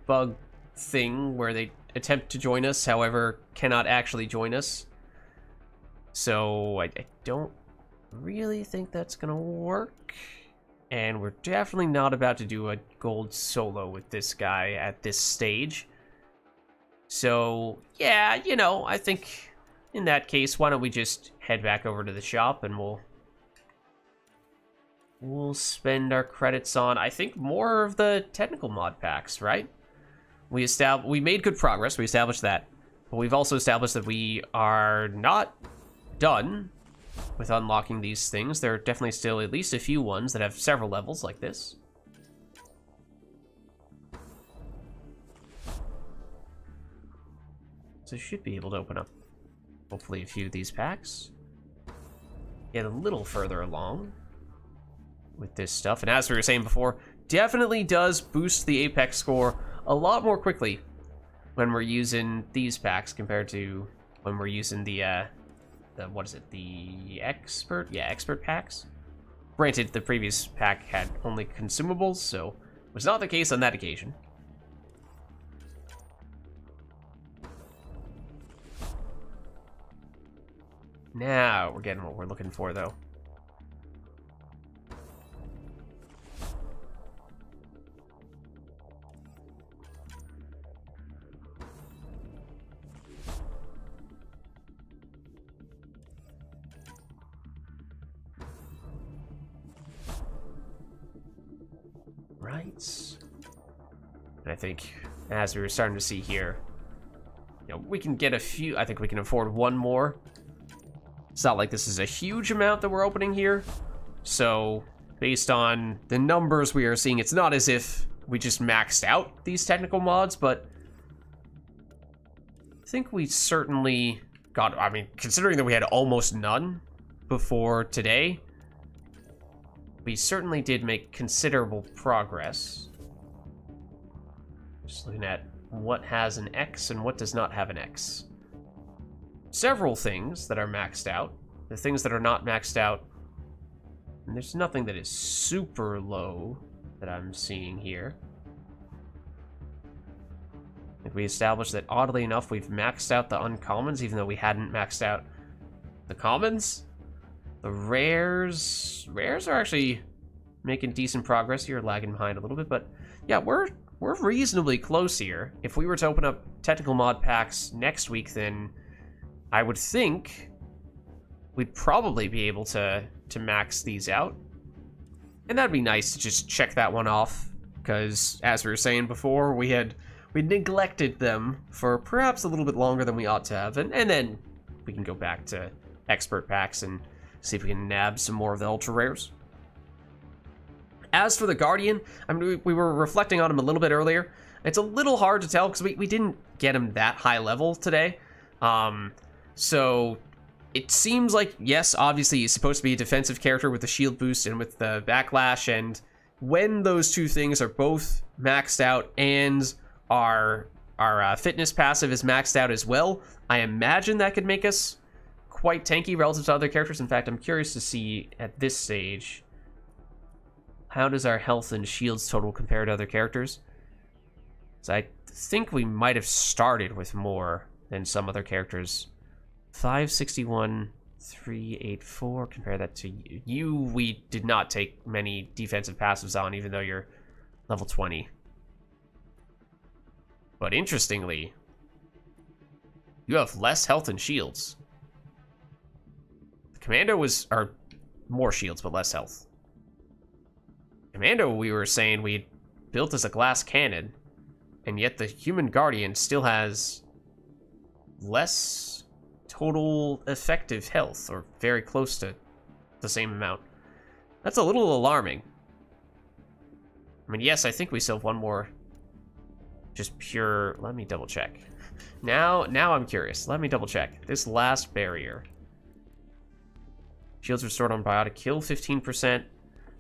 bug thing where they attempt to join us, however, cannot actually join us. So I don't really think that's gonna work. And we're definitely not about to do a gold solo with this guy at this stage. So yeah, you know, I think in that case, why don't we just head back over to the shop and we'll spend our credits on, I think, more of the technical mod packs, right? We made good progress, we established that. But we've also established that we are not done with unlocking these things. There are definitely still at least a few ones that have several levels like this. So should be able to open up, hopefully, a few of these packs. Get a little further along with this stuff. And as we were saying before, definitely does boost the Apex score a lot more quickly when we're using these packs compared to when we're using the what is it? The expert? Yeah, expert packs. Granted, the previous pack had only consumables, so it was not the case on that occasion. Now we're getting what we're looking for, though. Right. And I think, as we were starting to see here, you know, we can get a few. I think we can afford one more. It's not like this is a huge amount that we're opening here. So, based on the numbers we are seeing, it's not as if we just maxed out these technical mods, but I think we certainly got, I mean, considering that we had almost none before today, we certainly did make considerable progress. Just looking at what has an X and what does not have an X. Several things that are maxed out. The things that are not maxed out, and there's nothing that is super low that I'm seeing here. I think we established that, oddly enough, we've maxed out the uncommons, even though we hadn't maxed out the commons. The rares are actually making decent progress here, lagging behind a little bit, but yeah, we're reasonably close here. If we were to open up technical mod packs next week, then I would think we'd probably be able to max these out. And that'd be nice to just check that one off, because as we were saying before, we neglected them for perhaps a little bit longer than we ought to have, and then we can go back to expert packs and see if we can nab some more of the ultra rares. As for the Guardian, I mean, we were reflecting on him a little bit earlier. It's a little hard to tell because we didn't get him that high level today. So it seems like, yes, obviously he's supposed to be a defensive character with the shield boost and with the backlash, and when those two things are both maxed out and our fitness passive is maxed out as well, I imagine that could make us quite tanky relative to other characters. In fact, I'm curious to see at this stage, how does our health and shields total compare to other characters? So I think we might have started with more than some other characters. 561, 384, compare that to you. We did not take many defensive passives on, even though you're level 20. But interestingly, you have less health and shields. The Commando are more shields, but less health. Commando, we were saying we built as a glass cannon, and yet the human Guardian still has less total effective health, or very close to the same amount. That's a little alarming. I mean, yes, I think we still have one more just pure. Let me double check. Now I'm curious. Let me double check. This last barrier. Shields restored on biotic kill, 15%.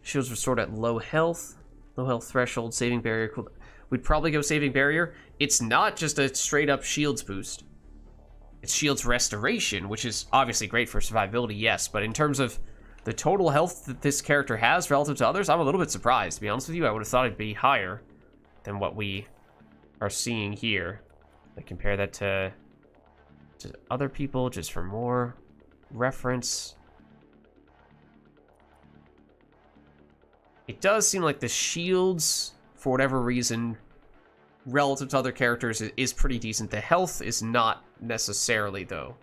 Shields restored at low health threshold, saving barrier. We'd probably go saving barrier. It's not just a straight up shields boost. It's shields restoration, which is obviously great for survivability, yes, but in terms of the total health that this character has relative to others, I'm a little bit surprised. To be honest with you, I would have thought it'd be higher than what we are seeing here. I compare that to other people just for more reference. It does seem like the shields, for whatever reason, relative to other characters, is pretty decent. The health is not necessarily, though.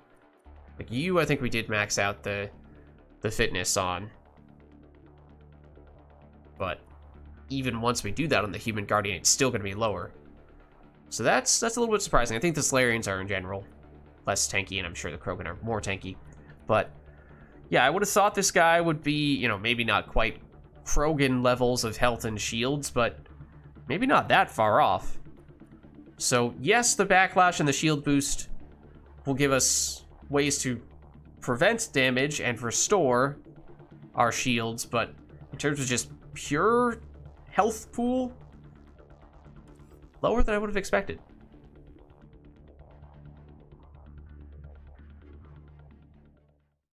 Like you, I think we did max out the fitness on. But even once we do that on the human Guardian, it's still going to be lower. So that's a little bit surprising. I think the Solarians are, in general, less tanky, and I'm sure the Krogan are more tanky. But yeah, I would have thought this guy would be, you know, maybe not quite Krogan levels of health and shields, but maybe not that far off. So yes, the backlash and the shield boost will give us ways to prevent damage and restore our shields, but in terms of just pure health pool, lower than I would have expected.